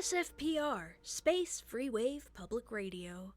SFPR, Space Free Wave Public Radio.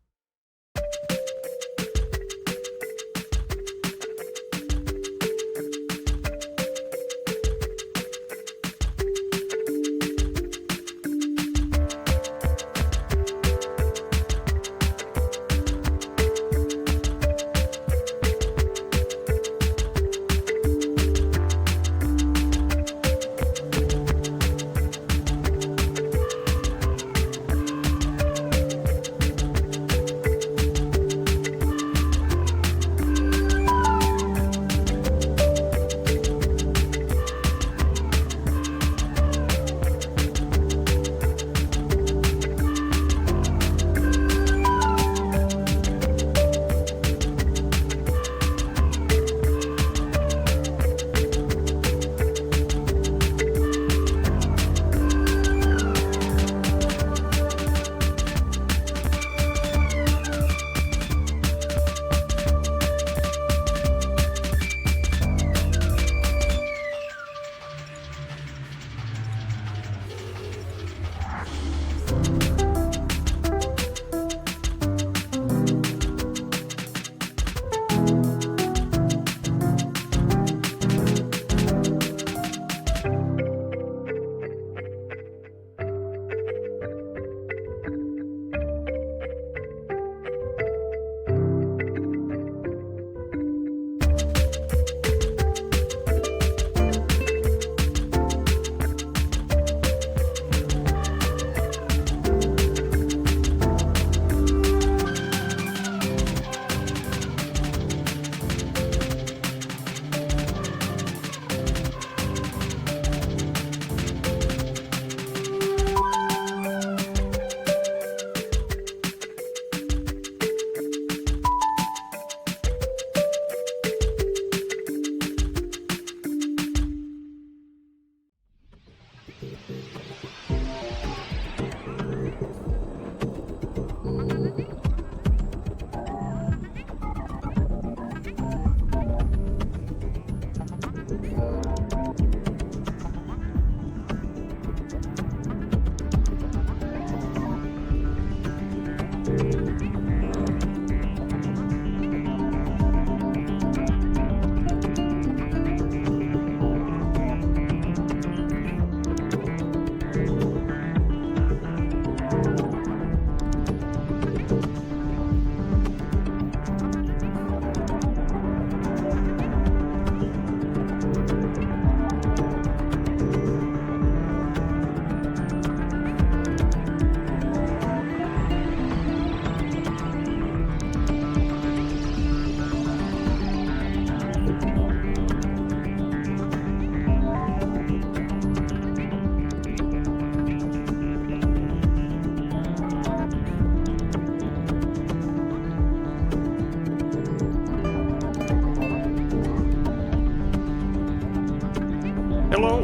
Hello.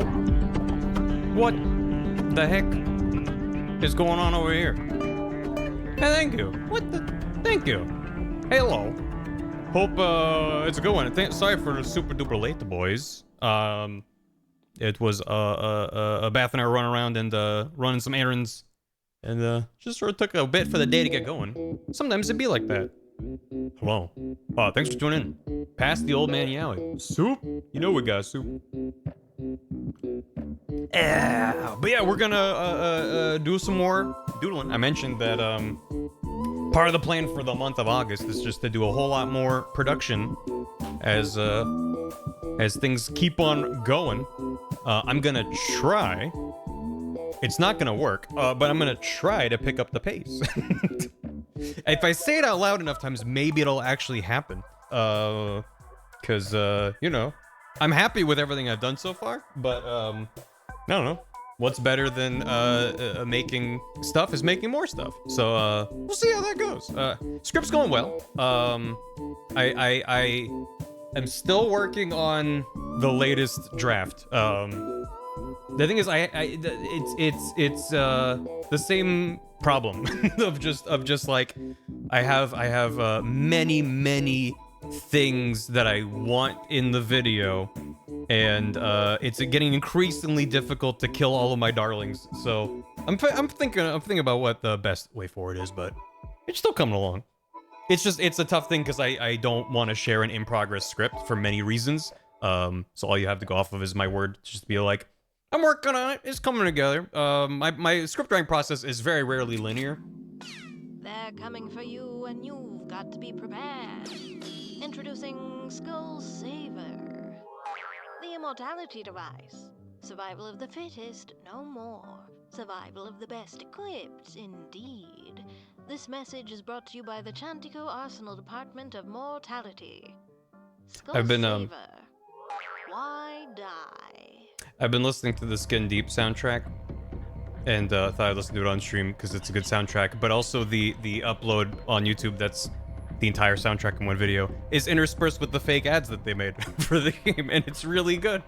What the heck is going on over here? Hey, thank you. What the? Thank you. Hello. Hope it's a good one. Sorry for the super duper late, boys. It was Beth and I running around and running some errands, and just sort of took a bit for the day to get going. Sometimes it'd be like that. Hello. Thanks for tuning in. Past the old man Yowie. Soup? You know we got soup. But yeah, we're gonna do some more doodling. I mentioned that part of the plan for the month of August is just to do a whole lot more production as things keep on going. I'm gonna try. It's not gonna work, but I'm gonna try to pick up the pace. If I say it out loud enough times, maybe it'll actually happen. Cause you know, I'm happy with everything I've done so far, but I don't know. What's better than making stuff is making more stuff. So we'll see how that goes. Script's going well. I am still working on the latest draft. The thing is, it's the same problem of just like I have many things that I want in the video, and it's getting increasingly difficult to kill all of my darlings. So I'm thinking about what the best way forward is, but it's still coming along. It's a tough thing because I don't want to share an in-progress script for many reasons. So all you have to go off of is my word, just to be like, I'm working on it, it's coming together. My script writing process is very rarely linear. They're coming for you, and you've got to be prepared. Introducing Skull Saver, the immortality device. Survival of the fittest, no more. Survival of the best equipped, indeed. This message is brought to you by the Chantico Arsenal Department of Mortality. Skull Saver. Why die? I've been listening to the Skin Deep soundtrack, and thought I'd listen to it on stream because it's a good soundtrack. But also the upload on YouTube, that's the entire soundtrack in one video, is interspersed with the fake ads that they made for the game, and it's really good.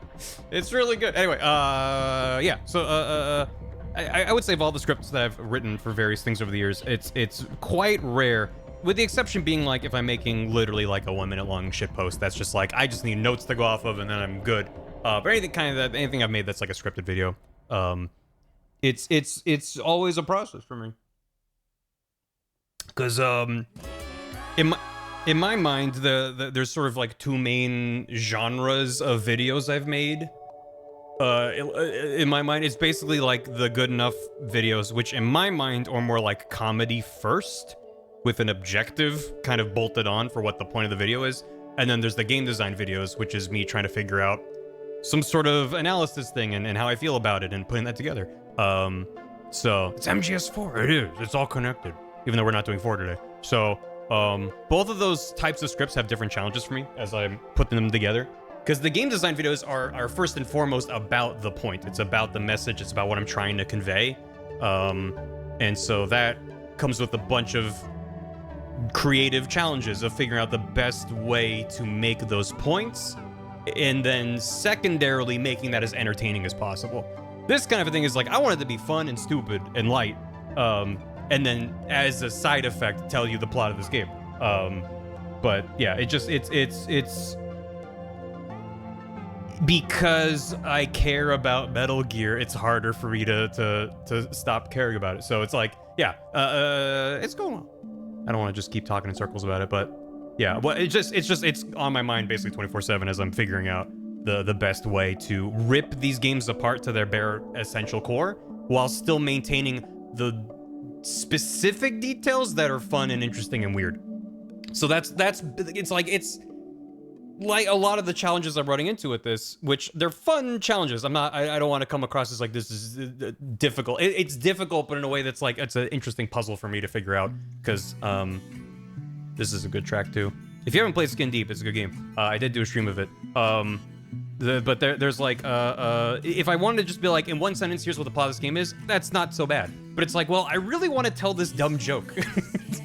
It's really good. Anyway, yeah. So I would say of all the scripts that I've written for various things over the years, it's quite rare. With the exception being like if I'm making literally like a 1 minute long shit post, that's just like I just need notes to go off of and then I'm good. But anything I've made that's like a scripted video, it's always a process for me. Cause in my mind there's sort of like two main genres of videos I've made. In my mind, it's basically like the good enough videos, which in my mind are more like comedy first, with an objective kind of bolted on for what the point of the video is. And then there's the game design videos, which is me trying to figure out some sort of analysis thing and how I feel about it and putting that together. So it's MGS4, it is, it's all connected, even though we're not doing 4 today. So both of those types of scripts have different challenges for me as I'm putting them together. Because the game design videos are first and foremost about the point. It's about the message. It's about what I'm trying to convey. And so that comes with a bunch of creative challenges of figuring out the best way to make those points. And then secondarily making that as entertaining as possible. This kind of a thing is like, I want it to be fun and stupid and light. And then as a side effect, tell you the plot of this game. But yeah, it's because I care about Metal Gear, it's harder for me to stop caring about it. So it's like, yeah, it's going on. I don't want to just keep talking in circles about it, but yeah, well, it's on my mind basically 24/7 as I'm figuring out the best way to rip these games apart to their bare essential core while still maintaining the specific details that are fun and interesting and weird. So it's like a lot of the challenges I'm running into with this, which they're fun challenges. I don't want to come across as like this is difficult. It's difficult, but in a way that's like, it's an interesting puzzle for me to figure out, because this is a good track too. If you haven't played Skin Deep, it's a good game. I did do a stream of it. But there's like, if I wanted to just be like, in one sentence, here's what the plot of this game is, that's not so bad. But it's like, well, I really want to tell this dumb joke.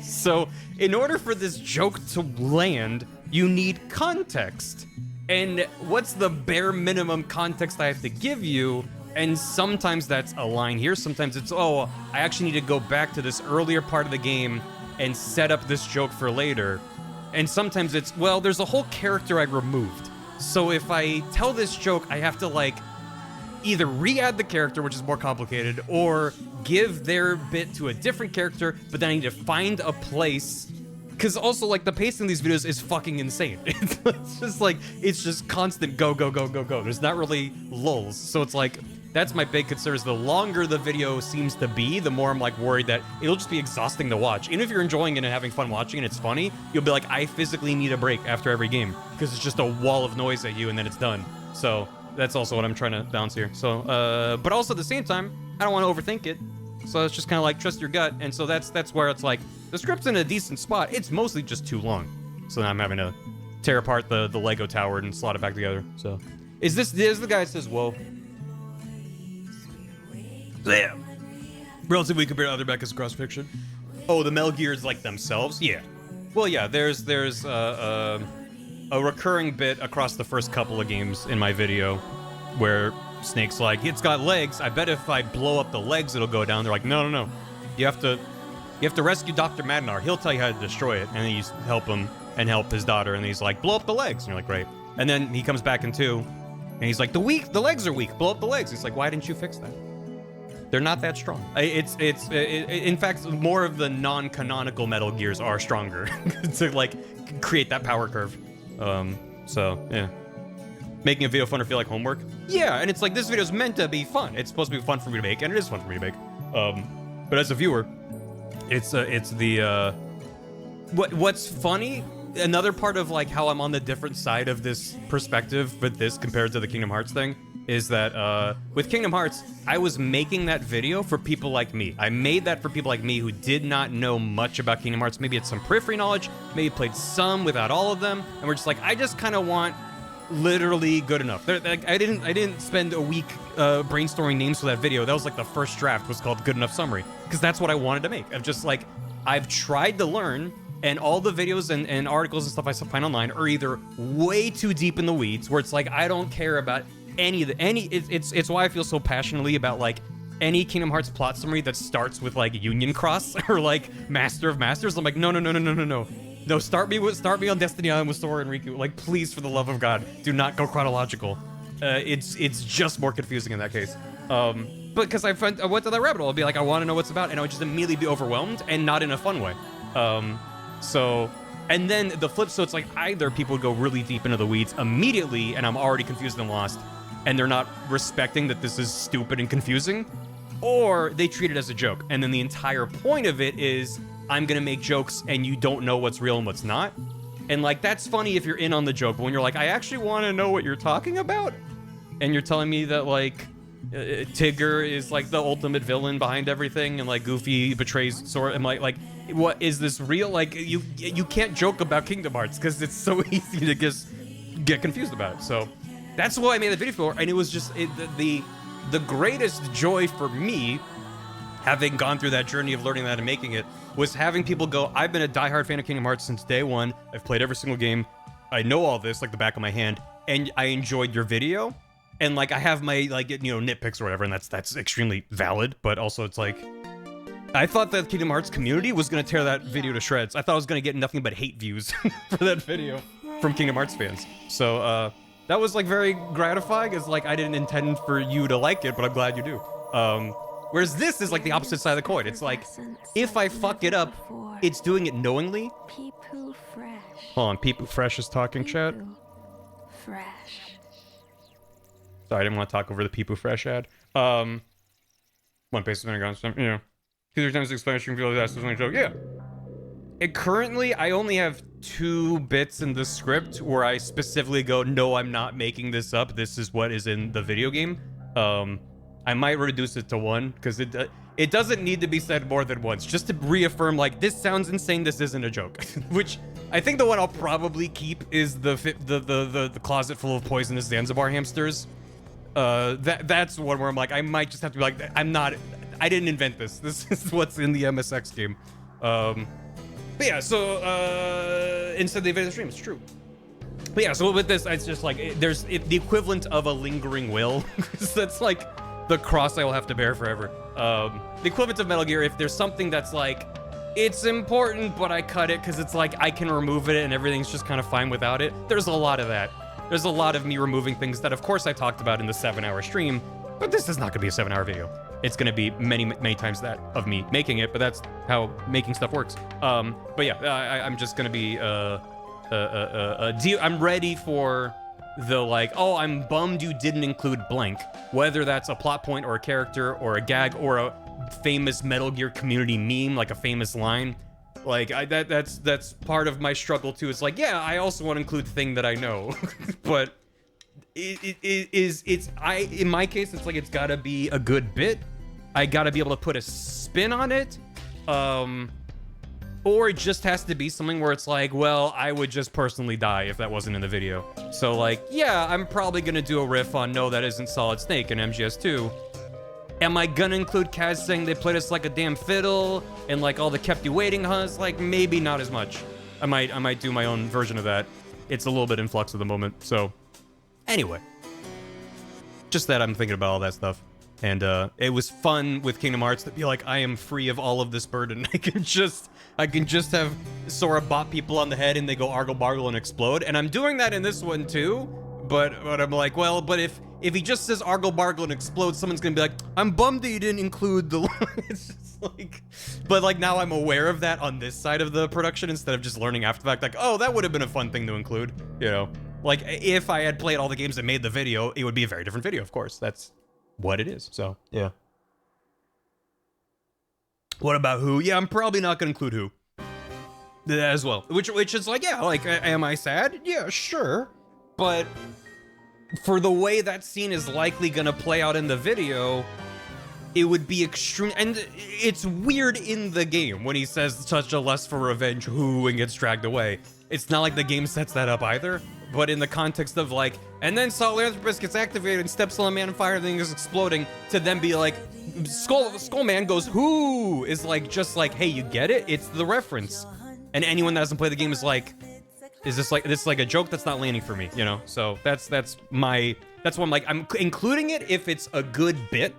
So in order for this joke to land, you need context. And what's the bare minimum context I have to give you? And sometimes that's a line here. Sometimes it's, oh, I actually need to go back to this earlier part of the game and set up this joke for later. And sometimes it's, well, there's a whole character I removed. So if I tell this joke, I have to like either re-add the character, which is more complicated, or give their bit to a different character, but then I need to find a place. Because also, like, the pacing of these videos is fucking insane. It's just like, it's just constant go, go, go, go, go. There's not really lulls. So it's like, that's my big concern, is the longer the video seems to be, the more I'm like worried that it'll just be exhausting to watch. Even if you're enjoying it and having fun watching and it's funny, you'll be like, I physically need a break after every game. Because it's just a wall of noise at you and then it's done. So that's also what I'm trying to balance here. So, but also at the same time, I don't want to overthink it. So it's just kind of like, trust your gut. And so that's where it's like, the script's in a decent spot. It's mostly just too long. So now I'm having to tear apart the Lego tower and slot it back together. So, is this the guy that says, whoa? Yeah. Relatively compared to other Becca's cross fiction. Oh, the Metal Gears like themselves? Yeah. Well, yeah, there's a recurring bit across the first couple of games in my video where Snake's like, it's got legs. I bet if I blow up the legs, it'll go down. They're like, no. You have to rescue Dr. Madnar. He'll tell you how to destroy it. And then you help him and help his daughter. And he's like, blow up the legs. And you're like, right. And then he comes back in 2. And he's like, the legs are weak. Blow up the legs. He's like, why didn't you fix that? They're not that strong. In fact, more of the non-canonical Metal Gears are stronger to like create that power curve. So yeah, making a video fun or feel like homework. Yeah, and it's like this video is meant to be fun. It's supposed to be fun for me to make, and it is fun for me to make. But as a viewer, it's the what's funny. Another part of like how I'm on the different side of this perspective with this compared to the Kingdom Hearts thing is that with Kingdom Hearts, I was making that video for people like me. I made that for people like me who did not know much about Kingdom Hearts. Maybe it's some periphery knowledge, maybe played some without all of them, and we're just like, I just kind of want literally good enough. Like, I didn't spend a week brainstorming names for that video. That was like the first draft was called Good Enough Summary, because that's what I wanted to make. I'm just like, I've tried to learn, and all the videos and articles and stuff I find online are either way too deep in the weeds, where it's like, I don't care about it's why I feel so passionately about like any Kingdom Hearts plot summary that starts with like Union Cross or like Master of Masters. I'm like, no, start me on Destiny Island with Sora and Riku. Like, please, for the love of God, do not go chronological. It's just more confusing in that case. But because I went to that rabbit hole, I'd be like, I want to know what's about, and I would just immediately be overwhelmed, and not in a fun way. So, and then the flip, so it's like either people go really deep into the weeds immediately, and I'm already confused and lost, and they're not respecting that this is stupid and confusing, or they treat it as a joke, and then the entire point of it is, I'm gonna make jokes, and you don't know what's real and what's not. And like, that's funny if you're in on the joke, but when you're like, I actually want to know what you're talking about, and you're telling me that like Tigger is like the ultimate villain behind everything, and like Goofy betrays Sora, and like what is this real? Like, you can't joke about Kingdom Hearts because it's so easy to just get confused about it. So that's what I made the video for, and it was just the greatest joy for me, having gone through that journey of learning that and making it, was having people go, I've been a diehard fan of Kingdom Hearts since day one. I've played every single game. I know all this like the back of my hand, and I enjoyed your video. And like, I have my like, nitpicks or whatever, and that's extremely valid. But also, it's like, I thought that Kingdom Hearts community was gonna tear that video to shreds. I thought I was gonna get nothing but hate views for that video from Kingdom Hearts fans. So that was like very gratifying. It's like, I didn't intend for you to like it, but I'm glad you do. Whereas this is like the opposite side of the coin. It's like, if I fuck it up, it's doing it knowingly. People fresh. Hold on, People Fresh is talking, chat. Fresh. Sorry, I didn't want to talk over the People Fresh ad. One pace is gone, so, 2-3 times the explanation feel that's something joke. Yeah. And currently, I only have 2 bits in the script where I specifically go, no, I'm not making this up. This is what is in the video game. I might reduce it to 1 because it doesn't need to be said more than once, just to reaffirm, like, this sounds insane. This isn't a joke. Which I think the one I'll probably keep is the closet full of poisonous Zanzibar hamsters. That's one where I'm like, I might just have to be like, I didn't invent this. This is what's in the MSX game. But yeah, so instead they invaded the stream. It's true. But yeah, so with this, it's just like, there's the equivalent of a lingering will. That's like the cross I will have to bear forever. The equivalent of Metal Gear, if there's something that's like, it's important, but I cut it because it's like, I can remove it and everything's just kind of fine without it. There's a lot of that. There's a lot of me removing things that, of course, I talked about in the 7-hour stream, but this is not going to be a 7-hour video. It's going to be many, many times that of me making it, but that's how making stuff works. But yeah, I'm just going to be, I'm ready for the like, oh, I'm bummed you didn't include blank, whether that's a plot point or a character or a gag or a famous Metal Gear community meme, like a famous line. Like, that's part of my struggle too. It's like, yeah, I also want to include thing that I know, but in my case, it's like, it's gotta be a good bit. I gotta be able to put a spin on it. Or it just has to be something where it's like, well, I would just personally die if that wasn't in the video. So like, yeah, I'm probably gonna do a riff on No, That Isn't Solid Snake in MGS2. Am I gonna include Kaz saying they played us like a damn fiddle and like all the kept you waiting hunts? Like, maybe not as much. I might do my own version of that. It's a little bit in flux at the moment. So anyway, just that I'm thinking about all that stuff. And it was fun with Kingdom Hearts to be like, I am free of all of this burden. I can just have Sora bop people on the head and they go argle bargle and explode. And I'm doing that in this one too. But I'm like, well, but if he just says Argle Bargle and explodes, someone's gonna be like, I'm bummed that you didn't include the it's just like, but like now I'm aware of that on this side of the production instead of just learning after the fact, like, oh, that would have been a fun thing to include, you know? Like, if I had played all the games that made the video, it would be a very different video, of course. That's what it is, so, yeah. What about Who? Yeah, I'm probably not gonna include Who as well, which is like, yeah, like, am I sad? Yeah, sure, but for the way that scene is likely gonna play out in the video, it would be extreme, and it's weird in the game when he says such a lust for revenge, Who, and gets dragged away. It's not like the game sets that up either, but in the context of like, and then Sahelanthropus gets activated and steps on a man on fire, and is exploding, to then be like, Skullman goes, Who, is like, just like, hey, you get it? It's the reference. And anyone that doesn't play the game is like, is this like a joke that's not landing for me, you know? So that's why I'm like, I'm including it if it's a good bit,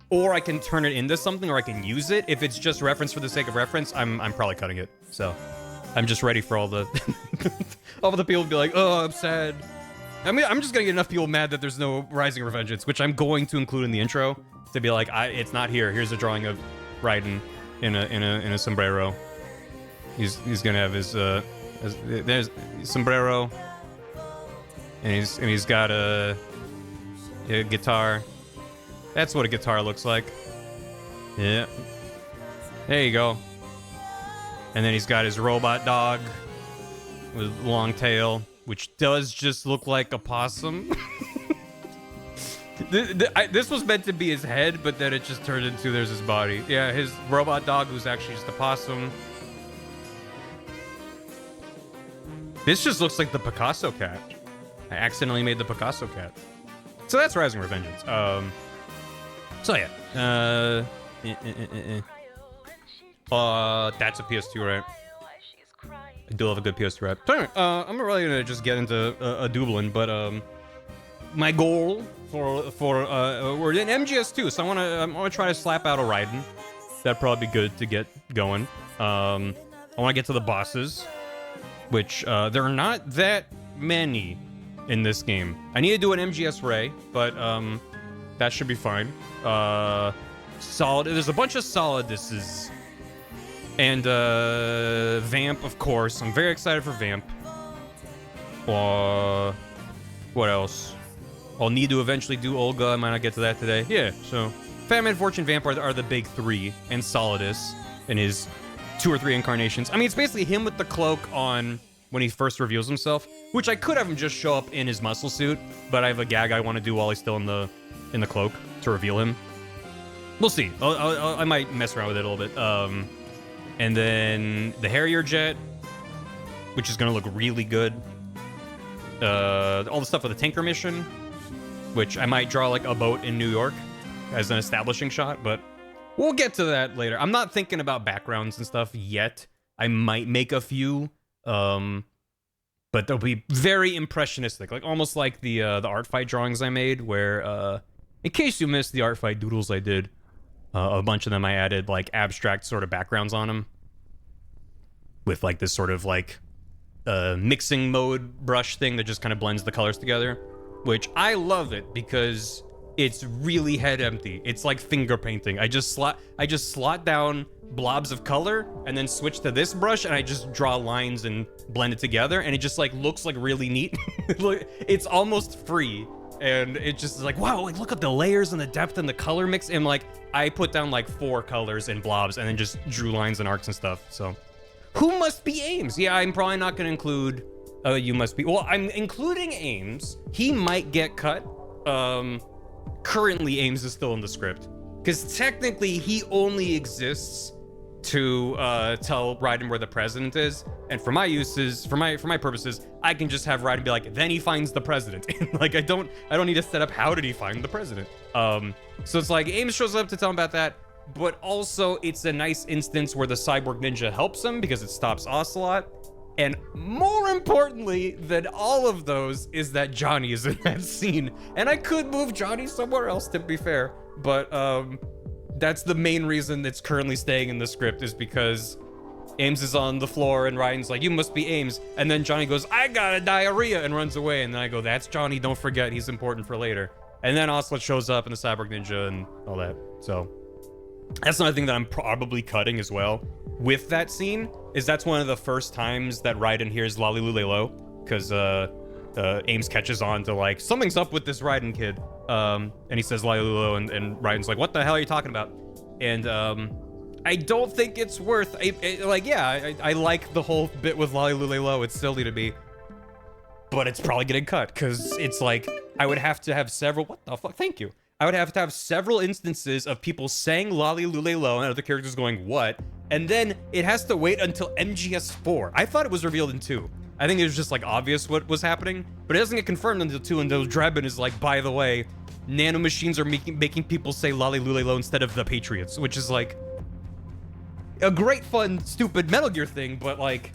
or I can turn it into something, or I can use it. If it's just reference for the sake of reference, I'm probably cutting it. So I'm just ready for all the all the people to be like, oh, I'm sad. I mean, I'm just gonna get enough people mad that there's no Rising Revengeance, which I'm going to include in the intro to be like, it's not here. Here's a drawing of Raiden in a sombrero. He's gonna have his there's sombrero, and he's got a guitar. That's what a guitar looks like. Yeah. There you go. And then he's got his robot dog with long tail, which does just look like a possum. This was meant to be his head, but then it just turned into there's his body. Yeah, his robot dog who's actually just a possum. This just looks like the Picasso cat. I accidentally made the Picasso cat. So that's Rising Revengeance. So yeah. That's a PS2, right? I do love a good PS2 rap. So anyway, I'm really gonna just get into a Doodling, but my goal for we're in MGS2, so I wanna try to slap out a Raiden. That'd probably be good to get going. I wanna get to the bosses, which there are not that many in this game. I need to do an MGS Ray, but that should be fine. Solid. There's a bunch of Soliduses. And Vamp, of course. I'm very excited for Vamp. What else? I'll need to eventually do Olga. I might not get to that today. Yeah, so Fatman, Fortune, Vamp are the big three, and Solidus in his 2 or 3 incarnations. I mean, it's basically him with the cloak on when he first reveals himself, which I could have him just show up in his muscle suit, but I have a gag I want to do while he's still in the cloak to reveal him. We'll see. I might mess around with it a little bit. And then the Harrier jet, which is gonna look really good. All the stuff with the Tinker mission, which I might draw like a boat in New York as an establishing shot, but we'll get to that later. I'm not thinking about backgrounds and stuff yet. I might make a few, but they'll be very impressionistic, like almost like the art fight drawings I made, where in case you missed the art fight doodles I did, a bunch of them I added like abstract sort of backgrounds on them with like this sort of like mixing mode brush thing that just kind of blends the colors together, which I love it because it's really head empty. It's like finger painting. I just slot down blobs of color and then switch to this brush and I just draw lines and blend it together, and it just like looks like really neat. It's almost free. And it just is like, wow, like look at the layers and the depth and the color mix. And like, I put down like 4 colors and blobs and then just drew lines and arcs and stuff. So, Who Must Be Ames? Yeah, I'm probably not gonna include You Must Be. Well, I'm including Ames. He might get cut. Currently, Ames is still in the script. Because technically, he only exists to tell Raiden where the president is, and for my uses, for my purposes, I can just have Raiden be like, then he finds the president. Like I don't need to set up how did he find the president. So it's like Ames shows up to tell him about that, but also it's a nice instance where the cyborg ninja helps him because it stops Ocelot. And more importantly than all of those is that Johnny is in that scene, and I could move Johnny somewhere else to be fair, but that's the main reason it's currently staying in the script, is because Ames is on the floor and Ryan's like, you must be Ames. And then Johnny goes, I got a diarrhea, and runs away. And then I go, that's Johnny. Don't forget, he's important for later. And then Ocelot shows up in the Cyborg Ninja and all that. So that's another thing that I'm probably cutting as well with that scene, is that's one of the first times that Raiden hears Lali Lule Lo, because Ames catches on to like, something's up with this Raiden kid. And he says Lali Lule Lo, and Raiden's like, what the hell are you talking about? And I don't think it's worth, I like the whole bit with Lali Lule Lo, it's silly to me, but it's probably getting cut, because it's like, I would have to have several, what the fuck, thank you. I would have to have several instances of people saying Lali Lule Lo and other characters going, what? And then it has to wait until MGS4. I thought it was revealed in 2. I think it was just like obvious what was happening, but it doesn't get confirmed until 2, until Draben is like, by the way, nanomachines are making people say Lali Lule Lo instead of the Patriots, which is like a great, fun, stupid Metal Gear thing, but like,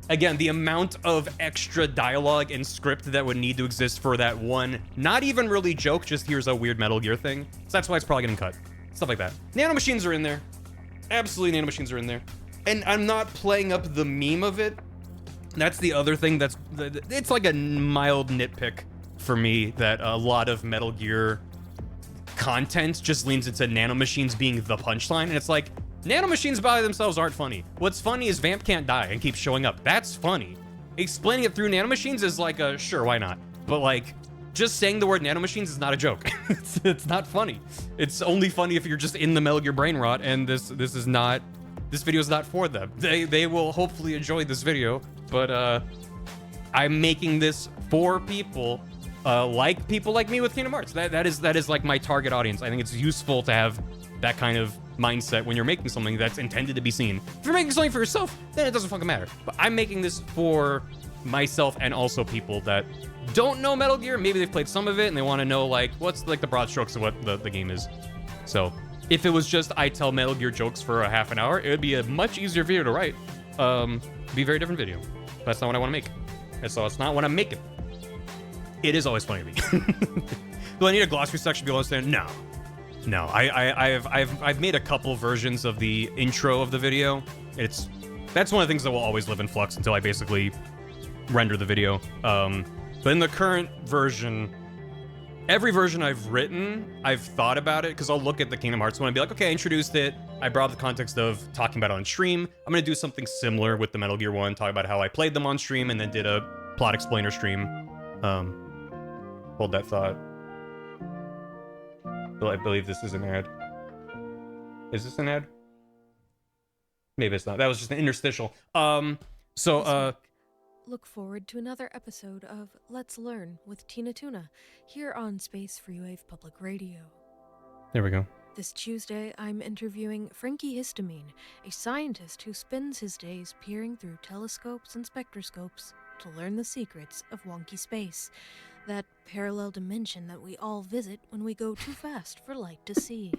again, the amount of extra dialogue and script that would need to exist for that one, not even really joke, just here's a weird Metal Gear thing. So that's why it's probably getting cut. Stuff like that. Nanomachines are in there. Absolutely, nanomachines are in there. And I'm not playing up the meme of it. That's the other thing that's, it's like a mild nitpick for me that a lot of Metal Gear content just leans into nanomachines being the punchline. And it's like, nanomachines by themselves aren't funny. What's funny is Vamp can't die and keeps showing up. That's funny. Explaining it through nanomachines is like a, sure, why not? But like, just saying the word nanomachines is not a joke. It's not funny. It's only funny if you're just in the Metal Gear brain rot, and this video is not for them. They will hopefully enjoy this video, but I'm making this for people like me with Kingdom Hearts. That is like my target audience. I think it's useful to have that kind of mindset when you're making something that's intended to be seen. If you're making something for yourself, then it doesn't fucking matter. But I'm making this for myself and also people that don't know Metal Gear. Maybe they've played some of it and they want to know like what's like the broad strokes of what the game is. So if it was just I tell Metal Gear jokes for a half an hour, it would be a much easier video to write. Be a very different video. That's not what I want to make. And so it's not what I'm making. It is always funny to me. Do I need a glossary section to be able to understand? No, I've made a couple versions of the intro of the video. That's one of the things that will always live in flux until I basically render the video. But in the current version, every version I've written, I've thought about it, because I'll look at the Kingdom Hearts one and be like, okay, I introduced it. I brought up the context of talking about it on stream. I'm gonna do something similar with the Metal Gear one, talk about how I played them on stream and then did a plot explainer stream. Hold that thought. I believe this is an ad. Is this an ad? Maybe it's not. That was just an interstitial. Look forward to another episode of Let's Learn with Tina Tuna here on Space Freewave Public Radio. There we go. This Tuesday, I'm interviewing Frankie Histamine, a scientist who spends his days peering through telescopes and spectroscopes to learn the secrets of wonky space, that parallel dimension that we all visit when we go too fast for light to see.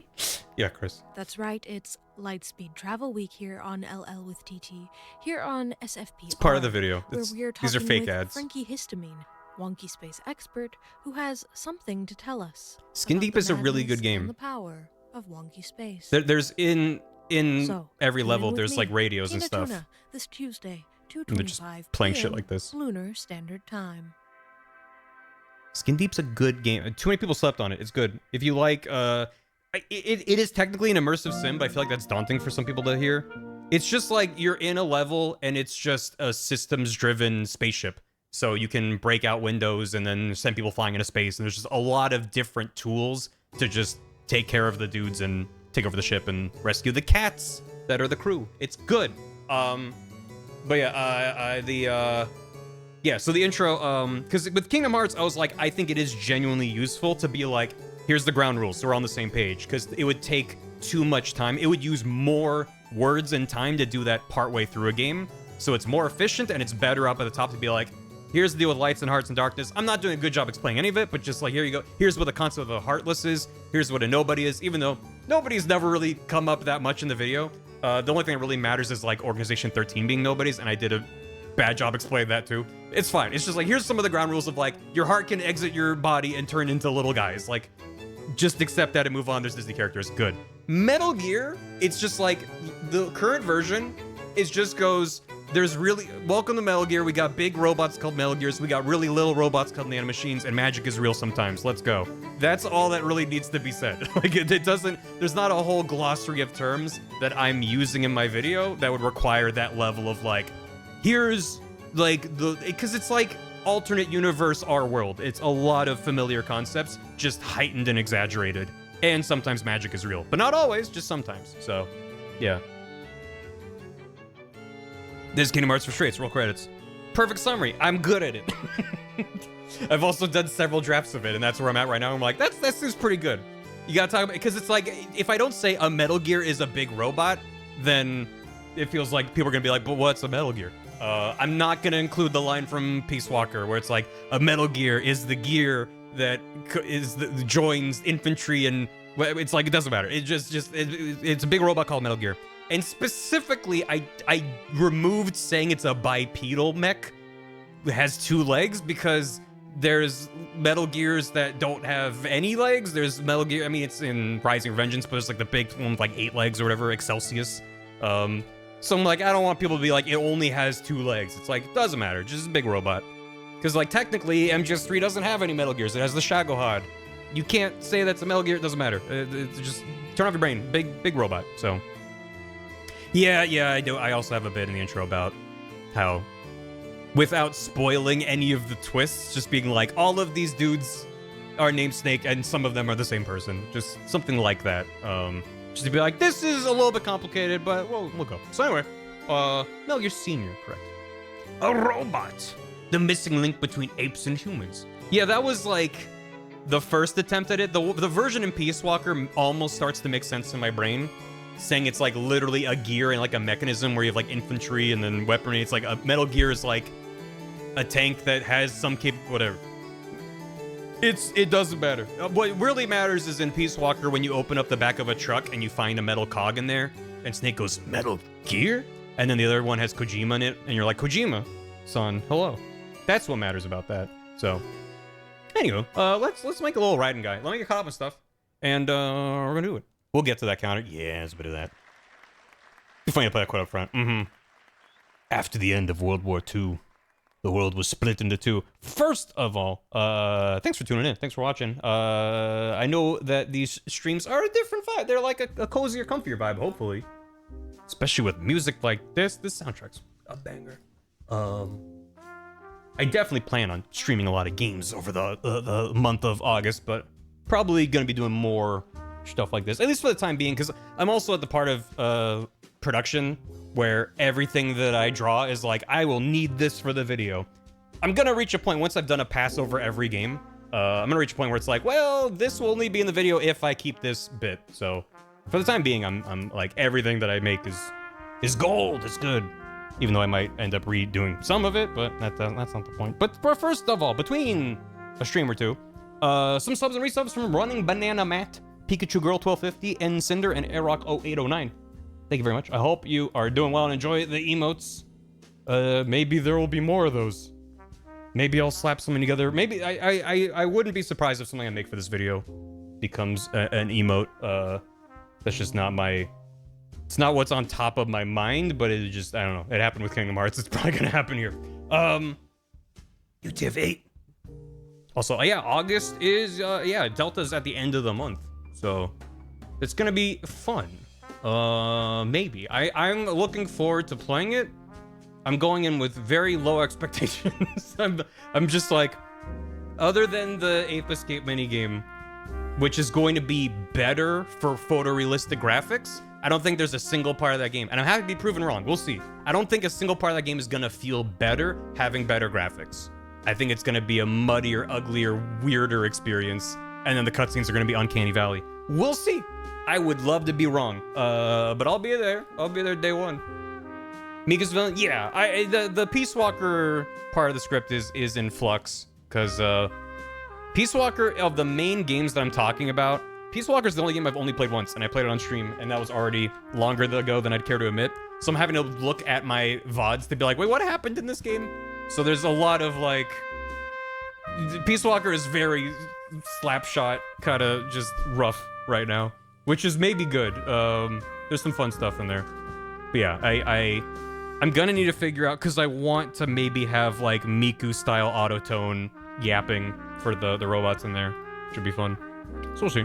Yeah, Chris. That's right, it's Lightspeed Travel Week here on LL with TT, here on SFP. It's part of the video. Where we're talking these are fake with ads. Frankie Histamine, wonky space expert, who has something to tell us. Skin about Deep the is a really good madness game. and the power of wonky space. There's in So, every tune level, in with there's me, like radios Tina and stuff. Tuna, this Tuesday, And they're just 2:25 playing shit p.m. like this. Lunar Standard Time. Skin Deep's a good game. Too many people slept on it. It's good. If you like, it is technically an immersive sim, but I feel like that's daunting for some people to hear. It's just like you're in a level and it's just a systems-driven spaceship. So you can break out windows and then send people flying into space. And there's just a lot of different tools to just take care of the dudes and take over the ship and rescue the cats that are the crew. It's good. But yeah, so the intro, because with Kingdom Hearts, I was like, I think it is genuinely useful to be like, here's the ground rules, so we're on the same page, because it would take too much time. It would use more words and time to do that partway through a game, so it's more efficient, and it's better up at the top to be like, here's the deal with lights and hearts and darkness. I'm not doing a good job explaining any of it, but just like, here you go. Here's what the concept of a heartless is. Here's what a nobody is, even though nobody's never really come up that much in the video. The only thing that really matters is like Organization 13 being nobodies, and I did a bad job explaining that too. It's fine. It's just like, here's some of the ground rules of like, your heart can exit your body and turn into little guys. Like, just accept that and move on. There's Disney characters. Good. Metal Gear, it's just like, the current version, it just goes, There's really... Welcome to Metal Gear. We got big robots called Metal Gears. We got really little robots called nanomachines, and magic is real sometimes. Let's go. That's all that really needs to be said. Like, it doesn't... There's not a whole glossary of terms that I'm using in my video that would require that level of, like, here's, like, the... Because it's like alternate universe, our world. It's a lot of familiar concepts, just heightened and exaggerated. And sometimes magic is real. But not always, just sometimes. So, yeah. This is Kingdom Hearts for straights, roll credits. Perfect summary. I'm good at it. I've also done several drafts of it, and that's where I'm at right now. I'm like, that seems pretty good. You gotta talk about it, because it's like, if I don't say a Metal Gear is a big robot, then it feels like people are gonna be like, but what's a Metal Gear? I'm not gonna include the line from Peace Walker where it's like, a Metal Gear is the gear that joins infantry, and it's like, it doesn't matter. It's a big robot called Metal Gear. And specifically, I removed saying it's a bipedal mech that has 2 legs, because there's Metal Gears that don't have any legs. There's Metal Gear, I mean, it's in Rising Vengeance, but it's like the big one with like 8 legs or whatever, Excelsius. So I'm like, I don't want people to be like, it only has 2 legs. It's like, it doesn't matter, just a big robot. Because like, technically, MGS3 doesn't have any Metal Gears. It has the Shagohod. You can't say that's a Metal Gear, it doesn't matter. It's just, turn off your brain, big robot, so. Yeah, I do. I also have a bit in the intro about how, without spoiling any of the twists, just being like, all of these dudes are named Snake and some of them are the same person. Just something like that. Just to be like, this is a little bit complicated, but we'll go. So anyway, Metal Gear Senior, correct. A robot. The missing link between apes and humans. Yeah, that was like the first attempt at it. The version in Peace Walker almost starts to make sense in my brain, saying it's like literally a gear and like a mechanism where you have like infantry and then weaponry. It's like a Metal Gear is like a tank that has some whatever. It doesn't matter. What really matters is in Peace Walker when you open up the back of a truck and you find a metal cog in there, and Snake goes, Metal Gear? And then the other one has Kojima in it, and you're like, Kojima, son, hello. That's what matters about that. So, anywho, let's make a little riding guy. Let me get caught up with stuff, and we're gonna do it. We'll get to that counter. Yeah, there's a bit of that. Be funny to play that quite up front. After the end of World War II, the world was split into 2. First of all, thanks for tuning in. Thanks for watching. I know that these streams are a different vibe. They're like a cozier, comfier vibe, hopefully. Especially with music like this. This soundtrack's a banger. I definitely plan on streaming a lot of games over the month of August, but probably gonna be doing more stuff like this, at least for the time being, because I'm also at the part of production where everything that I draw is like, I will need this for the video. I'm gonna reach a point, once I've done a pass over every game, I'm gonna reach a point where it's like, well, this will only be in the video if I keep this bit. So for the time being, I'm like, everything that I make is gold, it's good. Even though I might end up redoing some of it, but that's not the point. But for first of all, between a stream or 2, some subs and resubs from Running Banana Matt, Pikachu Girl 1250, N Cinder, and Aerock 0809. Thank you very much. I hope you are doing well and enjoy the emotes. Maybe there will be more of those. Maybe I'll slap something together. Maybe I wouldn't be surprised if something I make for this video becomes an emote. That's just not my... It's not what's on top of my mind, but it just, I don't know. It happened with Kingdom Hearts. It's probably gonna happen here. UTF 8. Also, yeah, August is, Delta's at the end of the month. So, it's gonna be fun. Maybe. I'm looking forward to playing it. I'm going in with very low expectations. I'm just like, other than the Ape Escape minigame, which is going to be better for photorealistic graphics, I don't think there's a single part of that game, and I'm happy to be proven wrong. We'll see. I don't think a single part of that game is gonna feel better having better graphics. I think it's gonna be a muddier, uglier, weirder experience, and then the cutscenes are gonna be Uncanny Valley. We'll see. I would love to be wrong, but I'll be there. I'll be there day 1. Mika's villain, yeah. The Peace Walker part of the script is in flux, because Peace Walker, of the main games that I'm talking about, Peace Walker is the only game I've only played once, and I played it on stream, and that was already longer ago than I'd care to admit. So I'm having to look at my VODs to be like, wait, what happened in this game? So there's a lot of like, Peace Walker is very slapshot, kind of just rough right now, which is maybe good. There's some fun stuff in there. But yeah, I'm gonna need to figure out, because I want to maybe have like Miku-style auto-tone yapping for the robots in there. Should be fun. So we'll see.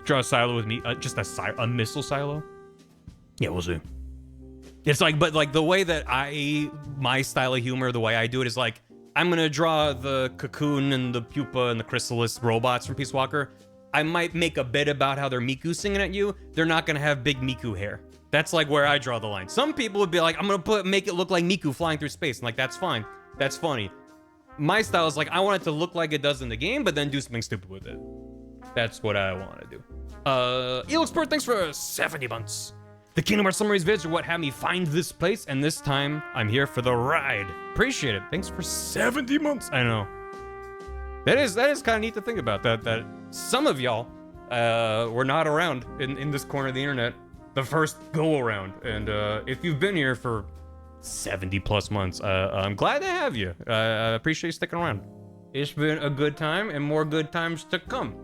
Draw a silo with me, just a missile silo? Yeah, we'll see. It's like, but like the way that my style of humor, the way I do it is like, I'm gonna draw the cocoon and the pupa and the chrysalis robots from Peace Walker. I might make a bit about how they're Miku singing at you. They're not gonna have big Miku hair. That's like where I draw the line. Some people would be like, I'm gonna make it look like Miku flying through space. And like, that's fine. That's funny. My style is like, I want it to look like it does in the game, but then do something stupid with it. That's what I want to do. Elixpert, thanks for 70 months. The Kingdom Hearts Summaries vids are what had me find this place, and this time I'm here for the ride. Appreciate it. Thanks for 70 months. I know. That is kind of neat to think about. That some of y'all were not around in this corner of the internet the first go around, and if you've been here for 70 plus months, I'm glad to have you. I appreciate you sticking around. It's been a good time, and more good times to come.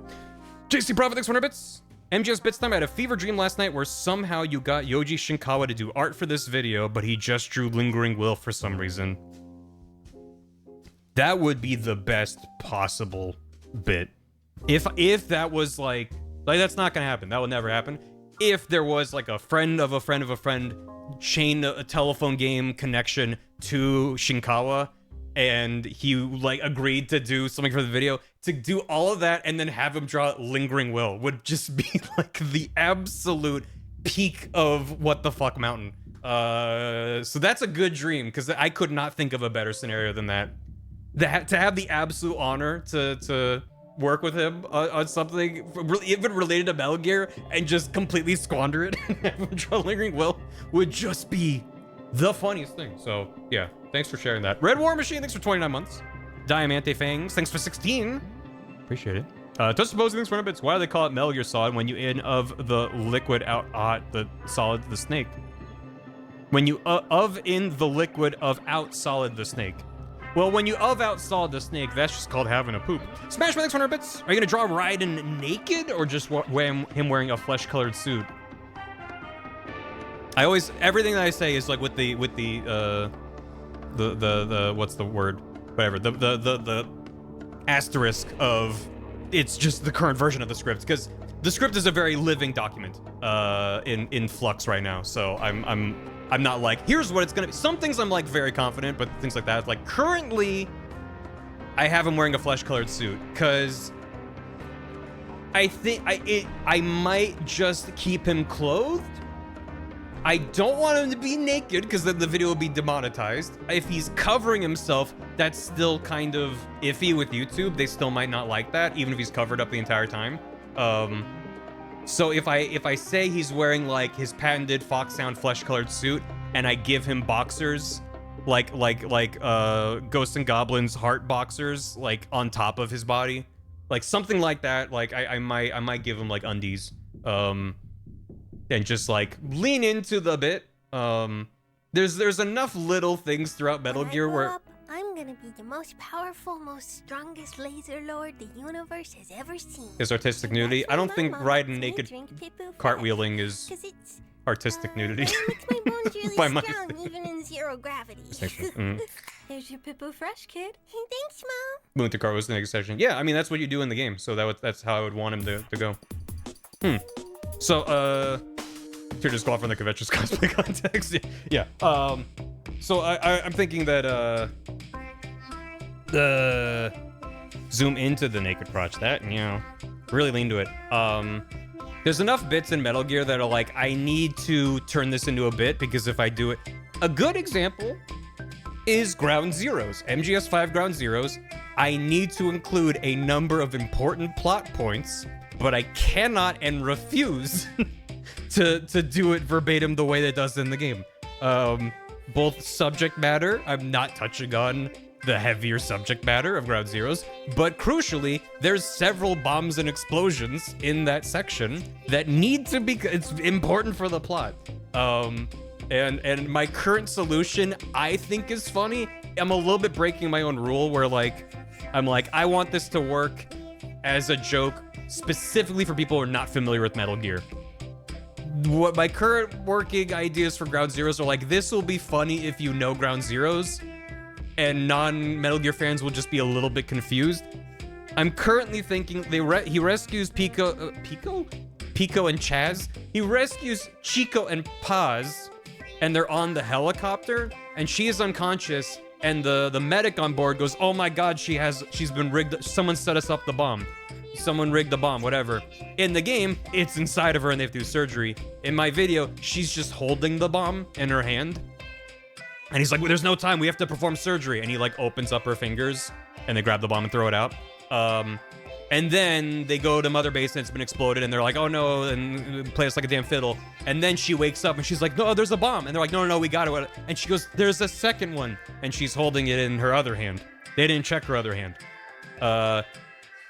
JC Prophet, thanks for 100 bits. MGS Bits Time, I had a fever dream last night where somehow you got Yoji Shinkawa to do art for this video, but he just drew Lingering Will for some reason. That would be the best possible bit. If that was like that's not gonna happen. That would never happen. If there was like a friend of a friend of a friend chain a telephone game connection to Shinkawa, and he like agreed to do something for the video, to do all of that and then have him draw Lingering Will would just be like the absolute peak of what the fuck mountain. So that's a good dream, because I could not think of a better scenario than that. To have the absolute honor to work with him on something even related to Metal Gear and just completely squander it and have him draw Lingering Will would just be the funniest thing. So yeah, thanks for sharing that. Red War Machine, thanks for 29 months. Diamante Fangs, thanks for 16. Appreciate it. Just supposing things for 100 bits. Why do they call it Metal Gear Solid when you in of the liquid out the solid the snake? When you of in the liquid of out solid the snake. Well, when you of out solid the snake, that's just called having a poop. Smash my thanks for 100 bits. Are you gonna draw Raiden naked or just him wearing a flesh-colored suit? Everything that I say is like with the what's the word? Whatever. The asterisk of it's just the current version of the script, because the script is a very living document in flux right now. So I'm not like, here's what it's gonna be. Some things I'm like very confident, but things like that, like currently I have him wearing a flesh-colored suit because I think I might just keep him clothed. I don't want him to be naked because then the video will be demonetized. If he's covering himself, that's still kind of iffy with YouTube. They still might not like that, even if he's covered up the entire time. So if I say he's wearing like his patented Fox Sound flesh-colored suit and I give him boxers, like Ghosts and Goblins heart boxers, like on top of his body, like something like that, like I might give him like undies. And just like lean into the bit. There's enough little things throughout Metal Gear where I'm gonna be the most powerful, most strongest laser lord the universe has ever seen. is artistic nudity. I don't think riding naked cartwheeling is artistic nudity. It makes my bones really By my strong, even in zero gravity. There's your Pippo Fresh, kid. Hey, thanks, Mom. Moon to Car was the next section. Yeah, I mean that's what you do in the game, so that's how I would want him to go. So to just go off from the convention's cosplay context. Yeah. So I'm thinking that zoom into the naked crotch. That, you know, really lean to it. There's enough bits in Metal Gear that are like, I need to turn this into a bit, because if I do it, a good example is Ground Zeroes, MGS5 Ground Zeroes. I need to include a number of important plot points, but I cannot and refuse to do it verbatim the way that it does in the game. Both subject matter, I'm not touching on the heavier subject matter of Ground Zeroes, but crucially, there's several bombs and explosions in that section that need to be, it's important for the plot. And my current solution, I think, is funny. I'm a little bit breaking my own rule where like, I'm like, I want this to work as a joke specifically for people who are not familiar with Metal Gear. what my current working ideas for Ground Zeroes are like, this will be funny if you know Ground Zeroes, and non-Metal Gear fans will just be a little bit confused. I'm currently thinking he rescues Pico and Chaz. He rescues Chico and Paz, and they're on the helicopter, and she is unconscious, and the medic on board goes, oh my god, she's been rigged, someone set us up the bomb. Someone rigged the bomb, whatever. In the game, it's inside of her and they have to do surgery. In my video, she's just holding the bomb in her hand. And he's like, well, there's no time, we have to perform surgery. And he like opens up her fingers and they grab the bomb and throw it out. And then they go to Mother Base and it's been exploded and they're like, oh no, and play us like a damn fiddle. And then she wakes up and she's like, no, there's a bomb. And they're like, no, we got it. And she goes, there's a second one. And she's holding it in her other hand. They didn't check her other hand.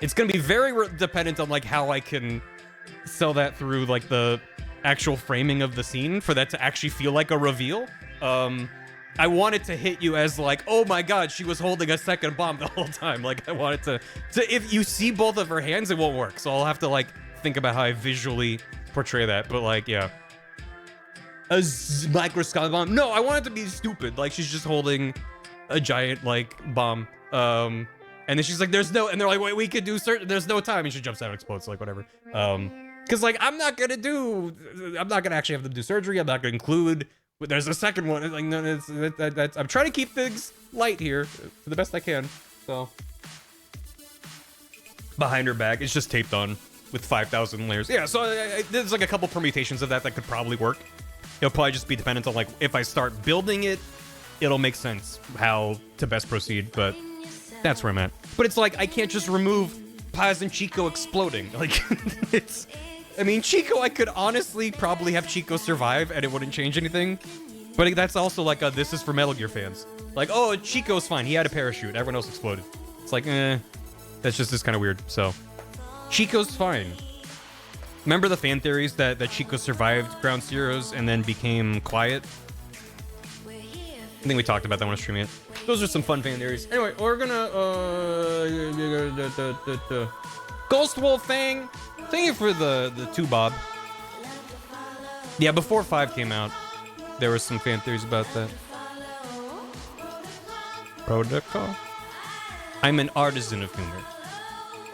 It's gonna be very dependent on like how I can sell that through like the actual framing of the scene for that to actually feel like a reveal. I want it to hit you as like, oh my god, she was holding a second bomb the whole time. Like I want it to if you see both of her hands, it won't work. So I'll have to like think about how I visually portray that. But like, yeah. A microscopic bomb. No, I want it to be stupid. Like she's just holding a giant like bomb. And then she's like, there's no, and they're like, wait, we could do certain, there's no time. And she jumps out and explodes, like, whatever. Cause like, I'm not gonna actually have them do surgery. I'm not gonna include, but there's a second one. Like, no, I'm trying to keep things light here for the best I can. So, behind her back, it's just taped on with 5,000 layers. Yeah, so there's like a couple permutations of that could probably work. It'll probably just be dependent on like, if I start building it, it'll make sense how to best proceed, but that's where I'm at. But it's like, I can't just remove Paz and Chico exploding. Like, I mean, Chico, I could honestly probably have Chico survive and it wouldn't change anything. But that's also like this is for Metal Gear fans. Like, oh, Chico's fine. He had a parachute. Everyone else exploded. It's like, that's just kind of weird. So, Chico's fine. Remember the fan theories that Chico survived Ground Zeroes and then became quiet? I think we talked about that when I was streaming it. Those are some fun fan theories. Anyway, we're gonna Ghost Wolf Fang. Thank you for the 2 bob. Yeah, before 5 came out, there were some fan theories about that. Protocol. I'm an artisan of humor.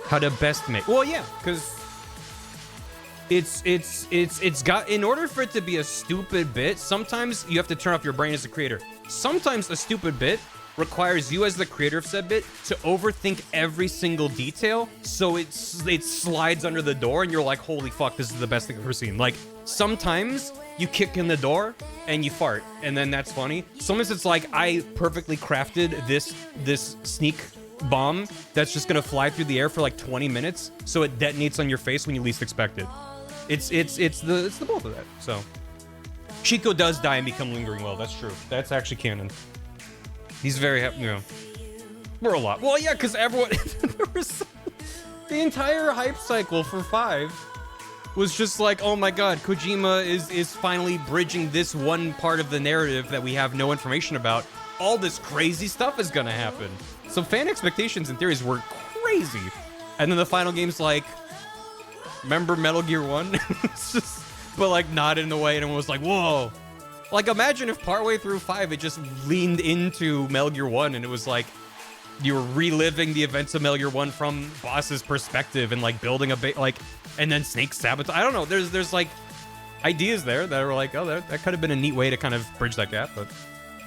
How to best make. Well, yeah, because it's got, in order for it to be a stupid bit, sometimes you have to turn off your brain as a creator. Sometimes a stupid bit requires you as the creator of said bit to overthink every single detail, so it slides under the door and you're like, holy fuck, this is the best thing I've ever seen. Like, sometimes you kick in the door and you fart, and then that's funny. Sometimes it's like, I perfectly crafted this sneak bomb that's just gonna fly through the air for like 20 minutes, so it detonates on your face when you least expect it. It's the both of that. So Chico does die and become lingering well. That's true. That's actually canon. He's very happy, you know. We're a lot. Well, yeah, because everyone... the entire hype cycle for 5 was just like, oh my god, Kojima is finally bridging this one part of the narrative that we have no information about. All this crazy stuff is gonna happen. So fan expectations and theories were crazy. And then the final game's like, remember Metal Gear 1? It's just, but like not in the way and it was like, whoa. Like, imagine if partway through 5, it just leaned into Metal Gear 1 and it was like, you were reliving the events of Metal Gear 1 from Boss's perspective and like building a like, and then Snake sabotage. I don't know. There's like ideas there that are like, oh, that could have been a neat way to kind of bridge that gap. But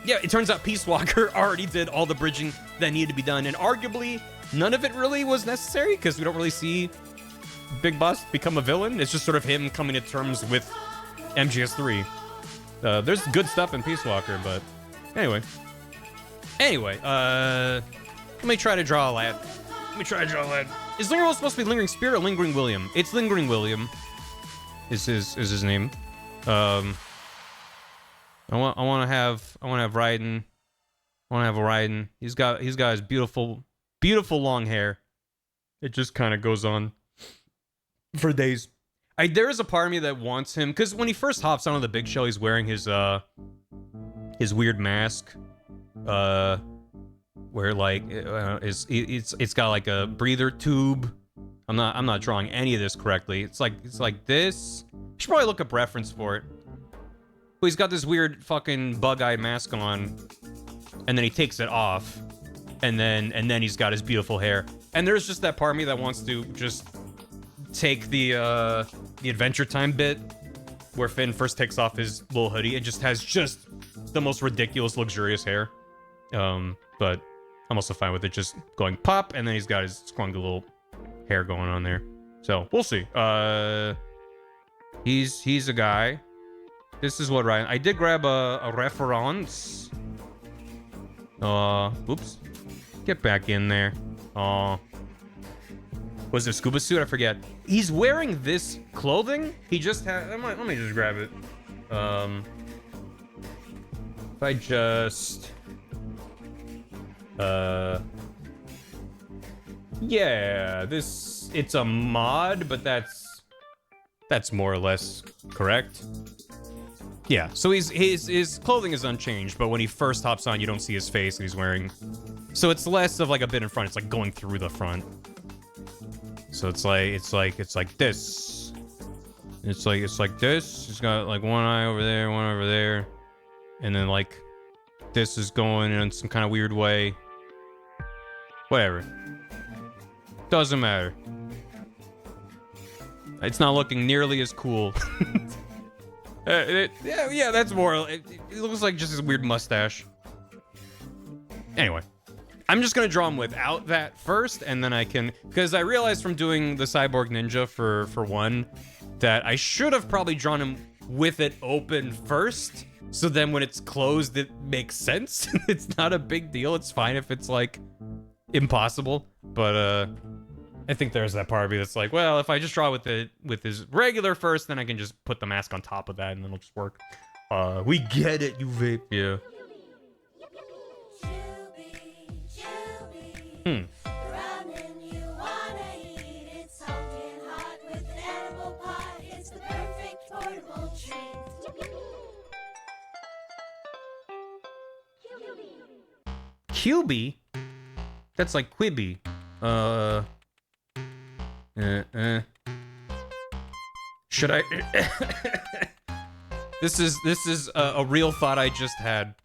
yeah, it turns out Peace Walker already did all the bridging that needed to be done. And arguably, none of it really was necessary because we don't really see Big Boss become a villain. It's just sort of him coming to terms with MGS3. There's good stuff in Peace Walker, but anyway, let me try to draw a lad. Is Lingering Will supposed to be Lingering Spirit or Lingering William? It's Lingering William. Is his name? I want to have Raiden. I want to have Raiden. He's got his beautiful long hair. It just kind of goes on for days. There is a part of me that wants him, because when he first hops onto the big shell, he's wearing his weird mask, where like it's got like a breather tube. I'm not drawing any of this correctly. It's like this. Should probably look up reference for it. But he's got this weird fucking bug-eyed mask on, and then he takes it off, and then he's got his beautiful hair. And there's just that part of me that wants to just take the Adventure Time bit where Finn first takes off his little hoodie and just has just the most ridiculous, luxurious hair. But I'm also fine with it just going pop, and then he's got his scrungy little hair going on there. So we'll see. He's a guy. This is what Ryan. I did grab a reference. Oops. Get back in there. Was it a scuba suit? I forget. He's wearing this clothing. He just had. Let me just grab it. If I just. Yeah, it's a mod, but that's more or less correct. Yeah, so his clothing is unchanged, but when he first hops on, you don't see his face, and he's wearing. So it's less of like a bit in front. It's like going through the front. So it's like this. It's like this. He's got like one eye over there, one over there, and then like this is going in some kind of weird way. Whatever. Doesn't matter. It's not looking nearly as cool. Yeah, that's more. It looks like just his weird mustache. Anyway, I'm just gonna draw him without that first, and then I can, because I realized from doing the Cyborg Ninja for one, that I should have probably drawn him with it open first. So then when it's closed, it makes sense. It's not a big deal. It's fine if it's like impossible, but I think there's that part of me that's like, well, if I just draw with his regular first, then I can just put the mask on top of that, and then it'll just work. We get it, you vape, yeah. QB? That's like Quibi. Should I? This is a real thought I just had.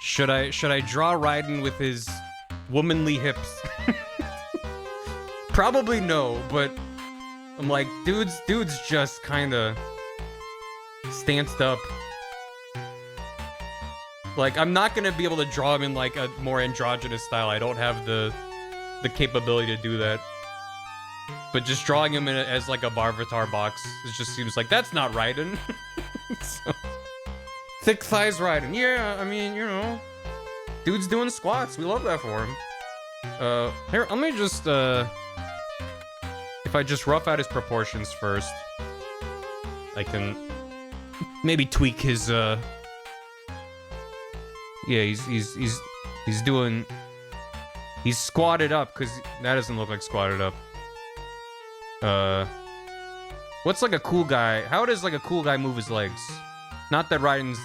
Should I draw Raiden with his womanly hips? Probably no, but I'm like, dude's just kind of stanced up. Like, I'm not gonna be able to draw him in like a more androgynous style. I don't have the capability to do that. But just drawing him in as like a Barvatar box, it just seems like that's not Raiden. So, thick thighs Raiden. Yeah, I mean, you know, dude's doing squats. We love that for him. Here, let me just if I just rough out his proportions first, I can maybe tweak his yeah, he's doing. He's squatted up, because that doesn't look like squatted up. What's like a cool guy? How does like a cool guy move his legs? Not that Raiden's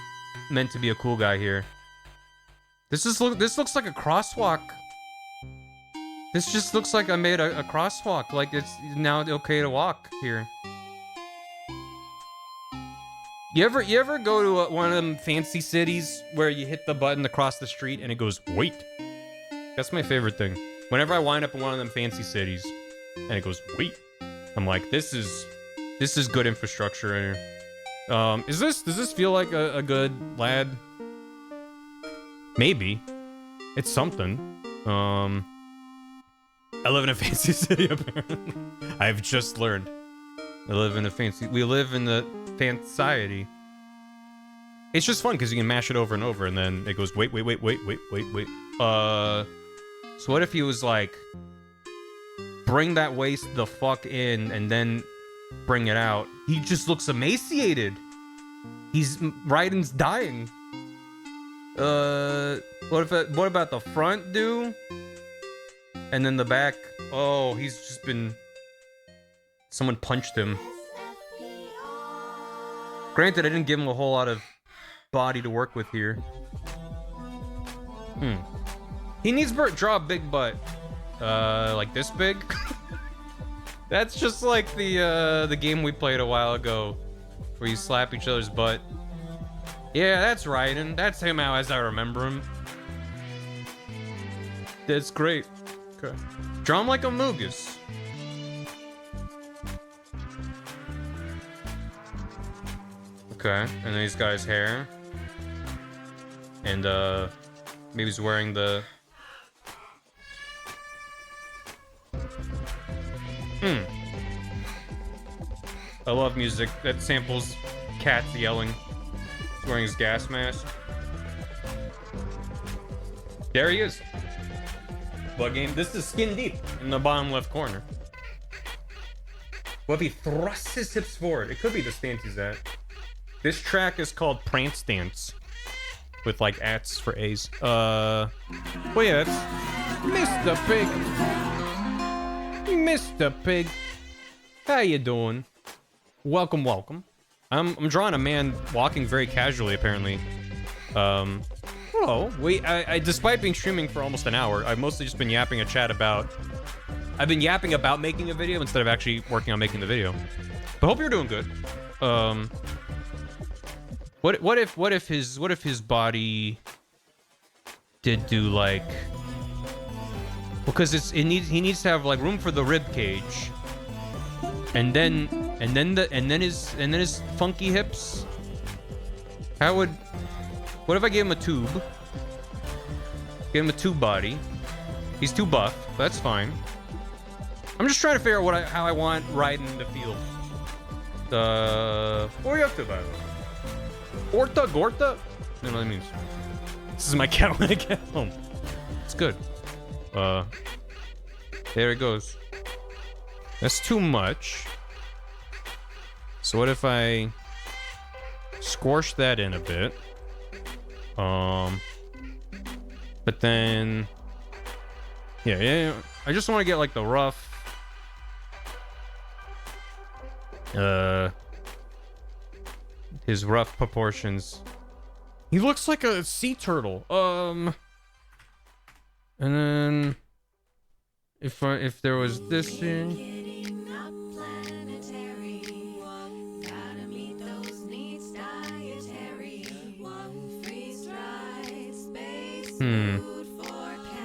meant to be a cool guy here. This looks like a crosswalk. This just looks like I made a crosswalk. Like it's now okay to walk here. You ever go to one of them fancy cities where you hit the button across the street and it goes, wait? That's my favorite thing. Whenever I wind up in one of them fancy cities and it goes, wait, I'm like, this is good infrastructure in here. Does this feel like a good lad? Maybe. It's something. I live in a fancy city, apparently. I've just learned. We live in the fanciety. It's just fun because you can mash it over and over, and then it goes, wait. So what if he was like, bring that waist the fuck in, and then bring it out? He just looks emaciated. Raiden's dying. What about the front, dude? And then the back. Oh, he's just been. Someone punched him. Granted, I didn't give him a whole lot of body to work with here. He needs to draw a big butt. Like this big? That's just like the game we played a while ago. where you slap each other's butt. Yeah, that's Raiden. That's him how as I remember him. That's great. Okay. Draw him like a Moogus. Okay, and then he's got his hair. And maybe he's wearing the... I love music that samples cats yelling. He's wearing his gas mask. There he is. What game? This is skin deep in the bottom left corner. What if he thrusts his hips forward? It could be the stance he's at. This track is called Prance Dance. With like ats for A's. Well yeah, that's Mr. Pig. Mr. Pig. How you doing? Welcome, welcome. I'm drawing a man walking very casually, apparently. Hello. Wait, I despite being streaming for almost an hour, I've mostly just been yapping a chat about... I've been yapping about making a video instead of actually working on making the video. But hope you're doing good. What if his body did do like... Because he needs to have like room for the rib cage. And then his funky hips. What if I gave him a tube? Give him a tube body. He's too buff, but that's fine. I'm just trying to figure out how I want Raiden to feel. What are you up to, by the way? Orta Gorta? I don't know what that means. This is my cat when I get home. It's good. There it goes. That's too much. So what if I squash that in a bit? But then... Yeah. I just want to get like the rough... his rough proportions. He looks like a sea turtle. And then if there was this here.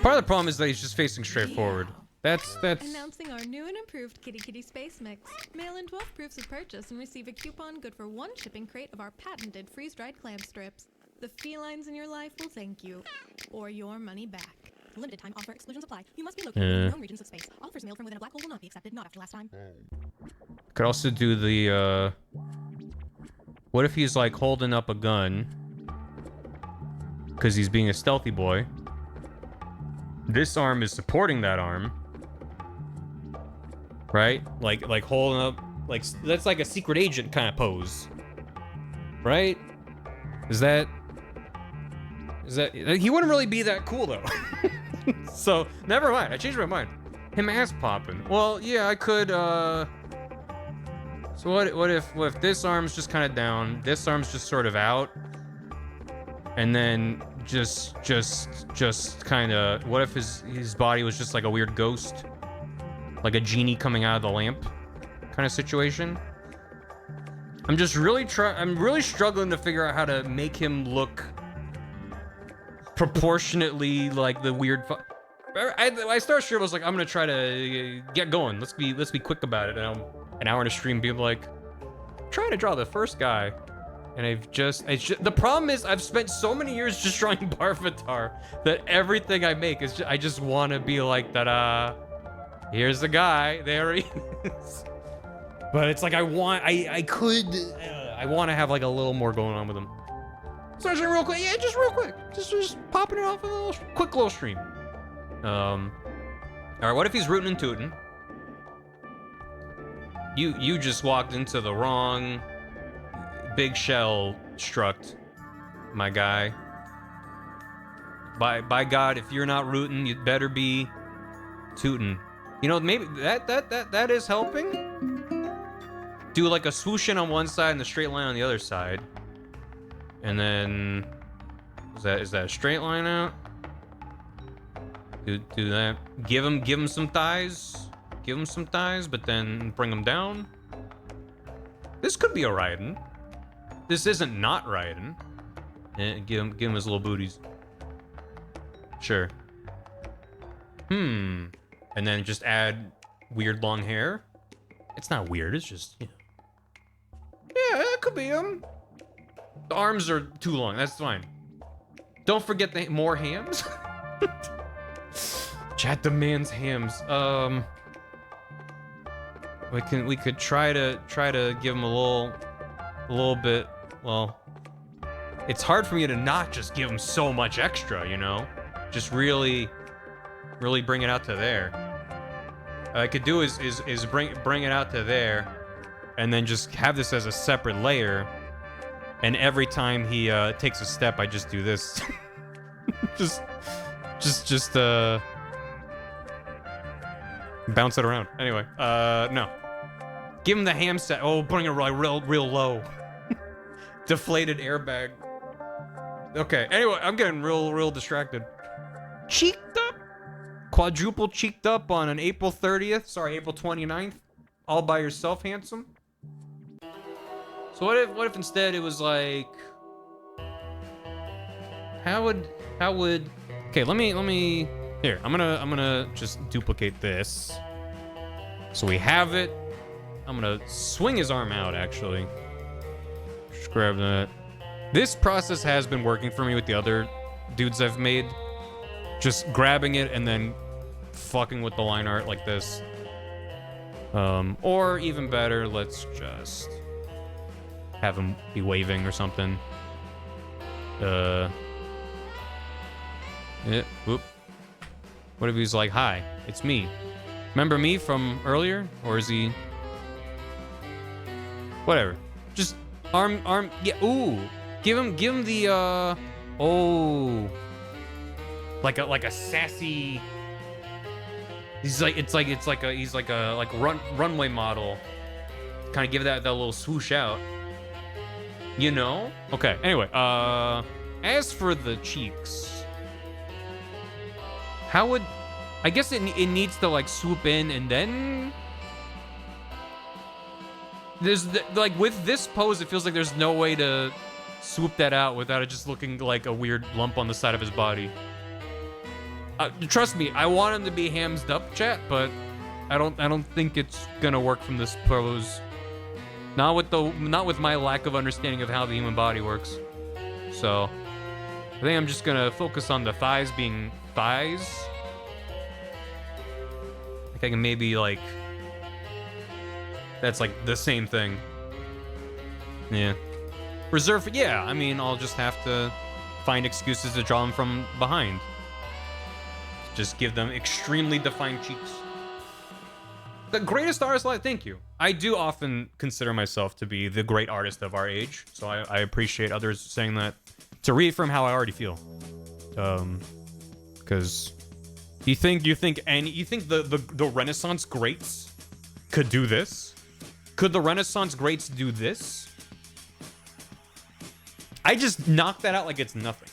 Part of the problem is that he's just facing straight forward. That's Announcing our new and improved Kitty Kitty Space Mix. Mail in 12 proofs of purchase and receive a coupon good for 1 shipping crate of our patented freeze-dried clam strips. The felines in your life will thank you. Or your money back. Limited time offer, exclusions apply. You must be located in known regions of space. Offers mailed from within a black hole will not be accepted, not after last time. Could also do the, what if he's, like, holding up a gun? Because he's being a stealthy boy. This arm is supporting that arm. Right? Like holding up... Like, that's like a secret agent kind of pose. Right? Is that... He wouldn't really be that cool, though. So, never mind. I changed my mind. Him ass popping. Well, yeah, I could, So what if this arm's just kind of down, this arm's just sort of out, and then just kind of... What if his body was just like a weird ghost? Like a genie coming out of the lamp kind of situation? I'm really struggling to figure out how to make him look proportionately like the weird... I started stream, I was like, I'm gonna try to get going. Let's be quick about it. And an hour in a stream, people like, trying to draw the first guy. And the problem is I've spent so many years just drawing Barvatar that everything I make is I just want to be like that. Here's the guy. There he is. But it's like I want to have like a little more going on with him. So real quick, yeah, just real quick, just popping it off a quick little stream. All right, what if he's rootin' and tootin'? You just walked into the wrong big shell struct, my guy. By God, if you're not rootin', you'd better be tootin'. You know, maybe that is helping. Do like a swoosh in on one side and the straight line on the other side. And then is that a straight line out? Do that. Give him some thighs. Give him some thighs, but then bring him down. This could be a Raiden. this isn't not riding. Give him his little booties. Sure. And then just add weird long hair. It's not weird, it's just, you know. Yeah, it could be him. The arms are too long, that's fine. Don't forget the more hams. Chat demands hams. We could try to give him a little bit. Well, it's hard for me to not just give him so much extra, you know? Just really bring it out to there. I could do is bring it out to there, and then just have this as a separate layer. And every time he takes a step, I just do this. just bounce it around. Anyway, no. Give him the ham set. Oh, bring it real low. Deflated airbag. Okay. Anyway, I'm getting real distracted. Cheeked up, quadruple cheeked up on an April 30th. Sorry, April 29th. All by yourself, handsome. So what if instead it was like, how would? Okay, let me. Here, I'm gonna just duplicate this. So we have it. I'm gonna swing his arm out, actually. Just grab that. This process has been working for me with the other dudes I've made. Just grabbing it and then fucking with the line art like this. Or even better, let's just have him be waving or something. Yeah, whoop. What if he's like, hi, it's me. Remember me from earlier? Or is he... Whatever. Just arm, yeah, ooh. Give him the, oh. Like a sassy... He's like a runway model. Kind of give that little swoosh out. You know? Okay, anyway, as for the cheeks... How would... I guess it needs to, like, swoop in and then... There's, like, with this pose, it feels like there's no way to swoop that out without it just looking like a weird lump on the side of his body. Trust me, I want him to be hamsed up, chat, but I don't think it's gonna work from this pose. Not with my lack of understanding of how the human body works. So, I think I'm just gonna focus on the thighs being thighs. I think I can maybe like... That's like the same thing. Yeah. Reserve, yeah, I mean, I'll just have to find excuses to draw them from behind. Just give them extremely defined cheeks. The greatest artist alive, thank you. I do often consider myself to be the great artist of our age, so I appreciate others saying that to reaffirm how I already feel. Because you think the Renaissance greats could do this? Could the Renaissance greats do this? I just knocked that out like it's nothing.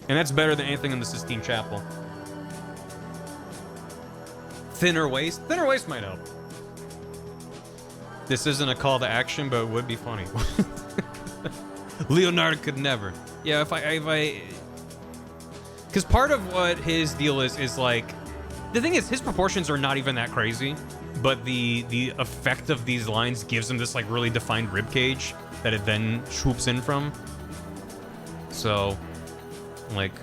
And that's better than anything in the Sistine Chapel. Thinner waist? Thinner waist might help. This isn't a call to action, but it would be funny. Leonardo could never. Yeah, if I... Because part of what his deal is like... The thing is, his proportions are not even that crazy, but the effect of these lines gives him this like really defined rib cage that it then swoops in from. So, like...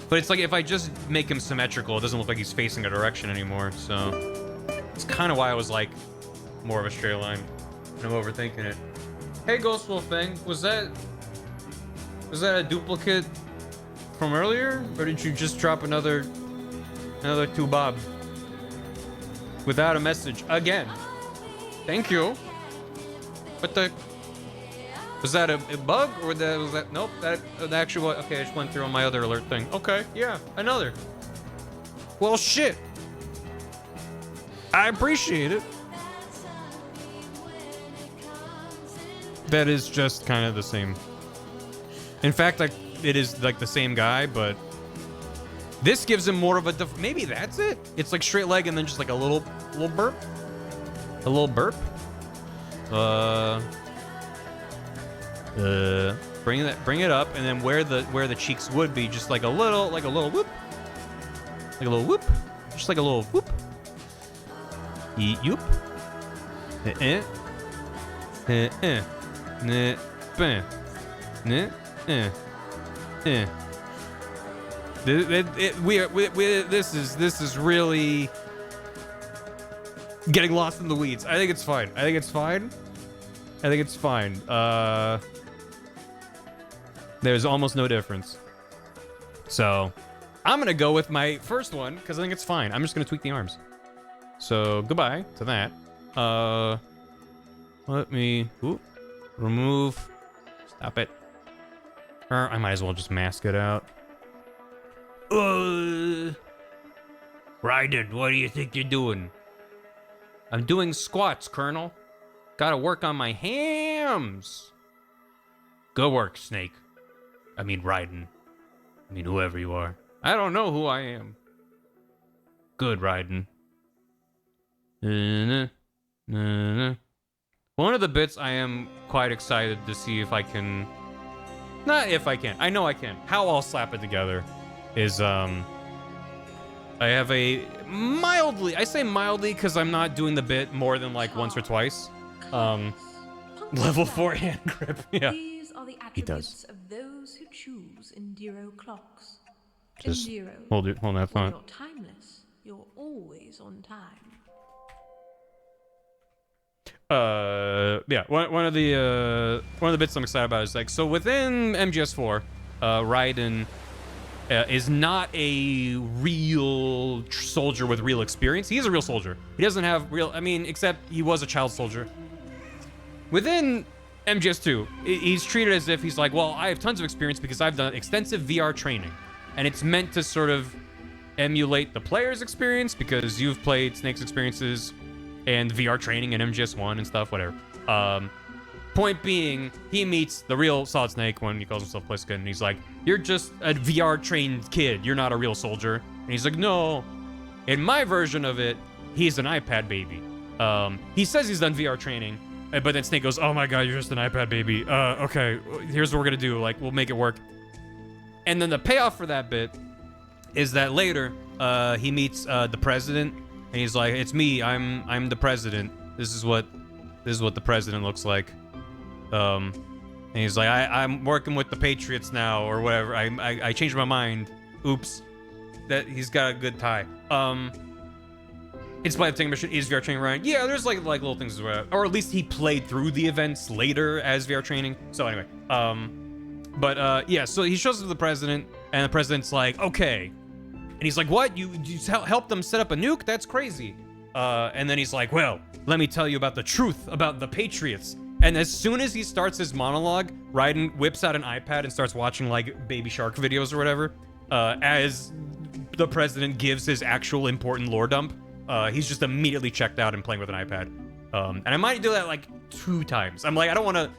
But it's like if I just make him symmetrical, it doesn't look like he's facing a direction anymore, so... It's kind of why I was like, more of a straight line. And I'm overthinking it. Hey, Ghost Wolf Thing, was that a duplicate from earlier? Or did you just drop another 2 bob? Without a message, again. Thank you. What the... Was that a bug, or was that... Nope, that actually was... Okay, I just went through on my other alert thing. Okay, yeah, another. Well, shit. I appreciate it. That is just kind of the same. In fact, like, it is like the same guy, but... This gives him more of a... Maybe that's it? It's like straight leg and then just like a little burp? A little burp? Bring it up, and then where the cheeks would be, just like a little whoop, just like a little whoop. Yoop. This is really getting lost in the weeds. I think it's fine. There's almost no difference. So I'm gonna go with my first one because I think it's fine. I'm just gonna tweak the arms. So goodbye to that. Let me remove. Stop it. I might as well just mask it out. Raiden, what do you think you're doing? I'm doing squats, Colonel. Gotta work on my hams. Good work, Snake. I mean, Raiden. I mean, whoever you are. I don't know who I am. Good, Raiden. One of the bits I am quite excited to see if I can... Not if I can. I know I can. How I'll slap it together is, I have a mildly... I say mildly because I'm not doing the bit more than, like, once or twice. Level 4 hand grip. Yeah. These are the attributes of those who choose Indiro clocks. Just Indiro, hold that thought. you're timeless. You're always on time. Yeah, one of the bits I'm excited about is like, so within MGS4, Raiden is not a real soldier with real experience. He's a real soldier. He doesn't have real, I mean, except he was a child soldier. Within MGS2, he's treated as if he's like, well, I have tons of experience because I've done extensive VR training. And it's meant to sort of emulate the player's experience because you've played Snake's experiences and VR training in MGS1 and stuff, whatever. Point being, he meets the real Solid Snake when he calls himself Pliskin, and he's like, you're just a VR-trained kid. You're not a real soldier. And he's like, no. In my version of it, he's an iPad baby. He says he's done VR training, but then Snake goes, oh my god, you're just an iPad baby. Okay, here's what we're gonna do. Like, we'll make it work. And then the payoff for that bit is that later, he meets the president, and he's like, it's me, I'm the president. This is what the president looks like. And he's like, I'm working with the Patriots now, or whatever. I changed my mind. Oops. That he's got a good tie. In spite of taking mission, is VR training right? Yeah, there's like little things, or at least he played through the events later as VR training. So anyway, yeah, so he shows up to the president, and the president's like, okay. And he's like, what? You helped them set up a nuke? That's crazy. And then he's like, well, let me tell you about the truth about the Patriots. And as soon as he starts his monologue, Raiden whips out an iPad and starts watching, like, Baby Shark videos or whatever, as the president gives his actual important lore dump. He's just immediately checked out and playing with an iPad. And I might do that, like, 2 times. I'm like, I don't want to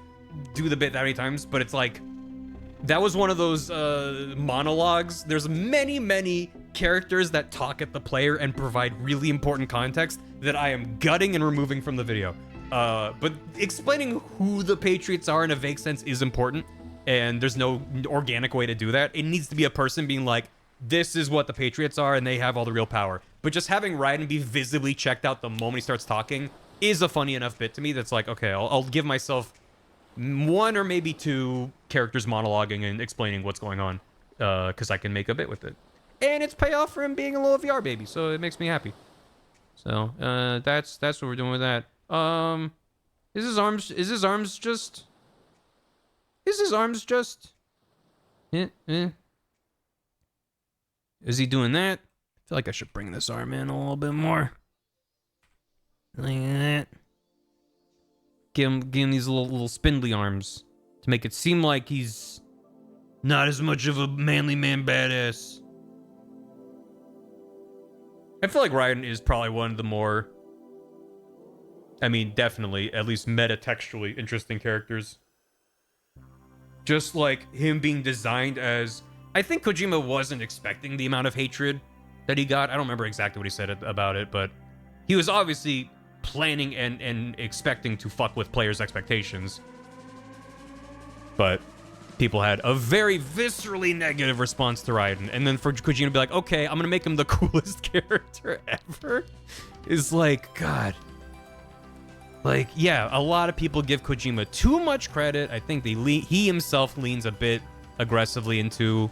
do the bit that many times, but it's like, that was one of those monologues. There's many characters that talk at the player and provide really important context that I am gutting and removing from the video. But explaining who the Patriots are in a vague sense is important, and there's no organic way to do that. It needs to be a person being like, this is what the Patriots are, and they have all the real power. But just having Raiden be visibly checked out the moment he starts talking is a funny enough bit to me that's like, okay, I'll give myself 1 or maybe 2 characters monologuing and explaining what's going on, because I can make a bit with it. And it's payoff for him being a little VR baby, so it makes me happy. So, that's what we're doing with that. Is his arms just... Is he doing that? I feel like I should bring this arm in a little bit more. Like that. Give him these little spindly arms to make it seem like he's not as much of a manly man badass. I feel like Raiden is probably one of the more, I mean, definitely, at least meta-textually interesting characters. Just like him being designed as... I think Kojima wasn't expecting the amount of hatred that he got. I don't remember exactly what he said about it, but he was obviously planning and expecting to fuck with players' expectations. But people had a very viscerally negative response to Raiden. And then for Kojima to be like, okay, I'm gonna make him the coolest character ever, is like, God. Like, yeah, a lot of people give Kojima too much credit. I think he himself leans a bit aggressively into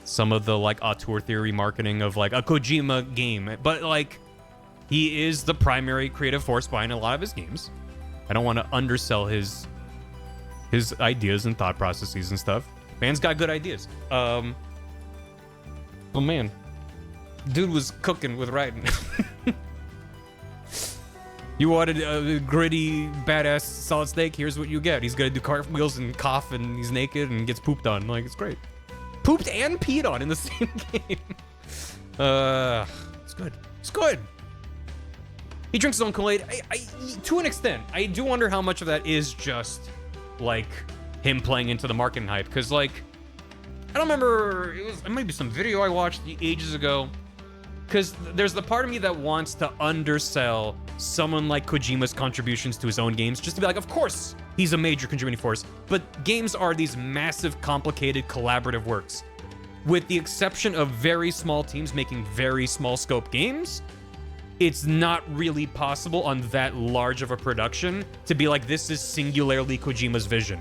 some of the, like, auteur theory marketing of, like, a Kojima game. But, like, he is the primary creative force behind a lot of his games. I don't want to undersell his ideas and thought processes and stuff. Man's got good ideas. But man, dude was cooking with Raiden. You wanted a gritty, badass Solid Snake? Here's what you get. He's gonna do cartwheels and cough, and he's naked and gets pooped on. Like, it's great. Pooped and peed on in the same game. It's good. It's good. He drinks his own Kool-Aid. To an extent, I do wonder how much of that is just, like, him playing into the marketing hype. Because, like, I don't remember, it might be some video I watched ages ago. Because there's the part of me that wants to undersell someone like Kojima's contributions to his own games, just to be like, of course, he's a major contributing force. But games are these massive, complicated, collaborative works. With the exception of very small teams making very small scope games, it's not really possible on that large of a production to be like, this is singularly Kojima's vision.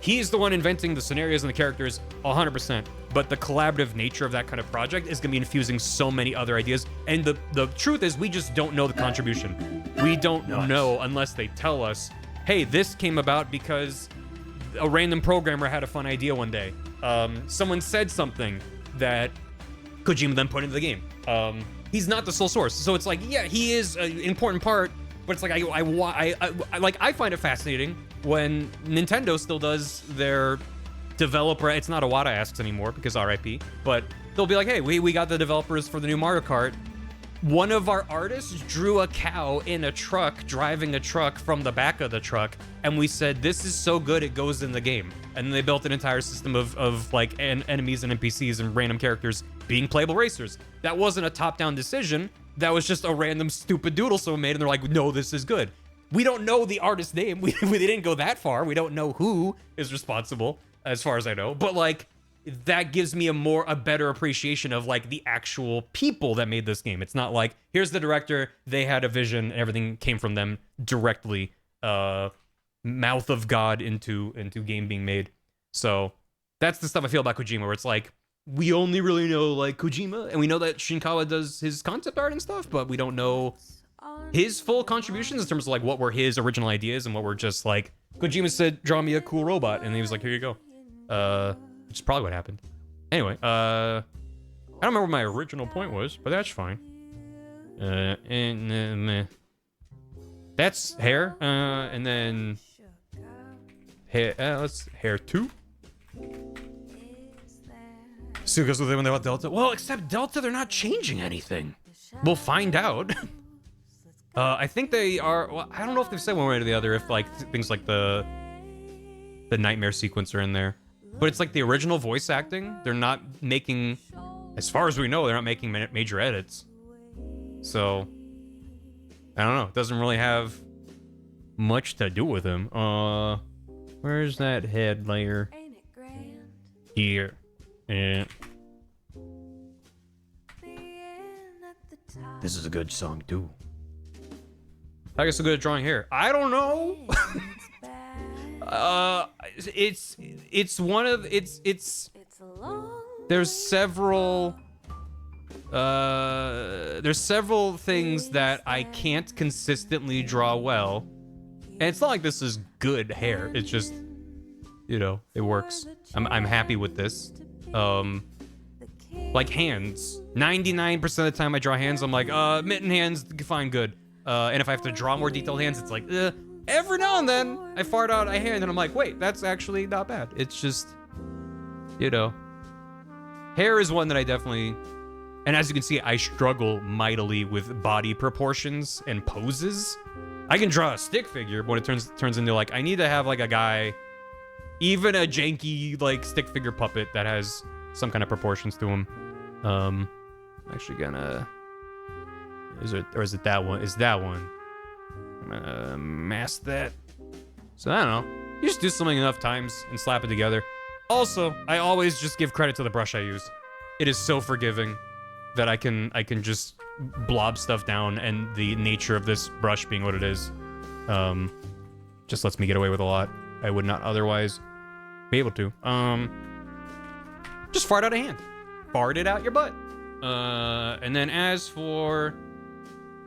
He's the one inventing the scenarios and the characters 100%, but the collaborative nature of that kind of project is gonna be infusing so many other ideas. And the truth is, we just don't know the contribution. We don't know unless they tell us, hey, this came about because a random programmer had a fun idea one day. Someone said something that Kojima then put into the game. He's not the sole source. So it's like, yeah, he is an important part, but it's like, I find it fascinating when Nintendo still does their developer, it's not Iwata Asks anymore because RIP, but they'll be like, hey, we got the developers for the new Mario Kart. One of our artists drew a cow in a truck, driving a truck from the back of the truck, and we said, this is so good, it goes in the game. And then they built an entire system of like enemies and NPCs and random characters being playable racers. That wasn't a top-down decision. That was just a random stupid doodle someone made, and they're like, no, this is good. We don't know the artist's name. We didn't go that far. We don't know who is responsible, as far as I know. But like, that gives me a better appreciation of like the actual people that made this game. It's not like, here's the director, they had a vision, and everything came from them directly, mouth of God into game being made. So that's the stuff I feel about Kojima, where it's like, we only really know like Kojima, and we know that Shinkawa does his concept art and stuff, but we don't know his full contributions in terms of like what were his original ideas and what were just like, Kojima said, draw me a cool robot, and he was like, here you go. Which is probably what happened. Anyway, I don't remember what my original point was, but that's fine. That's hair, and then hair. Let's hair 2. Still goes with it when they want Delta. Well, except Delta, they're not changing anything. We'll find out. I think they are. Well, I don't know if they've said one way or the other. If like things like the nightmare sequence are in there. But it's like the original voice acting. They're not making, as far as we know, they're not making major edits. So, I don't know. It doesn't really have much to do with him. Where's that head layer? Here. Yeah. This is a good song too. I guess I'm good at drawing hair. I don't know. There's several things that I can't consistently draw well, and it's not like this is good hair. It's just, you know, it works. I'm happy with this. Like hands. 99% of the time I draw hands, I'm like, mitten hands, fine, good. And if I have to draw more detailed hands, it's like, every now and then, I fart out a hand and I'm like, wait, that's actually not bad. It's just, you know. Hair is one that I definitely, and as you can see, I struggle mightily with body proportions and poses. I can draw a stick figure, but when it turns into like, I need to have like a guy, even a janky like stick figure puppet that has some kind of proportions to him. I'm actually gonna, is it that one? Is that one? I'm gonna mask that. So I don't know. You just do something enough times and slap it together. Also, I always just give credit to the brush I use. It is so forgiving that I can just blob stuff down, and the nature of this brush being what it is, just lets me get away with a lot I would not otherwise be able to. Just fart out of hand. Fart it out your butt. And then as for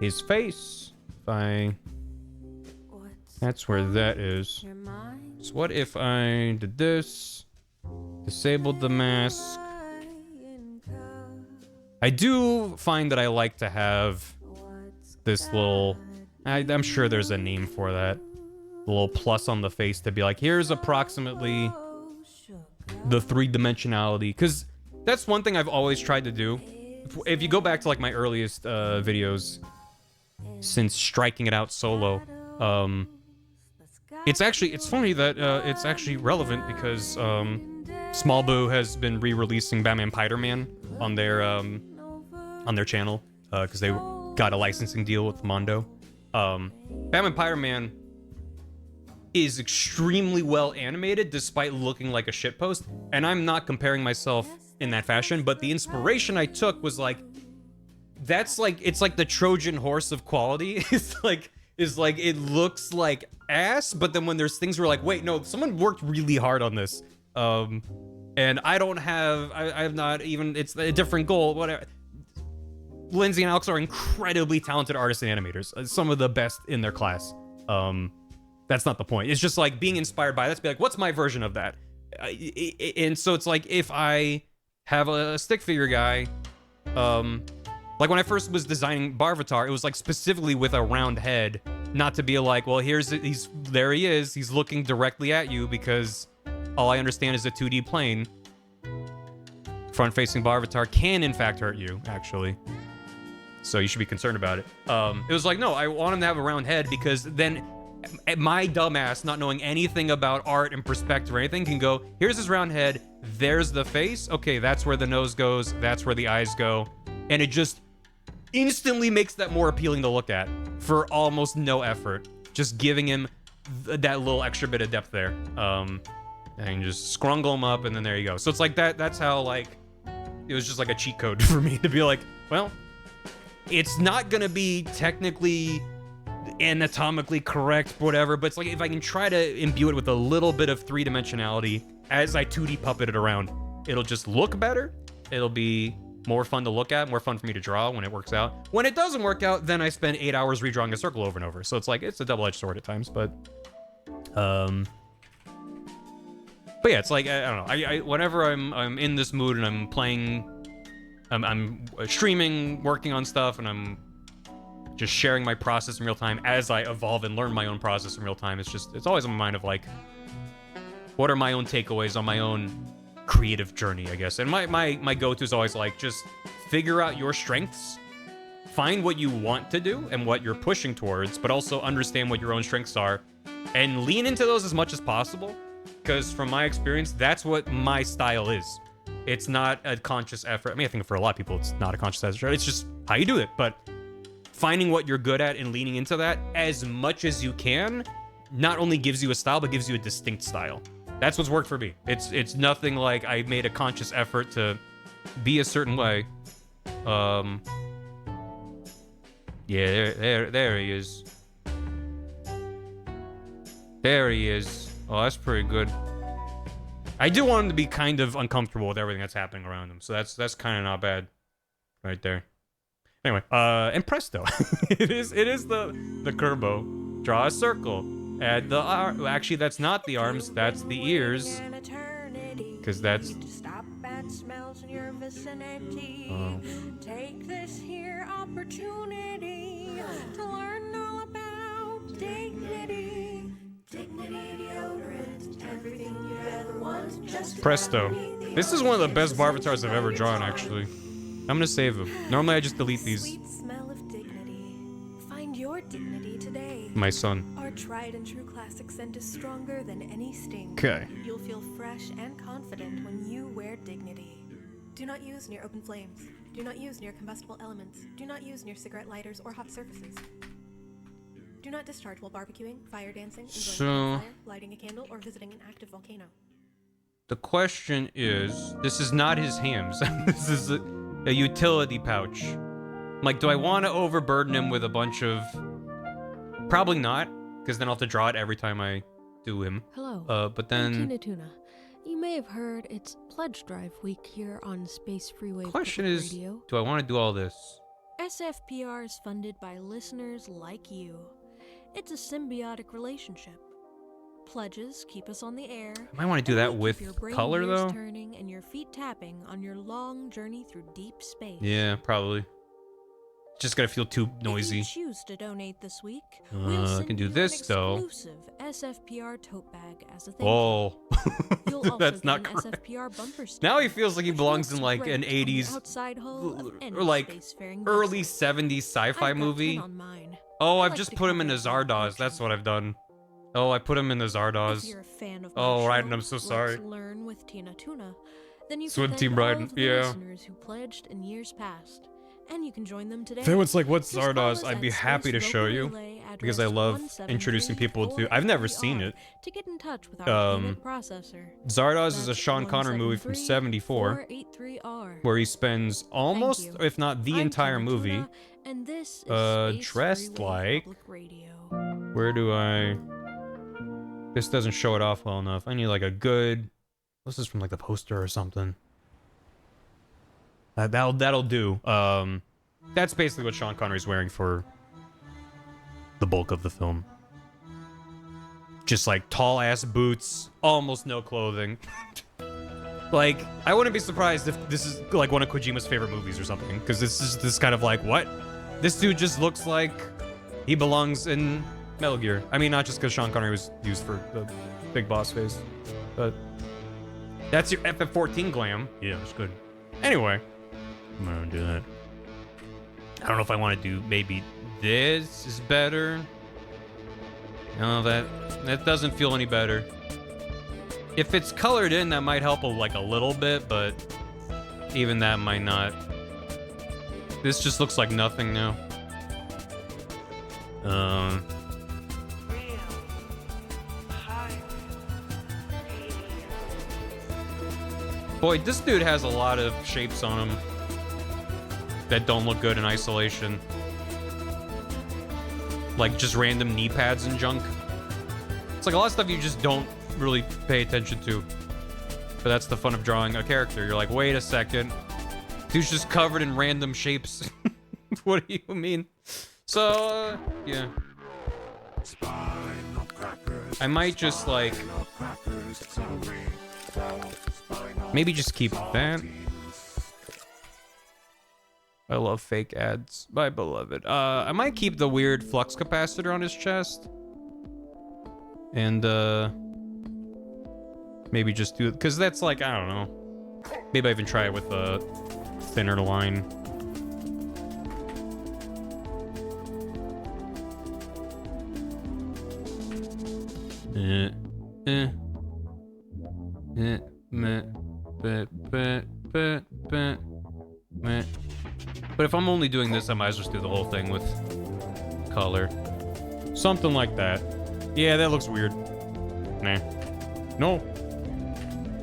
his face, that's where that is. So what if I did this, disabled the mask? I do find that I like to have this little, I'm sure there's a name for that, the little plus on the face to be like, here's approximately the three-dimensionality, because that's one thing I've always tried to do. If you go back to like my earliest videos since striking it out solo, it's funny that it's actually relevant because Small Boo has been re-releasing Batman Spider-Man on their channel because they got a licensing deal with Mondo. Batman Spider-Man is extremely well animated despite looking like a shitpost, and I'm not comparing myself in that fashion, but the inspiration I took was like, it's like the Trojan horse of quality. It's like it looks like ass, but then when there's things where like, wait, no, someone worked really hard on this, and I have not even, it's a different goal, whatever. Lindsay and Alex are incredibly talented artists and animators, some of the best in their class. That's not the point. It's just like being inspired by that, to be like, what's my version of that? And so it's like, if I have a stick figure guy, like when I first was designing Barvatar, it was like specifically with a round head, not to be like, well, there he is, he's looking directly at you, because all I understand is a 2D plane. Front-facing Barvatar can in fact hurt you, actually. So you should be concerned about it. It was like, no, I want him to have a round head, because then my dumbass, not knowing anything about art and perspective or anything, can go, here's his round head, there's the face, okay, that's where the nose goes, that's where the eyes go, and it just instantly makes that more appealing to look at for almost no effort, just giving him that little extra bit of depth there. And just scrungle him up, and then there you go. So it's like that's how, like, it was just like a cheat code for me to be like, well, it's not gonna be technically anatomically correct, whatever, but it's like, if I can try to imbue it with a little bit of three-dimensionality as I 2D puppet it around, it'll just look better, it'll be more fun to look at, more fun for me to draw when it works out. When it doesn't work out, then I spend 8 hours redrawing a circle over and over. So it's like, it's a double-edged sword at times, but yeah, it's like, I don't know, whenever I'm in this mood and I'm playing, I'm streaming, working on stuff, and I'm just sharing my process in real time as I evolve and learn my own process in real time. It's always on my mind of like, what are my own takeaways on my own creative journey, I guess. And my go-to is always like, just figure out your strengths, find what you want to do and what you're pushing towards, but also understand what your own strengths are and lean into those as much as possible. Because from my experience, that's what my style is. It's not a conscious effort. I mean, I think for a lot of people, it's not a conscious effort. It's just how you do it. But finding what you're good at and leaning into that as much as you can not only gives you a style, but gives you a distinct style. That's what's worked for me. It's nothing like I made a conscious effort to be a certain way. Yeah, there he is. There he is. Oh, that's pretty good. I do want him to be kind of uncomfortable with everything that's happening around him, so that's kind of not bad, right there. Anyway, and presto, it is the curbo. Draw a circle. Add the arm. Actually, that's not the arms. That's the ears. Because that's. Oh. Take this here opportunity to learn all about dignity. Dignity deodorant, everything you ever want. Just presto. This is one of the best Barvatars I've ever drawn, actually. I'm gonna save them. Normally I just delete these. Sweet smell of dignity. Find your dignity today. My son. Our tried and true classic scent is stronger than any sting. Okay. You'll feel fresh and confident when you wear dignity. Do not use near open flames. Do not use near combustible elements. Do not use near cigarette lighters or hot surfaces. Do not discharge while barbecuing, fire dancing, enjoying So- a campfire, lighting a candle, or visiting an active volcano. The question is, this is not his hams. This is a utility pouch. Like, do I want to overburden him with a bunch of... Probably not, because then I'll have to draw it every time I do him. Hello. But I'm then... Tina Tuna. You may have heard it's Pledge Drive Week here on Space Freeway Question Public is, Radio. do I want to do all this? SFPR is funded by listeners like you. It's a symbiotic relationship. Pledges keep us on the air. I might want to do and that they keep with your brain color, gears though. turning and your feet tapping on your long journey through deep space. Yeah, probably. Just gotta feel too noisy. If you choose to donate this week, I we'll send can do you this, an though. exclusive SFPR tote bag as a thank Whoa. you. You'll also That's get not an correct. SFPR bumper sticker. Now he feels like he which belongs looks in like great an on the 80s outside hull of any or like spacefaring early vessel. 70s sci-fi I've got movie. 10 on mine. Oh, I I've like just to put him in cover the it by Zardoz. That's function. what I've done. Oh, I put him in the If Zardoz. you're a fan of my Oh, show, Ryden, I'm so sorry. Let's learn with Tina Tuna. Then you Swim can Team thank all Ryden, of the yeah. listeners who pledged in years past. And you can join them today. If anyone's like, what's Just call Zardoz? us I'd be at happy to Space show Local you. Relay Because I address love introducing people to... I've never seen 173-483-R it. to get in touch with our Um, payment processor. Zardoz is a That's Sean Connery movie from 74 173-483-R. where he spends almost, you. if not the I'm entire Tina movie. Tuna, and this is Space dressed Freeway like- Public Radio. Where do I... This doesn't show it off well enough. I need like a good... This is from like the poster or something. That'll do. That's basically what Sean Connery's wearing for the bulk of the film. Just like tall ass boots, almost no clothing. Like, I wouldn't be surprised if this is like one of Kojima's favorite movies or something, because this kind of like, what? This dude just looks like he belongs in Metal Gear. I mean, not just because Sean Connery was used for the big boss face, but that's your FF14 glam. Yeah, it's good. Anyway, I'm gonna do that. I don't know if I want to do maybe this is better. No, that doesn't feel any better. If it's colored in, that might help like a little bit, but even that might not. This just looks like nothing now. Boy, this dude has a lot of shapes on him that don't look good in isolation. Like just random knee pads and junk. It's like a lot of stuff you just don't really pay attention to. But that's the fun of drawing a character. You're like, wait a second. Dude's just covered in random shapes. What do you mean? So, yeah. I might just like... Maybe just keep that. I love fake ads. My beloved. I might keep the weird flux capacitor on his chest. And, maybe just do it. Because that's like, I don't know. Maybe I even try it with a thinner line. But if I'm only doing this, I might as well just do the whole thing with color. Something like that. Yeah, that looks weird. Nah. No.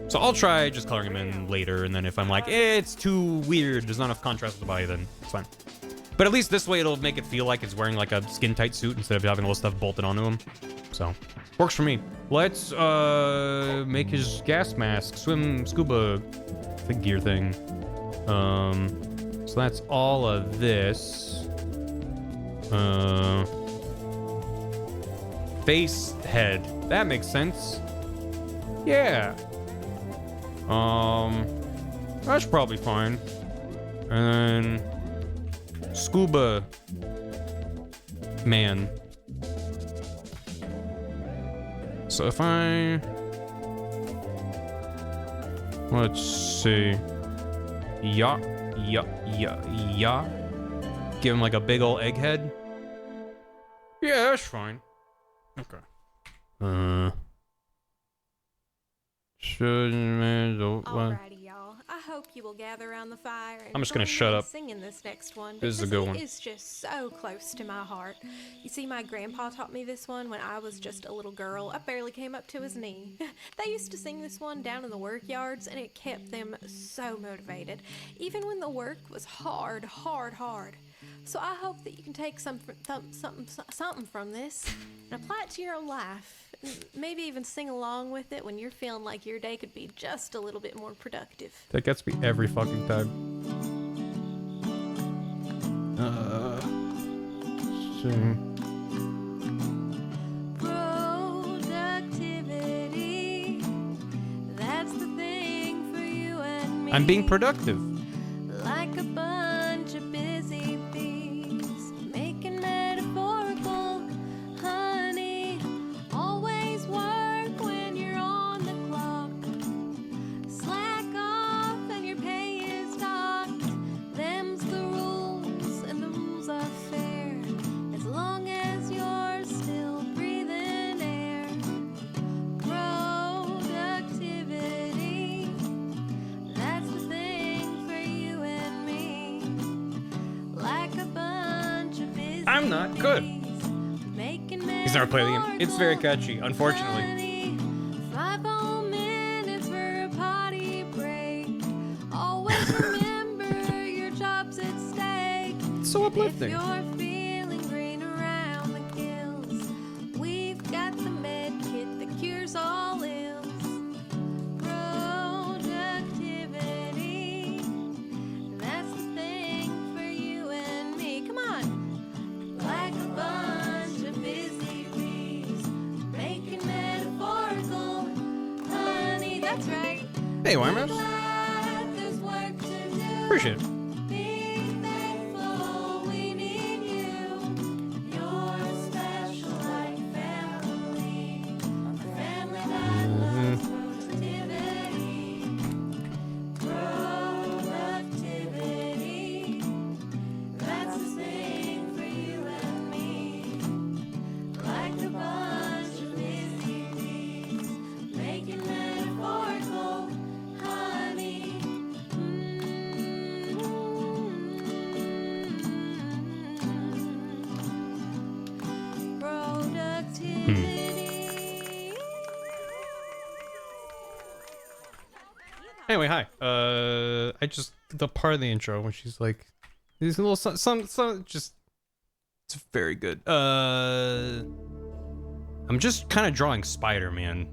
So I'll try just coloring him in later, and then if I'm like, it's too weird, there's not enough contrast with the body, then it's fine. But at least this way it'll make it feel like it's wearing like a skin-tight suit instead of having all this stuff bolted onto him. So, works for me. Let's make his gas mask, scuba gear thing. So that's all of this. Face head. That makes sense. Yeah. That's probably fine. And then scuba man. So if I... Let's see. Yeah. Give him like a big ol' egghead. Yeah, that's fine. Okay. Alrighty, y'all. I hope you will gather around the fire and I'm just gonna join shut me in up. singing this next one. This is a because good one. It is just so close to my heart. You see, my grandpa taught me this one when I was just a little girl. I barely came up to his knee. They used to sing this one down in the work yards, and it kept them so motivated, even when the work was hard. So I hope that you can take something from this and apply it to your own life. Maybe even sing along with it when you're feeling like your day could be just a little bit more productive. That gets me every fucking time. Productivity, that's the thing for you and me. I'm being productive. Like a bunch of busy bees, making metaphorical honey. Always work when you're on the clock. Slack off and your pay is docked. Them's the rules, and the rules are fair as long as you're still breathing air. Productivity, that's the thing for you and me. Like a bunch of busy I'm not good. bees, making He's never played the game. It's very catchy, unfortunately. honey. 5 whole minutes for a potty break. Always remember your job's at stake. It's so If uplifting. you're feeling green around the gills, we've got the med kit that cures all ills. Productivity, that's the thing for you and me. Come on. Like a bunch of busy bees, making metaphorical honey. That's right. Hey, Wymerus. Glad there's work to do. Appreciate it. Be thankful we need you. You're special like family. A family that loves productivity. Productivity, that's the thing for you and me. Like a bunch of busy bees, making metaphorical honey. Productivity. Anyway, hi. I just the part of the intro when she's like, these little some just, it's very good. I'm just kind of drawing Spider-Man.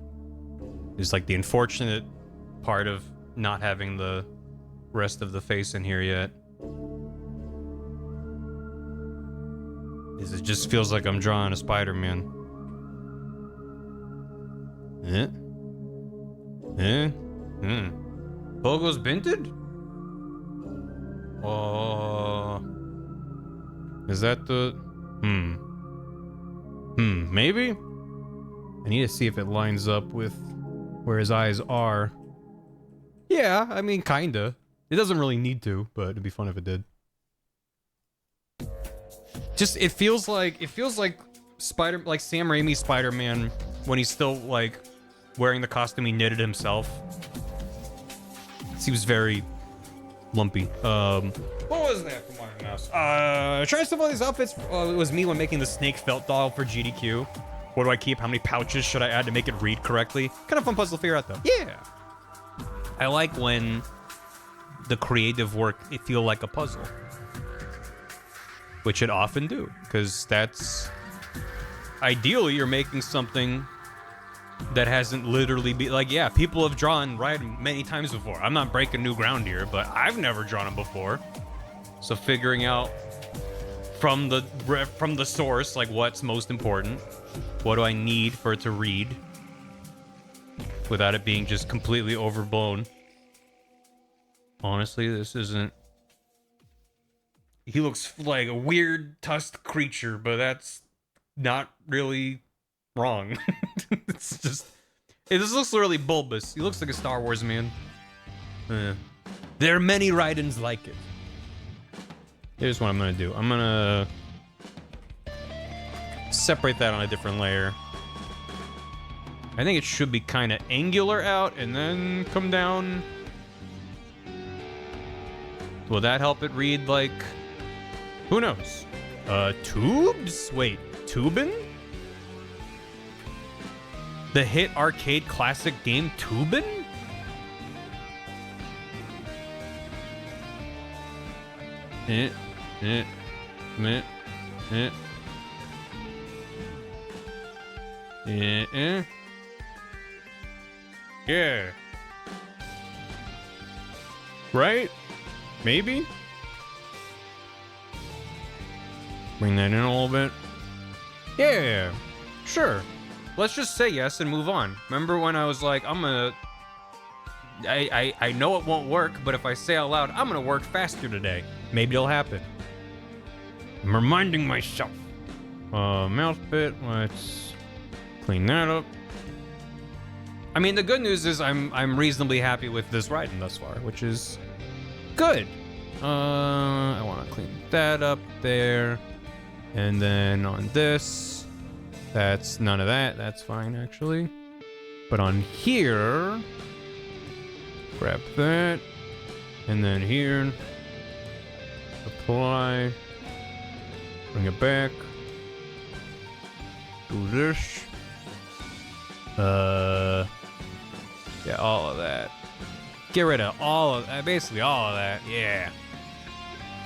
Is like the unfortunate part of not having the rest of the face in here yet. Is it just feels like I'm drawing a Spider-Man. Logo's binted? Is that the... maybe? I need to see if it lines up with where his eyes are. Yeah, I mean, kinda. It doesn't really need to, but it'd be fun if it did. Just, it feels like Sam Raimi's Spider-Man when he's still, like, wearing the costume he knitted himself. Seems very lumpy. What was that from Iron Mouse? Trying to stuff all these outfits. It was me when making the snake felt doll for GDQ. What do I keep? How many pouches should I add to make it read correctly? Kind of fun puzzle to figure out, though. Yeah. I like when the creative work, it feel like a puzzle. Which it often do. Because that's... Ideally, you're making something that hasn't literally been... Like, yeah, people have drawn Raiden many times before. I'm not breaking new ground here, but I've never drawn him before. So figuring out from the source, like, what's most important. What do I need for it to read? Without it being just completely overblown. Honestly, this isn't... He looks like a weird tusked creature, but that's not really wrong. It's just... This looks really bulbous. He looks like a Star Wars man. There are many Raidens like it. Here's what I'm gonna do. I'm gonna... separate that on a different layer. I think it should be kind of angular out and then come down. Will that help it read, like... Who knows? Tubes? Wait, Tubin? The hit arcade classic game Tubin? Eh, eh, meh, eh. Eh. Yeah. Right? Maybe? Bring that in a little bit. Yeah, sure. Let's just say yes and move on. Remember when I was like, I know it won't work, but if I say out loud, I'm gonna work faster today. Maybe it'll happen. I'm reminding myself. Mouse bit, let's clean that up. I mean, the good news is I'm reasonably happy with this riding thus far, which is good. I want to clean that up there. And then on this, that's none of that. That's fine, actually. But on here, grab that. And then here, apply. Bring it back. Do this. Yeah, all of that. Get rid of all of that. Basically all of that. Yeah.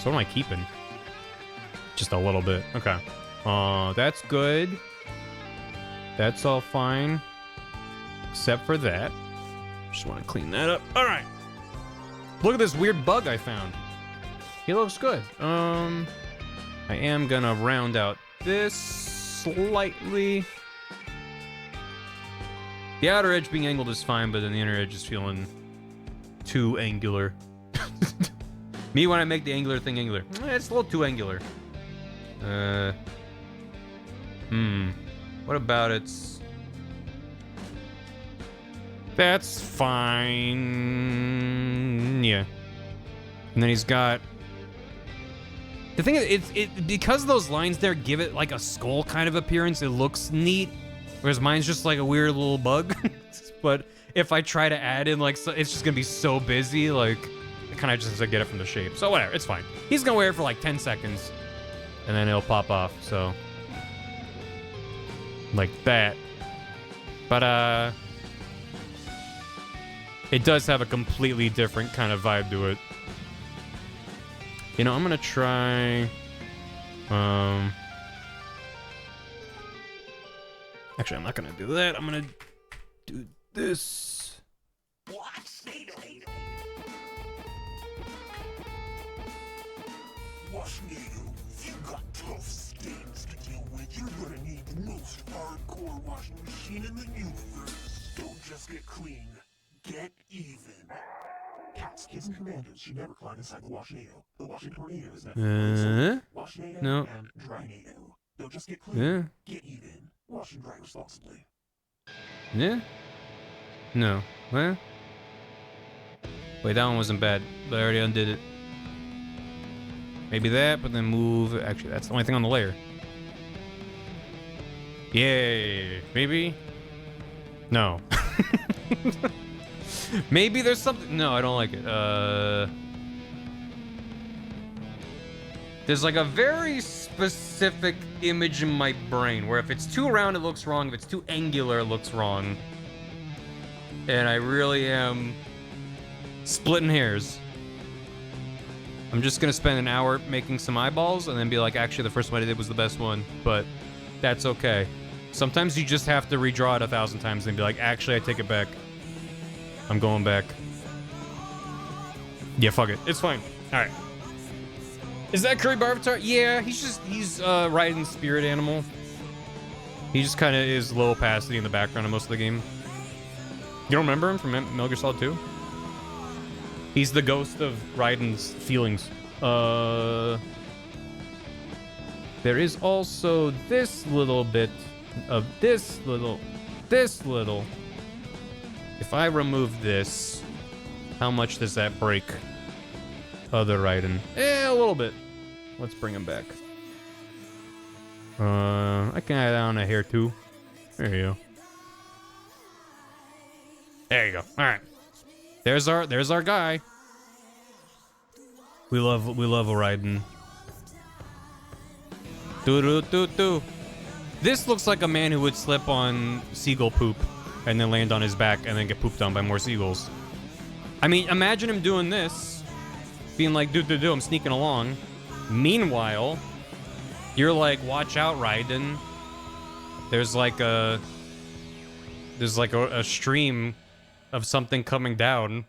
So what am I keeping? Just a little bit. Okay. That's good. That's all fine. Except for that. Just want to clean that up. All right. Look at this weird bug I found. He looks good. I am gonna round out this slightly. The outer edge being angled is fine, but then the inner edge is feeling too angular. Me, when I make the angular thing angular, it's a little too angular. What about its... That's fine. Yeah. And then he's got... The thing is, because those lines there give it like a skull kind of appearance, it looks neat. Whereas mine's just like a weird little bug. But if I try to add in like, it's just gonna be so busy, like, it kind of just has to get it from the shape. So whatever, it's fine. He's gonna wear it for like 10 seconds. And then it'll pop off, so. Like that. But, it does have a completely different kind of vibe to it. You know, I'm gonna try, actually, I'm not gonna do that. I'm gonna do this. You got tough stains to deal with. You're gonna need the most hardcore washing machine in the universe. Don't just get clean. Get even. Cats, kids, and commanders should never climb inside the Washnado. The washing tornado is meant for Washnado no. and Drynado. Don't just get clean. Get even. Wash and dry responsibly. Yeah? No. What? Wait, that one wasn't bad, but I already undid it. Maybe that, but then move. Actually, that's the only thing on the layer. Yay. Maybe? No. Maybe there's something. No, I don't like it. There's like a very specific image in my brain where if it's too round, it looks wrong. If it's too angular, it looks wrong. And I really am splitting hairs. I'm just gonna spend an hour making some eyeballs and then be like, actually, the first one I did was the best one, but that's okay. Sometimes you just have to redraw it 1,000 times and be like, actually, I take it back. I'm going back. Yeah, fuck it. It's fine. All right. Is that Curry Barvatar? Yeah, he's riding spirit animal. He just kind of is low opacity in the background of most of the game. You don't remember him from Metal Gear Solid 2? He's the ghost of Raiden's feelings. There is also this little bit of this little. If I remove this, how much does that break other Raiden? A little bit. Let's bring him back. I can add on a hair too. There you go. There you go. All right. There's our guy. We love a Raiden. Do. This looks like a man who would slip on seagull poop and then land on his back and then get pooped on by more seagulls. I mean, imagine him doing this, being like, do, I'm sneaking along. Meanwhile, you're like, watch out, Raiden. There's like a stream of something coming down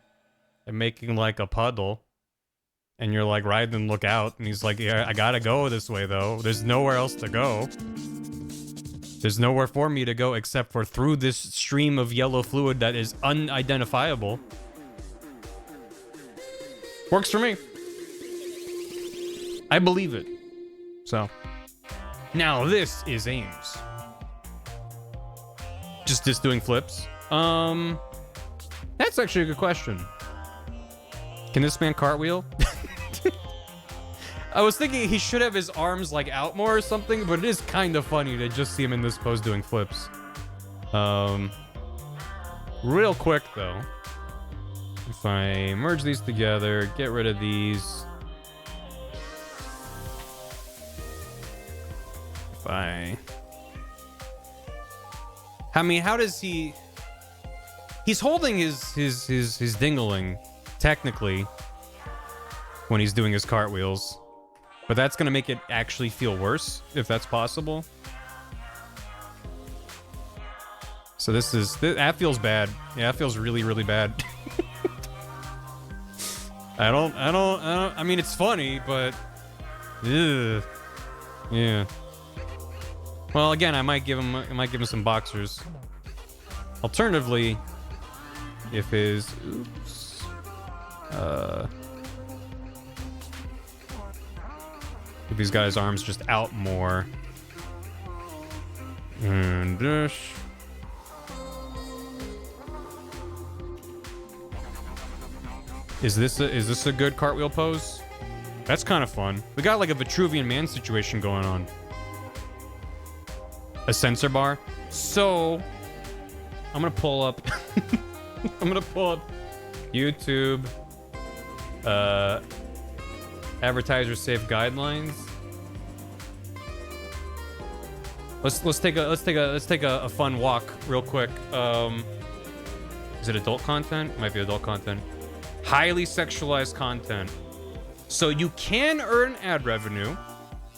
and making like a puddle. And you're like, Raiden, look out. And he's like, yeah, I gotta go this way, though. There's nowhere else to go. There's nowhere for me to go except for through this stream of yellow fluid that is unidentifiable. Works for me. I believe it. So. Now this is Ames. Just doing flips. That's actually a good question. Can this man cartwheel? I was thinking he should have his arms like out more or something, but it is kind of funny to just see him in this pose doing flips. Real quick though, if I merge these together, get rid of these. If I mean, how does he? He's holding his dingling, technically, when he's doing his cartwheels. But that's gonna make it actually feel worse, if that's possible. So that feels bad. Yeah, that feels really, really bad. I mean, it's funny, but... Ugh. Yeah. Well, again, I might give him some boxers. Alternatively, if his... Oops. If he's got his arms just out more. And this. Is this a good cartwheel pose? That's kind of fun. We got like a Vitruvian Man situation going on. A sensor bar. So I'm gonna pull up YouTube advertiser safe guidelines. Let's take a fun walk real quick. Is it adult content? It might be adult content. Highly sexualized content. So you can earn ad revenue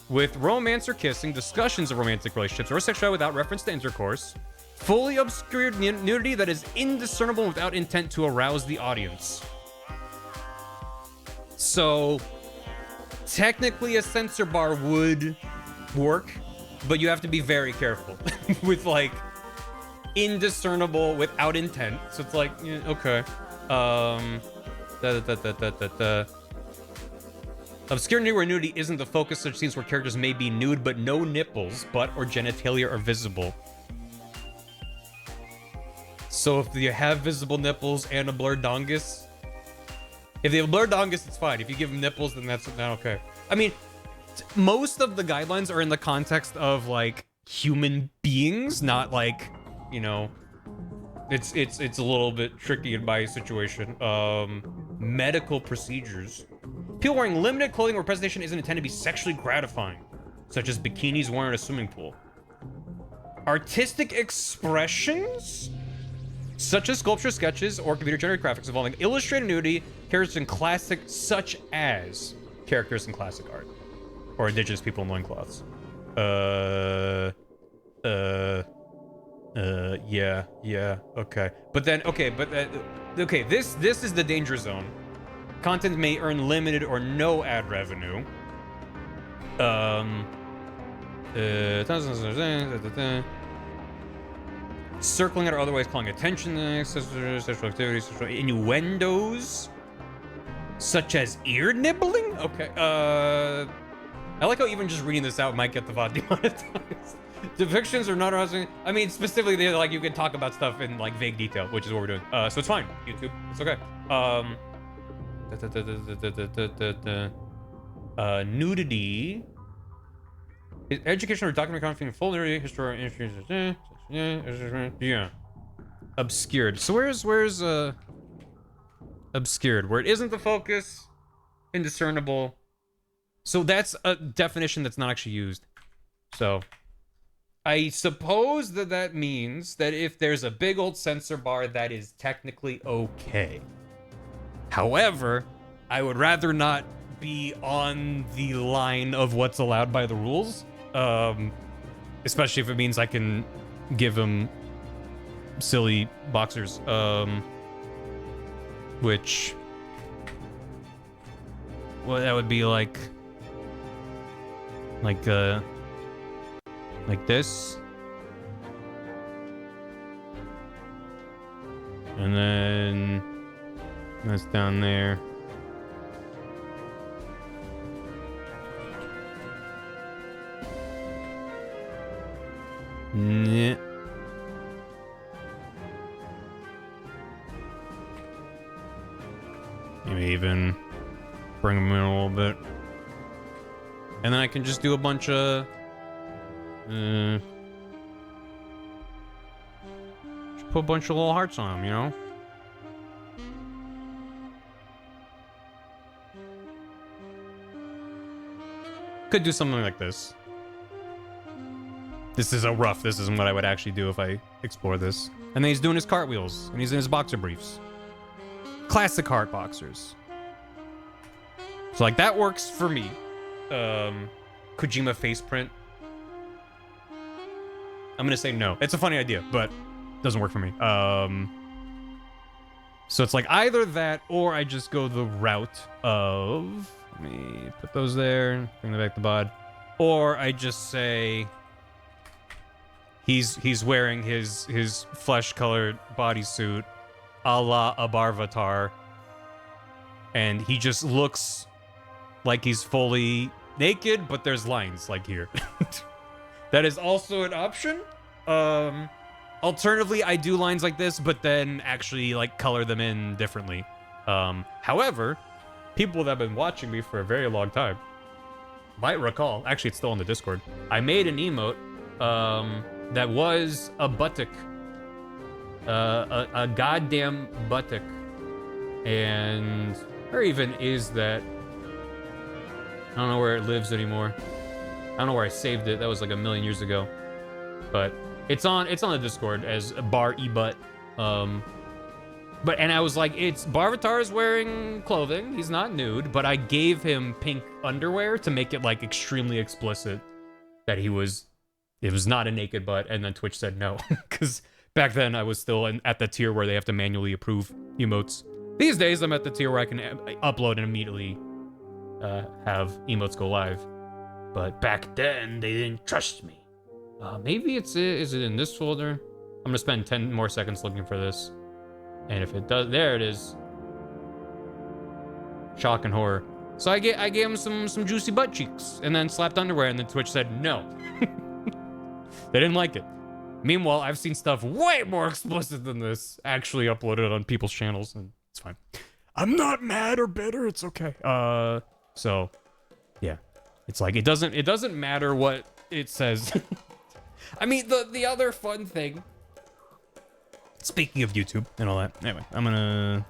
with romance or kissing, discussions of romantic relationships, or sexuality without reference to intercourse, fully obscured nudity that is indiscernible without intent to arouse the audience. So technically a censor bar would work, but you have to be very careful with like indiscernible without intent. So it's like, yeah, okay. Obscure nudity where nudity isn't the focus, such scenes where characters may be nude but no nipples, butt, or genitalia are visible. So if you have visible nipples and a blurred dongus, if they have a blurred dongus, it's fine. If you give them nipples, then that's not okay. I mean, most of the guidelines are in the context of like human beings, not like, you know, it's a little bit tricky in my situation. Medical procedures. People wearing limited clothing where presentation isn't intended to be sexually gratifying, such as bikinis worn in a swimming pool. Artistic expressions, such as sculpture, sketches, or computer-generated graphics involving illustrated nudity, characters in classic, such as characters in classic art, or indigenous people in loincloths. Yeah, okay. But then, okay, this is the danger zone. Content may earn limited or no ad revenue. Circling it or otherwise calling attention to sexual activities, sexual innuendos, such as ear nibbling? Okay, I like how even just reading this out might get the VOD demonetized. Depictions are not arousing. I mean, specifically, they're like, you can talk about stuff in like vague detail, which is what we're doing. So it's fine, YouTube. It's okay. Nudity. Education or documentary content, full nudity, history, yeah. Obscured. So where's obscured? Where it isn't the focus, indiscernible. So that's a definition that's not actually used. So I suppose that that means that if there's a big old censor bar, that is technically okay. However, I would rather not be on the line of what's allowed by the rules. Especially if it means I can give him silly boxers. Which, well, that would be like this. And then that's down there. Yeah. Maybe even bring them in a little bit. And then I can just do a bunch of... just put a bunch of little hearts on them, you know? Could do something like this. This isn't what I would actually do if I explore this. And then he's doing his cartwheels, and he's in his boxer briefs. Classic heart boxers. So, like, that works for me. Kojima face print. I'm gonna say no. It's a funny idea, but it doesn't work for me. So it's like either that, or I just go the route of... Let me put those there, bring them back to bod. Or I just say... He's wearing his flesh-colored bodysuit, a la a Barvatar, and he just looks like he's fully naked, but there's lines like here. That is also an option. Alternatively, I do lines like this, but then actually like color them in differently. However, people that have been watching me for a very long time might recall. Actually, it's still in the Discord. I made an emote. That was a buttock. A goddamn buttock. And where even is that? I don't know where it lives anymore. I don't know where I saved it. That was like a million years ago. But it's on the Discord as a bar e-butt. And I was like, it's Barvatar is wearing clothing. He's not nude, but I gave him pink underwear to make it like extremely explicit that it was not a naked butt, and then Twitch said no. Because back then I was still at the tier where they have to manually approve emotes. These days I'm at the tier where I can upload and immediately have emotes go live. But back then they didn't trust me. Maybe is it in this folder? I'm gonna spend 10 more seconds looking for this. And if it does, there it is. Shock and horror. So I gave him some juicy butt cheeks, and then slapped underwear, and then Twitch said no. They didn't like it. Meanwhile, I've seen stuff way more explicit than this actually uploaded on people's channels, and it's fine. I'm not mad or bitter. It's okay. So, yeah, it's like it doesn't matter what it says. I mean, the other fun thing. Speaking of YouTube and all that. Anyway, I'm gonna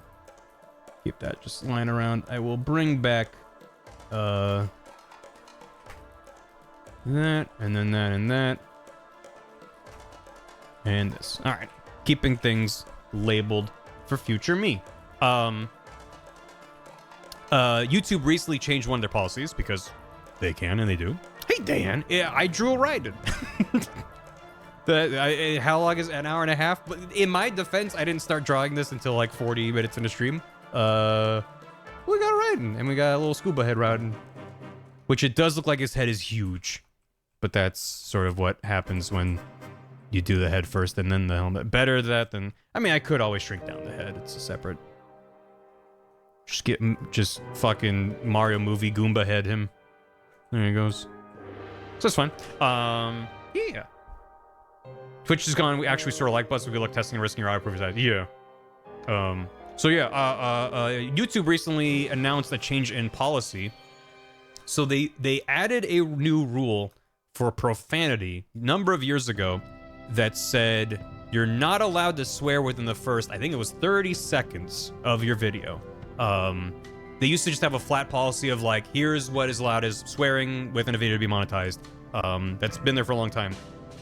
keep that just lying around. I will bring back that, and then that, and that. And this. All right. Keeping things labeled for future me. YouTube recently changed one of their policies because they can and they do. Hey, Dan. Yeah, I drew a Raiden. How long is it? An hour and a half? But in my defense, I didn't start drawing this until like 40 minutes in a stream. We got a Raiden, and we got a little scuba head Raiden. Which it does look like his head is huge. But that's sort of what happens when you do the head first and then the helmet. Better that than... I mean, I could always shrink down the head. It's a separate... Just fucking Mario movie Goomba head him. There he goes. So that's fine. Yeah. Twitch is gone. We actually sort of like butts. We could look testing and risking your auto-proof side. Yeah. So yeah, YouTube recently announced a change in policy. So they added a new rule for profanity a number of years ago that said you're not allowed to swear within the first, I think it was 30 seconds of your video. They used to just have a flat policy of like, here's what is allowed as swearing within a video to be monetized. That's been there for a long time.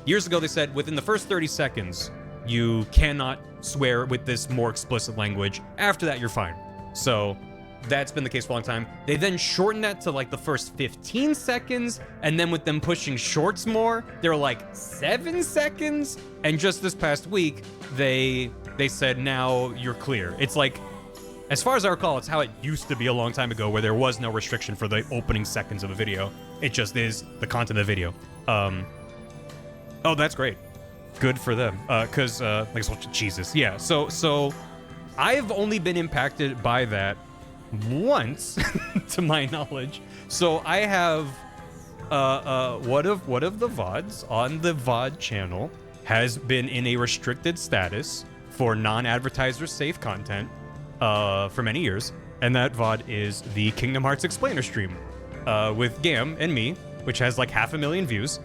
Years ago, they said within the first 30 seconds, you cannot swear with this more explicit language. After that, you're fine. So that's been the case for a long time. They then shortened that to like the first 15 seconds, and then with them pushing shorts more, they're like 7 seconds. And just this past week, they said now you're clear. It's like, as far as I recall, it's how it used to be a long time ago, where there was no restriction for the opening seconds of a video. It just is the content of the video. Oh, that's great. Good for them. Cause like, Jesus. Yeah. So I've only been impacted by that once, to my knowledge. So I have one of the VODs on the VOD channel has been in a restricted status for non-advertiser safe content for many years, and that VOD is the Kingdom Hearts Explainer stream with Gam and me, which has like 500,000 views.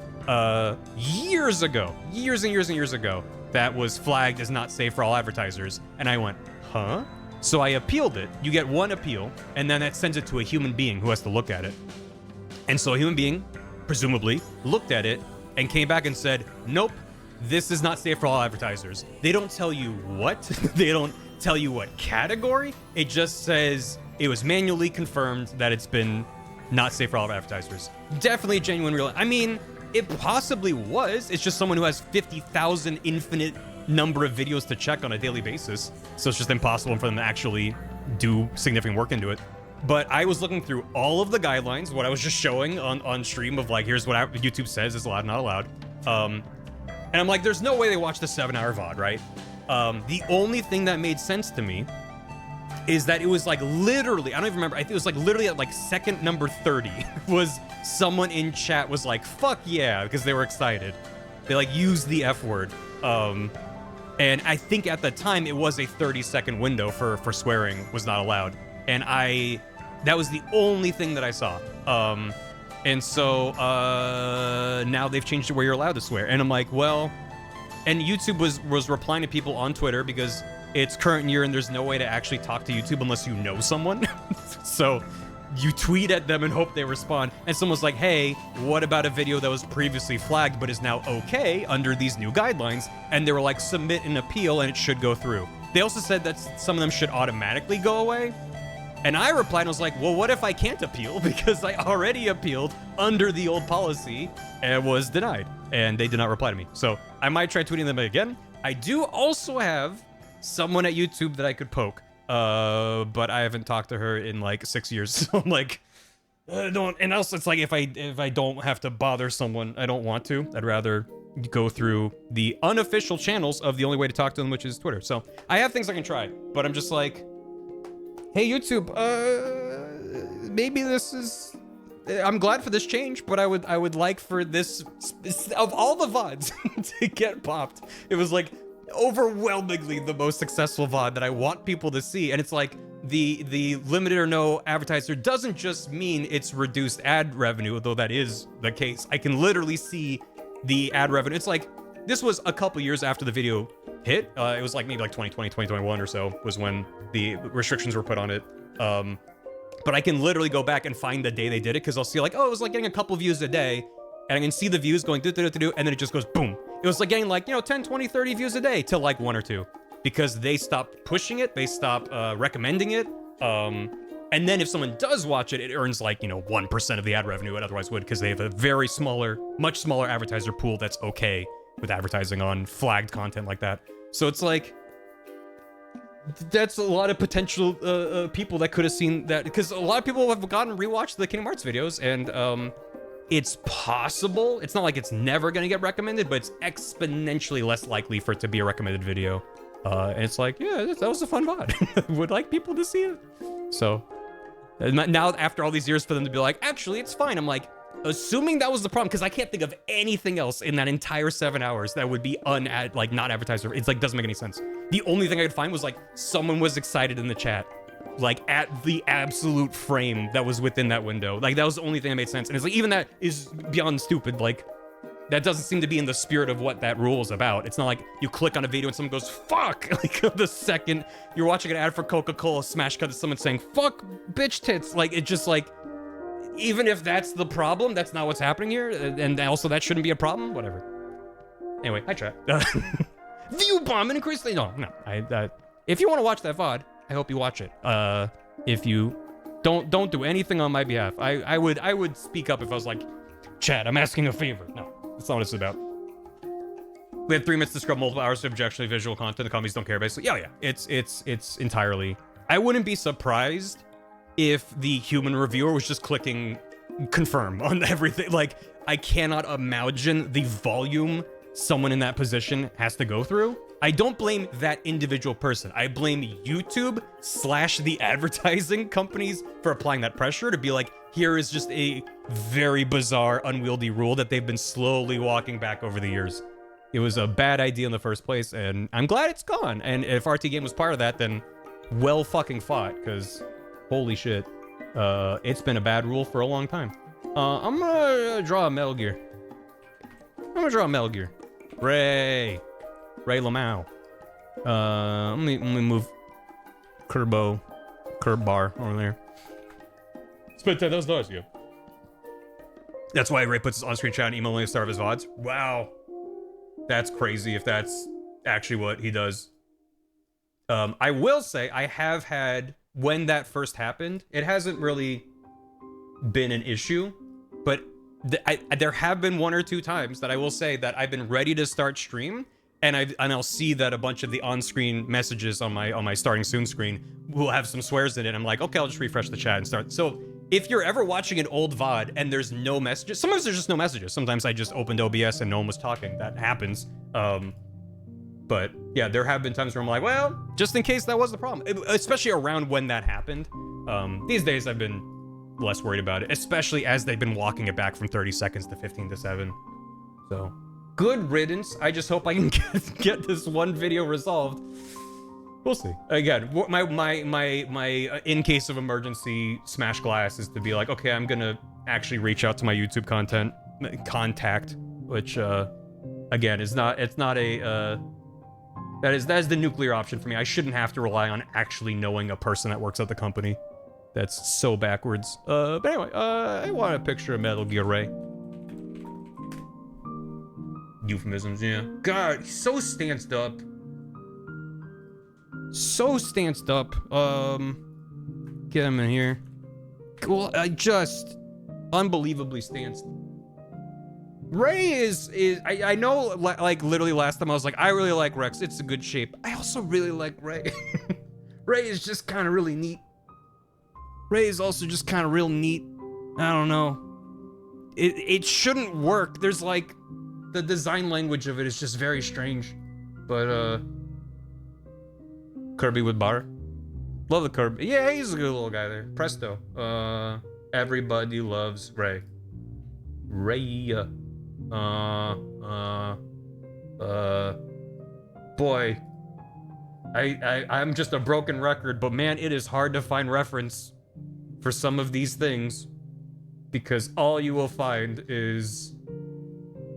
Years ago, years and years ago, that was flagged as not safe for all advertisers, and I went, huh? So I appealed it. You get one appeal, and then that sends it to a human being who has to look at it. And so a human being, presumably, looked at it and came back and said, nope, this is not safe for all advertisers. They don't tell you what. They don't tell you what category. It just says it was manually confirmed that it's been not safe for all advertisers. Definitely a genuine real. I mean, it possibly was. It's just someone who has 50,000 infinite number of videos to check on a daily basis. So it's just impossible for them to actually do significant work into it. But I was looking through all of the guidelines, what I was just showing on stream of like, here's what YouTube says is allowed, not allowed. And I'm like, there's no way they watched the 7-hour VOD, right? The only thing that made sense to me is that it was like literally, I don't even remember, I think it was like literally at like second number 30 was someone in chat was like, fuck yeah, because they were excited. They like used the F word. And I think at the time it was a 30-second window for swearing was not allowed. And that was the only thing that I saw. And so now they've changed it where you're allowed to swear. And I'm like, well, and YouTube was replying to people on Twitter because it's current year and there's no way to actually talk to YouTube unless you know someone. So you tweet at them and hope they respond. And someone's like, hey, what about a video that was previously flagged but is now okay under these new guidelines? And they were like, submit an appeal and it should go through. They also said that some of them should automatically go away. And I replied and was like, well, what if I can't appeal? Because I already appealed under the old policy and was denied. And they did not reply to me. So I might try tweeting them again. I do also have someone at YouTube that I could poke. But I haven't talked to her in like 6 years. So I'm like, and also it's like, if I don't have to bother someone, I don't want to. I'd rather go through the unofficial channels of the only way to talk to them, which is Twitter. So I have things I can try, but I'm just like, hey, YouTube, maybe this is, I'm glad for this change, but I would like for this, of all the VODs to get popped, it was like overwhelmingly the most successful VOD that I want people to see. And it's like the limited or no advertiser doesn't just mean it's reduced ad revenue, though that is the case. I can literally see the ad revenue. It's like, this was a couple years after the video hit. It was like maybe like 2020, 2021 or so was when the restrictions were put on it. But I can literally go back and find the day they did it, because I'll see like, oh, it was like getting a couple views a day, and I can see the views going and then it just goes boom. It was like getting like, 10, 20, 30 views a day to like 1 or 2, because they stopped pushing it, they stopped recommending it. And then if someone does watch it, it earns like, 1% of the ad revenue it otherwise would, because they have a very much smaller advertiser pool that's okay with advertising on flagged content like that. So it's like, that's a lot of potential people that could have seen that, because a lot of people have gone and rewatched the Kingdom Hearts videos, and it's possible. It's not like it's never going to get recommended, but it's exponentially less likely for it to be a recommended video. And it's like, yeah, that was a fun VOD. Would like people to see it. So now after all these years for them to be like, actually, it's fine. I'm like, assuming that was the problem, because I can't think of anything else in that entire 7 hours that would be not advertised. It's like, doesn't make any sense. The only thing I could find was like someone was excited in the chat, like at the absolute frame that was within that window. Like that was the only thing that made sense. And it's like, even that is beyond stupid. Like that doesn't seem to be in the spirit of what that rule is about. It's not like you click on a video and someone goes, fuck! Like, the second you're watching an ad for Coca-Cola, smash cut to someone saying, fuck bitch tits. Like, it just like, even if that's the problem, that's not what's happening here. And also that shouldn't be a problem, whatever. Anyway, hi chat. View bomb and increase, no, if you want to watch that VOD, I hope you watch it. If you don't do anything on my behalf. I would speak up if I was like, chat, I'm asking a favor. No, that's not what it's about. We had 3 minutes to scrub multiple hours of objectionably visual content. The companies don't care, basically. Yeah. It's entirely. I wouldn't be surprised if the human reviewer was just clicking confirm on everything. Like, I cannot imagine the volume someone in that position has to go through. I don't blame that individual person. I blame YouTube / the advertising companies for applying that pressure to be like, here is just a very bizarre, unwieldy rule that they've been slowly walking back over the years. It was a bad idea in the first place, and I'm glad it's gone. And if RT Game was part of that, then well fucking fought, because holy shit, it's been a bad rule for a long time. I'm gonna draw a Metal Gear. Ray Lamau. Let me move curb bar over there. Spit that was nice, yeah. That's why Ray puts his on-screen chat and email at the start of his VODs. Wow. That's crazy if that's actually what he does. I will say I have had, when that first happened, it hasn't really been an issue, but there have been 1 or 2 times that I will say that I've been ready to start stream, and I'll see that a bunch of the on-screen messages on my starting soon screen will have some swears in it. I'm like, okay, I'll just refresh the chat and start. So if you're ever watching an old VOD and there's no messages, sometimes there's just no messages. Sometimes I just opened OBS and no one was talking. That happens. But yeah, there have been times where I'm like, well, just in case that was the problem, especially around when that happened. These days I've been less worried about it, especially as they've been walking it back from 30 seconds to 15 to 7. So good riddance. I just hope I can get this one video resolved. We'll see. Again, my in case of emergency smash glass is to be like, okay, I'm gonna actually reach out to my YouTube contact, which again is not, it's not a that is the nuclear option for me. I shouldn't have to rely on actually knowing a person that works at the company. That's so backwards. But anyway, I want a picture of Metal Gear Ray. Euphemisms, yeah. God, he's so stanced up. So stanced up. Get him in here. Cool. Just unbelievably stanced. Ray is I know, like literally last time I was like, I really like Rex. It's a good shape. I also really like Ray. Ray is just kind of really neat. Ray is also just kind of real neat. I don't know. It shouldn't work. There's like, the design language of it is just very strange. But Kirby with bar. Love the Kirby. Yeah, he's a good little guy there. Presto. Everybody loves Ray. Ray. Boy. I'm just a broken record, but man, it is hard to find reference for some of these things, because all you will find is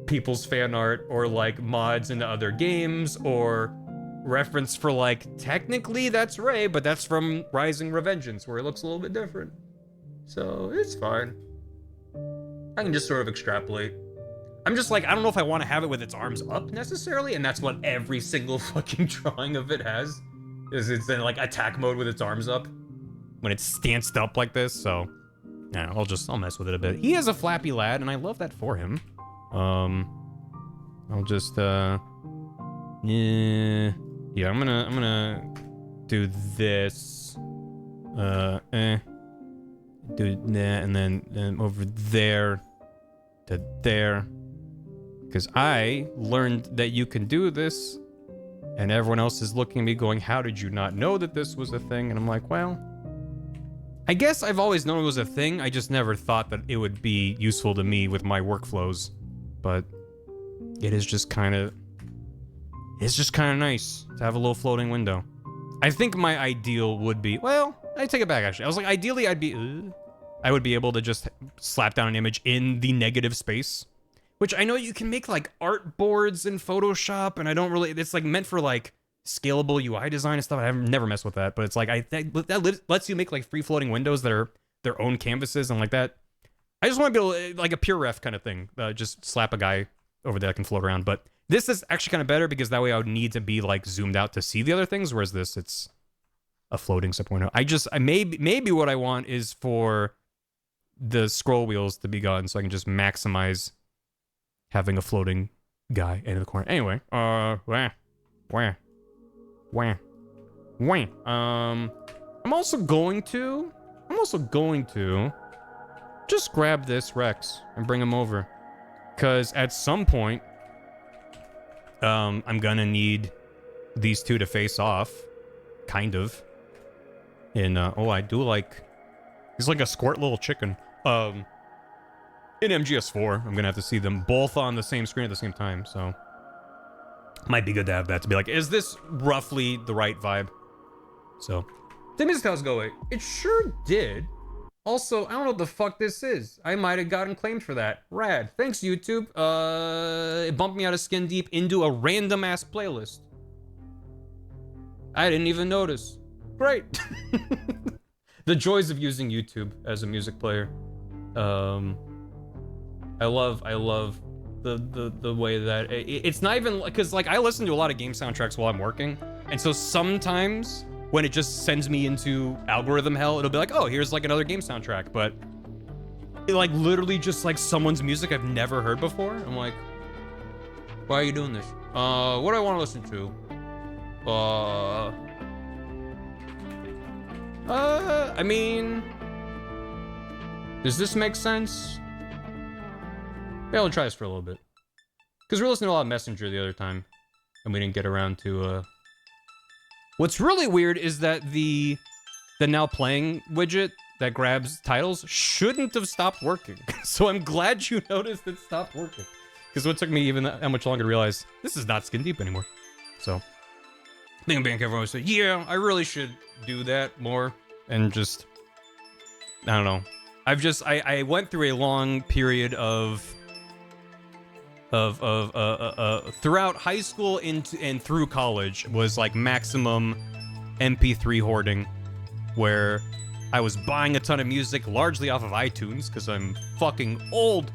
people's fan art or like mods into other games or reference for like, technically that's Ray, but that's from Rising Revengeance where it looks a little bit different. So it's fine. I can just sort of extrapolate. I'm just like, I don't know if I want to have it with its arms up necessarily, and that's what every single fucking drawing of it has, is it's in like attack mode with its arms up when it's stanced up like this. So yeah, I'll mess with it a bit. He is a flappy lad, and I love that for him. I'll just yeah, I'm gonna do this, do that, and then over there to there, because I learned that you can do this, and everyone else is looking at me going, how did you not know that this was a thing? And I'm like, well, I guess I've always known it was a thing. I just never thought that it would be useful to me with my workflows. But it is just kind of, it's just kind of nice to have a little floating window. I think my ideal would be, well, I take it back actually. I was like, ideally I would be able to just slap down an image in the negative space which I know you can make like art boards in Photoshop, and I don't really, it's like meant for like scalable UI design and stuff. I've never messed with that, but it's like, that lets you make like free floating windows that are their own canvases and like that. I just want to be able to, like a pure ref kind of thing. Just slap a guy over there that can float around. But this is actually kind of better because that way I would need to be like zoomed out to see the other things. Whereas this, it's a floating 6.0. Maybe what I want is for the scroll wheels to be gone so I can just maximize having a floating guy in the corner. Anyway, I'm also going to just grab this Rex and bring him over. Because at some point, I'm gonna need these two to face off. Kind of. And, I do like... He's like a squirt little chicken. In MGS4, I'm gonna have to see them both on the same screen at the same time, so... Might be good to have that, to be like, is this roughly the right vibe? So... Did Mrs. House go away? It sure did. Also, I don't know what the fuck this is. I might have gotten claimed for that. Rad. Thanks, YouTube. It bumped me out of Skin Deep into a random-ass playlist. I didn't even notice. Great. The joys of using YouTube as a music player. I love the way that... It's not even... Because, like, I listen to a lot of game soundtracks while I'm working. And so sometimes... when it just sends me into algorithm hell, it'll be like, oh, here's like another game soundtrack, but it like literally just like someone's music I've never heard before. I'm like, why are you doing this? What do I want to listen to? I mean, does this make sense? Yeah, I'll try this for a little bit. Because we were listening to a lot of Messenger the other time, and we didn't get around to, What's really weird is that the now playing widget that grabs titles shouldn't have stopped working. So I'm glad you noticed it stopped working. Because it took me even that much longer to realize this is not Skin Deep anymore. So I think I'm being careful. I say, yeah, I really should do that more. And just, I don't know. I went through a long period of throughout high school and through college was like maximum MP3 hoarding, where I was buying a ton of music largely off of iTunes because I'm fucking old,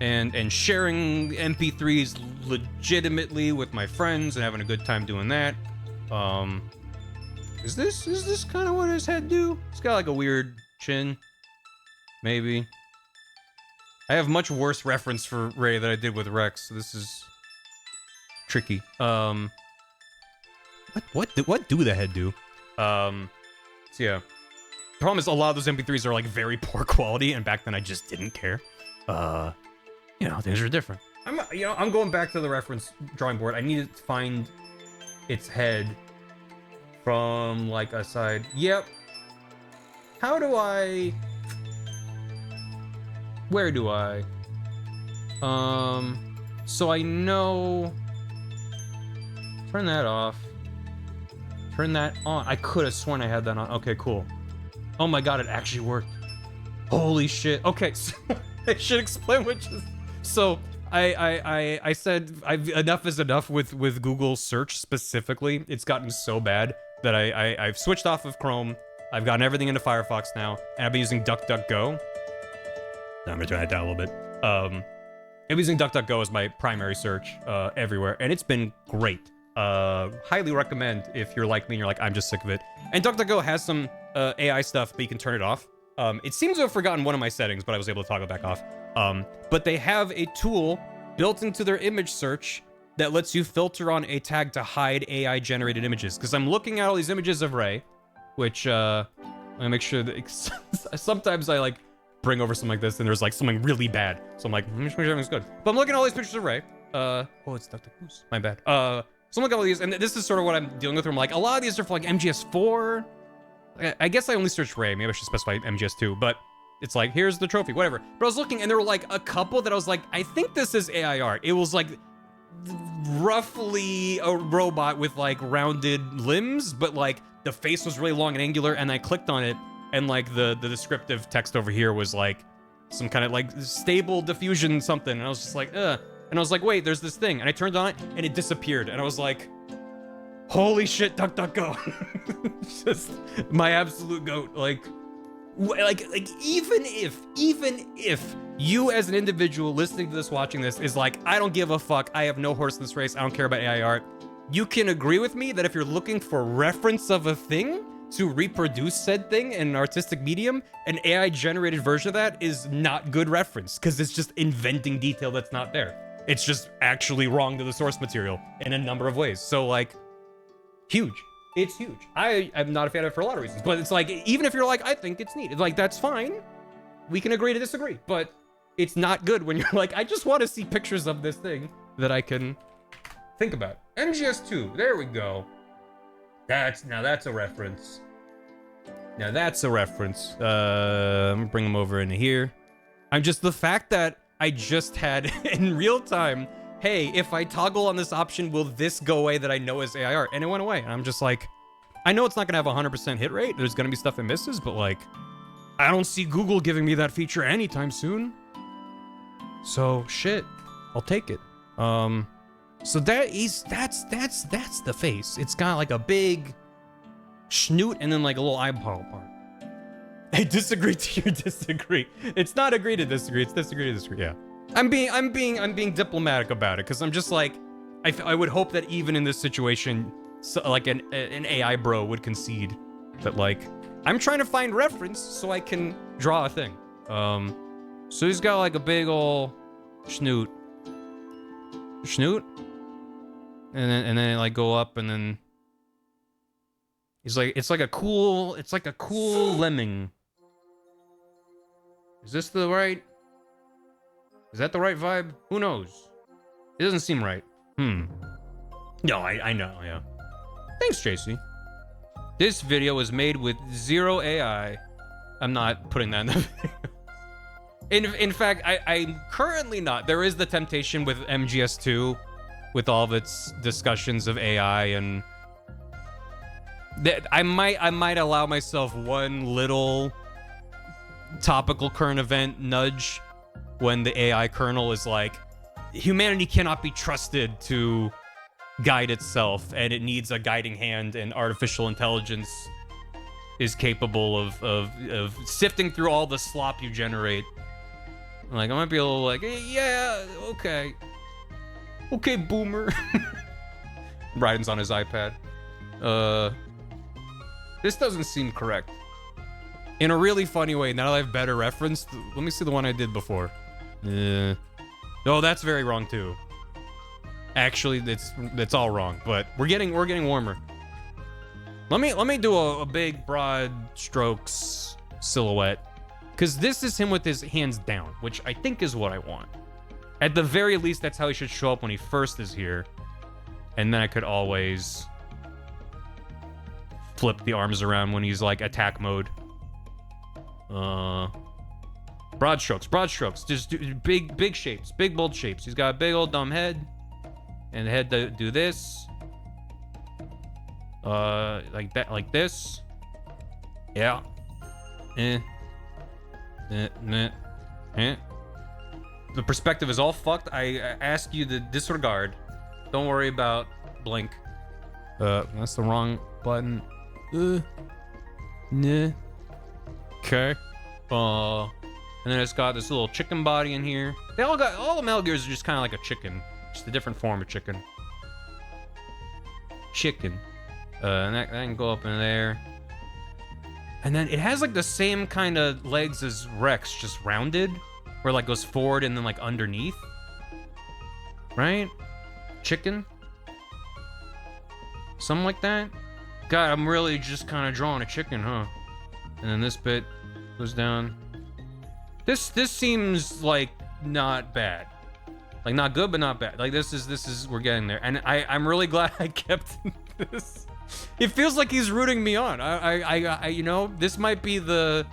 and sharing MP3s legitimately with my friends and having a good time doing that. Is this kind of what his head do? It's got like a weird chin, maybe. I have much worse reference for Ray than I did with Rex, so this is tricky. What do the head do? So yeah. The problem is a lot of those MP3s are like very poor quality, and back then I just didn't care. You know, things are different. I'm going back to the reference drawing board. I need to find its head from like a side. Yep. How do I... Where do I? So I know... Turn that off. Turn that on. I could have sworn I had that on. Okay, cool. Oh my god, it actually worked. Holy shit. Okay, so I should explain what just... So, I said enough is enough with Google search specifically. It's gotten so bad that I've switched off of Chrome. I've gotten everything into Firefox now, and I've been using DuckDuckGo. I'm gonna turn that down a little bit. I've been using DuckDuckGo as my primary search everywhere, and it's been great. Highly recommend if you're like me and you're like, I'm just sick of it. And DuckDuckGo has some AI stuff, but you can turn it off. It seems to have forgotten one of my settings, but I was able to toggle it back off. But they have a tool built into their image search that lets you filter on a tag to hide AI-generated images. Because I'm looking at all these images of Ray, which, let me make sure that... sometimes I, like, bring over something like this, and there's, like, something really bad. So I'm like, make sure everything's good. But I'm looking at all these pictures of Ray. Oh, it's Dr. Goose. My bad. So I'm looking at all these, and this is sort of what I'm dealing with. I'm like, a lot of these are for, like, MGS4. I guess I only searched Ray. Maybe I should specify MGS2, but it's like, here's the trophy, whatever. But I was looking, and there were, like, a couple that I was like, I think this is AI art. It was, like, roughly a robot with, like, rounded limbs, but, like, the face was really long and angular, and I clicked on it, and, like, the descriptive text over here was, like, some kind of like stable diffusion something. And I was just like, ugh. And I was like, wait, there's this thing. And I turned on it and it disappeared. And I was like, holy shit, DuckDuckGo. Just my absolute goat. Like even if you as an individual listening to this, watching this is like, I don't give a fuck. I have no horse in this race. I don't care about AI art. You can agree with me that if you're looking for reference of a thing to reproduce said thing in an artistic medium, an AI generated version of that is not good reference because it's just inventing detail that's not there. It's just actually wrong to the source material in a number of ways. So like, huge. It's huge. I'm not a fan of it for a lot of reasons, but it's like, even if you're like, I think it's neat, it's like, that's fine. We can agree to disagree, but it's not good when you're like, I just want to see pictures of this thing that I can think about. MGS2, there we go. Now that's a reference. Now that's a reference. I'm gonna bring them over into here. I'm just, the fact that I just had in real time, hey, if I toggle on this option, will this go away that I know is AI art? And it went away. And I'm just like, I know it's not gonna have a 100% hit rate. There's gonna be stuff it misses, but like, I don't see Google giving me that feature anytime soon. So shit, I'll take it. So that's the face. It's got like a big snoot and then like a little eyeball part. I disagree to your disagree. It's not agree to disagree. It's disagree to disagree. Yeah, I'm being diplomatic about it because I'm just like, I would hope that even in this situation, so like an AI bro would concede that like, I'm trying to find reference so I can draw a thing. So he's got like a big ol' snoot, and then it like go up, and then he's like, it's like a cool lemming. Is this the right? Is that the right vibe? Who knows? It doesn't seem right. No, I know, yeah. Thanks, JC. This video was made with 0 AI. I'm not putting that in the video. In fact, I'm currently not. There is the temptation with MGS2, with all of its discussions of AI, and I might allow myself one little topical current event nudge when the AI kernel is like, humanity cannot be trusted to guide itself, and it needs a guiding hand, and artificial intelligence is capable of sifting through all the slop you generate. Like, I might be a little like, hey, yeah, okay, boomer. Ryan's on his iPad. This doesn't seem correct. In a really funny way, now that I have better reference, let me see the one I did before. No, that's very wrong too. Actually, that's all wrong, but we're getting warmer. Let me do a big broad strokes silhouette, because this is him with his hands down, which I think is what I want. At the very least, that's how he should show up when he first is here, and then I could always flip the arms around when he's like attack mode. Broad strokes. Just do big shapes, big bold shapes. He's got a big old dumb head, and the head do this. Like that, like this. Yeah. The perspective is all fucked. I ask you to disregard. Don't worry about blink. That's the wrong button. Okay. And then it's got this little chicken body in here. All the Metal Gears are just kind of like a chicken, just a different form of chicken. And that can go up in there. And then it has like the same kind of legs as Rex, just rounded, where it like goes forward and then like underneath. Right? Chicken? Something like that? God, I'm really just kind of drawing a chicken, huh? And then this bit goes down. This seems like not bad. Like not good, but not bad. Like this is we're getting there. And I'm really glad I kept this. It feels like he's rooting me on. I you know, this might be the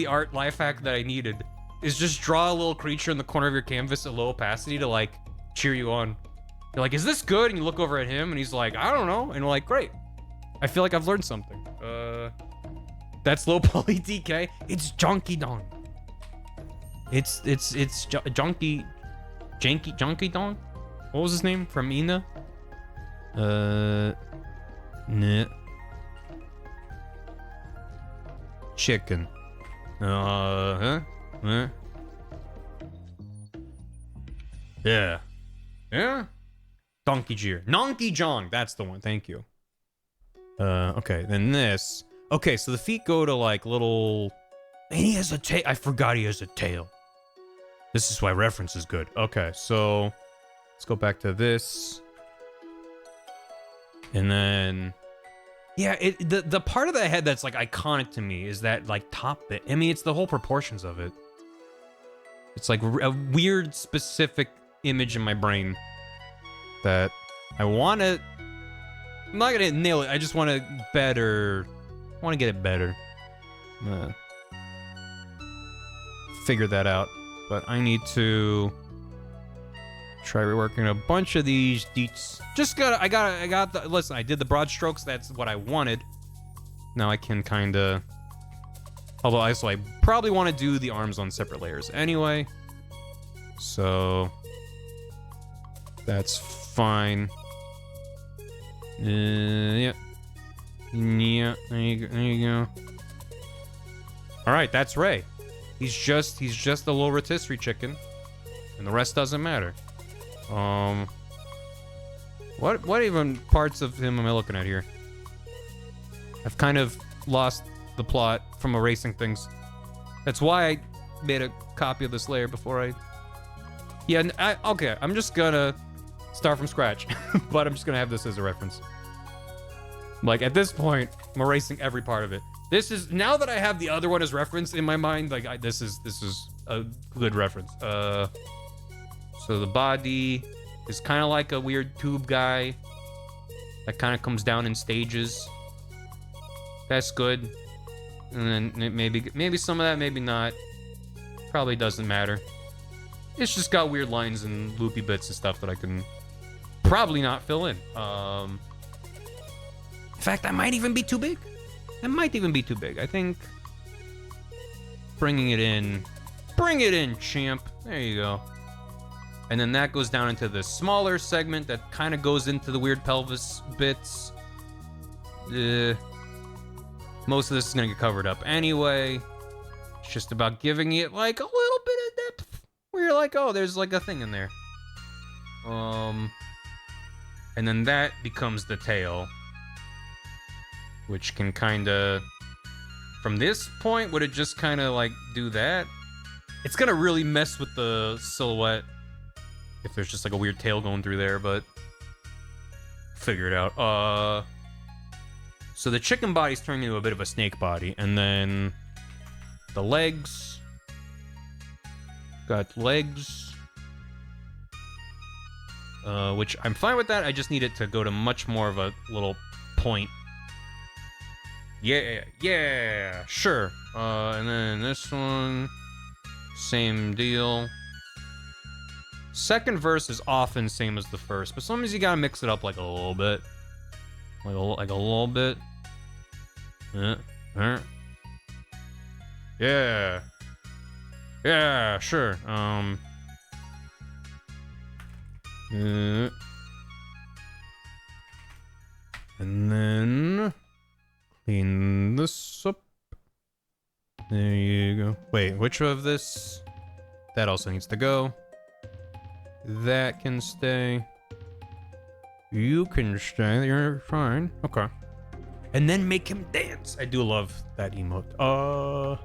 art life hack that I needed. Is just draw a little creature in the corner of your canvas at low opacity to like cheer you on. You're like, is this good? And you look over at him and he's like, I don't know. And you're like, great. I feel like I've learned something. That's low poly DK. It's Jonky Dong. It's Junky Dong? What was his name? From Ina? Nah. Chicken. Huh? Yeah. Yeah? Donkey Jeer. Nonky Jong. That's the one. Thank you. Okay. Then this. Okay, so the feet go to like little... And he has a tail. I forgot he has a tail. This is why reference is good. Okay, so... Let's go back to this. And then... Yeah, the part of the head that's like iconic to me is that like top bit. I mean, it's the whole proportions of it. It's like a weird specific image in my brain that I want to... I'm not going to nail it. I just want to better... I want to get it better. Figure that out. But I need to try reworking a bunch of these deets. I got the... Listen, I did the broad strokes. That's what I wanted. Now I can kind of... Although I probably want to do the arms on separate layers anyway. So... That's fine. Yeah. Yeah, there you go. Alright, that's Ray. He's just a little rotisserie chicken. And the rest doesn't matter. What even parts of him am I looking at here? I've kind of lost the plot from erasing things. That's why I made a copy of this layer before I... Yeah, okay, I'm just gonna start from scratch. But I'm just gonna have this as a reference. Like, at this point, I'm erasing every part of it. This is... Now that I have the other one as reference in my mind, like, this is a good reference. So the body is kind of like a weird tube guy that kind of comes down in stages. That's good. And then maybe some of that, maybe not. Probably doesn't matter. It's just got weird lines and loopy bits and stuff that I can probably not fill in. In fact, that might even be too big. That might even be too big. I think bringing it in, champ. There you go. And then that goes down into the smaller segment that kind of goes into the weird pelvis bits. Most of this is gonna get covered up anyway. It's just about giving it like a little bit of depth where you're like, oh, there's like a thing in there. And then that becomes the tail, which can kind of, from this point, would it just kind of like do that? It's gonna really mess with the silhouette if there's just like a weird tail going through there, but figure it out. So the chicken body's turning into a bit of a snake body, and then the legs. Got legs. Which I'm fine with that. I just need it to go to much more of a little point. Yeah, sure. And then this one, same deal. Second verse is often same as the first, but sometimes you gotta mix it up like a little bit. Like a little bit. Yeah. Yeah, sure. And then clean this up. There you go. Wait, which of this? That also needs to go. That can stay. You can stay. You're fine. Okay. And then make him dance. I do love that emote.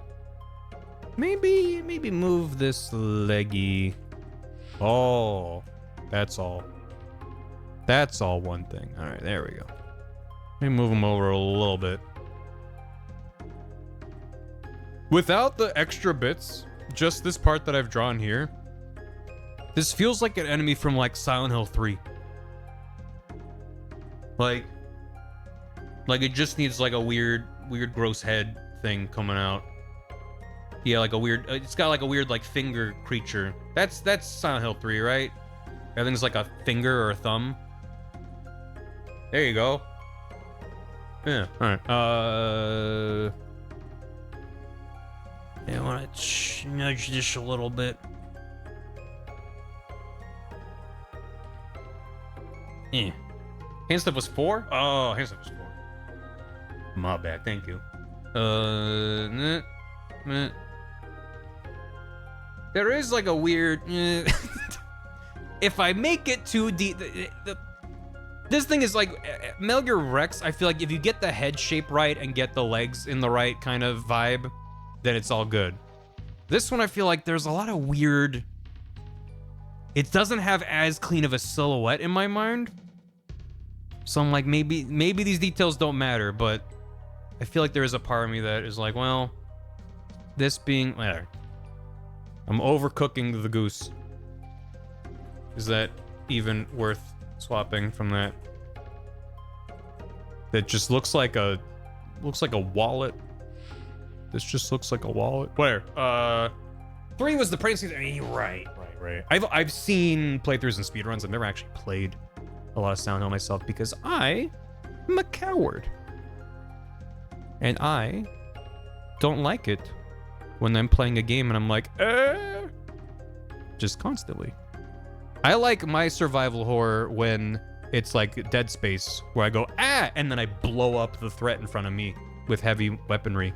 Maybe move this leggy. Oh, that's all. That's all one thing. All right, there we go. Let me move him over a little bit. Without the extra bits, just this part that I've drawn here, this feels like an enemy from like Silent Hill 3. Like it just needs like a weird gross head thing coming out. Yeah, like a weird, it's got like a weird like finger creature. That's Silent Hill 3, right? Everything's like a finger or a thumb. There you go. Yeah, alright. I want to nudge this a little bit. Hand stuff was 4? Oh, hand stuff was 4. My bad, thank you. There is like a weird... if I make it too deep... This thing is like... Metal Gear Rex, I feel like if you get the head shape right and get the legs in the right kind of vibe, then it's all good. This one, I feel like there's a lot of weird... It doesn't have as clean of a silhouette in my mind. So I'm like, maybe these details don't matter, but I feel like there is a part of me that is like, well, this being... I'm overcooking the goose. Is that even worth swapping from that? That just looks like a wallet. This just looks like a wallet. Where? 3 was the price. I mean, right. I've seen playthroughs and speedruns. I've never actually played a lot of Silent Hill myself because I am a coward. And I don't like it when I'm playing a game and I'm like, just constantly. I like my survival horror when it's like Dead Space, where I go, and then I blow up the threat in front of me with heavy weaponry.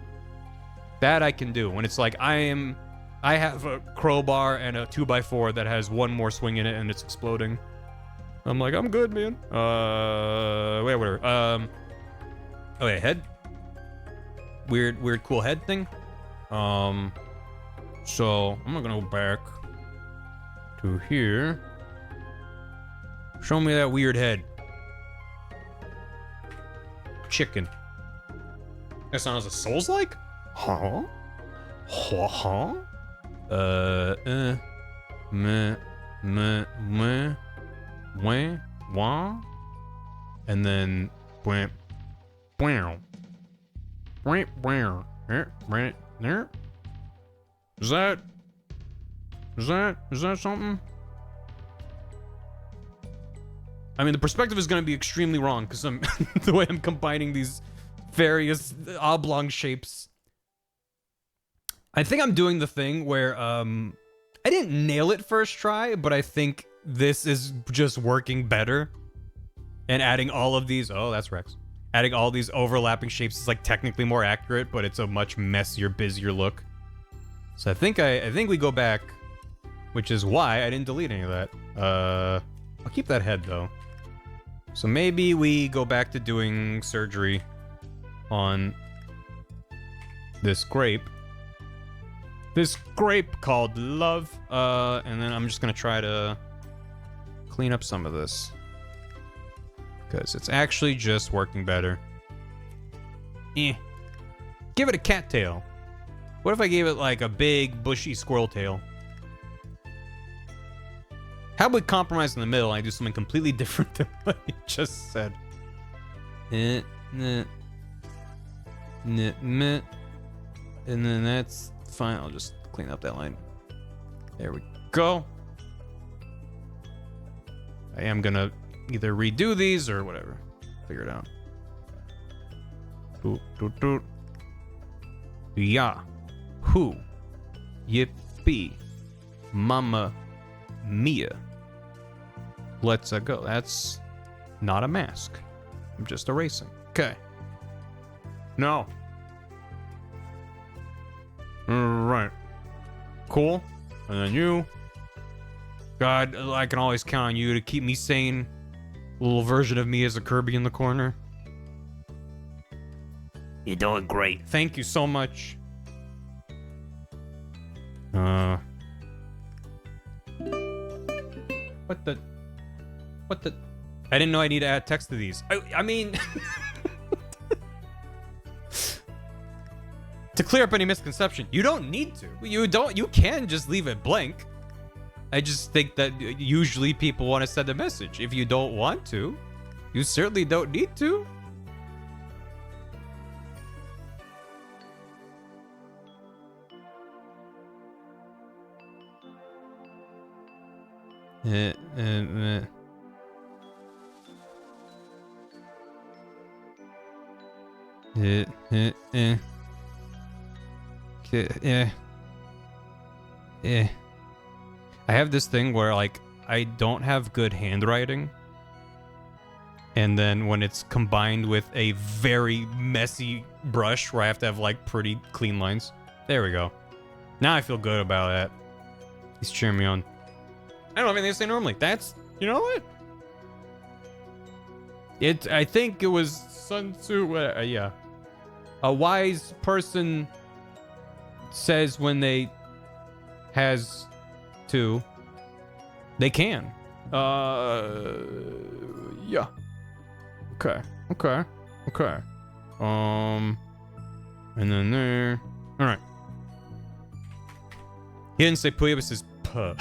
That I can do. When it's like, I have a crowbar and a 2x4 that has one more swing in it and it's exploding. I'm like, I'm good, man. Whatever. Oh yeah, head. Weird, cool head thing. So I'm not gonna go back to here. Show me that weird head. Chicken. That sounds a Souls-like? Huh? Huh? Wah. And then, bwamp, bwam. Is that something? I mean, the perspective is going to be extremely wrong because I'm the way I'm combining these various oblong shapes. I think I'm doing the thing where I didn't nail it first try, but I think this is just working better. And adding all of these, oh, that's Rex. Adding all these overlapping shapes is like technically more accurate, but it's a much messier, busier look. So I think we go back, which is why I didn't delete any of that. I'll keep that head though. So maybe we go back to doing surgery on this grape. This grape called love. And then I'm just gonna try to clean up some of this, because it's actually just working better. Give it a cat tail. What if I gave it like a big bushy squirrel tail? How about we compromise in the middle and I do something completely different than what you just said? And then that's fine. I'll just clean up that line. There we go. I am gonna either redo these or whatever. Figure it out. Doot. Yeah. Who? Yippee. Mama Mia. Let's go. That's not a mask. I'm just erasing. Okay. No. Alright. Cool. And then you. God, I can always count on you to keep me sane. A little version of me as a Kirby in the corner. You're doing great. Thank you so much. What the? I didn't know I need to add text to these. I mean... to clear up any misconception, you don't need to. You can just leave it blank. I just think that usually people want to send a message. If you don't want to, you certainly don't need to. I have this thing where, like, I don't have good handwriting. And then when it's combined with a very messy brush where I have to have, like, pretty clean lines. There we go. Now I feel good about that. He's cheering me on. I don't have anything to say normally. That's, you know what? I think it was Sun Tzu, yeah. A wise person says when they has to, they can. Yeah. Okay. And then there. All right. He didn't say puh, but says puh.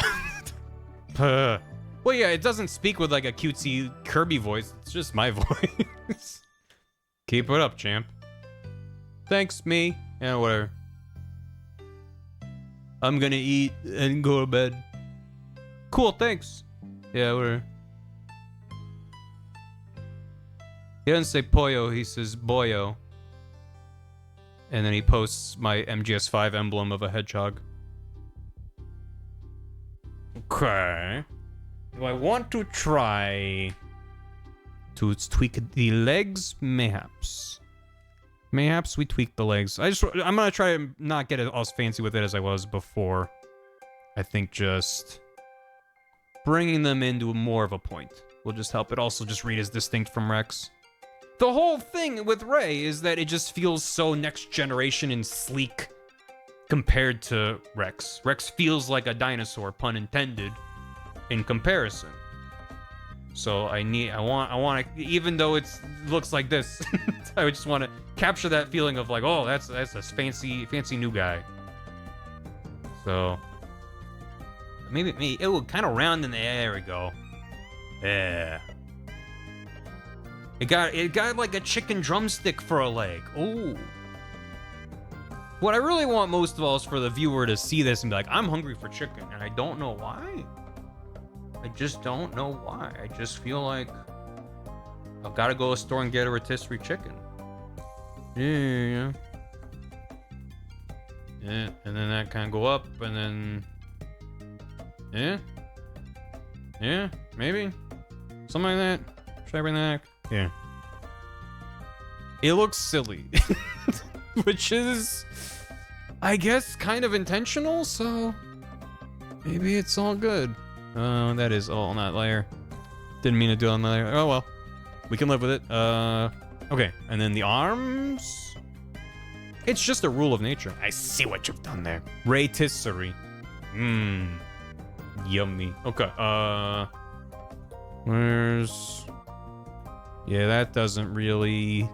Puh. Well, yeah, it doesn't speak with like a cutesy Kirby voice. It's just my voice. Keep it up, champ. Thanks, me. Yeah, whatever. I'm gonna eat and go to bed. Cool, thanks. Yeah, whatever. He doesn't say pollo, he says boyo. And then he posts my MGS5 emblem of a hedgehog. Okay. Do I want to try to tweak the legs? Mayhaps. Mayhaps we tweak the legs. I'm gonna try to not get as fancy with it as I was before. I think just bringing them into more of a point will just help it also just read as distinct from Rex. The whole thing with Ray is that it just feels so next generation and sleek compared to Rex. Rex feels like a dinosaur, pun intended, in comparison. So I want to, even though it looks like this, I would just want to capture that feeling of like, oh, that's a fancy new guy. So maybe it will kind of round in the air. There we go. Yeah. It got like a chicken drumstick for a leg. Ooh. What I really want most of all is for the viewer to see this and be like, I'm hungry for chicken, and I don't know why. I just don't know why. I just feel like I've got to go to the store and get a rotisserie chicken. Yeah. And then that kind of go up, and then... Yeah, maybe. Something like that. Should I bring that back? Yeah. It looks silly. Which is, I guess, kind of intentional, so... Maybe it's all good. Oh, that is all on that layer. Didn't mean to do it on that layer. Oh, well. We can live with it. Okay. And then the arms... It's just a rule of nature. I see what you've done there. Rotisserie. Yummy. Okay. Where's... Yeah, that doesn't really...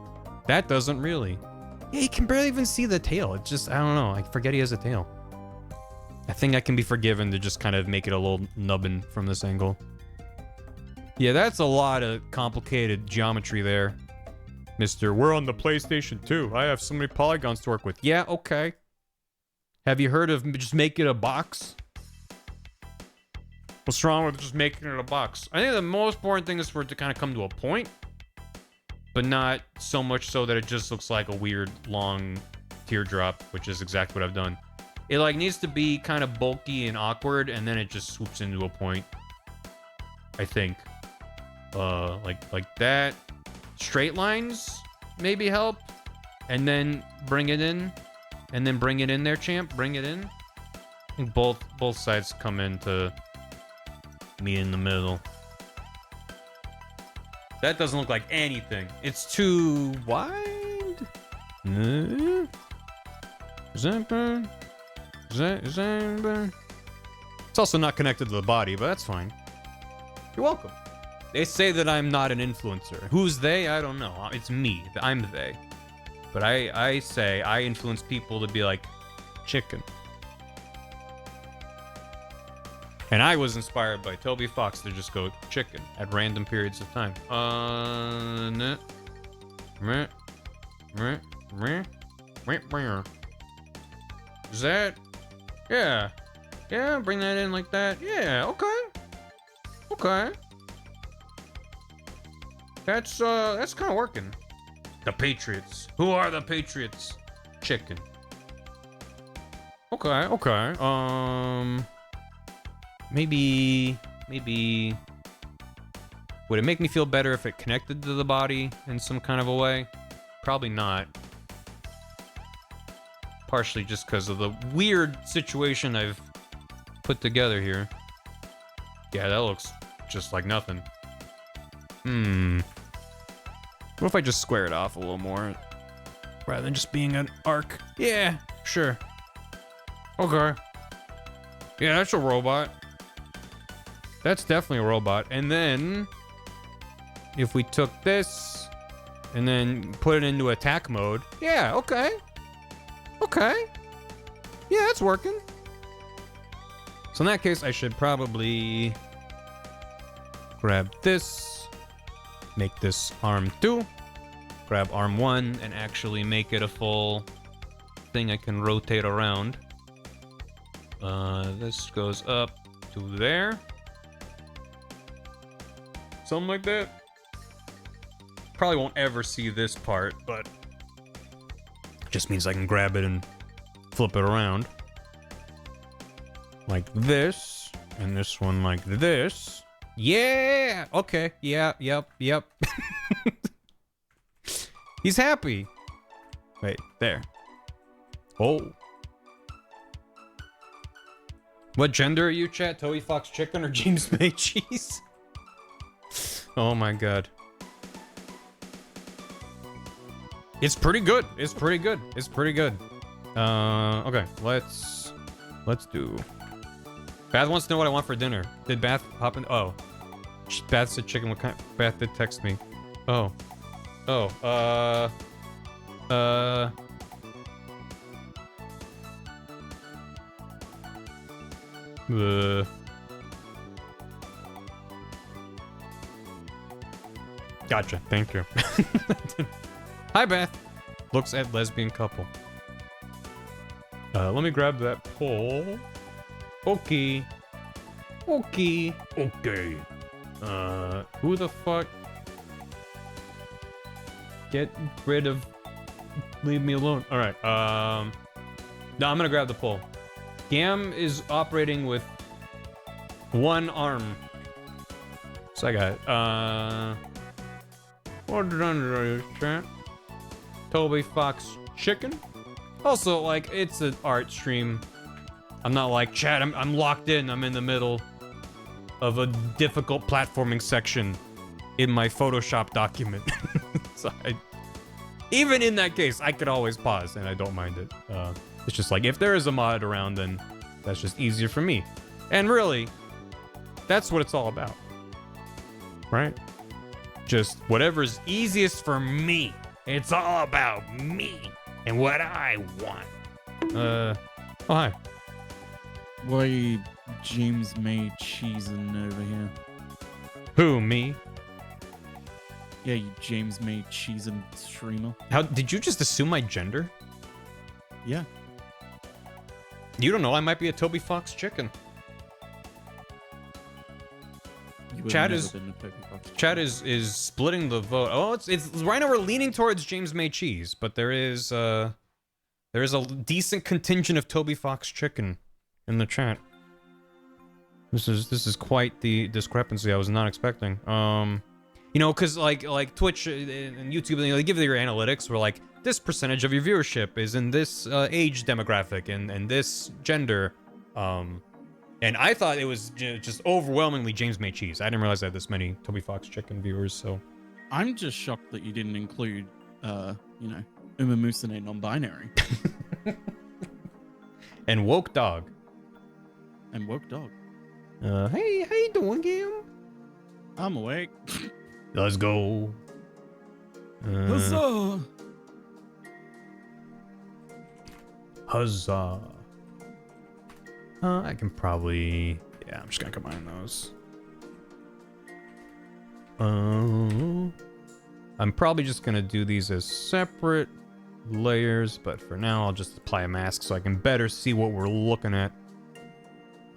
Yeah, you can barely even see the tail. It's just, I don't know. I forget he has a tail. I think I can be forgiven to just kind of make it a little nubbin from this angle. Yeah, that's a lot of complicated geometry there. Mister, we're on the PlayStation 2. I have so many polygons to work with. Yeah, okay. Have you heard of just making a box? What's wrong with just making it a box? I think the most important thing is for it to kind of come to a point, but not so much so that it just looks like a weird, long teardrop, which is exactly what I've done. It like needs to be kind of bulky and awkward, and then it just swoops into a point. I think. Like that. Straight lines maybe help. And then bring it in. And then bring it in there, champ. Bring it in. I think both sides come into me in the middle. That doesn't look like anything. It's too wide. Is that bad? Is that bad? It's also not connected to the body, but that's fine. You're welcome. They say that I'm not an influencer. Who's they? I don't know. It's me. I'm they. But I say I influence people to be like chicken. And I was inspired by Toby Fox to just go chicken at random periods of time. Is that? Yeah. Yeah, bring that in like that. Yeah, okay. Okay. That's kind of working. The Patriots. Who are the Patriots? Chicken. Okay. Maybe would it make me feel better if it connected to the body in some kind of a way? Probably not. Partially just because of the weird situation I've put together here. Yeah, that looks just like nothing. What if I just square it off a little more rather than just being an arc? Yeah, sure. Okay. Yeah, that's a robot. That's definitely a robot. And then if we took this and then put it into attack mode. Yeah, okay. Okay. Yeah, that's working. So in that case, I should probably grab this, make this arm 2, grab arm 1, and actually make it a full thing I can rotate around. This goes up to there. Something like that. Probably won't ever see this part, but just means I can grab it and flip it around. Like this, and this one like this. Yeah! Okay, yeah, yep. He's happy. Wait, there. Oh. What gender are you, chat? Toby Fox Chicken or James May Cheese? Oh my god. It's pretty good. It's pretty good. Okay, let's do. Bath wants to know what I want for dinner. Did Bath hop in? Oh. Bath said chicken. What kind? Bath did text me. Oh. Gotcha. Thank you. Hi, Beth. Looks at lesbian couple. Let me grab that pole. Okay. Who the fuck? Get rid of... Leave me alone. Alright, no, I'm gonna grab the pole. Gam is operating with one arm. So I got it. What did I chat? Toby Fox Chicken? Also, like, it's an art stream. I'm not like, chat, I'm locked in. I'm in the middle of a difficult platforming section in my Photoshop document. So even in that case, I could always pause, and I don't mind it. It's just like, if there is a mod around, then that's just easier for me. And really, that's what it's all about. Right? Just whatever's easiest for me. It's all about me and what I want. Oh, hi. Why James May cheesing over here? Who, me? Yeah, you James May cheesing streamer. How did you just assume my gender? Yeah. You don't know, I might be a Toby Fox Chicken. Chat is splitting the vote. Oh, it's right now we're leaning towards James May Cheese, but there is a decent contingent of Toby Fox Chicken in the chat. This is quite the discrepancy I was not expecting. You know, because like Twitch and YouTube, they give their analytics where like this percentage of your viewership is in this age demographic and this gender. And I thought it was just overwhelmingly James May Cheese. I didn't realize I had this many Toby Fox Chicken viewers, so... I'm just shocked that you didn't include, you know, Uma Musane non-binary. And Woke Dog. And Woke Dog. Hey, how you doing, Gam? I'm awake. Let's go. Huzzah! Huzzah. I can probably... Yeah, I'm just gonna combine those. I'm probably just gonna do these as separate layers, but for now I'll just apply a mask so I can better see what we're looking at.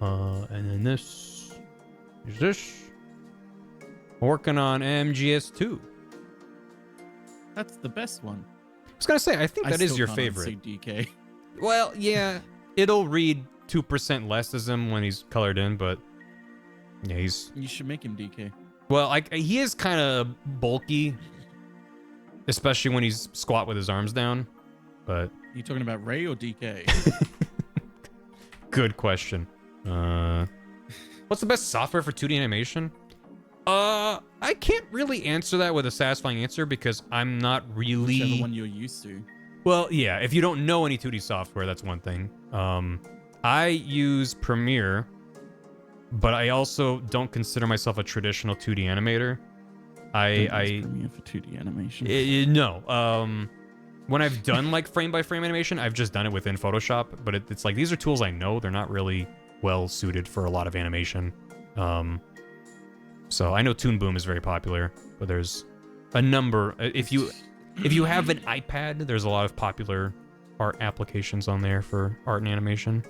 And then this is this. Working on MGS2. That's the best one. I was gonna say, I think that is your still can't favorite. unsee DK. Well, yeah. it'll read 2% less as him when he's colored in, but yeah, he's. You should make him DK. Well, like he is kind of bulky, especially when he's squat with his arms down. But you talking about Ray or DK? Good question. What's the best software for 2D animation? I can't really answer that with a satisfying answer because I'm not really. Whichever one you're used to. Well, yeah. If you don't know any 2D software, that's one thing. I use Premiere, but I also don't consider myself a traditional 2D animator. I Premiere for 2D animation. No. When I've done like frame by frame animation, I've just done it within Photoshop. But it's like these are tools I know. They're not really well suited for a lot of animation. So I know Toon Boom is very popular, but there's a number. If you have an iPad, there's a lot of popular art applications on there for art and animation.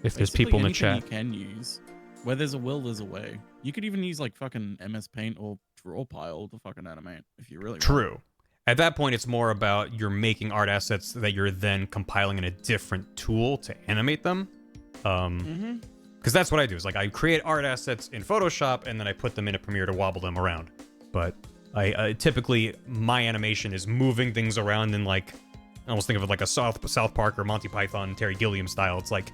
If there's people in the chat, you can use. Where there's a will, there's a way. You could even use like fucking MS Paint or Drawpile to fucking animate if you really True. want. At that point, it's more about you're making art assets that you're then compiling in a different tool to animate them. Because that's what I do. Is like I create art assets in Photoshop and then I put them in a Premiere to wobble them around. But I typically my animation is moving things around in like I almost think of it like a South Park or Monty Python, Terry Gilliam style. It's like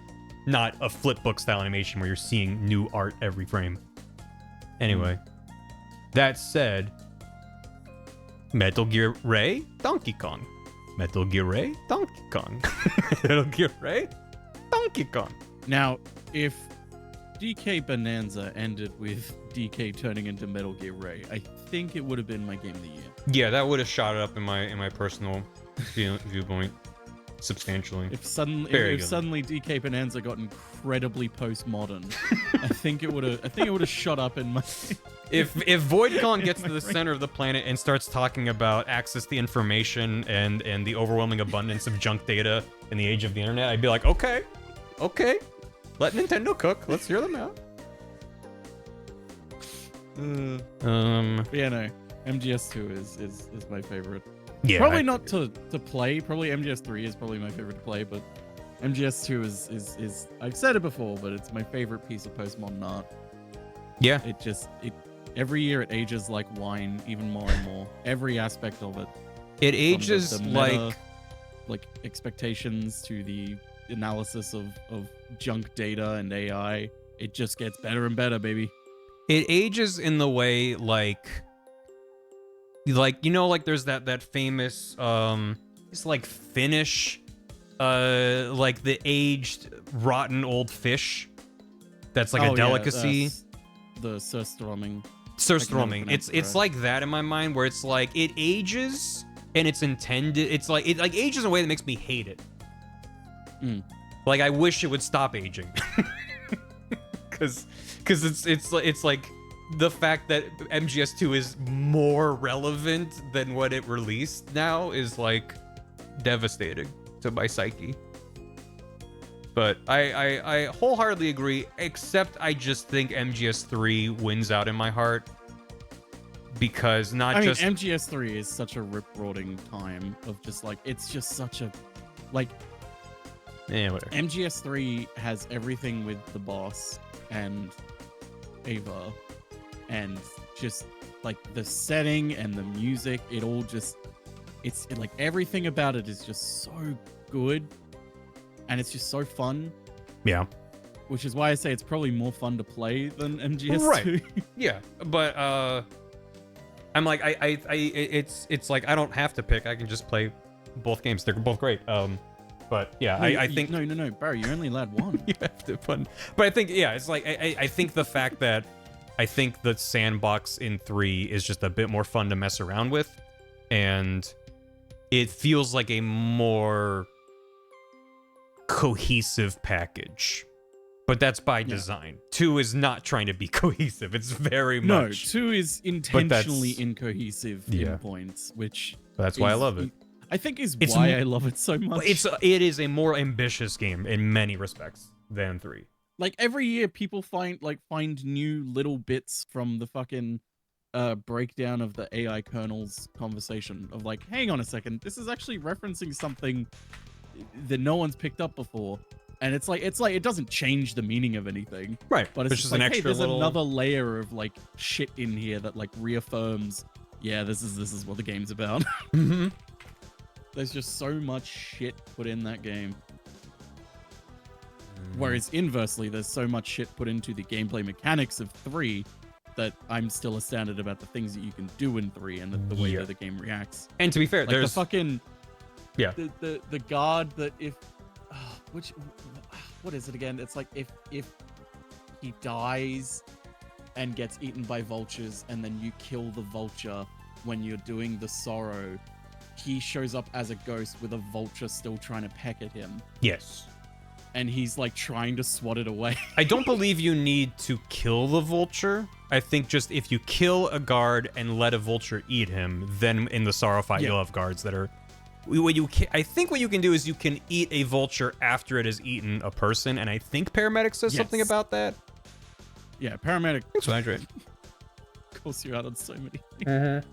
not a flipbook style animation where you're seeing new art every frame. Anyway, that said, Metal Gear Ray, Donkey Kong. Metal Gear Ray, Donkey Kong. Metal Gear Ray, Donkey Kong. Now, if DK Bonanza ended with DK turning into Metal Gear Ray, I think it would have been my game of the year. Yeah, that would have shot it up in my personal viewpoint substantially. If suddenly DK Bonanza got incredibly postmodern, I think it would have shot up in my. If VoidCon gets to the center of the planet and starts talking about access to information and the overwhelming abundance of junk data in the age of the internet, I'd be like, okay, let Nintendo cook. Let's hear them out. Yeah, no, MGS2 is my favorite. Yeah, probably not to play. Probably MGS3 is probably my favorite to play, but MGS2 is I've said it before, but it's my favorite piece of postmodern art. Yeah, it every year it ages like wine, even more and more. Every aspect of it. It ages the meta, like expectations to the analysis of junk data and AI. It just gets better and better, baby. It ages in the way like you know, like there's that famous it's like Finnish like the aged rotten old fish that's like a delicacy. The surströmming. It's like that in my mind where it's like it ages and it's intended. It's like it like ages in a way that makes me hate it. Like I wish it would stop aging. Cause it's like the fact that MGS2 is more relevant than what it released now is like devastating to my psyche. But I wholeheartedly agree, except I just think MGS3 wins out in my heart. Because MGS3 is such a rip-roaring time of just like, it's just such a, like, yeah, whatever. MGS3 has everything with the boss and Ava and just like the setting and the music, it all just, it's like everything about it is just so good. And it's just so fun. Yeah. Which is why I say it's probably more fun to play than MGS2. Right. Yeah. But I'm like it's like I don't have to pick. I can just play both games. They're both great. But yeah, I think no, Barry, you're only allowed one. You have to fun. But I think it's like I think the fact that I think the sandbox in 3 is just a bit more fun to mess around with, and it feels like a more cohesive package. But that's by design. 2 is not trying to be cohesive. It's very much. No, 2 is intentionally incohesive in points, which that's why I love it. I think is why I love it so much. It is a more ambitious game in many respects than 3. Like every year people find new little bits from the fucking breakdown of the AI kernels conversation of like, hang on a second, this is actually referencing something that no one's picked up before. And it's like it doesn't change the meaning of anything. Right. But it's just like, an hey, extra there's little... another layer of like shit in here that like reaffirms, yeah, this is what the game's about. Mm-hmm. There's just so much shit put in that game. Whereas inversely, there's so much shit put into the gameplay mechanics of 3 that I'm still astounded about the things that you can do in 3 and the way that the game reacts. And to be fair, Like there's... the fucking... Yeah. The guard that if... what is it again? It's like if he dies and gets eaten by vultures and then you kill the vulture when you're doing the sorrow, he shows up as a ghost with a vulture still trying to peck at him. Yes. And he's like trying to swat it away. I don't believe you need to kill the vulture. I think just if you kill a guard and let a vulture eat him, then in the sorrow fight you'll have guards that are... I think what you can do is you can eat a vulture after it has eaten a person, and I think paramedic says something about that. Yeah, paramedic. That's what I read. Calls you out on so many things.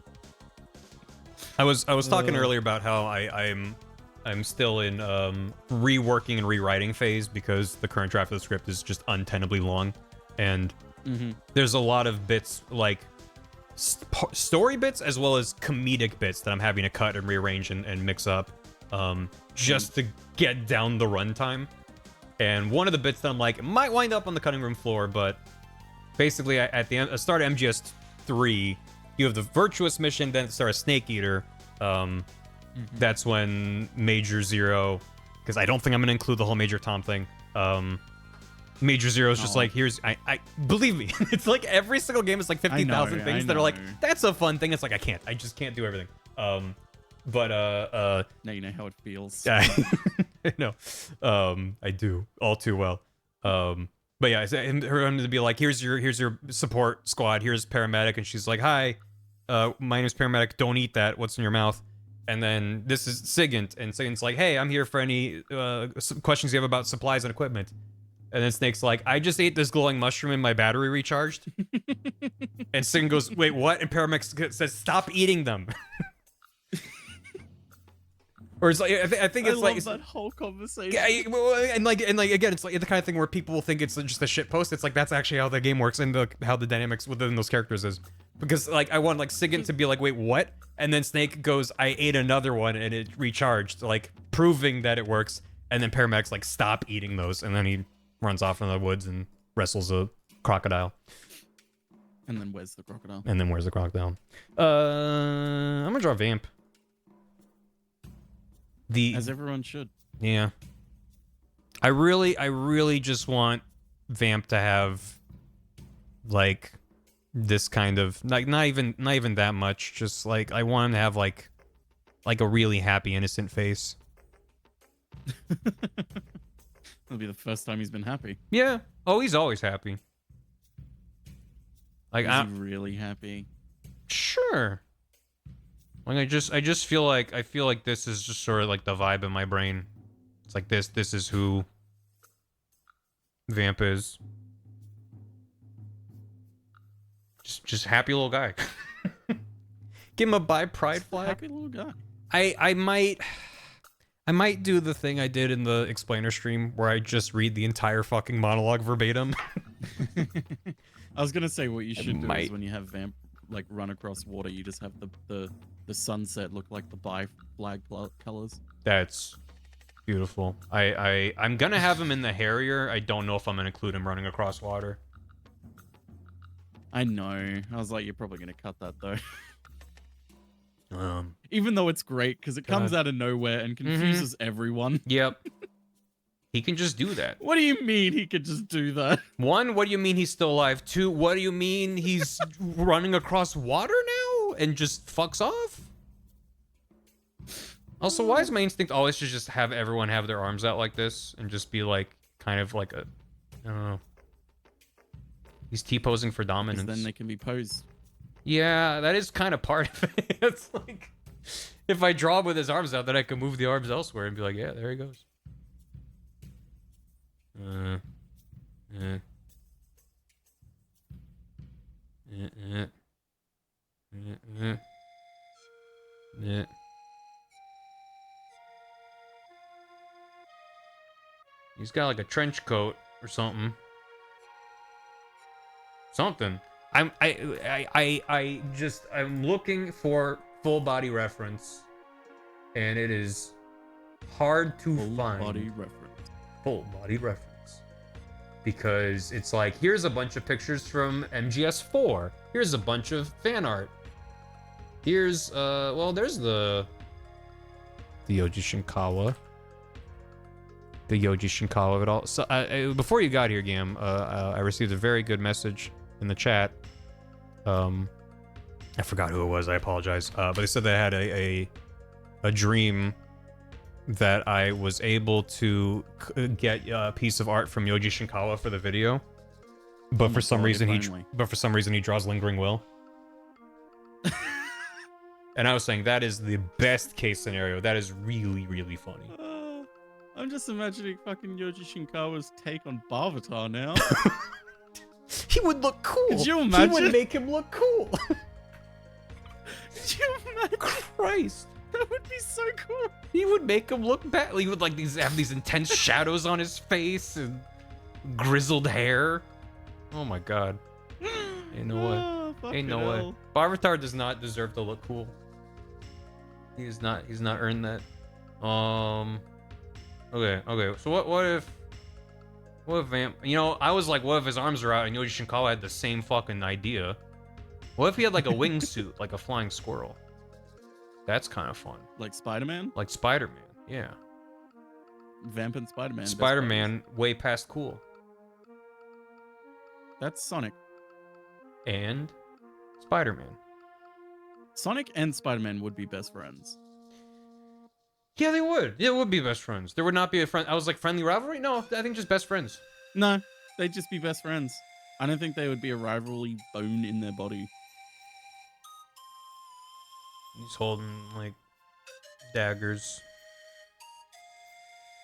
I was talking earlier about how I'm still in reworking and rewriting phase because the current draft of the script is just untenably long, and there's a lot of bits like story bits as well as comedic bits that I'm having to cut and rearrange and mix up just to get down the runtime. And one of the bits that I'm like, it might wind up on the cutting room floor, but basically at the start of MGS 3, you have the Virtuous mission, then at the start of Snake Eater. That's when Major Zero, because I don't think I'm going to include the whole Major Tom thing. Major Zero is just like, here's, I believe me, it's like every single game is like 50,000 things that are like, that's a fun thing. It's like, I just can't do everything. But now you know how it feels. No, I do all too well. But yeah, her to be like, here's your support squad. Here's paramedic, and she's like, hi, my name's paramedic. Don't eat that. What's in your mouth? And then this is Sigint, and Sigint's like, hey, I'm here for any questions you have about supplies and equipment. And then Snake's like, I just ate this glowing mushroom and my battery recharged. And Sigint goes, wait, what? And paramedic says, stop eating them. Or it's like, I think it's I like love that whole conversation. Yeah, and like again, it's like the kind of thing where people will think it's just a shit post. It's like that's actually how the game works and how the dynamics within those characters is. Because like I want like Sigint to be like, wait, what? And then Snake goes, I ate another one and it recharged, like proving that it works. And then paramedic's like, stop eating those, and then he runs off in the woods and wrestles a crocodile. And then where's the crocodile? I'm gonna draw Vamp. As everyone should. Yeah. I really just want Vamp to have like this kind of like not even that much. Just like I want him to have like a really happy, innocent face. It'll be the first time he's been happy. Yeah. Oh, he's always happy. Like Is he really happy? Sure. Like I just feel like this is just sort of like the vibe in my brain. It's like this is who Vamp is. Just happy little guy. Give him a buy pride flag. Happy little guy. I might do the thing I did in the explainer stream where I just read the entire fucking monologue verbatim. I was gonna say what you should do is when you have Vamp like run across water, you just have the sunset look like the buy flag colors. That's beautiful. I'm gonna have him in the Harrier. I don't know if I'm gonna include him running across water. I know. I was like, you're probably gonna cut that though. Um, Even though it's great because it comes out of nowhere and confuses everyone. Yep. He can just do that. What do you mean he could just do that? One, what do you mean he's still alive? Two, what do you mean he's running across water now and just fucks off? Also, why is my instinct always to just have everyone have their arms out like this and just be like, kind of like a, I don't know. He's T-posing for dominance. Then they can be posed. Yeah, that is kind of part of it. It's like, if I draw him with his arms out, then I can move the arms elsewhere and be like, yeah, there he goes. He's got like a trench coat or something. Something. I'm looking for full body reference, and it is hard to find. Full body reference. Because it's like, here's a bunch of pictures from MGS4. Here's a bunch of fan art. Here's well, there's the Yoji Shinkawa. The Yoji Shinkawa of it all. So before you got here, Gam, I received a very good message in the chat. I forgot who it was. I apologize. But they said they had a dream that I was able to get a piece of art from Yoji Shinkawa for the video, but for some reason he draws Lingering Will. And I was saying that is the best case scenario. That is really, really funny. I'm just imagining fucking Yoji Shinkawa's take on Barvatar now. He would look cool. Could you imagine? He would make him look cool. Could you imagine? Christ. That would be so cool. He would make him look bad. He would like have these intense shadows on his face and grizzled hair. Oh my god. Ain't no way. Ain't no way. Barvatar does not deserve to look cool. He's not earned that. Okay. So what if Vamp, I was like, what if his arms are out and Yoji Shinkawa had the same fucking idea? What if he had like a wingsuit, like a flying squirrel? That's kind of fun. Like Spider-Man? Like Spider-Man, yeah. Vamp and Spider-Man. Spider-Man, way past cool. That's Sonic. And Spider-Man. Sonic and Spider-Man would be best friends. Yeah, they would. Yeah, it would be best friends. There would not be a friend. I was like, friendly rivalry? No, I think just best friends. No, they'd just be best friends. I don't think they would be a rivalry bone in their body. He's holding, like, daggers.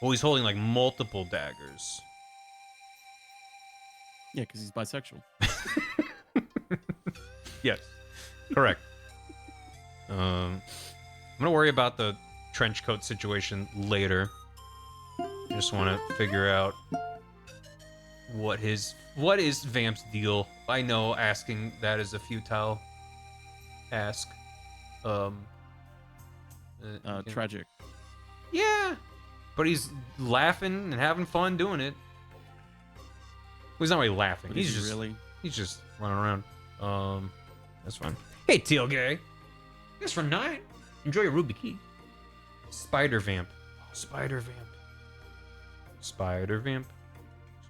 Well, he's holding, like, multiple daggers. Yeah, because he's bisexual. Yes, correct. I'm gonna worry about the trench coat situation later. I just want to figure out what is Vamp's deal. I know asking that is a futile ask. Tragic. Yeah, but he's laughing and having fun doing it. Well, he's not really laughing. But He's just running around. That's fine. Hey, Teal Gay. Thanks for 9. Enjoy your Ruby Key. Spider Vamp. Spider Vamp. Spider Vamp.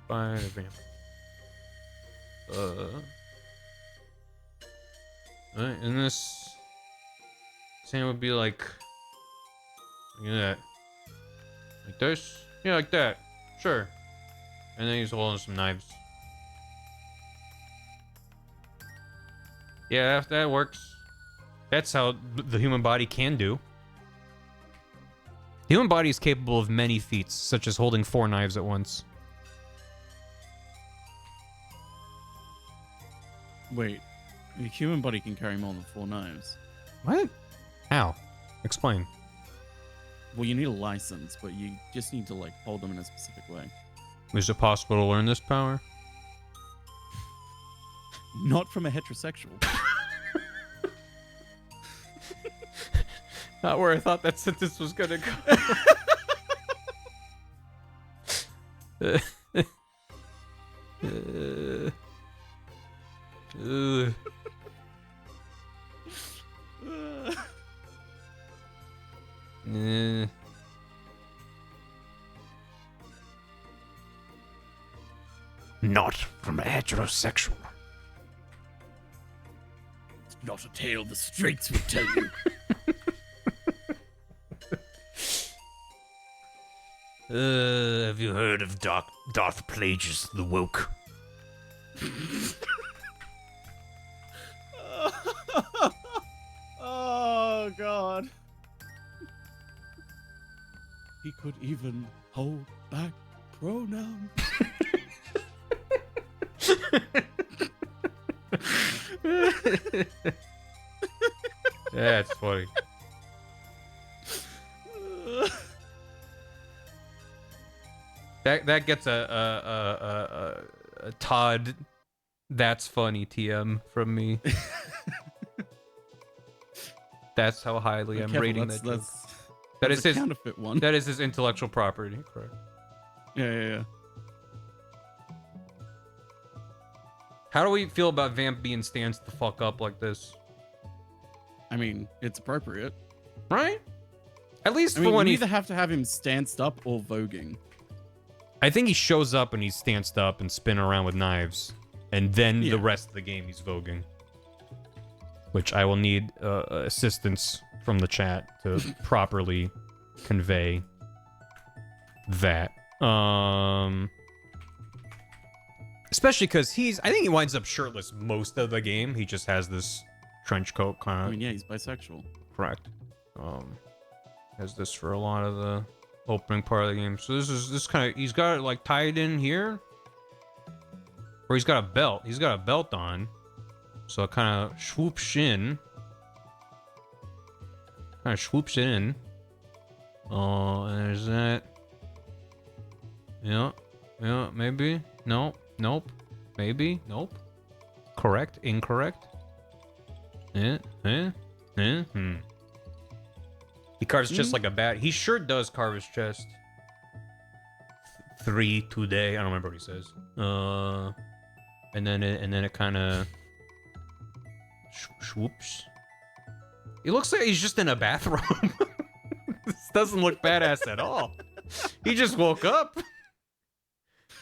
Spider Vamp. And this Sam would be like that. Like this? Yeah, like that. Sure. And then he's holding some knives. Yeah, that works. That's how the human body can do. The human body is capable of many feats, such as holding 4 knives at once. Wait, the human body can carry more than 4 knives. What? How? Explain. Well, you need a license, but you just need to, like, hold them in a specific way. Is it possible to learn this power? Not from a heterosexual. Not where I thought that sentence was gonna go. Not from a heterosexual. It's not a tale the streets will tell you. Have you heard of Darth Plagueis the Woke? Oh, God. He could even hold back pronouns. That's funny. that gets a Todd. That's funny TM from me. That's how highly I'm rating that joke. That is his counterfeit one. That is his intellectual property. Correct. Yeah. How do we feel about Vamp being stanced the fuck up like this? I mean, it's appropriate. Right? At least I for mean, when you he... either have to have him stanced up or voguing. I think he shows up and he's stanced up and spinning around with knives. And then Yeah. the rest of the game he's voguing. Which I will need assistance from the chat to properly convey that. Especially because I think he winds up shirtless most of the game. He just has this trench coat kind of... I mean, yeah, he's bisexual. Correct. Has this for a lot of the opening part of the game. So this kind of... He's got it like tied in here. Or he's got a belt. He's got a belt on. So it kind of swoops in. And there's that. Yeah, maybe. Nope. Maybe. Nope. Correct. Incorrect. He carves just like a bat. He sure does carve his chest. 3 today. I don't remember what he says. And then it kind of swoops. He looks like he's just in a bathroom. This doesn't look badass at all. He just woke up.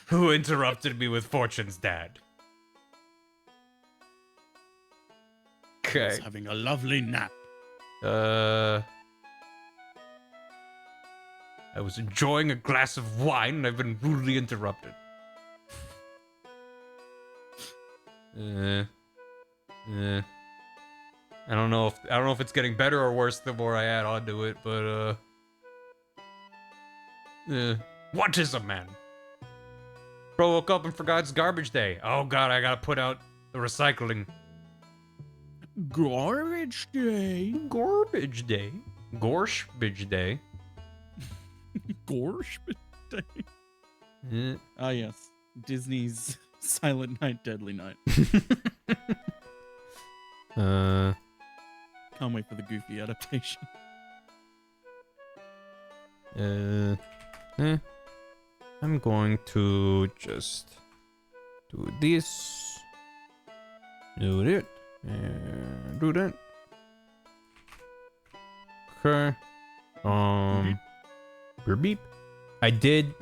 Who interrupted me with Fortune's dad? Okay. He's having a lovely nap. I was enjoying a glass of wine and I've been rudely interrupted. I don't know if it's getting better or worse the more I add on to it, but what is a man? Bro woke up and forgot it's garbage day. Oh god, I gotta put out the recycling. Garbage day. Garbage day. Gorshbage day. Garbage day. Ah yes, Disney's Silent Night, Deadly Night. Can't wait for the Goofy adaptation. I'm going to just do this, do it, and do that. Okay. Beep. I did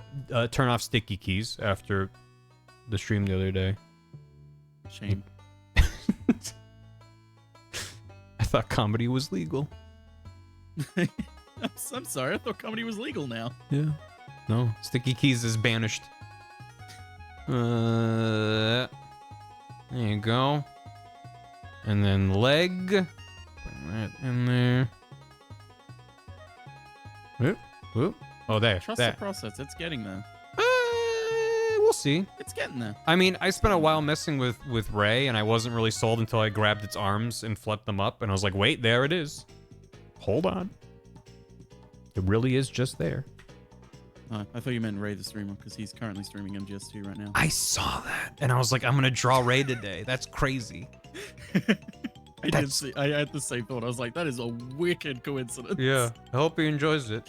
turn off sticky keys after the stream the other day. Shame. I thought comedy was legal. I'm sorry, I thought comedy was legal now. Yeah. No, sticky keys is banished. There you go. And then leg. Bring that in there. Whoop, whoop. Oh, there. Trust that. the process, it's getting there. We'll see. It's getting there. I mean, I spent a while messing with Ray, and I wasn't really sold until I grabbed its arms and flipped them up, and I was like, wait, there it is. Hold on. It really is just there. I thought you meant Ray the streamer, because he's currently streaming MGS2 right now. I saw that, and I was like, I'm gonna draw Ray today. That's crazy. I did see. I had the same thought. I was like, that is a wicked coincidence. Yeah, I hope he enjoys it.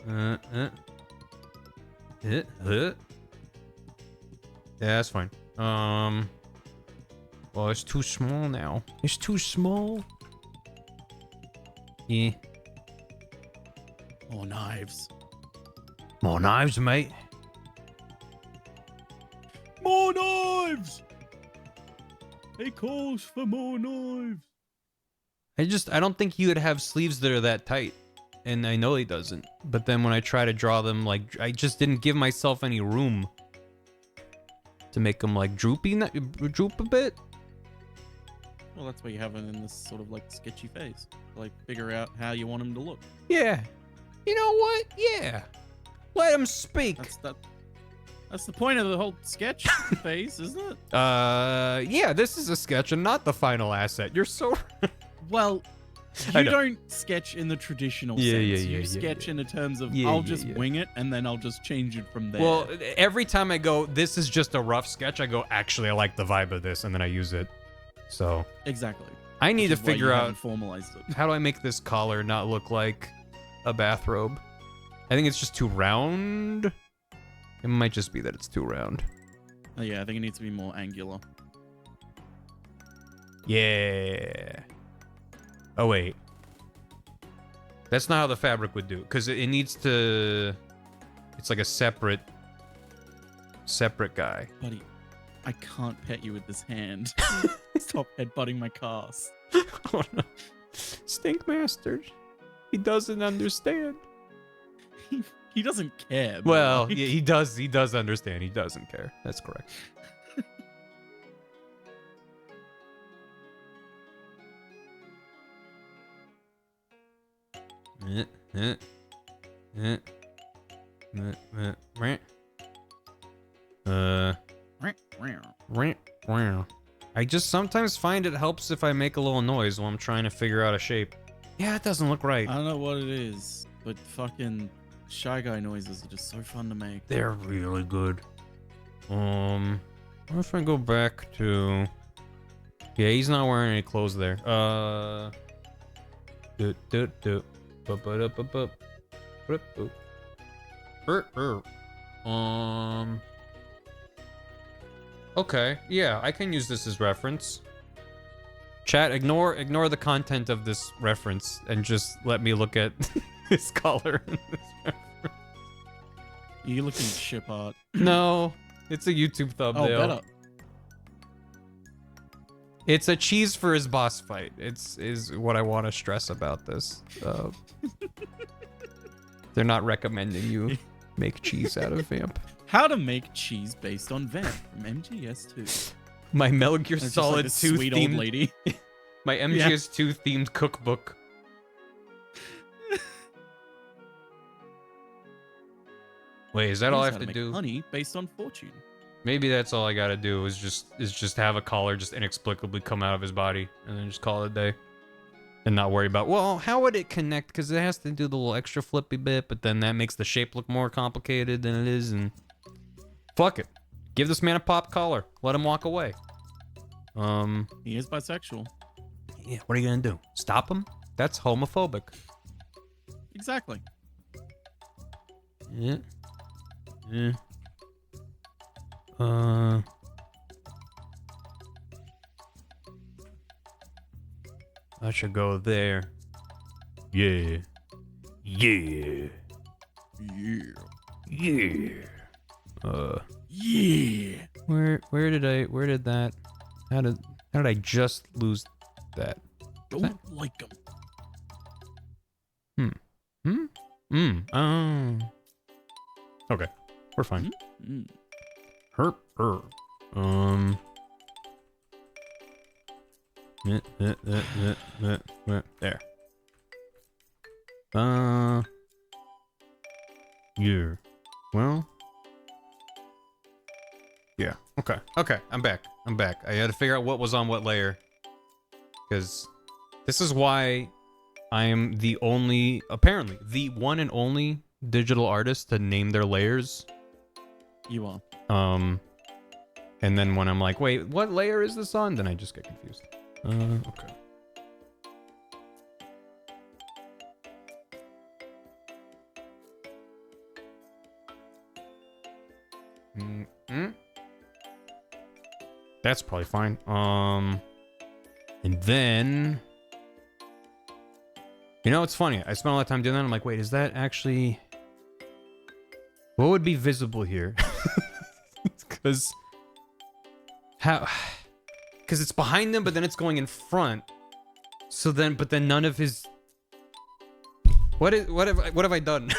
Yeah, that's fine. Well, it's too small now. It's too small. Yeah. More knives. More knives, mate. More knives! He calls for more knives. I don't think he would have sleeves that are that tight. And I know he doesn't. But then when I try to draw them, like, I just didn't give myself any room to make them, like, droop a bit. Well, that's why you have him in this sort of, like, sketchy phase. Like, figure out how you want him to look. Yeah. You know what? Yeah. Let him speak. That's the point of the whole sketch phase, isn't it? Yeah, this is a sketch and not the final asset. You're so... Well, You don't sketch in the traditional sense. You sketch in the terms of I'll just wing it and then I'll just change it from there. Well, every time I go, this is just a rough sketch, I go, actually, I like the vibe of this, and then I use it. So exactly. I need to figure out formalized it. how do I make this collar not look like a bathrobe. I think it's just too round. It might just be that it's too round. Oh, yeah, I think it needs to be more angular. Yeah. Oh, wait. That's not how the fabric would do. Because it needs to... It's like a separate guy. Buddy, I can't pet you with this hand. Stop headbutting my cast. Oh, no. Stinkmaster. He doesn't understand. He doesn't care. Well, yeah, he does understand. He doesn't care. That's correct. I just sometimes find it helps if I make a little noise while I'm trying to figure out a shape. Yeah, it doesn't look right. I don't know what it is, but fucking Shy Guy noises are just so fun to make. They're really good. What if I go back to... Yeah, he's not wearing any clothes there. Okay, yeah, I can use this as reference. Chat, ignore the content of this reference and just let me look at his collar in this reference. You're looking at ship art. No, it's a YouTube thumbnail. Oh, better. It's a cheese for his boss fight. Is what I want to stress about this. They're not recommending you make cheese out of Vamp. How to make cheese based on Vamp from MGS2. My Metal Gear It's Solid just 2 like sweet themed old lady. My MGS2 themed cookbook. Wait, is that all I have to do? Honey based on fortune. Maybe that's all I gotta do is just have a collar just inexplicably come out of his body and then just call it a day. And not worry about, well, how would it connect? Because it has to do the little extra flippy bit, but then that makes the shape look more complicated than it is, and... Fuck it. Give this man a pop collar. Let him walk away. He is bisexual. Yeah, what are you gonna do? Stop him? That's homophobic. Exactly. Yeah. Yeah. I should go there. Yeah. Yeah. Yeah. Yeah. Yeah. Where did that? How did I just lose that? Don't like him. Okay. We're fine. Mm. Herp. There. Yeah. Well. Yeah. Okay. I'm back. I had to figure out what was on what layer. Because this is why I am apparently, the one and only digital artist to name their layers. You are. And then when I'm like, wait, what layer is this on? Then I just get confused. Okay. That's probably fine. And then... You know, it's funny. I spent a lot of time doing that. I'm like, wait, is that actually... What would be visible here? Because... How... Because it's behind them, but then it's going in front. So then, but then none of his... What have I done? What have I done?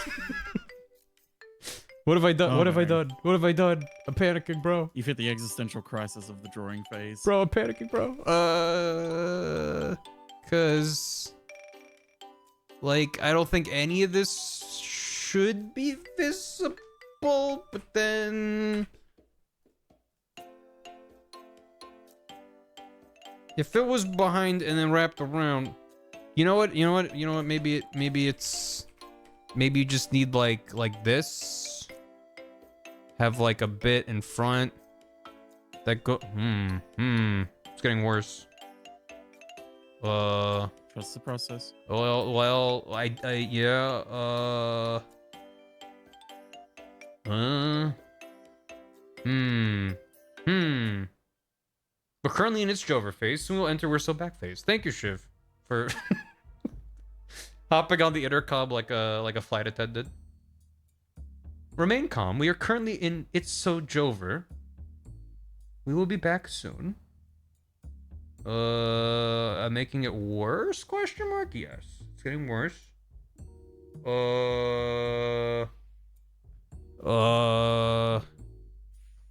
Oh, What have I man. done? What have I done? I'm panicking, bro. You've hit the existential crisis of the drawing phase. Bro, I'm panicking, bro. Cause... Like, I don't think any of this should be visible, but then... If it was behind and then wrapped around, You know what? Maybe you just need like this. Have like a bit in front. That go. It's getting worse. Trust the process. Well, yeah. We're currently in its Jover phase. Soon we'll enter We're So Back phase. Thank you, Shiv, for hopping on the intercom like a flight attendant. Remain calm. We are currently in It's So Jover. We will be back soon. Making it worse? Question mark? Yes, it's getting worse.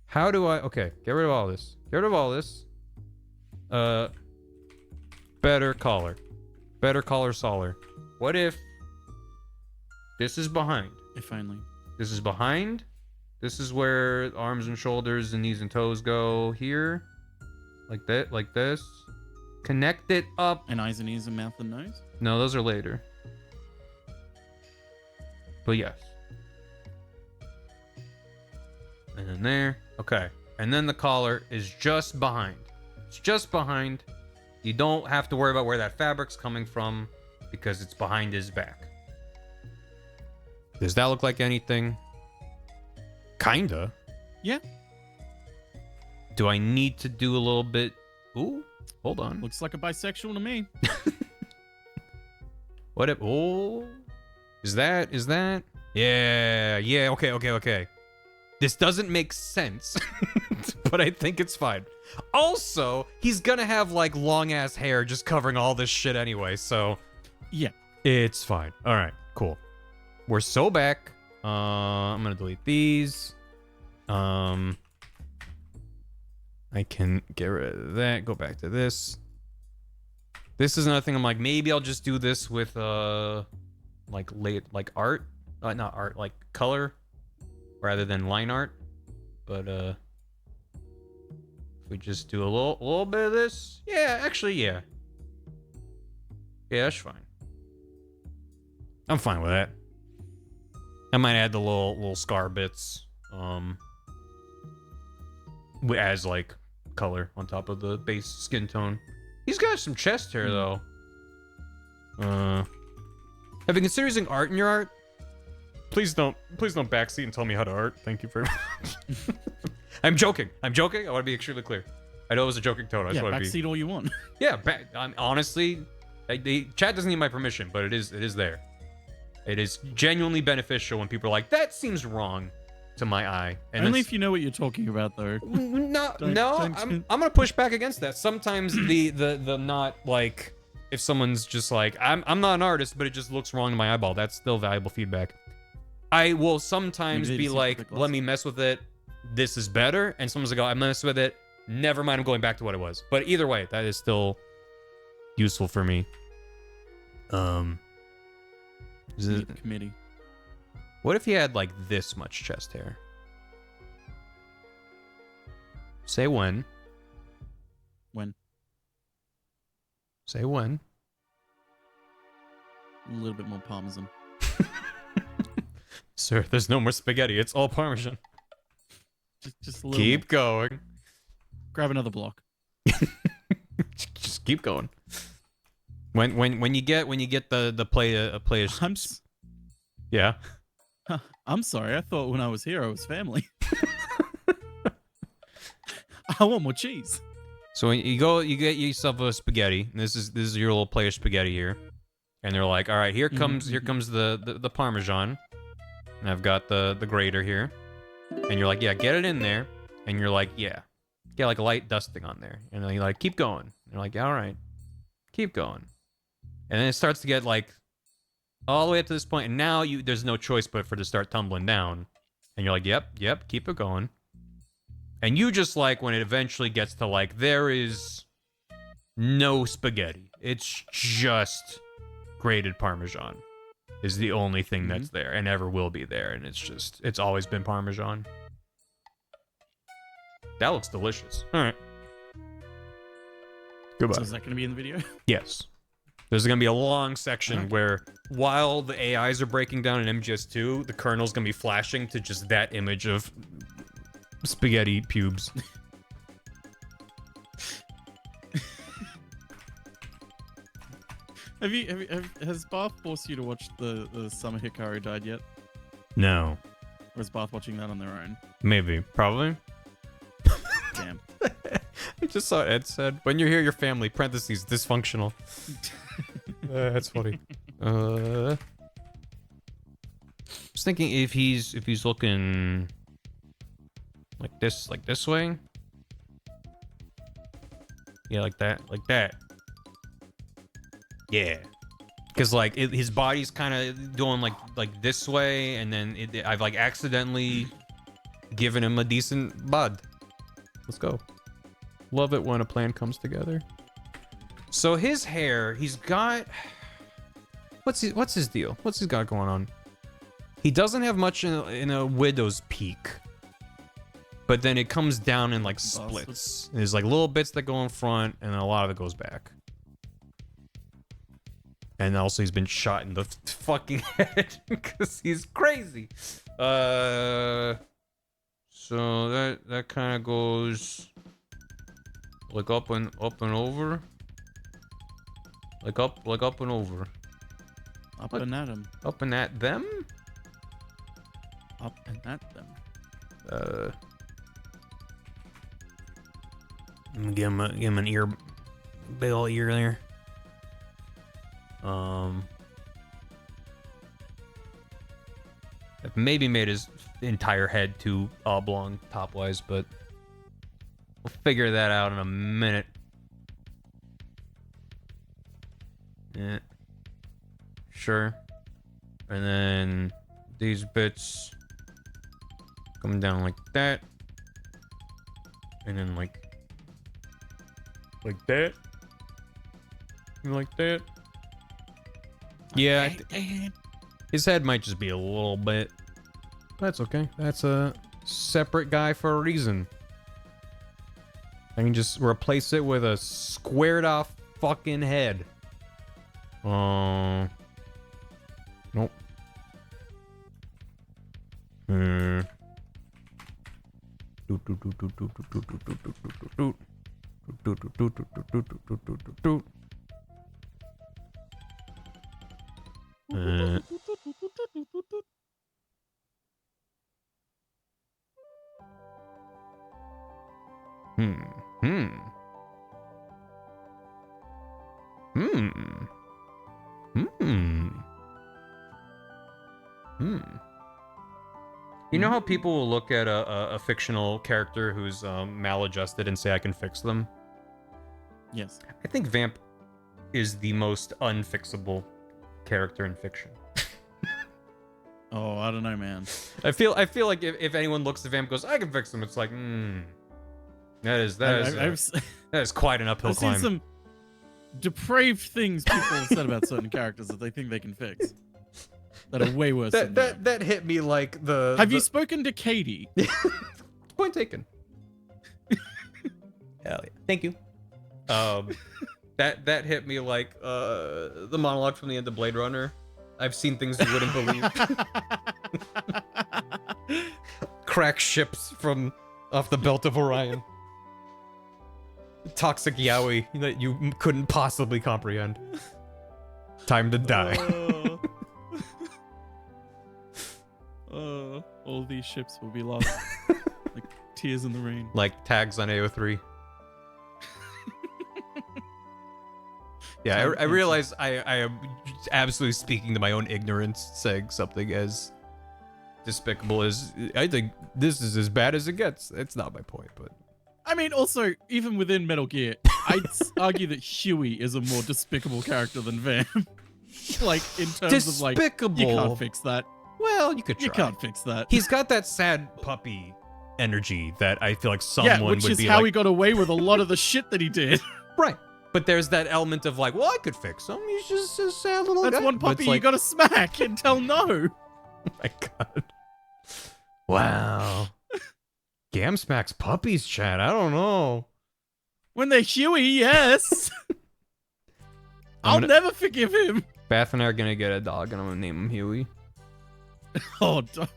How do I? Okay, get rid of all this. Get rid of all this. Better caller. Better caller Solar. What if this is behind? If only. This is behind. This is where arms and shoulders and knees and toes go here. Like that, like this. Connect it up. And eyes and ears and mouth and nose? No, those are later. But yes. And then there. Okay. And then the collar is just behind. It's just behind. You don't have to worry about where that fabric's coming from because it's behind his back. Does that look like anything? Kinda. Yeah. Do I need to do a little bit? Ooh, hold on. Looks like a bisexual to me. What if? Oh, is that? Yeah. Okay. This doesn't make sense, but I think it's fine. Also, he's gonna have like long ass hair just covering all this shit anyway, so yeah, it's fine. All right, cool. We're so back. I'm gonna delete these. I can get rid of that. Go back to this. This is another thing. I'm like, maybe I'll just do this with like art, not art, like color, rather than line art. But if we just do a little bit of this, yeah, actually, yeah, that's fine. I'm fine with that. I might add the little scar bits, as like color on top of the base skin tone. He's got some chest hair though. Have you considered using art in your art? Please don't backseat and tell me how to art. Thank you very much. I'm joking. I want to be extremely clear. I know it was a joking tone. I just want to backseat all you want. Yeah, honestly, chat doesn't need my permission, but it is there. It is genuinely beneficial when people are like, that seems wrong to my eye. And only if you know what you're talking about, though. I'm gonna push back against that. Sometimes the not like, if someone's just like, I'm not an artist, but it just looks wrong to my eyeball. That's still valuable feedback. I will sometimes be like, let me mess with it. This is better. And someone's like, oh, I messed with it. Never mind, I'm going back to what it was. But either way, that is still useful for me. Committee. What if he had like this much chest hair? Say when. When? Say when. A little bit more parmesan. Sir, there's no more spaghetti. It's all parmesan. Just a little keep more. Going. Grab another block. Just keep going. When you get the play. Yeah. I'm sorry. I thought when I was here I was family. I want more cheese. So when you get yourself a spaghetti. This is your little player spaghetti here, and they're like, all right, here comes the parmesan, and I've got the grater here, and you're like, yeah, get it in there, and you're like, yeah, get like a light dusting on there, and then you're like, keep going, and you're like, yeah, all right, keep going, and then it starts to get like all the way up to this point, and now there's no choice but for it to start tumbling down, and you're like, yep, keep it going. And you just like when it eventually gets to like, there is no spaghetti. It's just grated Parmesan is the only thing that's there and ever will be there. And it's always been Parmesan. That looks delicious. All right. Goodbye. So is that going to be in the video? Yes. There's gonna be a long section where, while the AIs are breaking down in MGS2, the kernel's gonna be flashing to just that image of spaghetti pubes. Has Bath forced you to watch the Summer Hikaru Died yet? No. Or is Bath watching that on their own? Maybe. Probably. Damn. I just saw Ed said, when you hear your family, parentheses, dysfunctional. That's funny. I was thinking if he's looking like this way. Yeah, like that. Yeah. Because, like, his body's kind of doing, like this way, and then I've, like, accidentally given him a decent bud. Let's go. Love it when a plan comes together. So his hair, he's got... What's his deal? What's he got going on? He doesn't have much in a widow's peak. But then it comes down in, like, splits. There's, like, little bits that go in front, and then a lot of it goes back. And also he's been shot in the fucking head because he's crazy. So that kind of goes like up and over. Like up and over. Up and at him. Up and at them? Up and at them. I'm gonna give him an ear, big ol' ear there. I've maybe made his entire head too oblong top-wise, but we'll figure that out in a minute. Yeah. Sure. And then these bits come down like that. And then like that. And like that. Yeah, his head might just be a little bit. That's okay. That's a separate guy for a reason. I can just replace it with a squared off fucking head. Nope. You know how people will look at a fictional character who's maladjusted and say I can fix them? Yes. I think Vamp is the most unfixable character in fiction. Oh, I don't know, man. I feel like if anyone looks at Vamp and goes, I can fix them, it's like, that is quite an uphill climb. I've seen some depraved things people have said about certain characters that they think they can fix. That are way worse than Vamp. That hit me like the... Have you spoken to Katie? Point taken. Hell yeah. Thank you. That hit me like the monologue from the end of Blade Runner. I've seen things you wouldn't believe. Crack ships from off the belt of Orion. Toxic yaoi that you couldn't possibly comprehend. Time to die. All these ships will be lost. Like tears in the rain. Like tags on AO3. Yeah, I realize I am absolutely speaking to my own ignorance, saying something as despicable as... I think this is as bad as it gets. It's not my point, but... I mean, also, even within Metal Gear, I'd argue that Huey is a more despicable character than Vamp. Like, in terms of, like, you can't fix that. Well, you could try. You can't fix that. He's got that sad puppy energy that I feel like someone would be like... which is how he got away with a lot of the shit that he did. Right. But there's that element of like, well, I could fix him. He's just a sad little guy. That's one puppy you gotta smack and tell no. Oh my god. Wow. Gam smacks puppies, Chad. I don't know. When they're Huey, yes. I'll never forgive him. Beth and I are gonna get a dog, and I'm gonna name him Huey. Oh, don't.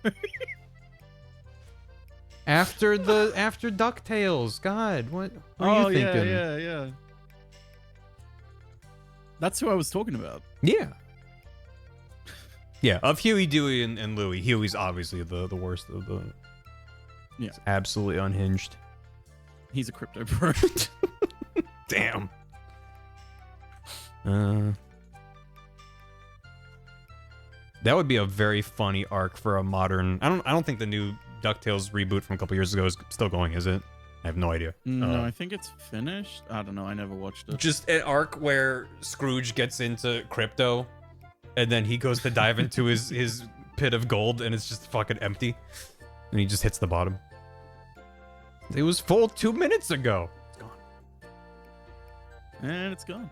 After DuckTales. God, what are you thinking? Yeah. That's who I was talking about. Yeah. Yeah, of Huey, Dewey, and Louie. Huey's obviously the worst of the... Yeah. He's absolutely unhinged. He's a crypto pro. Damn. That would be a very funny arc for a modern... I don't think the new DuckTales reboot from a couple years ago is still going, is it? I have no idea. No, I think it's finished. I don't know. I never watched it. Just an arc where Scrooge gets into crypto, and then he goes to dive into his pit of gold, and it's just fucking empty. And he just hits the bottom. It was full 2 minutes ago. It's gone. And it's gone.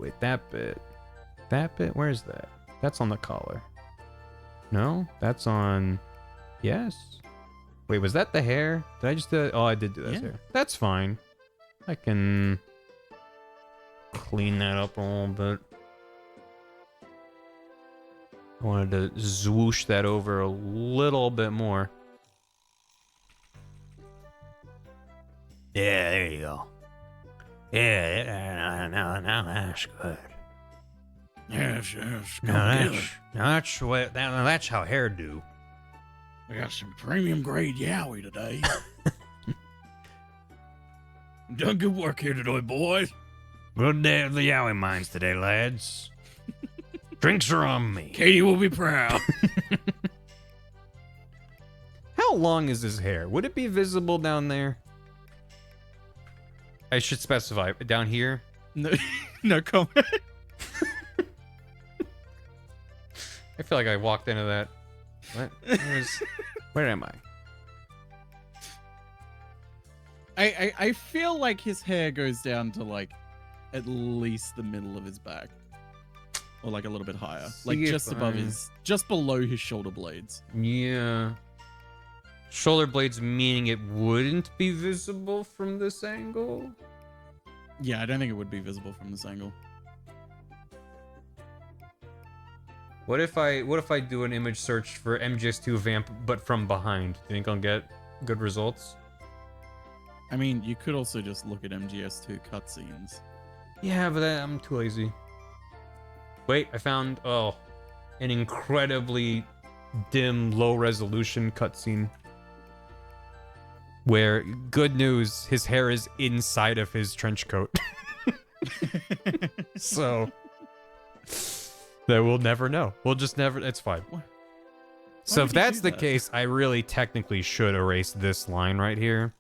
Wait, that bit. That bit? Where's that? That's on the collar. No? That's on... Yes? Wait, was that the hair? Did I just do that? Oh, I did do that hair. That's fine. I can... clean that up a little bit. I wanted to zwoosh that over a little bit more. Yeah, there you go. Yeah, now that's good. Yes. That's how hair do. I got some premium grade Yowie today. Done good work here today, boys. Good day at the Yowie mines today, lads. Drinks are on me. Katie will be proud. How long is his hair? Would it be visible down there? I should specify. Down here? No comment. I feel like I walked into that. What? Where am I? I feel like his hair goes down to like at least the middle of his back. Or like a little bit higher. Like just above just below his shoulder blades. Yeah. Shoulder blades meaning it wouldn't be visible from this angle? Yeah, I don't think it would be visible from this angle. What if I do an image search for MGS2 vamp but from behind? Do you think I'll get good results? I mean, you could also just look at MGS2 cutscenes. Yeah, but I'm too lazy. Wait, I found an incredibly dim, low resolution cutscene. Where, good news, his hair is inside of his trench coat. So that we'll never know. We'll just never. It's fine. So if that's the case, I really technically should erase this line right here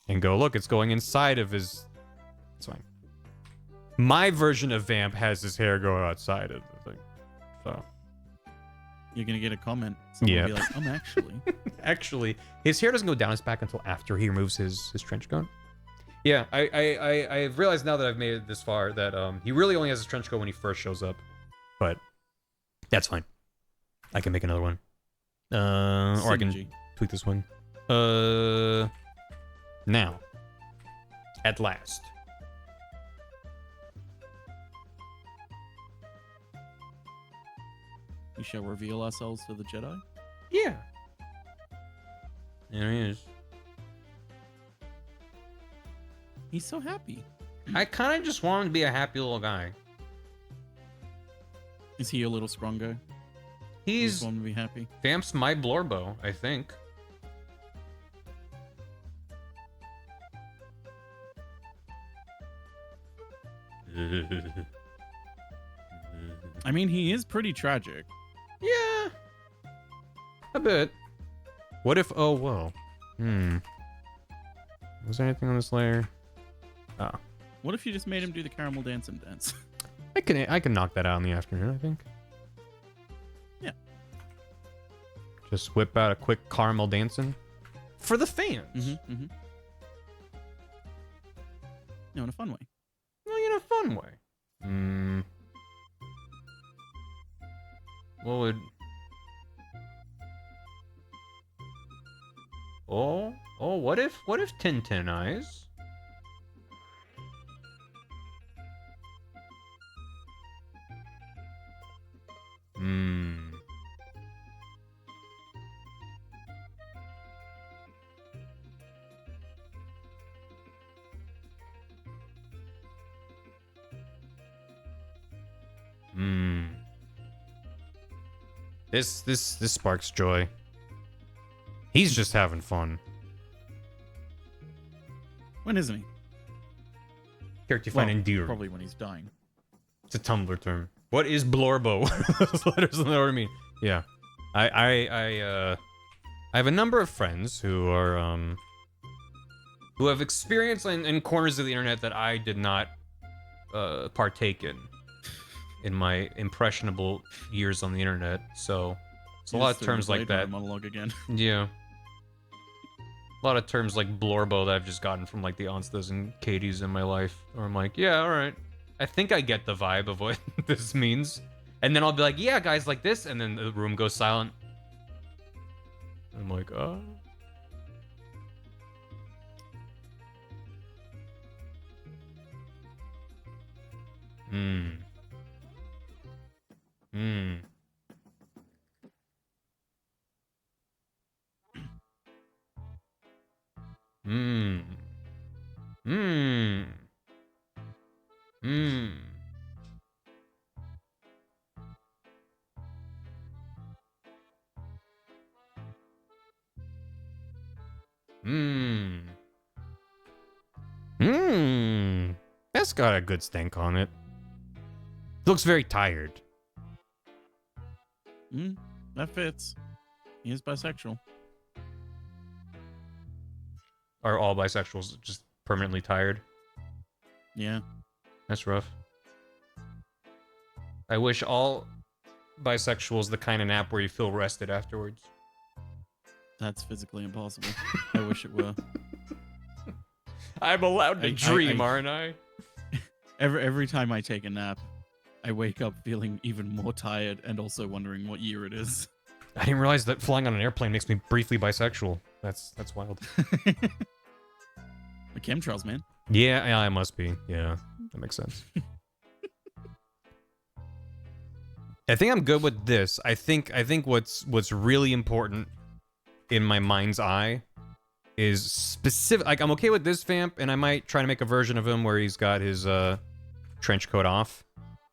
and go, look, it's going inside of his. It's fine. My version of Vamp has his hair go outside of the thing. So you're gonna get a comment. Someone will be like, actually. Actually, his hair doesn't go down his back until after he removes his trench coat. Yeah, I've realized now that I've made it this far that he really only has his trench coat when he first shows up. But that's fine. I can make another one. Or I can tweak this one. Now. At last. We shall reveal ourselves to the Jedi? Yeah. There he is. He's so happy. I kind of just want him to be a happy little guy. Is he a little Scrongo? He's want to be happy. Vamp's my Blorbo, I think. I mean, he is pretty tragic. Yeah. A bit. What if... Oh, whoa. Was there anything on this layer? Ah. What if you just made him do the caramel dance and dance? I can knock that out in the afternoon, I think. Yeah. Just whip out a quick caramel dancing. For the fans. No, in a fun way. Well, in a fun way. What would... what if Tintin eyes? Hmm. Hmm. This sparks joy. He's just having fun. When isn't he? Character you find endearing. Probably when he's dying. It's a Tumblr term. What is blorbo? Those letters know what I mean. Yeah. I have a number of friends who are who have experience in corners of the internet that I did not partake in my impressionable years on the internet. So it's a lot of terms like that. Monologue again. Yeah. A lot of terms like blorbo that I've just gotten from like the Anstas and Katies in my life. Or I'm like, yeah, all right. I think I get the vibe of what this means. And then I'll be like, yeah, guys, like this. And then the room goes silent. I'm like, oh. Hmm. Hmm. Hmm. Hmm. Hmm. Hmm. Hmm. That's got a good stank on it. Looks very tired. That fits. He is bisexual. Are all bisexuals just permanently tired? Yeah. That's rough. I wish all bisexuals the kind of nap where you feel rested afterwards. That's physically impossible. I wish it were. I'm allowed to dream, aren't I? Every time I take a nap, I wake up feeling even more tired and also wondering what year it is. I didn't realize that flying on an airplane makes me briefly bisexual. That's wild. The chemtrails, man. Yeah, I must be. Yeah, that makes sense. I think I'm good with this. I think what's really important in my mind's eye is specific. Like, I'm okay with this vamp, and I might try to make a version of him where he's got his trench coat off,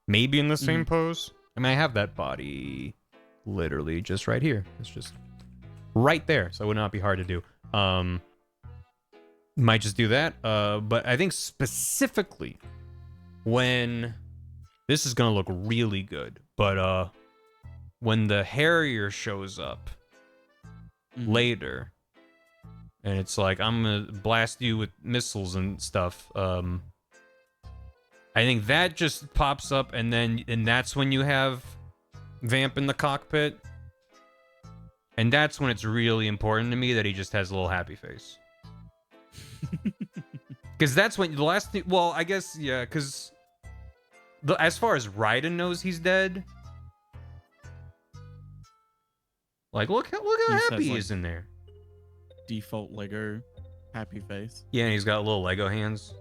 maybe in the same pose. I mean, I have that body literally just right here. It's just right there, so it would not be hard to do. Might just do that. But I think specifically when this is gonna look really good, but when the Harrier shows up later, and it's like, I'm gonna blast you with missiles and stuff. I think that just pops up, and that's when you have Vamp in the cockpit. And that's when it's really important to me that he just has a little happy face. Because that's when the last thing, well, I guess, yeah, because as far as Raiden knows he's dead, like, look how happy he is in there. Default Lego happy face. Yeah, and he's got little Lego hands.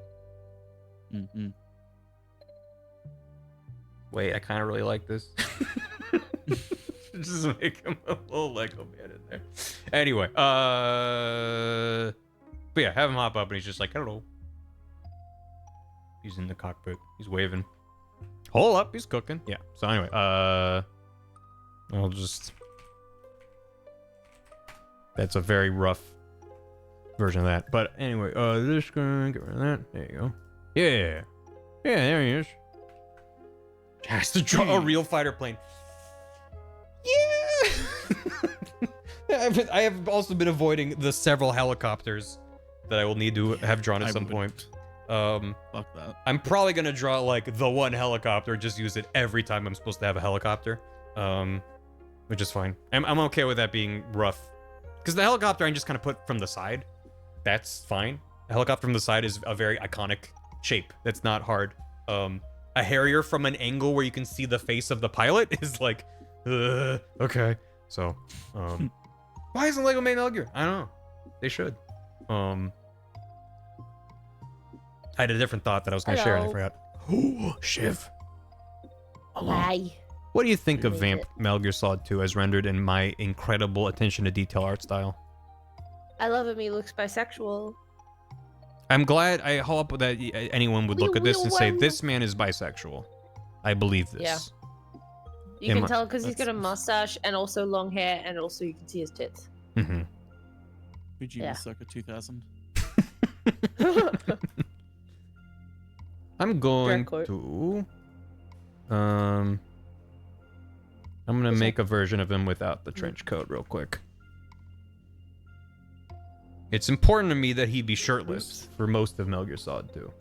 Wait, I kind of really like this. Just make him a little Lego man in there. Anyway, but yeah, have him hop up and he's just like, hello. He's in the cockpit. He's waving. Hold up, he's cooking. Yeah. So anyway, I'll just. That's a very rough version of that. But anyway, this guy, get rid of that. There you go. Yeah. Yeah, there he is. Has to draw a real fighter plane. Yeah. I have also been avoiding the several helicopters that I will need to have drawn at some point. Fuck that. I'm probably gonna draw like the one helicopter, just use it every time I'm supposed to have a helicopter. Which is fine. I'm okay with that being rough. Because the helicopter I just kind of put from the side. That's fine. A helicopter from the side is a very iconic shape. That's not hard. A Harrier from an angle where you can see the face of the pilot is like, okay. So, why isn't Lego made Metal Gear? I don't know. They should. I had a different thought that I was going to share and I forgot. Oh, Shiv. Hello. Hi. What do you think of Make Vamp it. Metal Gear Solid 2 as rendered in my incredible attention to detail art style? I love him. He looks bisexual. I'm glad. I hope that anyone would look at this and say, this man is bisexual. I believe this. Yeah. You can tell because he's got a mustache and also long hair, and also you can see his tits. Mm-hmm. Fujima Circa 2000. I'm going to... I'm gonna make a version of him without the trench coat real quick. It's important to me that he be shirtless for most of Metal Gear Solid 2.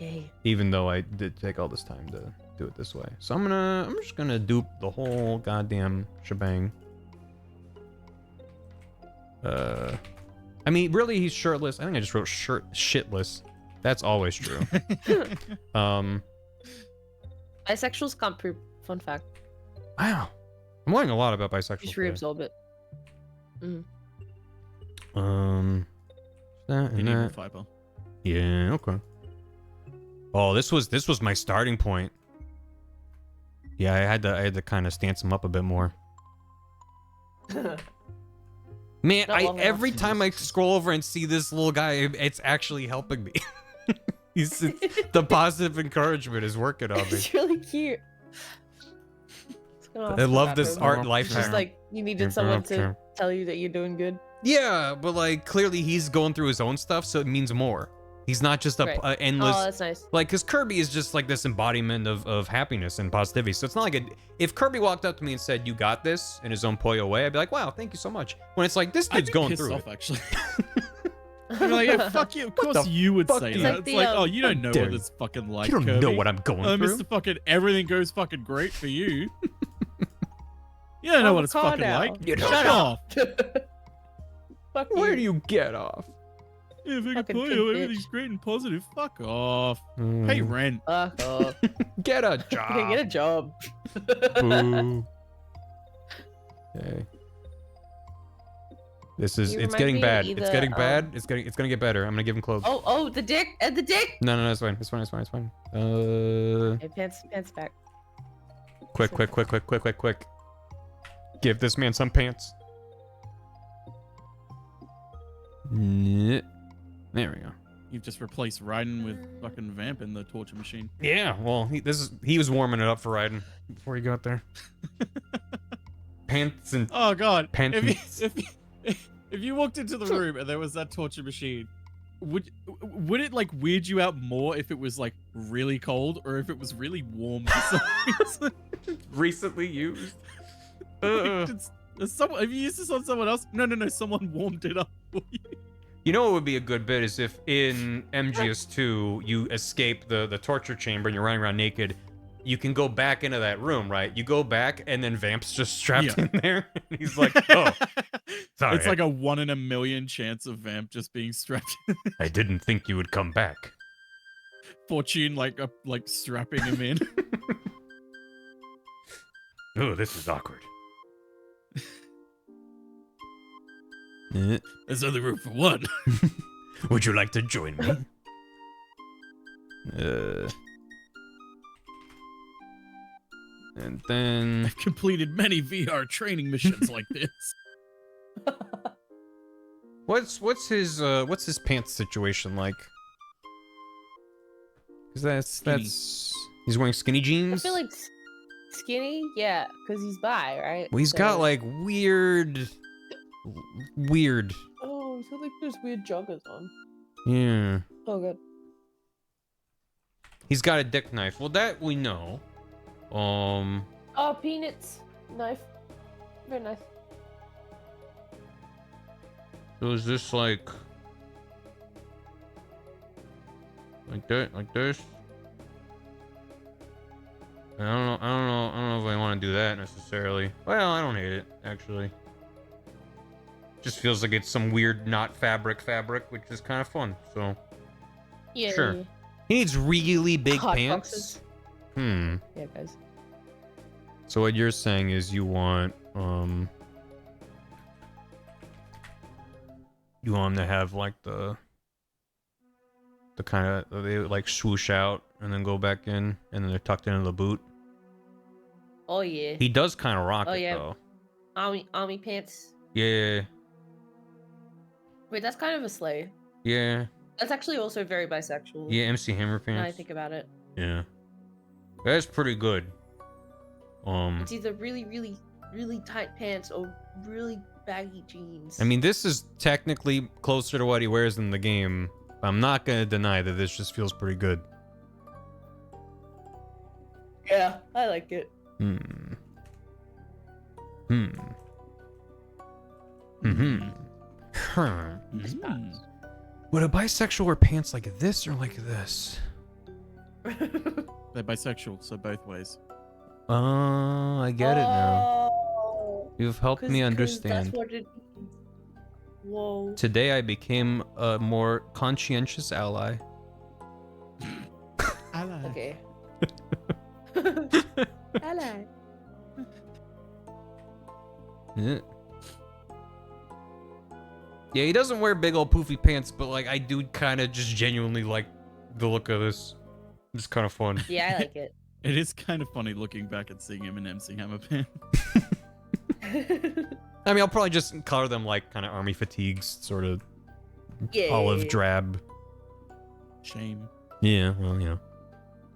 Yay. Even though I did take all this time to do it this way. So I'm just gonna dupe the whole goddamn shebang. I mean, really, he's shirtless. I think I just wrote shitless. That's always true. Bisexuals can't poop. Fun fact. Wow. I'm learning a lot about bisexuals. Just reabsorb it. That and that. Fiber. Yeah, okay. Oh, this was my starting point. Yeah, I had to kind of stance him up a bit more. Man, every time I scroll over and see this little guy, it's actually helping me. The positive encouragement is working on me. It's really cute. I love this art life. It's just like you needed someone to tell you that you're doing good. Yeah, but like clearly he's going through his own stuff, so it means more. He's not just a endless. Oh, that's nice. Like, because Kirby is just like this embodiment of happiness and positivity. So it's not like if Kirby walked up to me and said, "You got this," in his own Poyo way, I'd be like, "Wow, thank you so much." When it's like this dude's going through it. Actually. I'm like, yeah, fuck you. Of course you would say that. It's like, oh, you don't know what it's fucking like. You don't Kirby. know what I'm going through. Mr. Fucking everything goes fucking great for you. You don't know what it's fucking like. Shut off. Where do you get off? Yeah, if I can tell you everything's great and positive, fuck off. Pay rent. Fuck off. Get a job. Get a job. Boo. Okay. It's getting bad. It's getting bad. It's gonna get better. I'm gonna give him clothes. Oh, the dick and the dick. No, it's fine. It's fine. Hey, pants back. Quick. Give this man some pants. There we go. You've just replaced Raiden with fucking Vamp in the torture machine. Yeah, well, he was warming it up for Raiden before he got there. Pants and oh god, pants. If you walked into the room and there was that torture machine, would it like weird you out more if it was like really cold or if it was really warm for some reason? Recently used. Have you used this on someone else? No. Someone warmed it up for you. You know what would be a good bit is if in MGS2 you escape the torture chamber and you're running around naked. You can go back into that room, right? You go back and then Vamp's just strapped in there. And he's like, oh, sorry. It's like a 1 in a million chance of Vamp just being strapped in. I didn't think you would come back. Fortune like strapping him in. Oh, this is awkward. There's only room for one. Would you like to join me? And then I've completed many VR training missions like this. What's his pants situation like? Because that's he's wearing skinny jeans. I feel like skinny, yeah, because he's bi, right? Well, he's got like weird. Oh, he's got like those weird joggers on. Yeah. Oh god. He's got a dick knife. Well, that we know. Oh, peanuts knife. Very nice. So is this like that, like this? I don't know if I want to do that necessarily. Well, I don't hate it actually. Just feels like it's some weird not fabric, which is kind of fun. So yeah, sure. Yeah. He needs really big Hot pants. boxes. Yeah, guys. So what you're saying is you want him to have like the kind of they like swoosh out and then go back in and then they're tucked into the boot. Oh yeah. He does kind of rock Oh it yeah. though. Army pants. Yeah. Wait, that's kind of a slay. Yeah. That's actually also very bisexual. Yeah, MC Hammer Now I pants. think about it. Yeah. That's pretty good. It's either really, really, really tight pants or really baggy jeans. I mean, this is technically closer to what he wears in the game. I'm not gonna deny that this just feels pretty good. Yeah, I like it. Would a bisexual wear pants like this or like this? They're bisexual, so both ways. Oh, I get it now. Oh, You've helped me 'cause understand. That's what it means. Whoa. Today I became a more conscientious ally. Ally. Okay. Ally. Yeah. Yeah, he doesn't wear big old poofy pants, but like I do kind of just genuinely like the look of this. It's kind of fun. Yeah, I like it. It is kind of funny looking back and seeing him in MC Hammer pants. I mean, I'll probably just color them like kind of army fatigues, sort of olive drab. Shame. Yeah, well, you know.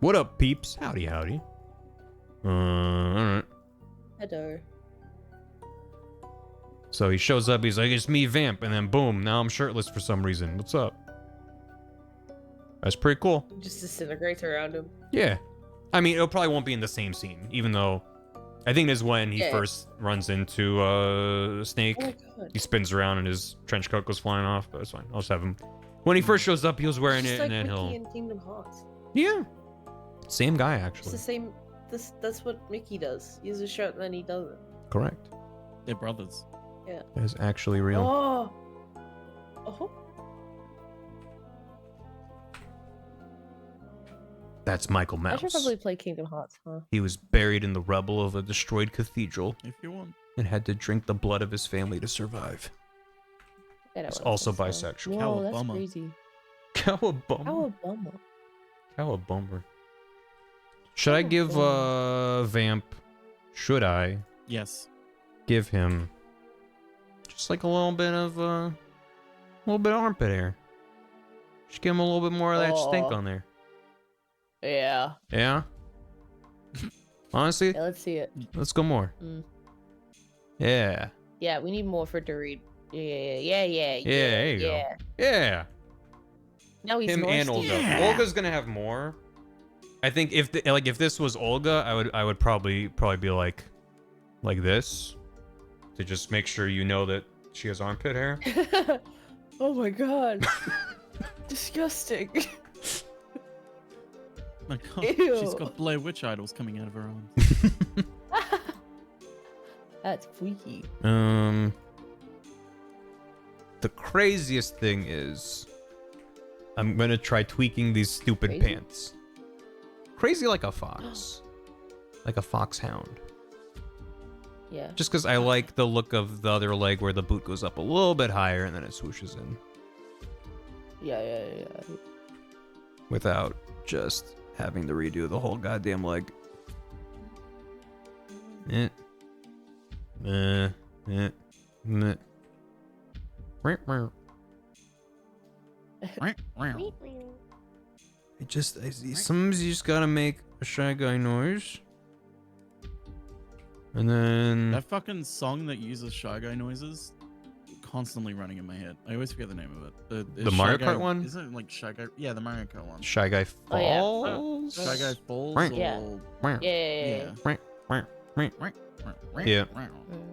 What up, peeps? Howdy, howdy. Alright. Hello. So he shows up, he's like, it's me, Vamp, and then boom, now I'm shirtless for some reason. What's up? That's pretty cool. Just disintegrates around him. Yeah. I mean, it probably won't be in the same scene, even though I think this is when he first runs into Snake. Oh my God. He spins around and his trench coat goes flying off, but it's fine. I'll just have him. When he first shows up, he was wearing it, Just and like then Mickey he'll. in Kingdom Hearts. Yeah. Same guy, It's actually. the same. That's what Mickey does. He has a shirt and then he doesn't. Correct. They're brothers. Yeah. That is actually real. Oh. Oh. That's Michael I should Mouse. probably play Kingdom Hearts, huh? He was buried in the rubble of a destroyed cathedral If you want. and had to drink the blood of his family to survive. He's also bisexual. Whoa, that's Cowabunga. crazy. Cowabunga. Cowabunga. Cowabunga. Should I give Vamp? Should I Yes. give him just like a little bit of armpit hair? Just give him a little bit more of that stink Aw. on there. Yeah. Yeah. Honestly, Yeah, let's see it. let's go more. Mm. Yeah. Yeah, we need more for Dorit. Yeah. Yeah, there you go. Yeah. Now he's Him and Olga. nasty. Olga's gonna have more. I think if if this was Olga, I would probably be like this to just make sure you know that she has armpit hair. Oh my god. Disgusting. My God, Ew. she's got Blair Witch idols coming out of her arms. That's freaky. The craziest thing is, I'm gonna try tweaking these stupid Crazy? pants. Crazy like a fox, like a foxhound. Yeah. Just because I like the look of the other leg where the boot goes up a little bit higher and then it swooshes in. Yeah. Without just having to redo the whole goddamn leg. Sometimes you just gotta make a Shy Guy noise. And then That fucking song that uses Shy Guy noises constantly running in my head. I always forget the name of it. The Mario Shy Kart Guy, one? Isn't it like Shy Guy? Yeah, the Mario Kart one. Shy Guy Oh, yeah. Falls. Shy Guy Falls. Right. Yeah. Or... Yeah. Yeah.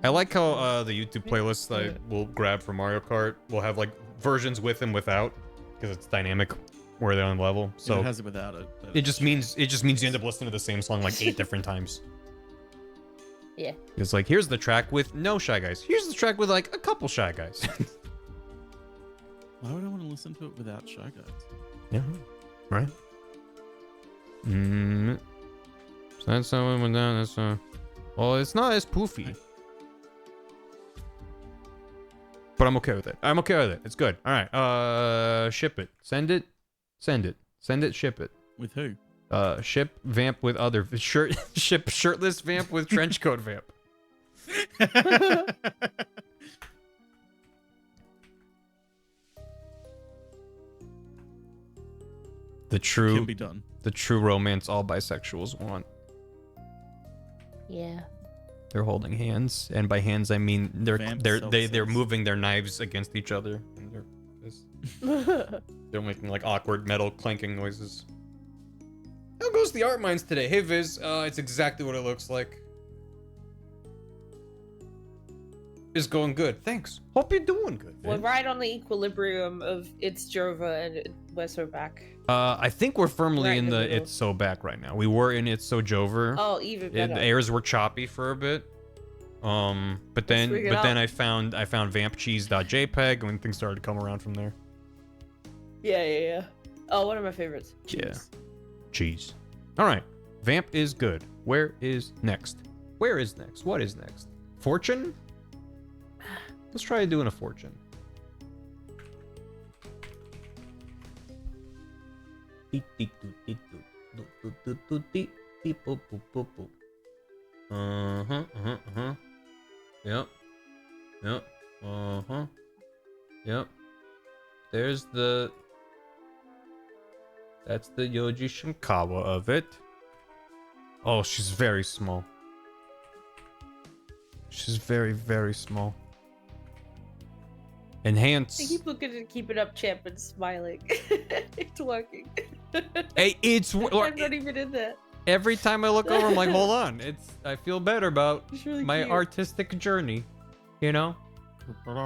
I like how the YouTube playlists that I will grab for Mario Kart will have like versions with and without, because it's dynamic where they're on level. So it has it without it. but- it just means you end up listening to the same song like 8 different times. Yeah. It's like, here's the track with no Shy Guys. Here's the track with like a couple Shy Guys. Why would I want to listen to it without Shy Guys? Yeah. Right. So that's how it went down. That's well, it's not as poofy. But I'm okay with it. It's good. All right. Ship it. Send it. Ship it. With who? Ship vamp with other ship shirtless vamp with trench coat vamp. The true Can be done. The true romance all bisexuals want. Yeah. They're holding hands, and by hands I mean they're Vamp moving their knives against each other. And they're making like awkward metal clanking noises. How goes the art mines today? Hey Viz, it's exactly what it looks like. It's going good. Thanks. Hope you're doing good. We're right on the equilibrium of it's Jova and we're so back. I think we're firmly Right in in the the middle. It's So Back right now. We were in It's So Jover. Oh, even better. The airs were choppy for a bit. But then figure it I out. found vampcheese.jpg and things started to come around from there. Yeah. Oh, one of my favorites. Yeah. Cheese. All right. Vamp is good. Where is next? Where is next? What is next? Fortune? Let's try doing a fortune. Yep. Yep. There's the... That's the Yoji Shinkawa of it. Oh, she's very small. She's very, very small. Enhance. I keep looking at Keep It Up Champ and smiling. It's working. Hey, I'm not even in there. Every time I look over, I'm like, hold on. I feel better about It's really my cute. artistic journey. You know?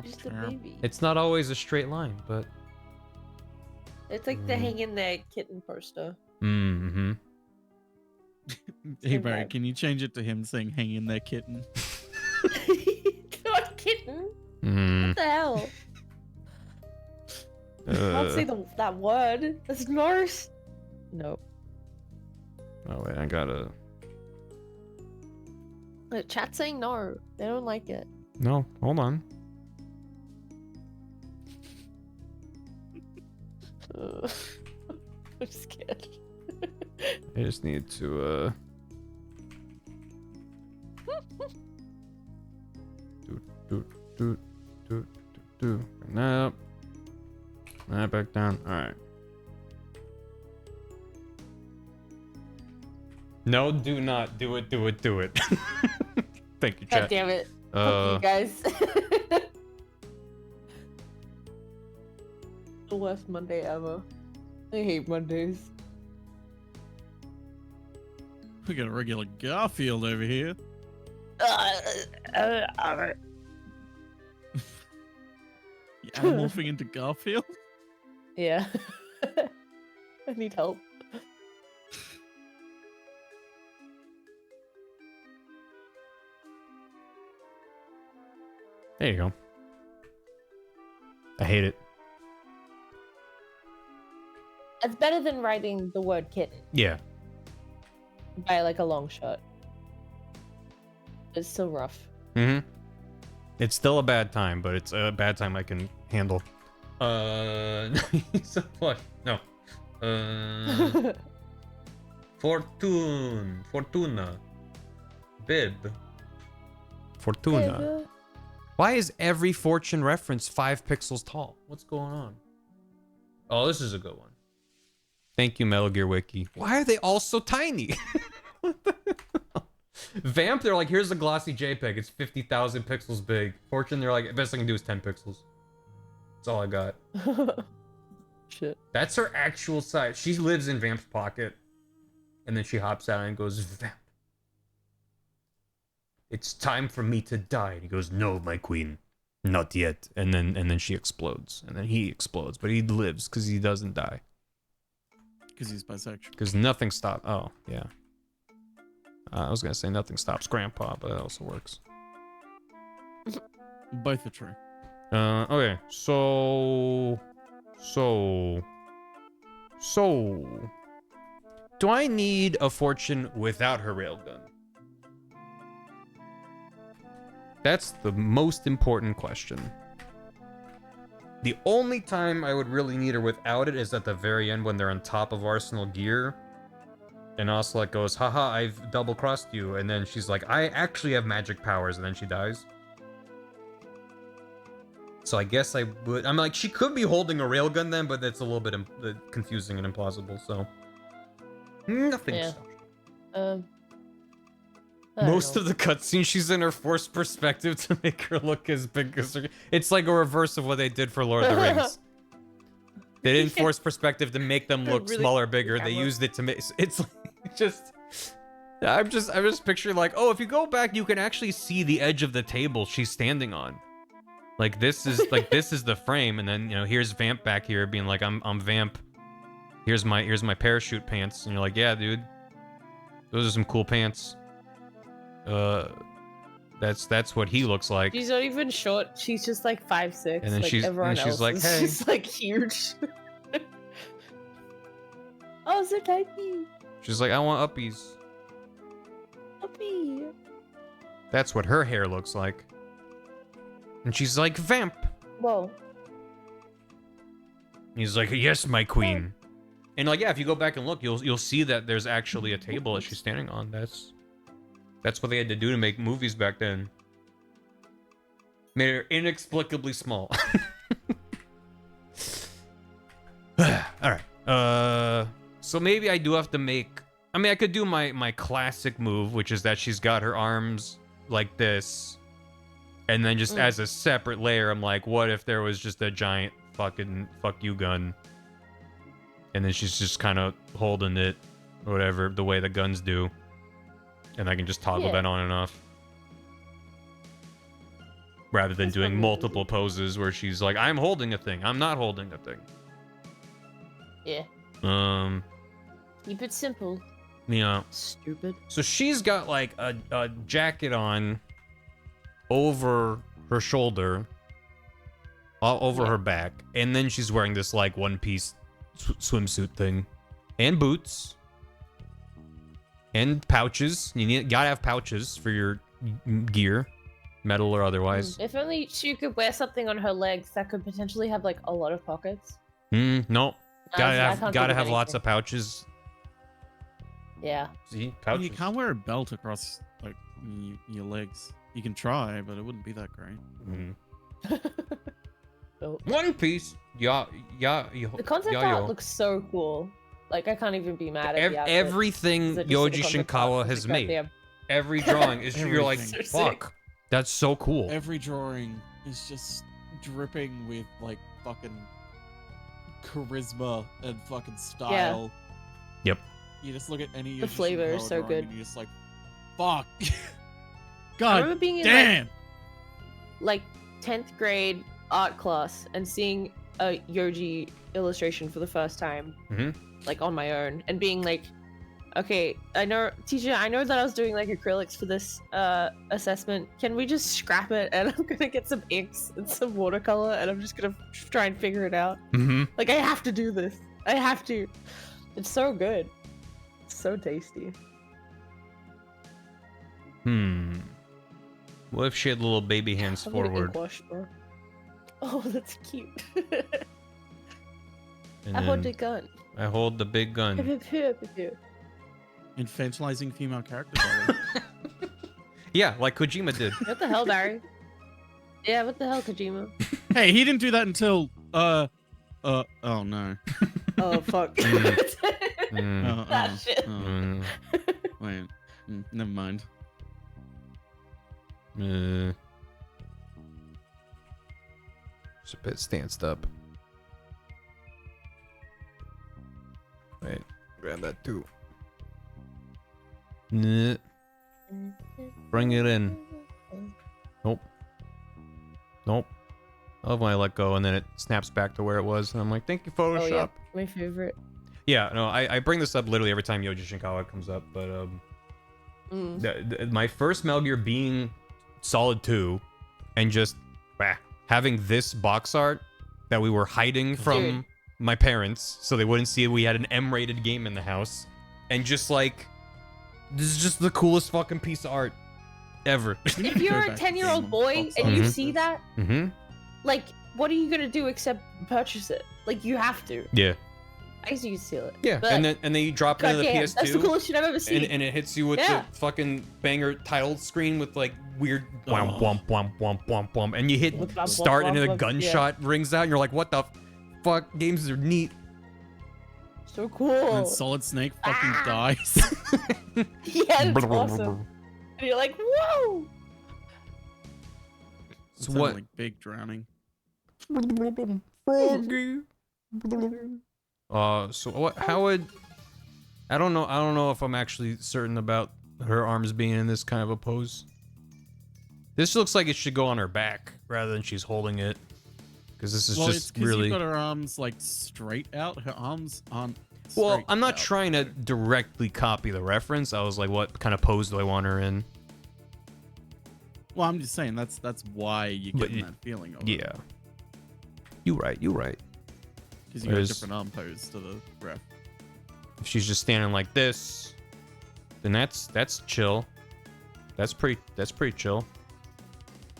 Just a baby. It's not always a straight line, but... It's like the hang in there kitten poster. Mm-hmm. Hey Barry, can you change it to him saying "Hang in there, kitten"? Not kitten. Mm. What the hell? Don't say that word. That's Norse. Nope. Oh wait, I gotta... The chat's saying no. They don't like it. No, hold on. I'm scared. I just need to, Bring that up. Bring that back down. Alright. No, do not. Do it. Thank you, chat. God damn it. Fuck you guys. The worst Monday ever. I hate Mondays. We got a regular Garfield over here. You animorphing into Garfield? Yeah. I need help. There you go. I hate it. It's better than writing the word kitten Yeah. by like a long shot. It's still rough. Mm-hmm. It's still a bad time, but it's a bad time I can handle. So what? No. Fortuna. Bib. Fortuna. Why is every Fortune reference 5 pixels tall? What's going on? Oh, this is a good one. Thank you, Metal Gear Wiki. Why are they all so tiny? What the hell? Vamp, they're like, here's a glossy JPEG. It's 50,000 pixels big. Fortune, they're like, best I can do is 10 pixels. That's all I got. Shit. That's her actual size. She lives in Vamp's pocket. And then she hops out and goes, Vamp. It's time for me to die. And he goes, no, my queen. Not yet. And then she explodes. And then he explodes. But he lives because he doesn't die. Because he's bisexual. Because nothing stops. Oh, yeah. I was going to say nothing stops Grandpa, but that also works. Both are true. Okay. So. Do I need a Fortune without her railgun? That's the most important question. The only time I would really need her without it is at the very end when they're on top of Arsenal Gear. And Ocelot goes, haha, I've double-crossed you. And then she's like, I actually have magic powers. And then she dies. So I guess I would... I'm like, she could be holding a railgun then, but that's a little bit confusing and implausible, so... Nothing. Yeah. Most of the cutscenes, she's in her forced perspective to make her look as big as her... It's like a reverse of what they did for Lord of the Rings. They didn't force perspective to make them look Really smaller, bigger. They used it to make... It's like, just... I'm just picturing like, oh, if you go back, you can actually see the edge of the table she's standing on. Like, this is the frame, and then, you know, here's Vamp back here being like, I'm Vamp. Here's my parachute pants. And you're like, yeah, dude. Those are some cool pants. That's what he looks like. She's not even short. She's just like 5'6". And then like she's like, hey. She's like huge. Oh, so tiny. She's like, I want uppies. Uppy. That's what her hair looks like. And she's like, Vamp. Whoa. He's like, yes, my queen. And like, yeah, if you go back and look, you'll see that there's actually a table that she's standing on. That's what they had to do to make movies back then. Made her inexplicably small. All right. So maybe I do have to make... I mean, I could do my classic move, which is that she's got her arms like this. And then just as a separate layer, I'm like, what if there was just a giant fucking fuck you gun? And then she's just kind of holding it, or whatever, the way the guns do. And I can just toggle that on and off. Rather than doing multiple poses where she's like, I'm holding a thing, I'm not holding a thing. Yeah. Keep it simple. Yeah. Stupid. So she's got like a jacket on over her shoulder, all over her back, and then she's wearing this like one-piece swimsuit thing, and boots, and pouches. Gotta have pouches for your gear, metal or otherwise. If only she could wear something on her legs that could potentially have like a lot of pockets. No. Gotta have lots of pouches. Yeah. See, pouches. You can't wear a belt across like your legs. You can try, but it wouldn't be that great. One Piece. Yeah. The concept art looks so cool. Like, I can't even be mad at the outfit. Everything Yoji Shinkawa has made. Every drawing is you're like, fuck. That's so cool. Every drawing is just dripping with like fucking charisma and fucking style. Yep. You just look at any the flavor is so good. And you're just like, fuck. God I remember being in damn. like 10th grade art class and seeing a Yoji illustration for the first time, like on my own, and being like, okay, I know, teacher, I know that I was doing like acrylics for this assessment. Can we just scrap it and I'm gonna get some inks and some watercolor and I'm just gonna try and figure it out. Like, I have to do this. I have to. It's so good. It's so tasty. What if she had little baby hands forward? Oh, that's cute. And I hold the gun. I hold the big gun. Infantilizing female characters. Yeah, like Kojima did. What the hell, Barry? Yeah, what the hell, Kojima? Hey, he didn't do that until oh no. Oh fuck. That shit. Wait, never mind. It's a bit stanced up. Wait, grab that too. Bring it in. Nope. Nope. I love when I let go and then it snaps back to where it was, and I'm like, thank you, Photoshop. Oh, yeah. My favorite. Yeah, no, I bring this up literally every time Yoji Shinkawa comes up, but my first Metal Gear being Solid 2, and just having this box art that we were hiding from my parents so they wouldn't see we had an M-rated game in the house, and just like, this is just the coolest fucking piece of art ever. If you're a 10-year-old boy and you see that, like, what are you gonna do except purchase it? Like, you have to. Yeah. I used to steal it. Yeah, but and then you drop it into the goddamn, PS2. That's the coolest shit I've ever seen. And it hits you with Yeah. the fucking banger title screen with like weird whomp Oh. whomp whomp whomp whomp whomp, and you hit Whomp, whomp, start and whomp, then a whomp, gunshot rings out, and you're like, what the fuck? Games are neat. So cool. And Solid Snake fucking dies. Yeah, it's awesome. And you're like, whoa! So what? Like big drowning. So what? How would? I don't know. I don't know if I'm actually certain about her arms being in this kind of a pose. This looks like it should go on her back rather than she's holding it, because this is Well, it's just 'cause really. you've got her arms like straight out. Her arms aren't. Well, straight I'm not out. trying to directly copy the reference. I was like, what kind of pose do I want her in? Well, I'm just saying that's why you But get that feeling of it. Yeah. You right. You right. Because you got a Whereas- different arm pose to the ref. If she's just standing like this, then that's chill. That's pretty chill.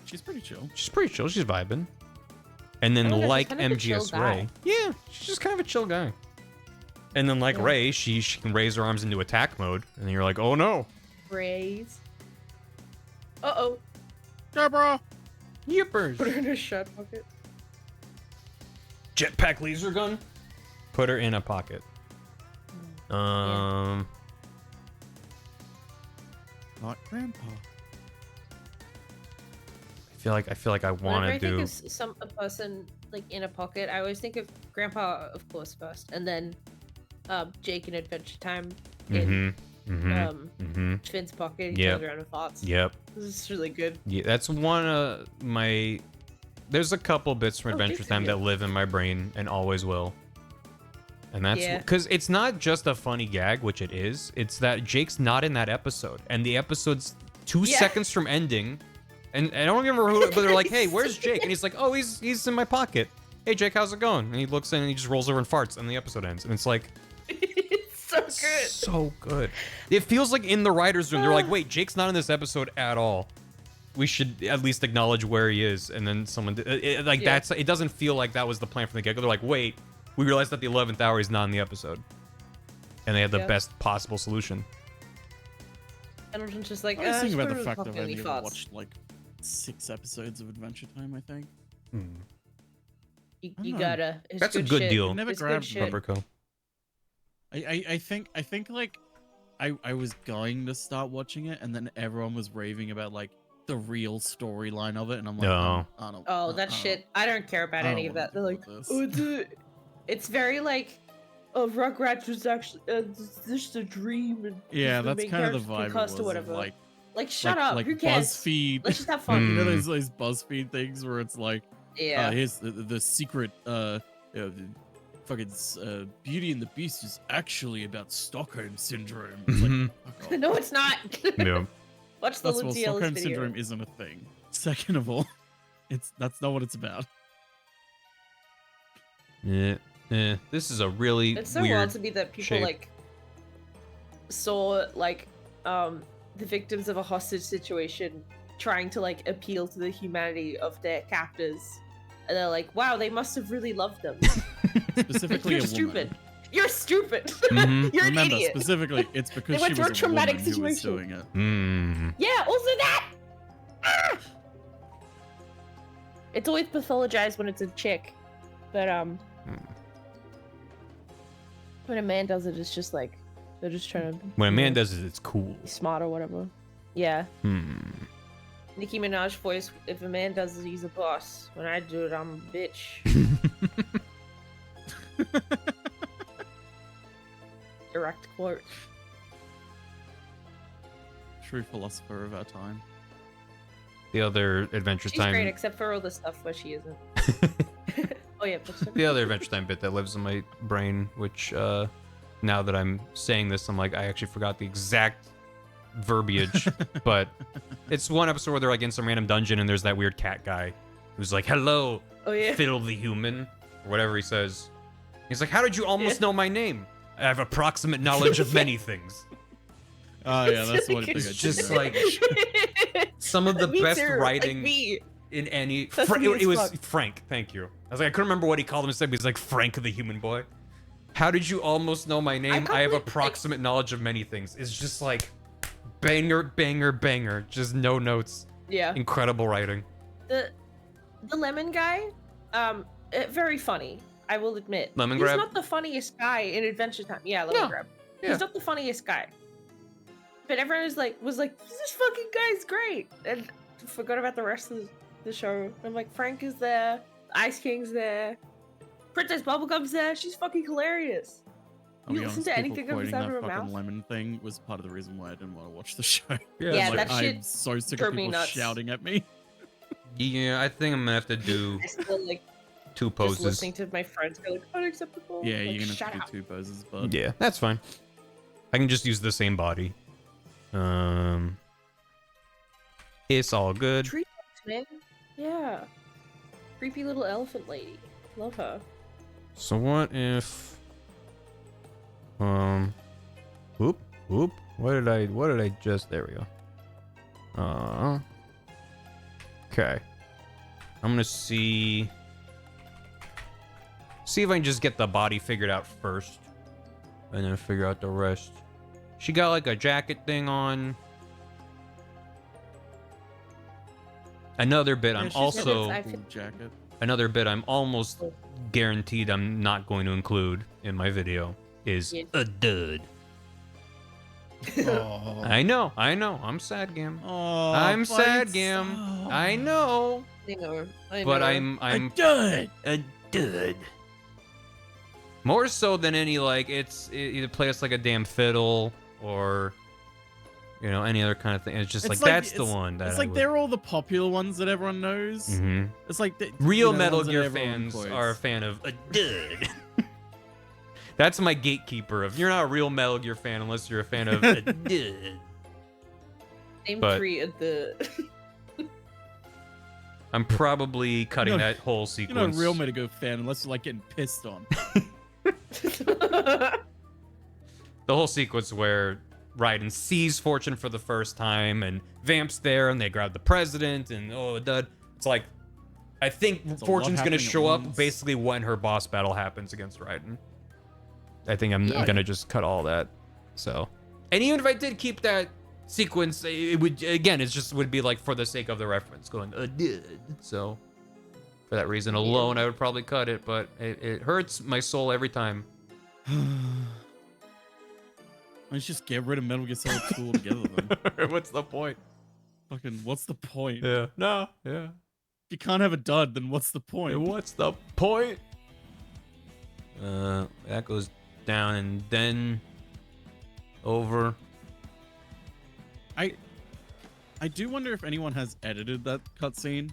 She's pretty chill. She's pretty chill. She's vibing. And then Oh, yeah, she's like kind of a chill MGS guy. Ray, yeah, she's just kind of a chill guy. And then like Yeah. Ray, she can raise her arms into attack mode, and then you're like, oh no, Raise. Uh-oh. Deborah! yippers! Put her in a shot pocket. Jetpack laser gun. Put her in a pocket. Yeah. Not Grandpa. I feel like I want Whenever to I do. think of a person like in a pocket, I always think of Grandpa, of course, first, and then Jake in Adventure Time in Finn's pocket. He Yep. turns around and farts. Yep. This is really good. Yeah, that's one of my. There's a couple bits from Oh, Adventure thanks, Time that Ian. live in my brain and always will. And that's Yeah. because it's not just a funny gag, which it is. It's that Jake's not in that episode, and the episode's 2 Yeah. seconds from ending. And I don't remember who, but they're like, "Hey, where's Jake?" And he's like, "Oh, he's in my pocket. Hey, Jake, how's it going?" And he looks in and he just rolls over and farts, and the episode ends. And it's like, It's so good. so good. It feels like in the writers' room, they're like, "Wait, Jake's not in this episode at all. We should at least acknowledge where he is." And then someone Yeah. it doesn't feel like that was the plan from the get-go. They're like, "Wait, we realized that the 11th hour is not in the episode," and they had the Yeah. best possible solution. And I'm just like, I was thinking just about put the her in fact pocket that I've and he only farts. watched like 6 episodes of Adventure Time, I think. You I don't know. gotta. It's That's a good shit. deal. It never It's good grabbed shit. Rubberco. I think like I was going to start watching it, and then everyone was raving about like the real storyline of it, and I'm like, No. I don't, Oh, I that don't- shit. I don't care about I any don't of that. They're wanna like, deal with oh, it's very like, oh, Rugrats was actually just a dream. And Yeah, the that's main kind of the character vibe. It concussed was or of, whatever. like Shut up. Like Who cares? BuzzFeed. Let's just have fun. You know Mm. those BuzzFeed things where it's like, Yeah. here's the secret. Fucking Beauty and the Beast is actually about Stockholm syndrome. It's like, fuck off. No, it's not. Yeah. Watch the First of all, Lindsay Ellis Stockholm video. syndrome isn't a thing. Second of all, that's not what it's about. Yeah. This is a really It's so weird wild to me that people shape. like saw like the victims of a hostage situation trying to like appeal to the humanity of their captors, and they're like, "Wow, they must have really loved them." Specifically, You're a stupid. woman. You're stupid. Mhm. You're Remember, an idiot. specifically, it's because They went she through was a traumatic woman who was situation. doing it. Mm. Yeah, also that. Ah! It's always pathologized when it's a chick, but when a man does it, it's just like they're just trying to When a man does it, it's cool. be smart or whatever. Yeah. Nicki Minaj voice: if a man does it, he's a boss. When I do it, I'm a bitch. Direct quote. True philosopher of our time. The other Adventure She's Time. great, except for all the stuff where she isn't. Oh yeah, but The other Adventure Time bit that lives in my brain, which now that I'm saying this, I'm like, I actually forgot the exact verbiage, but it's one episode where they're like in some random dungeon and there's that weird cat guy who's like, "Hello, oh yeah. Fiddle the human," or whatever he says. He's like, "How did you almost know my name?" "I have approximate knowledge of many things." Oh yeah, that's what I think. It's just like some of the Me best too, writing like me. in any. That's me as It was fuck. Frank. Thank you. I was like, I couldn't remember what he called him instead, but he's like Frank the human boy. How did you almost know my name? I have approximate knowledge of many things. It's just like banger, banger, banger. Just no notes. Yeah. Incredible writing. The lemon guy, very funny. I will admit. Lemon He's Grab? not the funniest guy in Adventure Time. Yeah, Lemon Grab. Yeah. He's not the funniest guy. But everyone was like, this fucking guy's great, and forgot about the rest of the show. I'm like, Frank is there, Ice King's there, Princess Bubblegum's there. She's fucking hilarious. I'll You be listen honest, to people anything that comes quoting out of that her fucking mouth? lemon thing was part of the reason why I didn't want to watch the show. Yeah, Like, that shit I'm so sick drove of me people nuts. shouting at me. Yeah, I think I'm gonna have to do I still like 2 just poses. listening to my friends go like, unacceptable. Yeah, like, you're gonna shut have up. to do 2 poses, but Yeah, that's fine. I can just use the same body. It's all good. Tree man. Yeah. Creepy little elephant lady. Love her. So what if whoop. What did I just there we go. Okay. I'm gonna see if I can just get the body figured out first. And then figure out the rest. She got like a jacket thing on. Another bit I'm also jacket. Another bit I'm almost guaranteed I'm not going to include in my video is a dud. Oh. I know. I'm sad, Gam. Oh, I'm but sad, it's- Gam. oh. I know. But I'm a dud. A dud. More so than any it either play us like a damn fiddle or any other kind of thing. It's just that's the one that it's like they're all the popular ones that everyone knows. Mm-hmm. It's like real the Metal ones that Gear everyone fans quotes. are a fan of a dud. That's my gatekeeper of you're not a real Metal Gear fan unless you're a fan of a dud. Name But- 3 of the. I'm probably cutting No, that whole You're sequence. not a real Metal Gear fan unless you're like getting pissed on. The whole sequence where Raiden sees Fortune for the first time and Vamp's there and they grab the president and dud. It's like I think It's a lot Fortune's gonna happening at show up once. basically when her boss battle happens against Raiden. I think I'm gonna just cut all that. So, and even if I did keep that sequence, it would would be like for the sake of the reference, going did. So, for that reason alone, I would probably cut it. But it hurts my soul every time. Let's just get rid of Metal Gear Solid 2 altogether then. What's the point? Fucking, what's the point? Yeah. No. Yeah. If you can't have a dud, then what's the point? What's the point? That goes down and then over. I do wonder if anyone has edited that cutscene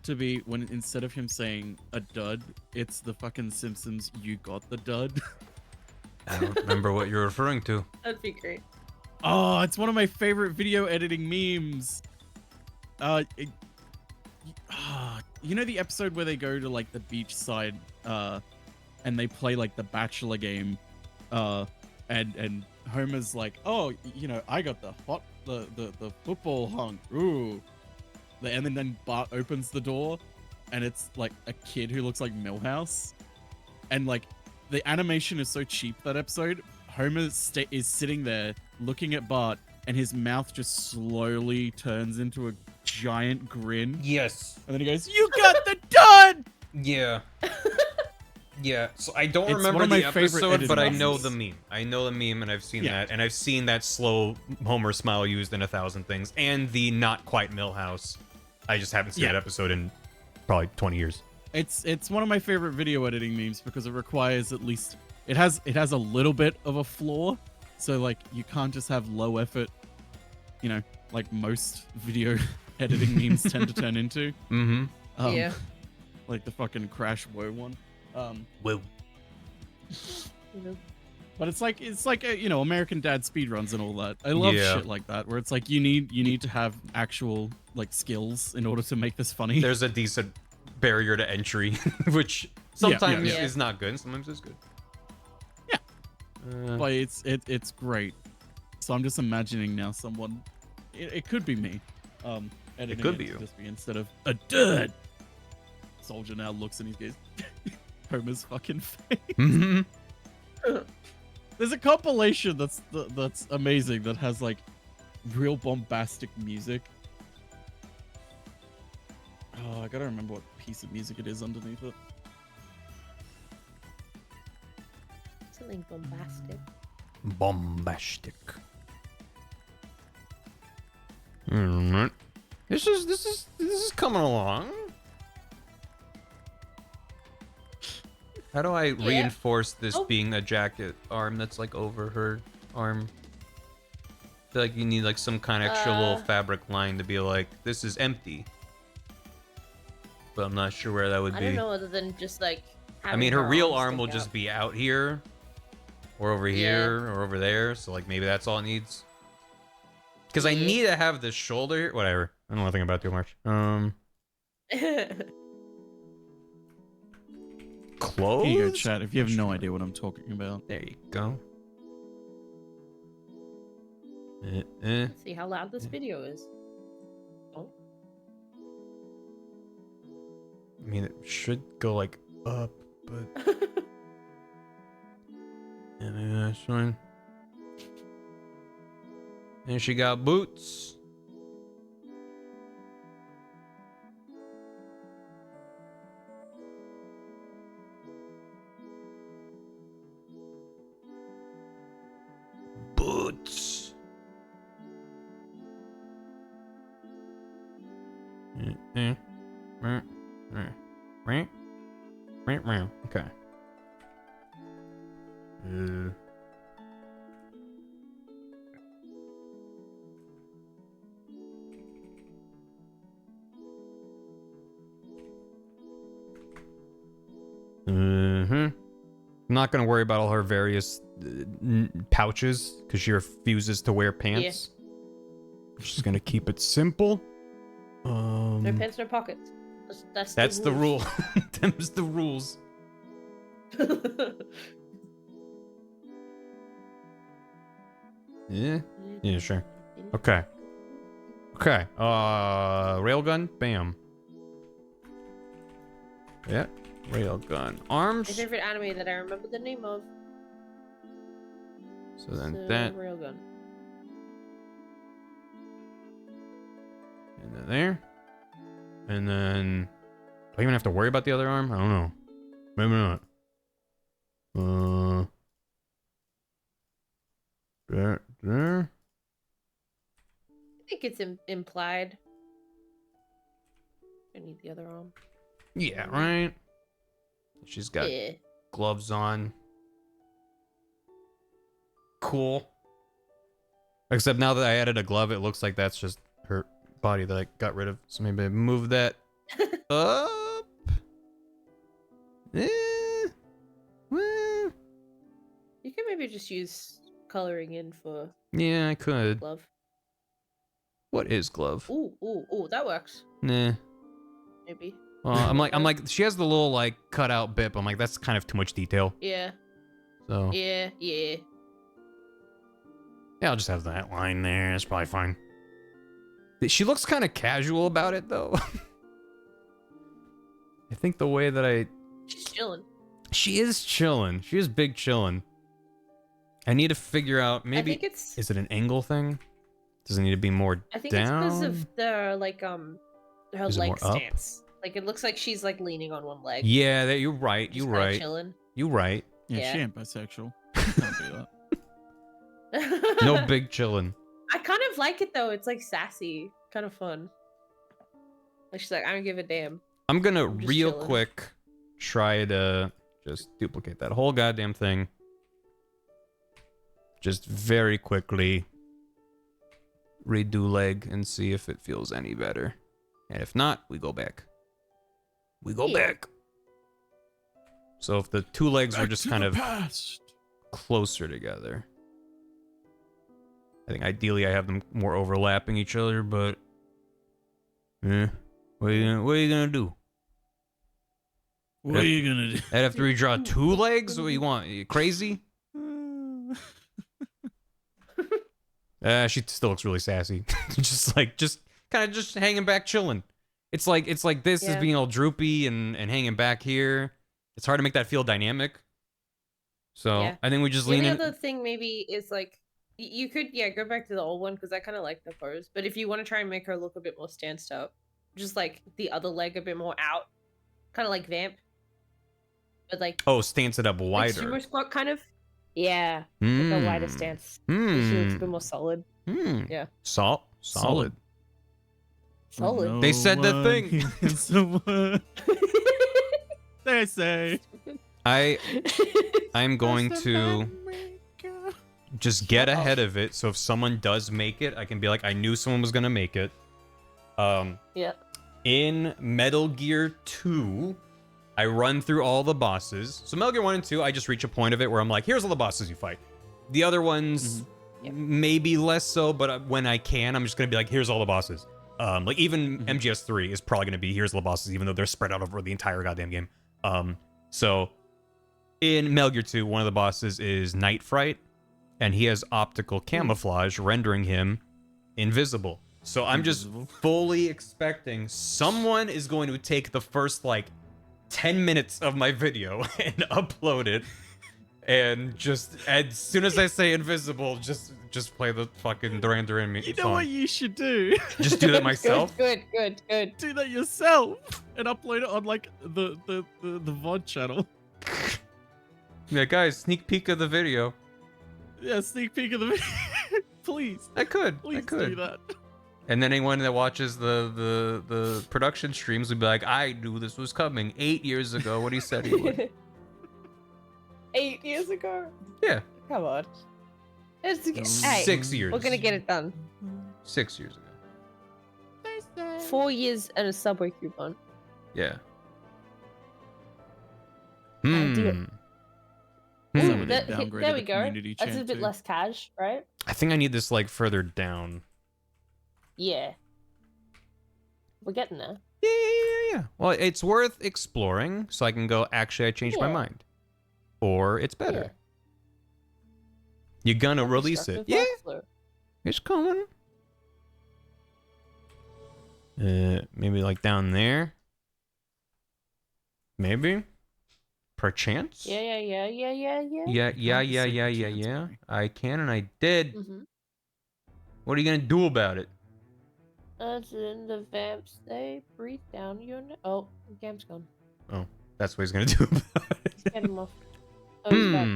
to be when instead of him saying a dud, it's the fucking Simpsons "You got the dud." I don't remember what you're referring to. That'd be great. Oh, it's one of my favorite video editing memes. You know the episode where they go to like the beach side, and they play like the Bachelor game, and Homer's like, oh, I got the football hunk. Ooh, and then Bart opens the door, and it's like a kid who looks like Milhouse, and like the animation is so cheap that episode. Homer is sitting there looking at Bart, and his mouth just slowly turns into a giant grin. Yes. And then he goes, "You got the dud!" Yeah. Yeah. So I don't It's remember one of the my favorite episode, but I editing know memes. the meme. I know the meme, and I've seen Yeah. that, and I've seen that slow Homer smile used in 1,000 things, and the not quite Milhouse. I just haven't seen Yeah. that episode in probably 20 years. It's one of my favorite video editing memes because it requires at least it has a little bit of a flaw. So like you can't just have low effort, like most video editing memes tend to turn into. Mm-hmm. Yeah. Like the fucking Crash Woe one. Whoa. But it's like American Dad speedruns and all that. I love Yeah. shit like that where it's like you need to have actual like skills in order to make this funny. There's a decent barrier to entry, which sometimes yeah. is not good, and sometimes is good. Yeah. Uh, But it's great. So I'm just imagining now someone. It could be me. Editing could be to you. just be instead of a dud. Soldier now looks and he goes, Homer's fucking face. mhm. There's a compilation that's amazing that has like real bombastic music. Oh, I gotta remember what piece of music it is underneath it. Something bombastic. Bombastic. Alright. This is coming along. How do I reinforce this being a jacket arm that's like over her arm? I feel like you need like some kind of extra little fabric line to be like, this is empty. But I'm not sure where that would be. I don't know, other than just like. I mean, her real arm will just be out here, or over here, or over there. So like maybe that's all it needs. Because I need to have this shoulder. Whatever. I don't know nothing about it too much. Clothes? Here you go, chat. If you have no idea what I'm talking about. There you go. See how loud this video is. Oh. I mean, it should go like up, but. Yeah, maybe that's fine. And she got boots. Boots. Okay. I'm not gonna worry about all her various pouches because she refuses to wear pants. Yeah. She's gonna keep it simple. No pants, no pockets. That's the rule. Them's the rules. Yeah. Yeah, sure. Okay. Okay. Railgun. Bam. Yeah. Railgun. Arms. My favorite anime that I remember the name of. So then that. Railgun. And then there. And then. Do I even have to worry about the other arm? I don't know. Maybe not. There. I think it's implied. I need the other arm. Yeah, right? She's got gloves on. Cool. Except now that I added a glove, it looks like that's just her body that I got rid of. So maybe I move that up. Well. You could maybe just use coloring in for. Yeah, I could. Glove. What is glove? Ooh, that works. Nah. Maybe. I'm like, she has the little like cutout bit. I'm like, that's kind of too much detail. Yeah. So. Yeah. Yeah, I'll just have that line there. That's probably fine. She looks kind of casual about it though. I think the way that she's chilling. She is chilling. She is big chilling. I need to figure out maybe. I think it's. Is it an angle thing? Does it need to be more I think down? it's because of the like her leg stance. Like it looks like she's like leaning on one leg. Yeah, you're right. You're right. Chilling. You're right. Yeah, she ain't bisexual. Can't do that. No big chillin'. I kind of like it though. It's like sassy, kind of fun. Like she's like, I don't give a damn. I'm gonna real quick try to just duplicate that whole goddamn thing. Just very quickly redo leg and see if it feels any better. And if not, we go back. We go back. So if the two legs were just kind of closer together. I think ideally I have them more overlapping each other, but what are you gonna do? What are you gonna do? I'd have to redraw two legs? What you want? You crazy? She still looks really sassy. just kind of hanging back, chilling. It's like this is being all droopy and hanging back here. It's hard to make that feel dynamic. So Yeah. I think we just The lean only in. other thing maybe is like you could go back to the old one because I kind of like the pose. But if you want to try and make her look a bit more stanced up, just like the other leg a bit more out, kind of like Vamp, but like Oh, stance it up like wider. sumo squat kind of. Yeah, like a wider stance. So she looks a bit more solid. Yeah. Solid. Solid. They said the thing. They say. I'm going to just get ahead of it. So if someone does make it, I can be like, I knew someone was gonna make it. Yeah. In Metal Gear 2, I run through all the bosses. So Metal Gear 1 and 2, I just reach a point of it where I'm like, here's all the bosses you fight. The other ones, maybe less so, but when I can, I'm just gonna be like, here's all the bosses. Like even MGS 3 is probably gonna be here's all the bosses, even though they're spread out over the entire goddamn game. So in Metal Gear 2, one of the bosses is Night Fright, and he has optical camouflage, rendering him invisible. So I'm just fully expecting someone is going to take the first like 10 minutes of my video and upload it, and just as soon as I say invisible, just play the fucking Duran Duran song. You know what you should do? Just do that myself. Good. Do that yourself and upload it on like the VOD channel. Yeah, guys, sneak peek of the video. Yeah, sneak peek of the video. Please. Please do that. And then anyone that watches the production streams would be like, I knew this was coming 8 years ago when he said he would. 8 years ago? Yeah. Come on. It's hey, 6 years. We're gonna get it done. 6 years ago. 4 years and a Subway coupon. Yeah. Ooh, Someone there downgraded we the go. community That's a chant bit too. less cash, right? I think I need this like further down. Yeah. We're getting there. Yeah. Well, it's worth exploring, so I can go, actually, I changed my mind. Or it's better. You're gonna release it. Yeah. It's coming. Maybe like down there. Maybe. Perchance? Yeah. Yeah. I can and I did. Mm-hmm. What are you gonna do about it? As in the vamps, they breathe down your Oh, the game's gone. Oh, that's what he's gonna do about it. Get him off. Oh, he's back.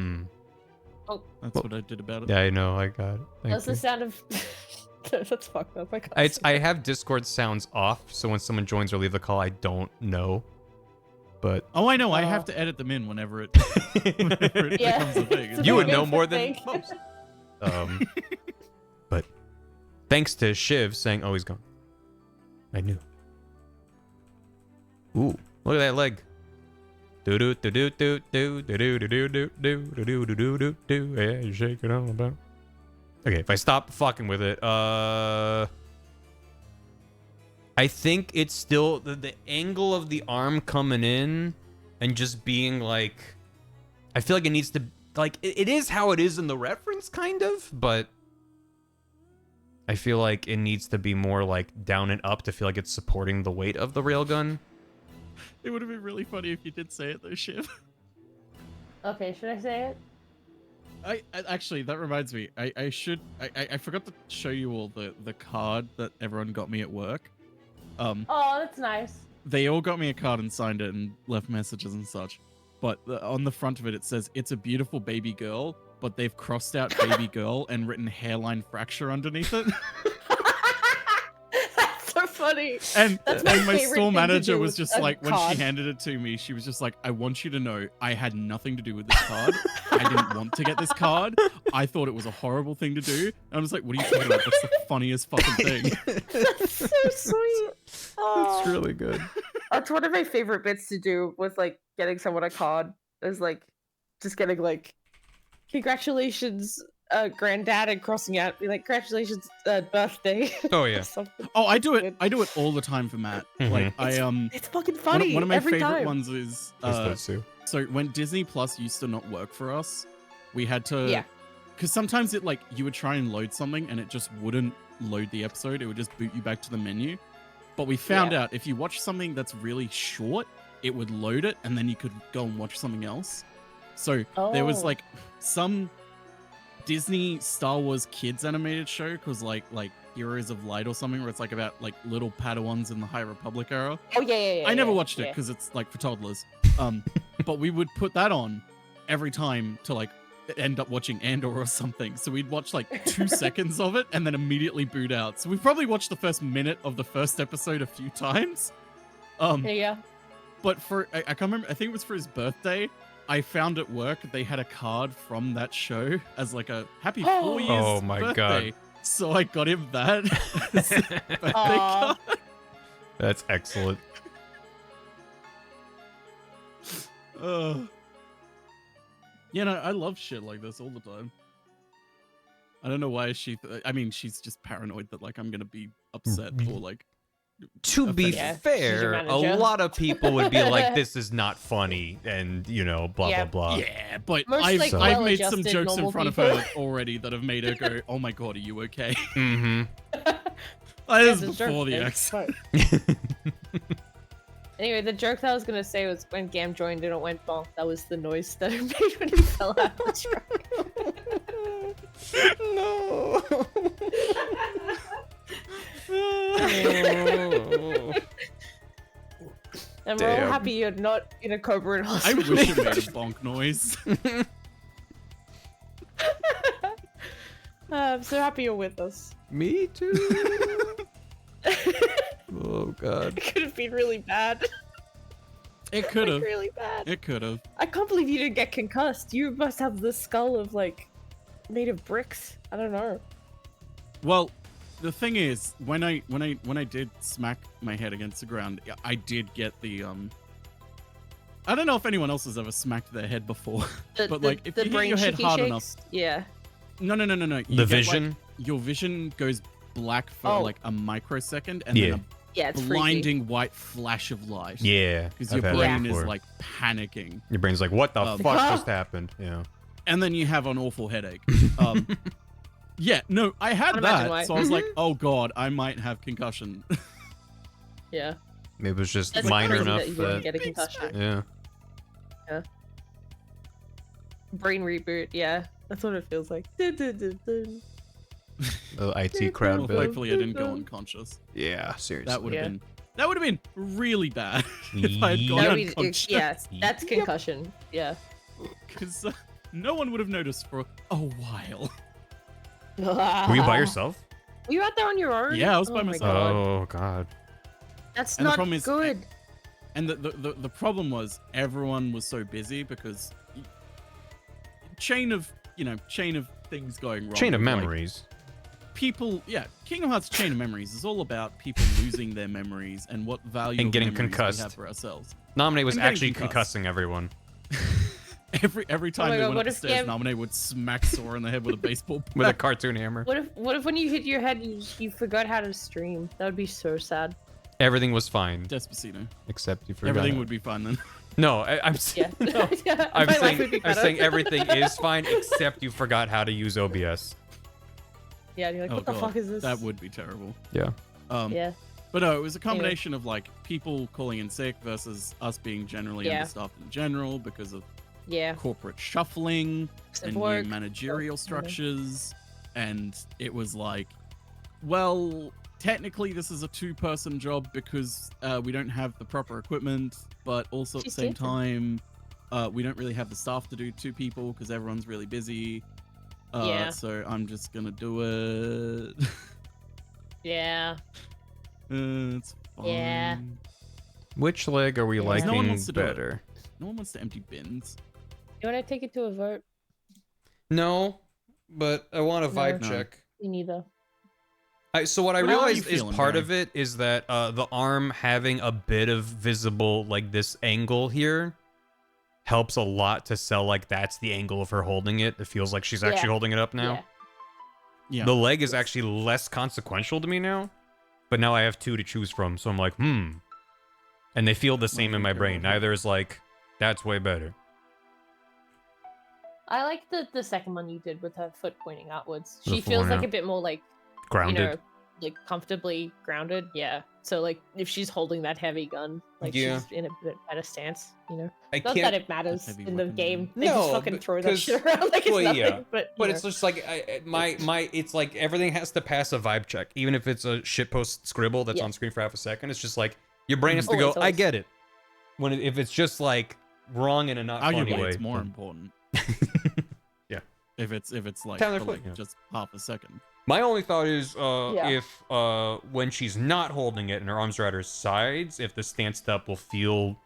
Oh. That's what I did about it. Yeah, I know. I got it. That's the sound of... That's fucked up. I have Discord sounds off, so when someone joins or leave the call, I don't know. But oh, I know. I have to edit them in whenever it, whenever it becomes a thing. You would know more than most. But thanks to Shiv saying, "Oh, he's gone." I knew. Ooh, look at that leg. Do do do do do do do do do do do do do do do do. Yeah, you shake it all about. Okay, if I stop fucking with it, I think it's still the angle of the arm coming in and just being like, I feel like it needs to, like, it is how it is in the reference, kind of, but I feel like it needs to be more like down and up to feel like it's supporting the weight of the railgun. It would have been really funny if you did say it though, Shiv. Okay, should I say it? I actually, that reminds me. I forgot to show you all the card that everyone got me at work. Oh, that's nice. They all got me a card and signed it and left messages and such. But on the front of it, it says, "It's a beautiful baby girl," but they've crossed out baby girl and written hairline fracture underneath it. That's so funny. And That's my favorite store thing to manager do was with just a like, when card. she handed it to me, she was just like, "I want you to know I had nothing to do with this card. I didn't want to get this card. I thought it was a horrible thing to do." And I was like, "What are you talking about? That's the funniest fucking thing." That's so sweet. Oh. It's really good. That's one of my favorite bits to do with like getting someone a card. Is like just getting like, "Congratulations, granddad," and crossing out, be like, "Congratulations, birthday." Oh yeah. Oh, I do it. I do it all the time for Matt. Like it's fucking funny. One of my every favorite time. ones is so when Disney Plus used to not work for us, we had to because sometimes it like you would try and load something and it just wouldn't load the episode. It would just boot you back to the menu. But we found out if you watch something that's really short, it would load it and then you could go and watch something else. So there was Oh. like some Disney Star Wars kids animated show called like Heroes of Light or something, where it's like about like little Padawans in the High Republic era. Oh yeah. I never yeah, watched it yeah. because it's like for toddlers. But we would put that on every time to like end up watching Andor or something. So we'd watch like 2 seconds of it and then immediately boot out. So we've probably watched the first minute of the first episode a few times. Yeah. But I can't remember. I think it was for his birthday. I found at work they had a card from that show as like a happy 4 years Oh my birthday. God. So I got him that as a birthday Aw. card. That's excellent. Yeah, no, I love shit like this all the time. I don't know why I mean, she's just paranoid that like I'm gonna be upset or like. To be Yeah, she's your fair, a manager. lot of people would be like, "This is not funny," and you know, blah Yeah. blah blah. Yeah, but Most, I've like, made some well-adjusted jokes in normal front people. of her already that have made her go, "Oh my god, are you okay?" Mm-hmm. That is It's a joke, before the it's accent. Anyway, the joke that I was gonna say was when Gam joined and it went bonk. That was the noise that it made when he fell out of the truck. No. And we're all Damn. happy you're not in a Cobra in I hospital. wish it made a bonk noise. I'm so happy you're with us. Me too. Oh god. It could have been really bad. It could have. Like, really bad. It could have. I can't believe you didn't get concussed. You must have the skull of like made of bricks. I don't know. Well, the thing is, when I did smack my head against the ground, I did get the I don't know if anyone else has ever smacked their head before, but like if you hit your head hard enough, Yeah. no. You The get, like, vision? your vision goes black for Oh. like a microsecond, and Yeah. then Yeah, a it's freaky. blinding white flash of light. Yeah. Because I've your had that brain is before. like panicking, Your brain's like, "What the fuck Ah! just happened?" Yeah. and then you have an awful headache. Yeah, no, I had Can't imagine that, why. so I was like, oh god, I might have concussion. Yeah. Maybe it was just That's minor crazy enough that you didn't that. get a concussion. Yeah. Brain reboot. Yeah, that's what it feels like. Dun, dun, dun, dun. The IT crowd Well, would be like, thankfully, I didn't go unconscious. "Yeah, seriously." That would have Yeah. been really bad if I had Yep. gone That would be- unconscious. yeah, that's concussion. Yeah. Because no one would have noticed for a while. Were you by yourself? Were you out there on your own? Yeah, I was by Oh my myself. God. Oh god. That's And the not problem is- good. And the problem was everyone was so busy because chain of things going wrong. Chain of like, memories. people, yeah, Kingdom Hearts Chain of Memories is all about people losing their memories and what value And of getting memories concussed. we have for ourselves. Nominate was I'm getting actually concussed. concussing everyone. Every time my they God, went what up if the stairs, Gam- Nominate would smack Sora in the head with a baseball bat. With a cartoon hammer. What if when you hit your head you forgot how to stream? That would be so sad. Everything was fine. Despacito. Except you forgot. Everything would be fine then. No, I'm Yeah. no. Yeah, I'm my life saying would be I'm better. saying everything is fine except you forgot how to use OBS. Yeah, and you're like, Oh what the God, fuck is this? That would be terrible. Yeah. Yeah. But no, it was a combination of like people calling in sick versus us being generally Yeah. understaffed in general because of Yeah. corporate shuffling Except and work. new managerial Yeah. structures. And it was like, well, technically this is a 2-person job because we don't have the proper equipment, but also at the She's same dancing. time, we don't really have the staff to do 2 people because everyone's really busy. Yeah. So I'm just gonna do it. Yeah. It's fine. Yeah. Which leg are we Yeah. liking No one wants to do it. better? No one wants to empty bins. You want to take it to a vote? No, but I want a No. vibe No. check. Me neither. So what I Well, how are you realized is feeling, part Barry? of it is that the arm having a bit of visible, like this angle here, helps a lot to sell like that's the angle of her holding it. It feels like she's actually Yeah. holding it up now. Yeah. Yeah. The leg is actually less consequential to me now, but now I have 2 to choose from, so I'm like, and they feel the same in my brain. Neither is like, that's way better. I like the second one you did with her foot pointing outwards. The She feels one, like yeah. a bit more like Grounded. you know, like comfortably grounded. Yeah. So like if she's holding that heavy gun, like she's in a bit better stance, you know. Not that it matters in the game. They just fucking throw that shit around like it's nothing. But it's just like it's like everything has to pass a vibe check, even if it's a shitpost scribble that's on screen for half a second. It's just like your brain has to go. I get it. If it's just like wrong in a not funny way, it's more important. Yeah. If it's like, just half a second. My only thought is if when she's not holding it and her arms are at her sides, if the stance up will feel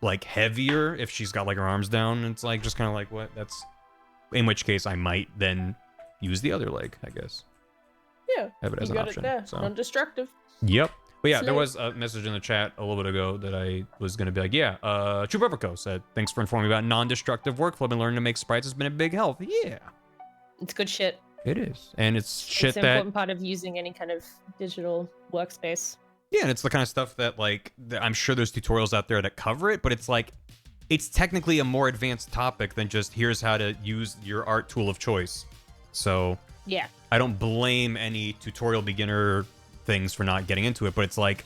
like heavier if she's got like her arms down. It's like just kind of like what that's. In which case, I might then use the other leg, I guess. Yeah, have it as you an got option. it there. So. Non-destructive. Yep. But yeah, there was a message in the chat a little bit ago that I was going to be like, yeah, True Reverco said, thanks for informing me about non-destructive workflow. I've been learning to make sprites has been a big help. Yeah. It's good shit. It is. And it's shit it's an important part of using any kind of digital workspace. Yeah, and it's the kind of stuff that, like, I'm sure there's tutorials out there that cover it, but it's like, it's technically a more advanced topic than just here's how to use your art tool of choice. So, yeah. I don't blame any tutorial beginner things for not getting into it, but it's like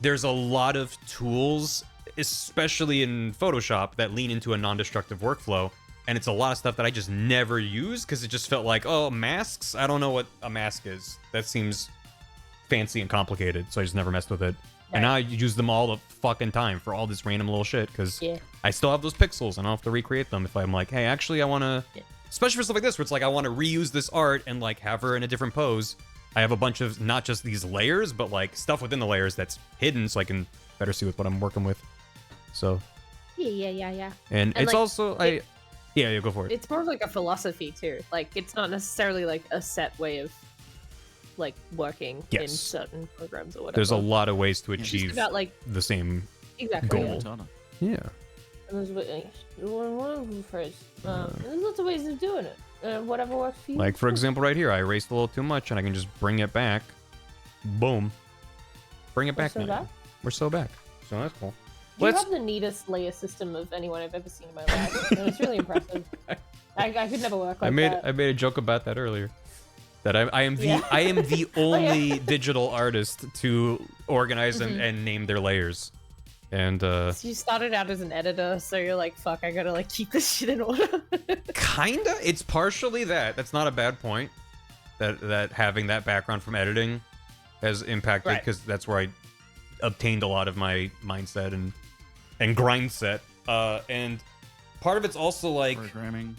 there's a lot of tools, especially in Photoshop, that lean into a non-destructive workflow, and it's a lot of stuff that I just never use because it just felt like, oh, masks? I don't know what a mask is. That seems fancy and complicated, so I just never messed with it. Right. And now I use them all the fucking time for all this random little shit because I still have those pixels and I don't have to recreate them if I'm like, hey, actually I want to, especially for stuff like this where it's like I want to reuse this art and like have her in a different pose. I have a bunch of not just these layers, but like stuff within the layers that's hidden so I can better see what I'm working with. So. Yeah. And it's like, also, yeah, go for it. It's more of like a philosophy too. Like it's not necessarily like a set way of like working in certain programs or whatever. There's a lot of ways to achieve about, like, the same goal. Yeah. And there's lots of ways of doing it. Whatever works for you. Like, for example, right here, I erased a little too much, and I can just bring it back. Boom. Bring it back now. We're so back. So that's cool. You have the neatest layer system of anyone I've ever seen in my life. And it's really impressive. I could never work like that. I made a joke about that earlier. That I am the only digital artist to organize and name their layers. And so you started out as an editor, so you're like, fuck, I gotta like keep this shit in order. Kinda. It's partially that. That's not a bad point. That having that background from editing has impacted because that's where I obtained a lot of my mindset and grind set. And part of it's also like programming.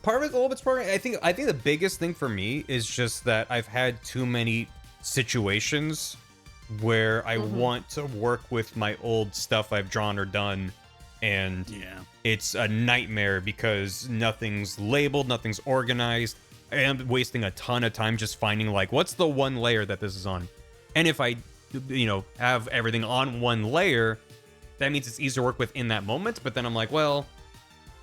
Part of it's a little bit programming. I think the biggest thing for me is just that I've had too many situations where I want to work with my old stuff I've drawn or done, and it's a nightmare because nothing's labeled, nothing's organized. I am wasting a ton of time just finding like what's the one layer that this is on. And if I have everything on one layer, that means it's easier to work with in that moment, but then I'm like, well,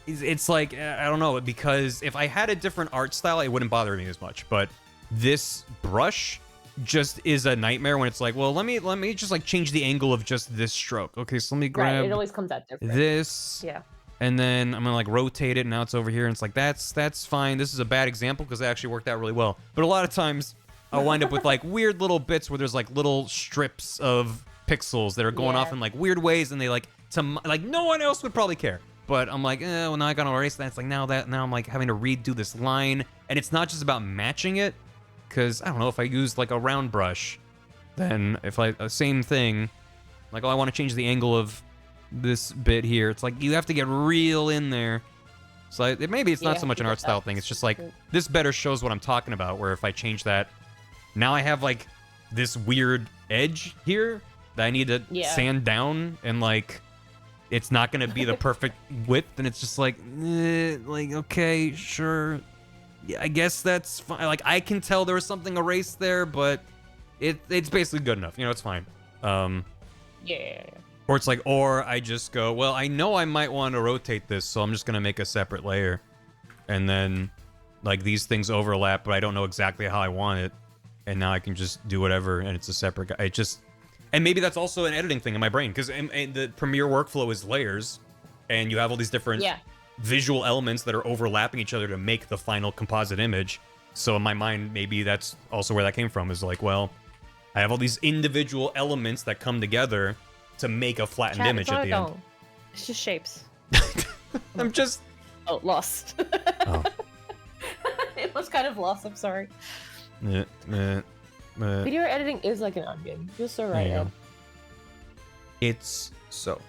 it's like I don't know, because if I had a different art style, it wouldn't bother me as much, but this brush just is a nightmare when it's like, well, let me just like change the angle of just this stroke. Okay, so let me grab it always comes out different. This. Yeah. And then I'm gonna like rotate it, and now it's over here, and it's like that's fine. This is a bad example because it actually worked out really well. But a lot of times I'll wind up with like weird little bits where there's like little strips of pixels that are going off in like weird ways, and they like no one else would probably care. But I'm like, well, now I gotta erase that. It's like now I'm like having to redo this line, and it's not just about matching it. Because, I don't know, if I use, like, a round brush, then if same thing, like, oh, I want to change the angle of this bit here. It's like, you have to get real in there. So maybe it's not so much an art style thing. It's just like, this better shows what I'm talking about, where if I change that, now I have, like, this weird edge here that I need to sand down, and, like, it's not going to be the perfect width, and it's just like, okay, sure. Yeah, I guess that's fine. Like, I can tell there was something erased there, but it's basically good enough. It's fine. Yeah. Or it's like, or I just go, well, I know I might want to rotate this, so I'm just going to make a separate layer. And then, like, these things overlap, but I don't know exactly how I want it. And now I can just do whatever, and it's a separate guy. And maybe that's also an editing thing in my brain, because the Premiere workflow is layers, and you have all these different visual elements that are overlapping each other to make the final composite image. So in my mind, maybe that's also where that came from. Is like, well, I have all these individual elements that come together to make a flattened Chat, image it's not at a the end. dong. It's just shapes. I'm just. Oh, lost. Oh. It was kind of lost. I'm sorry. Video Video editing is like an onion. You're so right, Ed. It's so.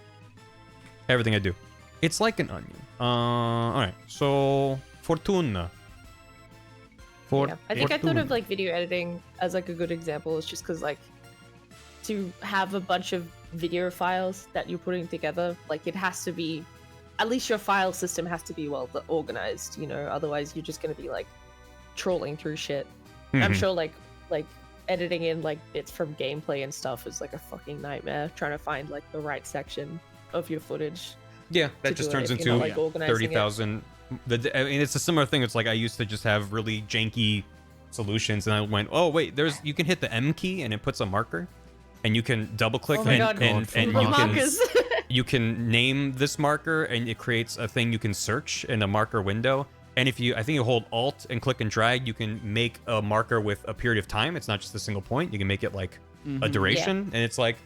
Everything I do. It's like an onion. Alright, so Fortuna. Yeah. I think I thought of like video editing as like a good example. It's just because like to have a bunch of video files that you're putting together, like it has to be, at least your file system has to be well organized, you know. Otherwise, you're just gonna be like trawling through shit. I'm sure like editing in like bits from gameplay and stuff is like a fucking nightmare. Trying to find like the right section of your footage. Yeah, that just turns into 30,000. I mean, it's a similar thing. It's like I used to just have really janky solutions, and I went, oh wait, you can hit the M key and it puts a marker, and you can double click and you can name this marker, and it creates a thing you can search in a marker window. And if I think you hold Alt and click and drag, you can make a marker with a period of time. It's not just a single point. You can make it like a duration, and it's like,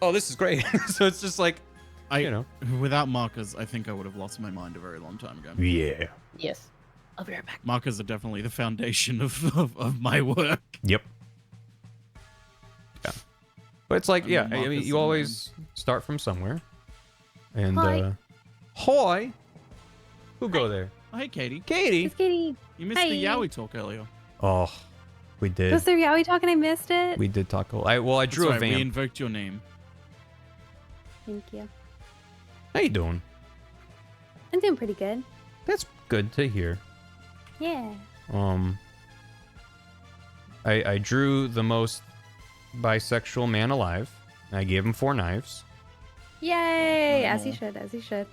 oh, this is great. So it's just like, you know, without markers, I think I would have lost my mind a very long time ago. Yeah. Yes. I'll be right back. Markers are definitely the foundation of my work. Yep. Yeah. But it's like, yeah, I mean, you always start from somewhere. And, Hoy! Who go there? Oh, hey, Katie. Katie! It's Katie. You missed the Yowie talk earlier. Oh, we did. Was there Yowie talk and I missed it? We did talk. I drew a vamp. We invoked your name. Thank you. How you doing? I'm doing pretty good. That's good to hear. Yeah. I drew the most bisexual man alive. I gave him 4 knives. Yay! As he should, as he should.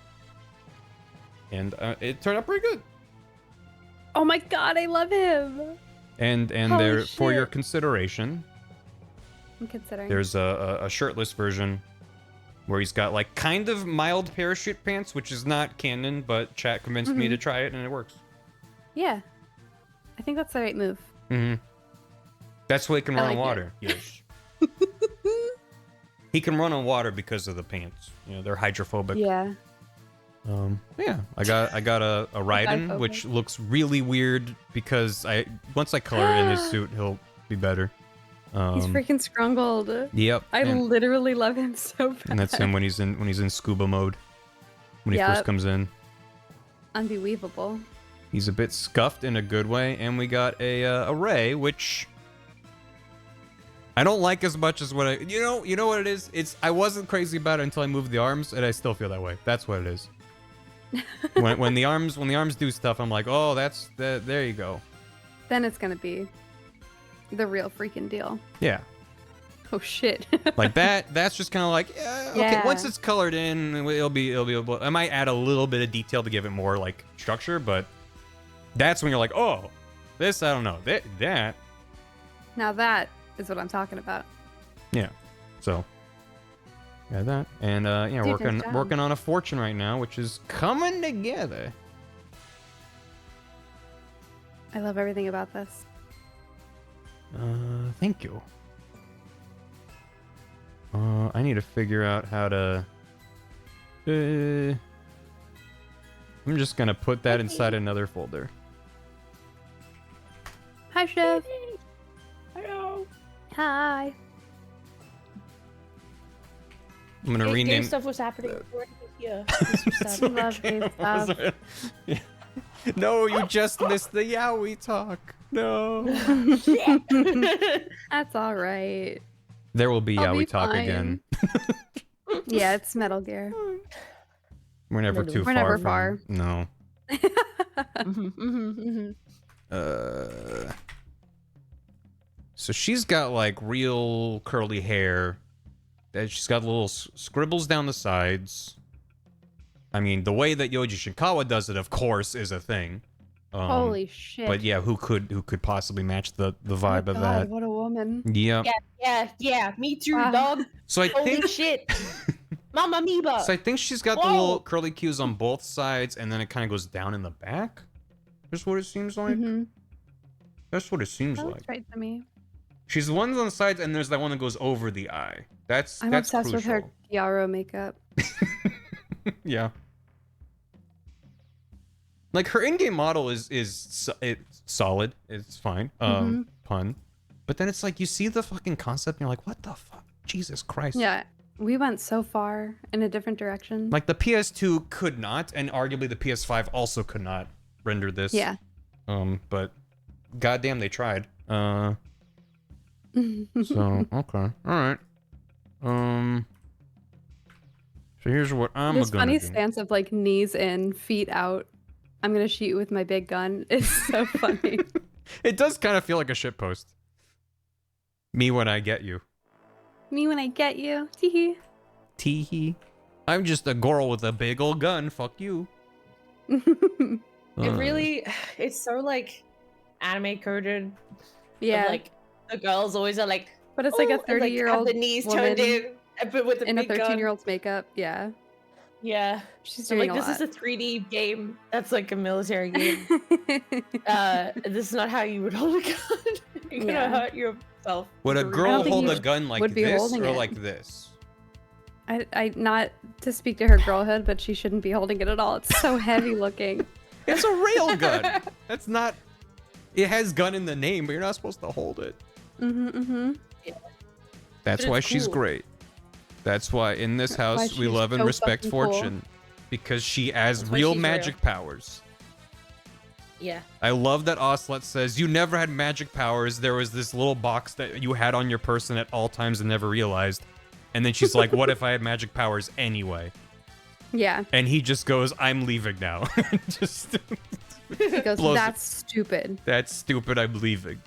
And it turned out pretty good. Oh my god, I love him! And Holy there, for your shit. consideration, I'm considering. there's a shirtless version where he's got like kind of mild parachute pants, which is not canon, but chat convinced me to try it and it works. Yeah. I think that's the right move. That's why he can run on like water. Yes. He can run on water because of the pants. You know, they're hydrophobic. Yeah. Yeah, I got a Raiden, which looks really weird because once I color it in his suit, he'll be better. He's freaking scrungled. Yep. I literally love him so bad. And that's him when he's in scuba mode. When he first comes in. Unbelievable. He's a bit scuffed in a good way, and we got a Ray, which I don't like as much as what you know what it is? I wasn't crazy about it until I moved the arms, and I still feel that way. That's what it is. when the arms do stuff, I'm like, oh, there you go. Then it's gonna be the real freaking deal. Yeah. Oh shit. Like that's just kind of like, okay, Yeah. once it's colored in, it'll be able, I might add a little bit of detail to give it more like structure, but that's when you're like, oh, this, I don't know, that. Now that is what I'm talking about. Yeah. So got that. And yeah, Dude, nice job. working on a fortune right now, which is coming together. I love everything about this. Thank you. I need to figure out how to I'm just gonna put that inside another folder. Hi, Chef. Hello. Hi. I'm gonna rename Game stuff was happening before he was here. We love game stuff. Yeah. No, you just missed the Yowie talk. No. That's all right. There will be I'll Yowie be talk fine. again. Yeah, it's Metal Gear. We're never too We're far. never from- far. No. Mhm. So she's got like real curly hair. She's got little scribbles down the sides. I mean, the way that Yoji Shinkawa does it, of course, is a thing. Holy shit. But yeah, who could possibly match the vibe Oh of God, that? what a woman. Yep. Yeah, me too, Wow. dog. So I Holy think shit. Mama Amoeba. So I think she's got the Whoa. little curly cues on both sides, and then it kind of goes down in the back. Is what it seems like. That's what it seems That like. looks right to me. She's the ones on the sides, and there's that one that goes over the eye. That's I'm obsessed with her Chiaro makeup. Yeah. Like her in-game model is it's solid. It's fine. Pun. But then it's like you see the fucking concept and you're like, what the fuck? Jesus Christ. Yeah, we went so far in a different direction. Like the PS2 could not, and arguably the PS5 also could not render this. Yeah. But goddamn, they tried. So okay, all right. So here's what I'm This gonna funny do. stance of like knees in, feet out. I'm gonna shoot you with my big gun. Is so funny. It does kind of feel like a shitpost. Me when I get you. Me when I get you. Teehee. Teehee. I'm just a girl with a big old gun. Fuck you. It really, it's so like anime coded. Yeah. Like the girls always are like, But it's like a "Oh," and, 30-year-old have the knees woman turned in, but with a in a big gun. 13-year-old's makeup. Yeah. Yeah, She's so, doing like a this lot. is a 3D game. That's like a military game. This is not how you would hold a gun. You're gonna hurt yourself. Would a for girl real. hold a gun like would be this holding or it. like this? I not to speak to her girlhood, but she shouldn't be holding it at all. It's so heavy looking. It's a rail gun. That's not. It has gun in the name, but you're not supposed to hold it. That's But why it's she's cool. great. That's why in this That's why house we she's love and so respect fucking cool. Fortune. Because she has That's why real she's magic powers. Yeah. I love that Oslet says, you never had magic powers. There was this little box that you had on your person at all times and never realized. And then she's like, what if I had magic powers anyway? Yeah. And he just goes, I'm leaving now. Just He goes, blows that's stupid. That's stupid, I'm leaving.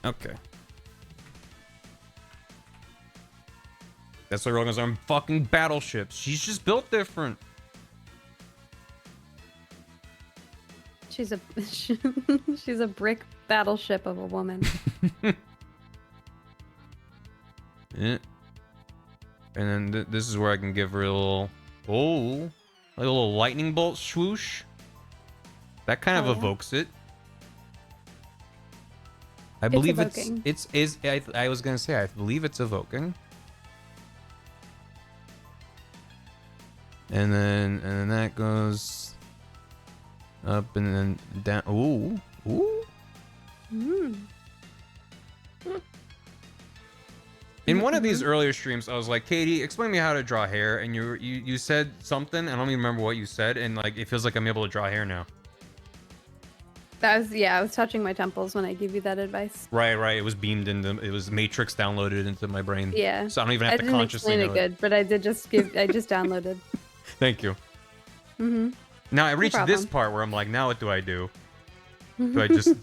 Okay. That's why Rogan's on fucking battleships. She's just built different. She's a she's a brick battleship of a woman. Yeah. And then this is where I can give her a little, like a little lightning bolt swoosh. That kind of yeah. evokes it. I believe evoking. I was gonna say I believe it's evoking. And then that goes up and then down. Ooh. In one of these earlier streams, I was like, Katie, explain me how to draw hair, and you said something. I don't even remember what you said, and like it feels like I'm able to draw hair now. I was touching my temples when I gave you that advice. Right. It was beamed into. It was Matrix downloaded into my brain. Yeah. So I don't even have to didn't consciously explain know it good, but I just downloaded. Thank you. Now I reached this part where I'm like, now what do I do? Do I just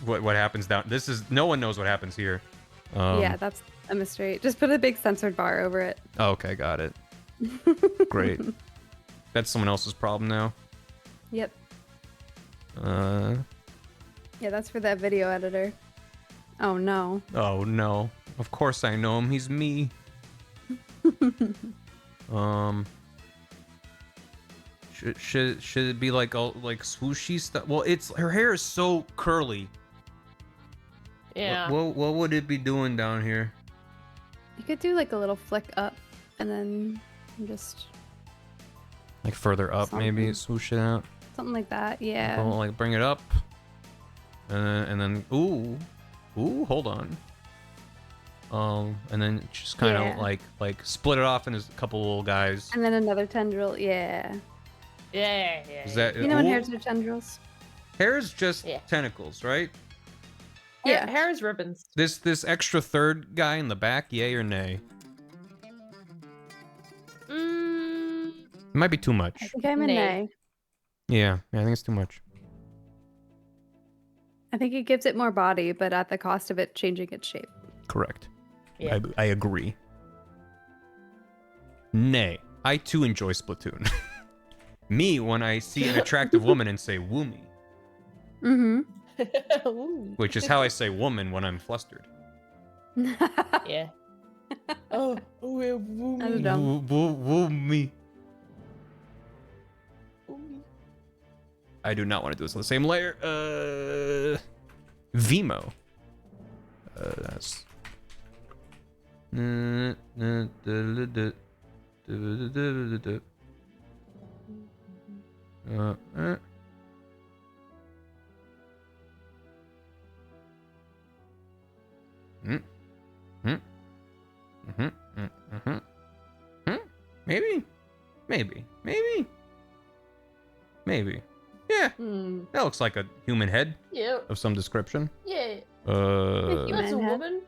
what happens down? This is no one knows what happens here. Yeah, that's a mystery. Just put a big censored bar over it. Okay, got it. Great. That's someone else's problem now. Yep. Yeah, that's for that video editor. Oh no. Oh no. Of course I know him. He's me. Should it be like all like swooshy stuff? Well, her hair is so curly. Yeah. What would it be doing down here? You could do like a little flick up and then just Like further up, maybe swoosh it out. something like that. Yeah. Like bring it up, and then ooh, hold on. And then just kind of like split it off into a couple little guys. And then another tendril. Yeah. Yeah. Is that You know when hairs are tendrils? Hair is just tentacles, right? Yeah. Hair is ribbons. This extra third guy in the back, yay or nay? It might be too much. I think I'm a nay. Yeah, I think it's too much. I think it gives it more body, but at the cost of it changing its shape. Correct. Yeah. I agree. Nay, I too enjoy Splatoon. Me when I see an attractive woman and say woo me. Which is how I say woman when I'm flustered. Yeah. Oh, woo I don't know. Woo me. I do not want to do this on the same layer. Vimo. That's. Maybe. Yeah. That looks like a human head. Yep. Of some description. Yeah. That's a woman.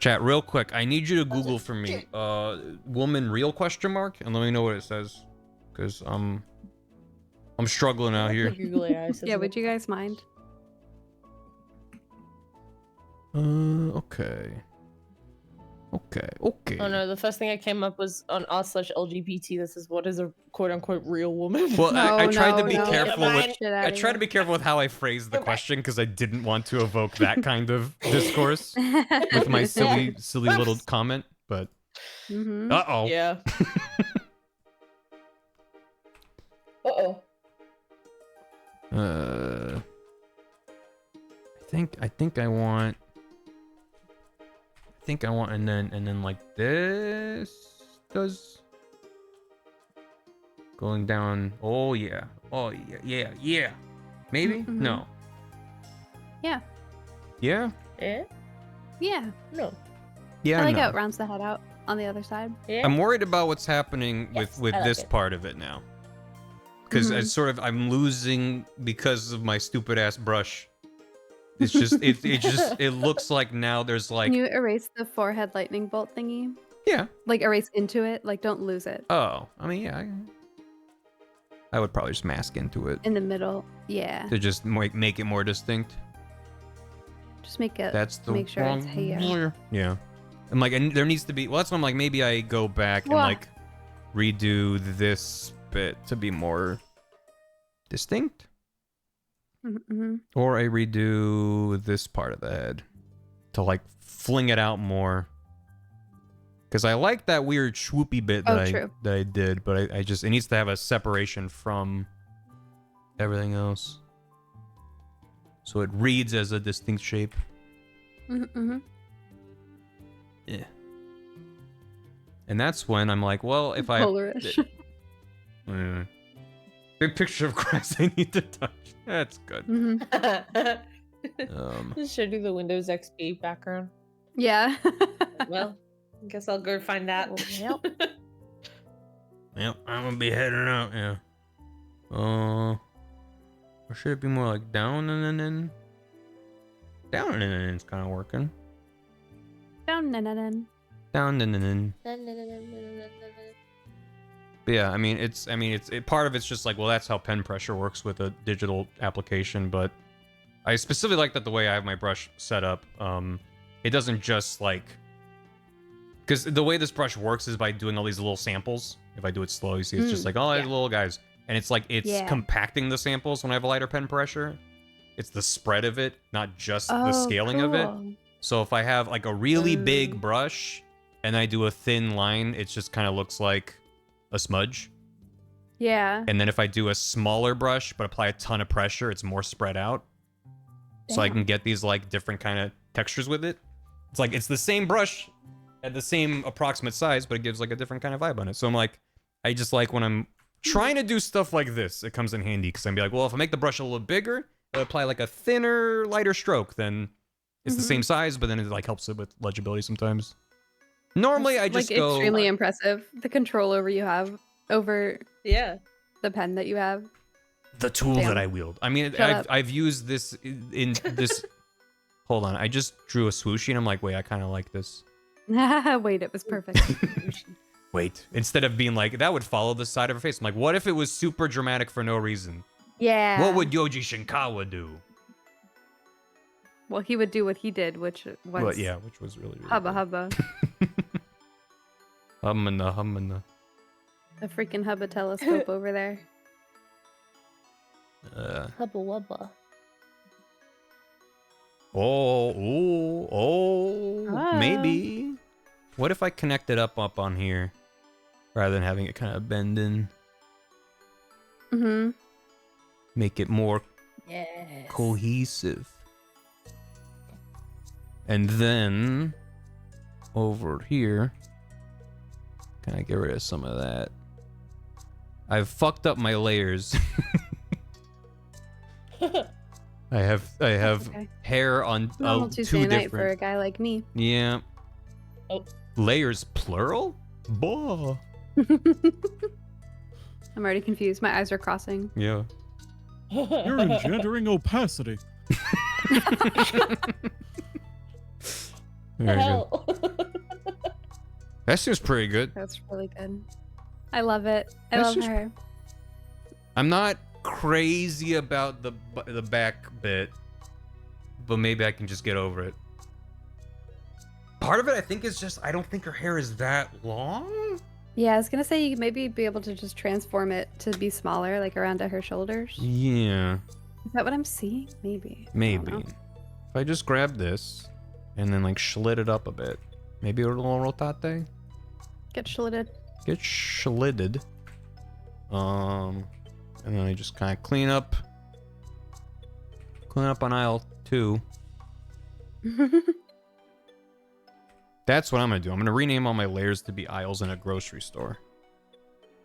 Chat, real quick. I need you to Google for me, woman real question mark, and let me know what it says, because I'm struggling out here. Yeah, would you guys mind? Okay. Okay. Oh no, the first thing I came up was on r/LGBT. This is what is a quote-unquote real woman. Well, I tried to be careful with. Shit I outta tried to be careful with how I phrased the question because I didn't want to evoke that kind of discourse with my silly little comment. But uh-oh. Yeah. I think I want, and then like this does going down. Oh yeah. Maybe no. Yeah. Yeah. Yeah. No. Yeah. I like no. how it rounds the head out on the other side. I'm worried about what's happening with this part of it now, because I'm losing because of my stupid ass brush. It's just it looks like now there's like. Can you erase the forehead lightning bolt thingy? Yeah. Like erase into it. Like don't lose it. Oh, I mean, yeah. I would probably just mask into it. In the middle. Yeah. To just make it more distinct. Just make it. That's the make sure wrong it's here. layer. Yeah. I'm like, and there needs to be. Well, that's what I'm like. Maybe I go back and like redo this bit to be more distinct. Or I redo this part of the head to like fling it out more. Because I like that weird swoopy bit that I did, but I just, it needs to have a separation from everything else. So it reads as a distinct shape. Yeah. And that's when I'm like, well, if I... Polarish. Big picture of grass I need to touch. That's good. Just show you the Windows XP background. Yeah. Well, I guess I'll go find that. Yep, I'm gonna be heading out, yeah. Or should it be more like down and then? Down and then it's kind of working. Down and then. Down and then. But yeah, I mean, part of it's just like, well, that's how pen pressure works with a digital application, but I specifically like that the way I have my brush set up, it doesn't just like, because the way this brush works is by doing all these little samples. If I do it slow, you see it's just like, oh, these little guys. And it's like, it's compacting the samples when I have a lighter pen pressure. It's the spread of it, not just the scaling of it. So if I have like a really big brush and I do a thin line, it just kind of looks like a smudge. Yeah. And then if I do a smaller brush but apply a ton of pressure, it's more spread out. So I can get these like different kind of textures with it. It's like, it's the same brush at the same approximate size, but it gives like a different kind of vibe on it. So I'm like, I just like when I'm trying to do stuff like this, it comes in handy because I'm be like, well, if I make the brush a little bigger, I apply like a thinner, lighter stroke, then it's the same size, but then it like helps it with legibility sometimes. Normally, I just go extremely impressive. The control over you have over the pen that you have. The tool that I wield. I mean, I've used this in this. Hold on, I just drew a swooshy, and I'm like, wait, I kind of like this. Wait, it was perfect. Wait, instead of being like that would follow the side of her face, I'm like, what if it was super dramatic for no reason? Yeah. What would Yoji Shinkawa do? Well, he would do what he did, which was which was really hubba hubba. Hummana. The freaking hubba telescope over there. Hubba wubba. Maybe. What if I connect it up on here rather than having it kind of bend in? Mm-hmm. Make it more Yes. cohesive. And then over here, can I get rid of some of that? I've fucked up my layers. I have Okay. hair on Normal two Tuesday night different. for a guy like me. Yeah. Oh. Layers plural? Boah. I'm already confused. My eyes are crossing. Yeah. You're engendering opacity. Very good. Hell. That seems pretty good. That's really good. I love it. I That's love just- her. I'm not crazy about the back bit, but maybe I can just get over it. Part of it, I think, is just I don't think her hair is that long. Yeah, I was gonna say you could maybe be able to just transform it to be smaller, like around to her shoulders. Yeah, Is that what I'm seeing? Maybe. I don't maybe. know. If I just grab this and then like slit it up a bit, maybe a little rotate. Get slitted. Get slitted. And then I just kind of clean up on aisle 2. That's what I'm gonna do. I'm gonna rename all my layers to be aisles in a grocery store.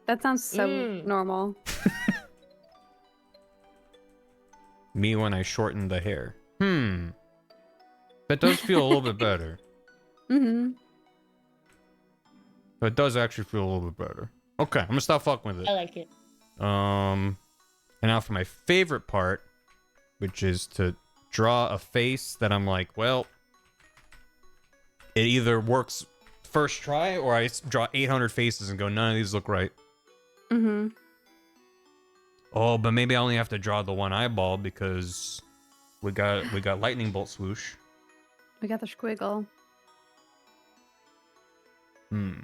That sounds so Mm. normal. Me when I shorten the hair. That does feel a little bit better. Mm-hmm. That does actually feel a little bit better. Okay, I'm gonna stop fucking with it. I like it. And now for my favorite part, which is to draw a face that I'm like, well, it either works first try or I draw 800 faces and go, none of these look right. Mm-hmm. Oh, but maybe I only have to draw the one eyeball because we got lightning bolt swoosh. We got the squiggle.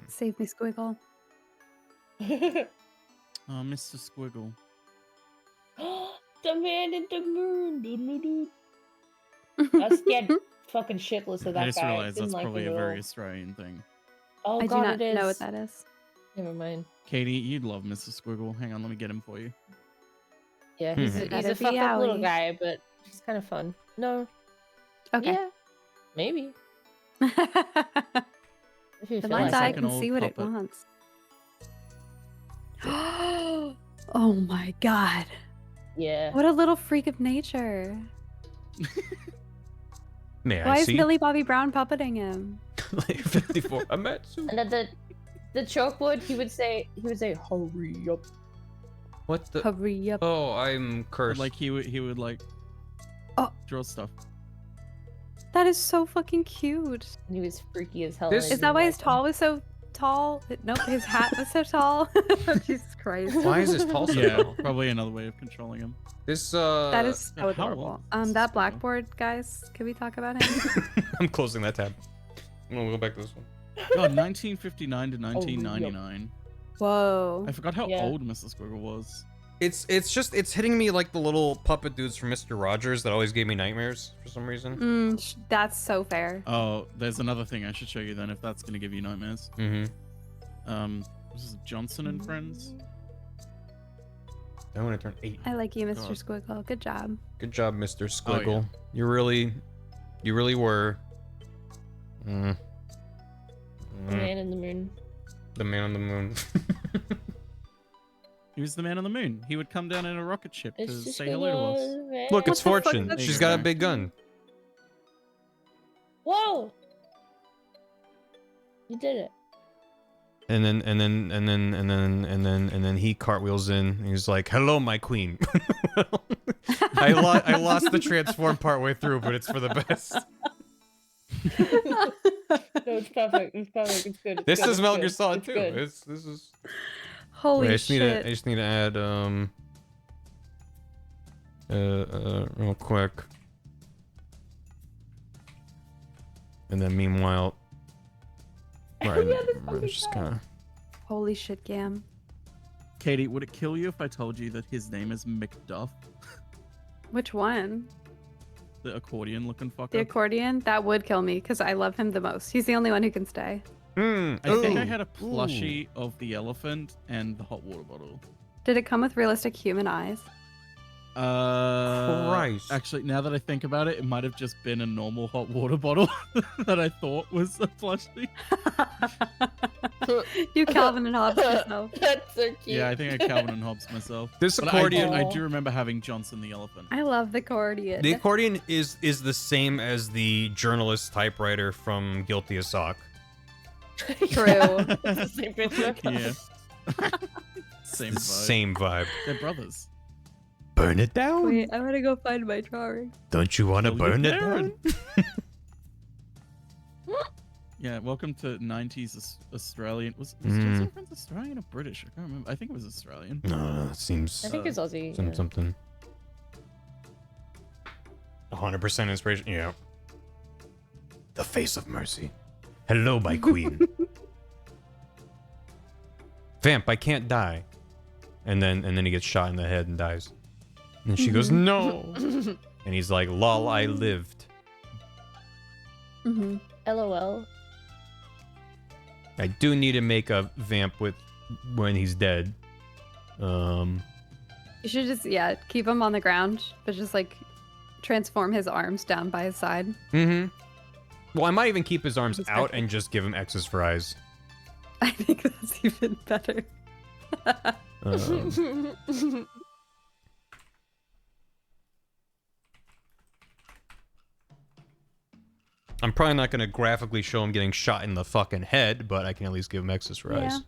Save me, squiggle. Oh, Mr. Squiggle. The man in the moon. Doodle-doo. I was scared fucking shitless of that I just guy. realized Didn't that's like probably him a at very all. Australian thing. Oh I god, do not it is. know what that is. Never mind. Katie, you'd love Mr. Squiggle. Hang on, let me get him for you. Yeah, he's Hmm. a Better be fucked up little owie. guy, but he's kind of fun. No. Okay. Yeah. Maybe. The If you feel mind's like eye like it. an can old see what it puppet. wants. Oh my god. Yeah. What a little freak of nature. May Why I is see? Millie Bobby Brown puppeting him? Layer 54. Amatsu. And then the chalkboard, he would say, hurry up. What the? Hurry up. Oh, I'm But, cursed. like he would like Oh. draw stuff. That is so fucking cute. And he was freaky as hell. This- and I Is that didn't why like his him. tall was so tall? Nope, his hat was so tall. Jesus Christ. Why is this tall so Yeah, tall? probably another way of controlling him. This That is so how adorable. old is this That girl? blackboard, guys, can we talk about him? I'm closing that tab. I'm gonna go back to this one. God, 1959 to 1999. Whoa. I forgot how Yeah. old Mr. Squiggle was. It's hitting me like the little puppet dudes from Mr. Rogers that always gave me nightmares for some reason. That's so fair. Oh, there's another thing I should show you then if that's gonna give you nightmares. Mm-hmm. This is Johnson and Friends. I want to turn 8. I like you, Mr. God. Squiggle. Good job. Good job, Mr. Oh, yeah. Squiggle. You really were. The man in the moon. The man on the moon. He was the man on the moon. He would come down in a rocket ship to It's just say hello to us. Look, it's What the fuck Fortune. does- She's got a big gun. Whoa! You did it. And then he cartwheels in. And he's like, "Hello, my queen." I lost the transform part way through, but it's for the best. No, it's perfect. It's perfect. It's good. It's This good, is it's Metal good, Gear Solid it's 2. good. This is. Holy Wait, I shit. just need to add real quick. And then meanwhile, right, Yeah, this fucking it's just kind of. Holy shit, Gam. Katie, would it kill you if I told you that his name is McDuff? Which one? The accordion looking fucker? The accordion? That would kill me because I love him the most. He's the only one who can stay. I think I had a plushie of the elephant and the hot water bottle. Did it come with realistic human eyes? Christ. Actually, now that I think about it, it might have just been a normal hot water bottle that I thought was a plushie. You Calvin and Hobbes yourself. That's so cute. Yeah, I think I Calvin and Hobbes myself. This But accordion. I do remember having Johnson the elephant. I love the accordion. The accordion is the same as the journalist typewriter from Guilty as Sock. True. It's the same picture. Yeah. Same vibe. Same vibe. They're brothers. Burn it down. Wait, I'm gonna go find my drawing. Don't you want to Kill you burn it there. down? Yeah, welcome to 90s Australian. Was Mm. Johnson Friends Australian or British? I can't remember. I think it was Australian. No, it seems I think it's Aussie. Yeah. something. 100% inspiration. Yeah. The face of mercy. Hello, my queen. Vamp, I can't die. And then he gets shot in the head and dies. And she goes, no. And he's like, lol, I lived. Mm-hmm. LOL. I do need to make a vamp with when he's dead. You should just, keep him on the ground, but just like transform his arms down by his side. Mm-hmm. Well, I might even keep his arms That's out perfect. and just give him X's for eyes. I think that's even better. I'm probably not going to graphically show him getting shot in the fucking head, but I can at least give him X's for eyes.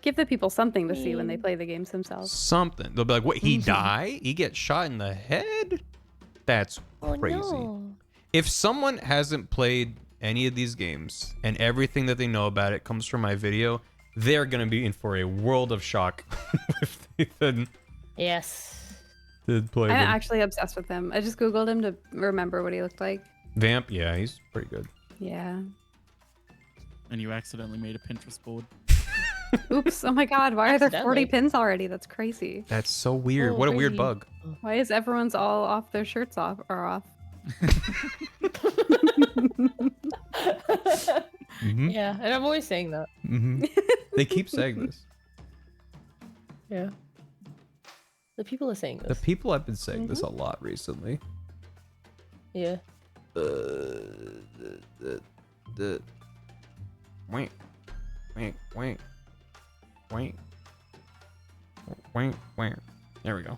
Give the people something to see when they play the games themselves. Something. They'll be like, what, he die? He gets shot in the head? That's crazy. No. If someone hasn't played any of these games and everything that they know about it comes from my video, they're going to be in for a world of shock if they didn't Yes. play I'm them. actually obsessed with him. I just Googled him to remember what he looked like. Vamp, yeah, he's pretty good. Yeah. And you accidentally made a Pinterest board. Oops. Oh my god. Why are there 40 Accidentally. pins already? That's crazy. That's so weird. Oh, What a weird crazy. bug. Why is everyone's all off their shirts off or off? Mm-hmm. Yeah, and I'm always saying that. Mm-hmm. They keep saying this. Yeah. The people are saying The this. people have been saying this a lot recently. Yeah. Wait. Wait. Wait. Wait. Wait. Wait. There we go.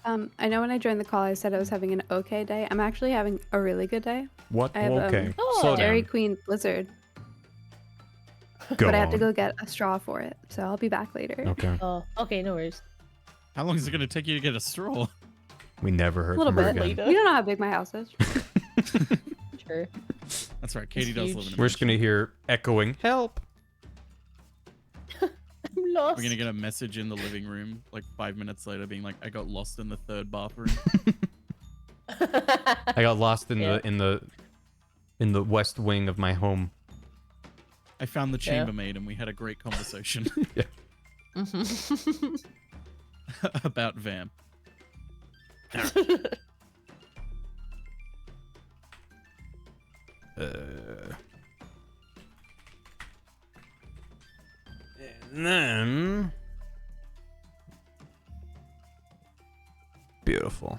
I know when I joined the call, I said I was having an okay day. I'm actually having a really good day. What? I have, Okay. Oh. Slow Dairy down. Queen Blizzard, Go but I have to on. go get a straw for it, so I'll be back later. Okay. Oh, okay, no worries. How long is it going to take you to get a straw? We never heard A little from her bit. again. You don't know how big my house is. Sure. That's right. Katie It's does huge. live in a We're just gonna hear echoing help. I'm lost. We're gonna get a message in the living room like 5 minutes later, being like, "I got lost in the third bathroom." I got lost in Yeah. the west wing of my home. I found the Yeah. chambermaid, and we had a great conversation Mhm. about Vamp. And then beautiful.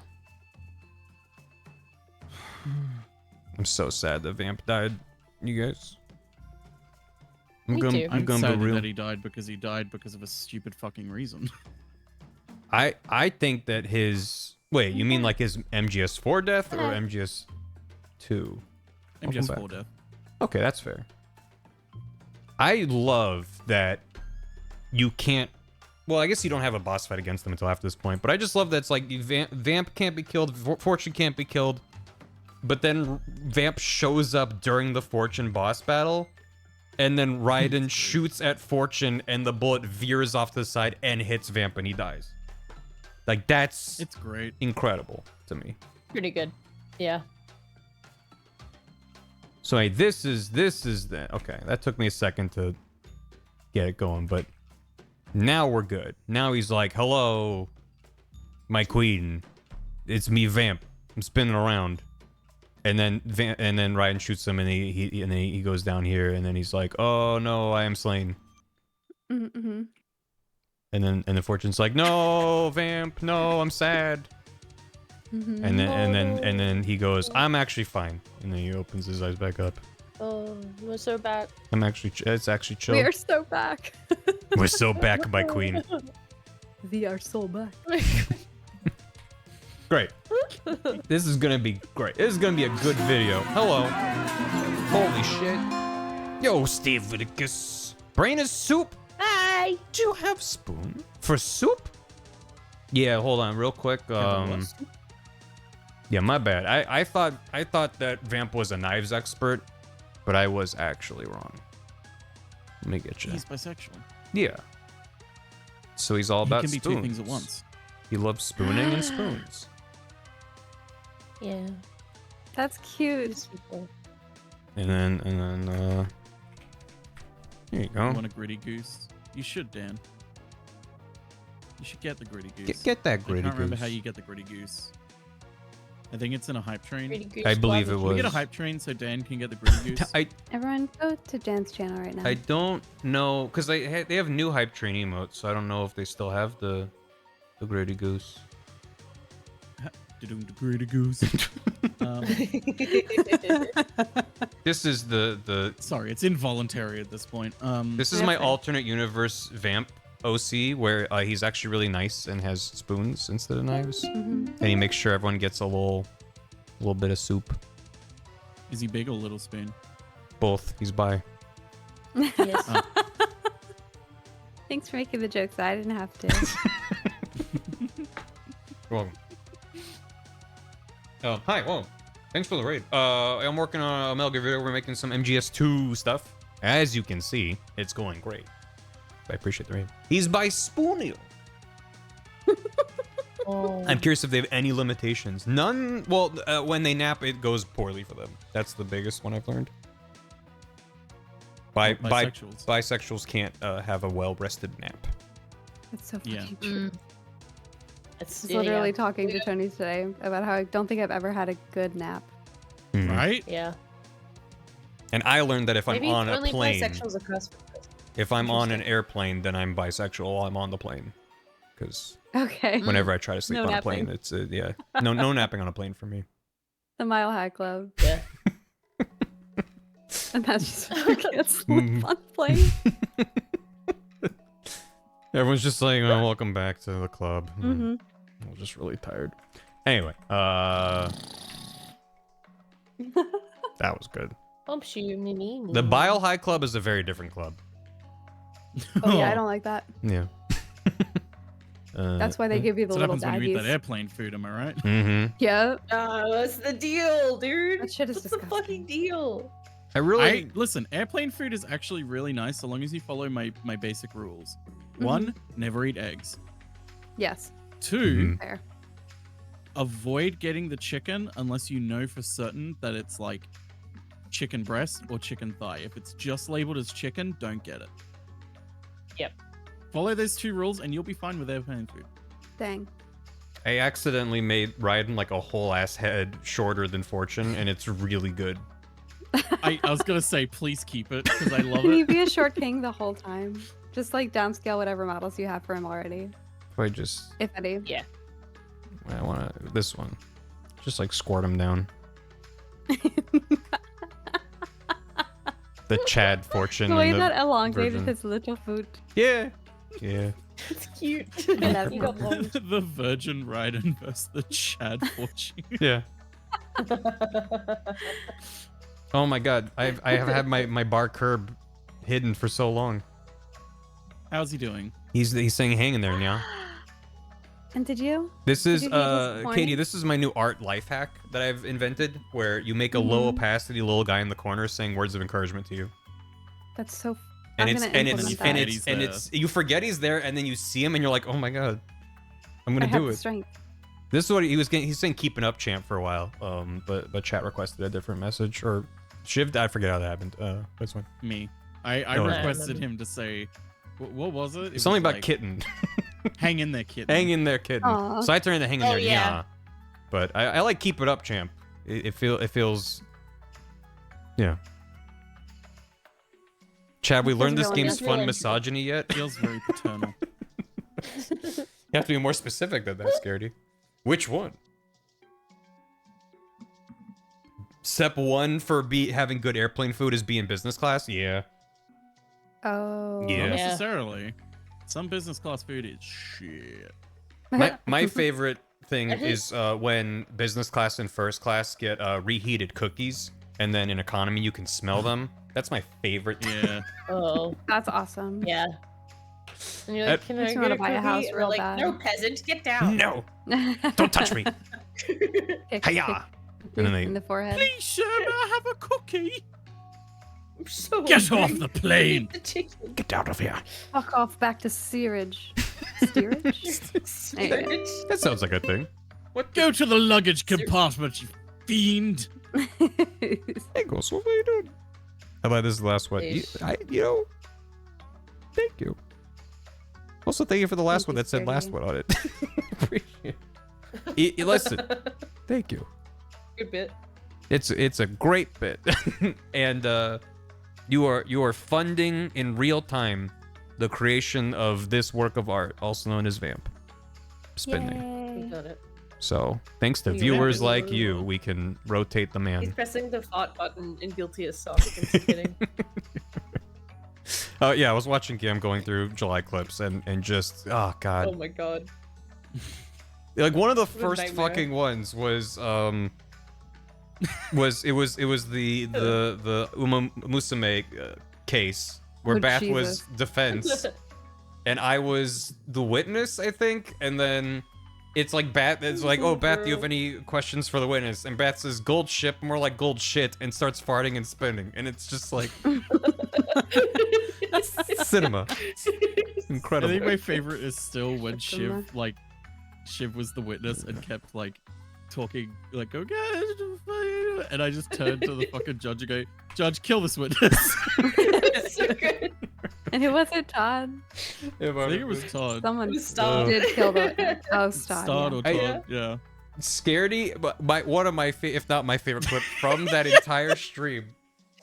I'm so sad that Vamp died, you guys. I'm Me gonna, too. I'm gonna sad go real. that he died because of a stupid fucking reason. I think that his wait, you mean like his MGS4 death or MGS2? MGS4 death. Okay, that's fair. I love that you can't. Well, I guess you don't have a boss fight against them until after this point. But I just love that it's like Vamp can't be killed, Fortune can't be killed, but then Vamp shows up during the Fortune boss battle, and then Raiden shoots at Fortune, and the bullet veers off to the side and hits Vamp, and he dies. Like that's It's great. incredible to me. Pretty good. Yeah. So hey, this is the okay. That took me a second to get it going, but now we're good. Now he's like, "Hello, my queen. It's me, Vamp. I'm spinning around. And then Ryan shoots him, and he goes down here, and then he's like, "Oh no, I am slain." Mm-hmm. And then Fortune's like, "No, Vamp, no, I'm sad." Mm-hmm. And then he goes, "I'm actually fine." And then he opens his eyes back up. Oh, we're so back. It's actually chill. We are so back. We're so back, my queen. We are so back. Great. This is gonna be great. This is gonna be a good video. Hello. Holy shit. Yo, Steve Viticus. Brain is soup. Hi. Do you have spoon for soup? Yeah, hold on, real quick. Yeah, my bad. I thought that Vamp was a knives expert, but I was actually wrong. Let me get you. He's bisexual. Yeah. So he's all about He can be spoons. two things at once. He loves spooning and spoons. Yeah. That's cute. And then here you go. You want a gritty goose? You should, Dan. You should get the gritty goose. Get that gritty I can't remember goose. how you get the gritty goose. I think it's in a hype train. I believe it Can we was. get a hype train so Dan can get the gritty goose? Everyone, go to Dan's channel right now. I don't know, because they have new hype train emotes, so I don't know if they still have the gritty goose. The gritty goose. This is the Sorry, it's involuntary at this point. This is my alternate universe Vamp OC, where he's actually really nice and has spoons instead of knives, and he makes sure everyone gets a little bit of soup. Is he big or little spoon? Both. He's bi. Yes. Thanks for making the jokes. I didn't have to. You're welcome. Hi, whoa. Thanks for the raid. I'm working on a Metal Gear video. We're making some MGS2 stuff. As you can see, it's going great. I appreciate the raid. He's by Spoonio. Oh. I'm curious if they have any limitations. None. Well, when they nap, it goes poorly for them. That's the biggest one I've learned. Bisexuals can't have a well-rested nap. That's so Yeah. fucking true. I It's was literally talking to Tony today about how I don't think I've ever had a good nap. Right? Yeah. And I learned that if I'm Maybe on a only plane, bisexuals are cuss. if I'm on an airplane, then I'm bisexual while I'm on the plane. Because Okay. whenever I try to sleep No on a napping. plane, it's yeah, no napping on a plane for me. The Mile High Club. Yeah. And that's just why you can't sleep on the plane. Everyone's just saying, "Oh, welcome back to the club." Mm-hmm. I'm just really tired. Anyway, that was good. The Bile High Club is a very different club. Oh yeah, I don't like that. Yeah. That's why they give you the That's what little happens when you eat that baggies. airplane food, am I right? Mm-hmm. Yeah. What's the deal, dude? That shit is What's disgusting. the fucking deal? I really listen. Airplane food is actually really nice, so long as you follow my basic rules. One, never eat eggs. Yes. Two, Fair. avoid getting the chicken unless you know for certain that it's like chicken breast or chicken thigh. If it's just labeled as chicken, don't get it. Yep. Follow those two rules and you'll be fine with airplane food. Dang. I accidentally made Raiden like a whole ass head shorter than Fortune, and it's really good. I was gonna say, please keep it because I love Can you it. be a short king the whole time? Just like downscale whatever models you have for him already. If I just, If any. Yeah. I want to this one, just like squirt him down. The Chad Fortune. The way and the that elongated version. his little foot. Yeah. Yeah. It's cute. That's You got one. The Virgin Raiden versus the Chad Fortune. Yeah. Oh my god, I have had my bar curb hidden for so long. How's he doing? He's saying hang in there now. And did you? This Did is you hear this morning? Katie, this is my new art life hack that I've invented where you make a low opacity little guy in the corner saying words of encouragement to you. That's so. And I'm it's gonna implement that. and it's you forget he's there and then you see him and you're like, "Oh my god. I'm going I to have do the it." strength. This is what he's saying keeping up champ for a while. But chat requested a different message or Shiv, I forget how that happened. That's one. Me. I No, requested him to say, what was it? It's something was about like, kitten. Hang in there, kitten. Hang in there, kitten. Aw. So I turned into hang in Oh, there, yeah. But I like keep it up, champ. It feels. Yeah. Chad, we learned this game's fun misogyny yet? Feels very paternal. You have to be more specific than that, Scaredy. Which one? Step 1 for having good airplane food is be in business class? Yeah. Oh. Yeah. Not necessarily. Some business class food is shit. My favorite thing is when business class and first class get reheated cookies, and then in economy you can smell them. That's my favorite. Yeah. Oh. That's awesome. Yeah. And you're like, can I get a buy a cookie? house And real they're like, bad. no, peasant, get down. No! Don't touch me! Hiya! And then in the forehead. Please, sir, may I have a cookie? I'm so Get hungry. off the plane! Get out of here. Fuck off back to steerage. Steerage? Anyway. That sounds like a thing. What? Go to the luggage compartment, you fiend! Hey, Ghost, what are you doing? How about this last one? You know, thank you. Also, thank you for the last one that said last one on it. Appreciate it. Listen, thank you. Good bit. It's a great bit, and you are funding in real time the creation of this work of art, also known as Vamp Spinning. Got it. So thanks to viewers like you, we can rotate the He's man. pressing the fart button in Guilty as Soft and spitting. Yeah, I was watching Cam going through July clips and just oh god. Oh my god. Like one of the What a first nightmare. fucking ones was the Uma Musume case where Oh, Bath Jesus. was defense and I was the witness, I think, and then it's like Bath it's like, oh Bath, do you have any questions for the witness? And Bath says gold ship, more like gold shit, and starts farting and spinning, and it's just like cinema. Incredible. I think my favorite is still when Shiv was the witness and kept like talking like, okay, and I just turned to the fucking judge and go, Judge, kill this witness. So good. And who was it, Todd? I think it was Todd. Someone Todd. did kill the witness. Oh, Todd. Todd Yeah. or Todd, yeah. Scaredy, but one of my if not my favorite clip from that entire stream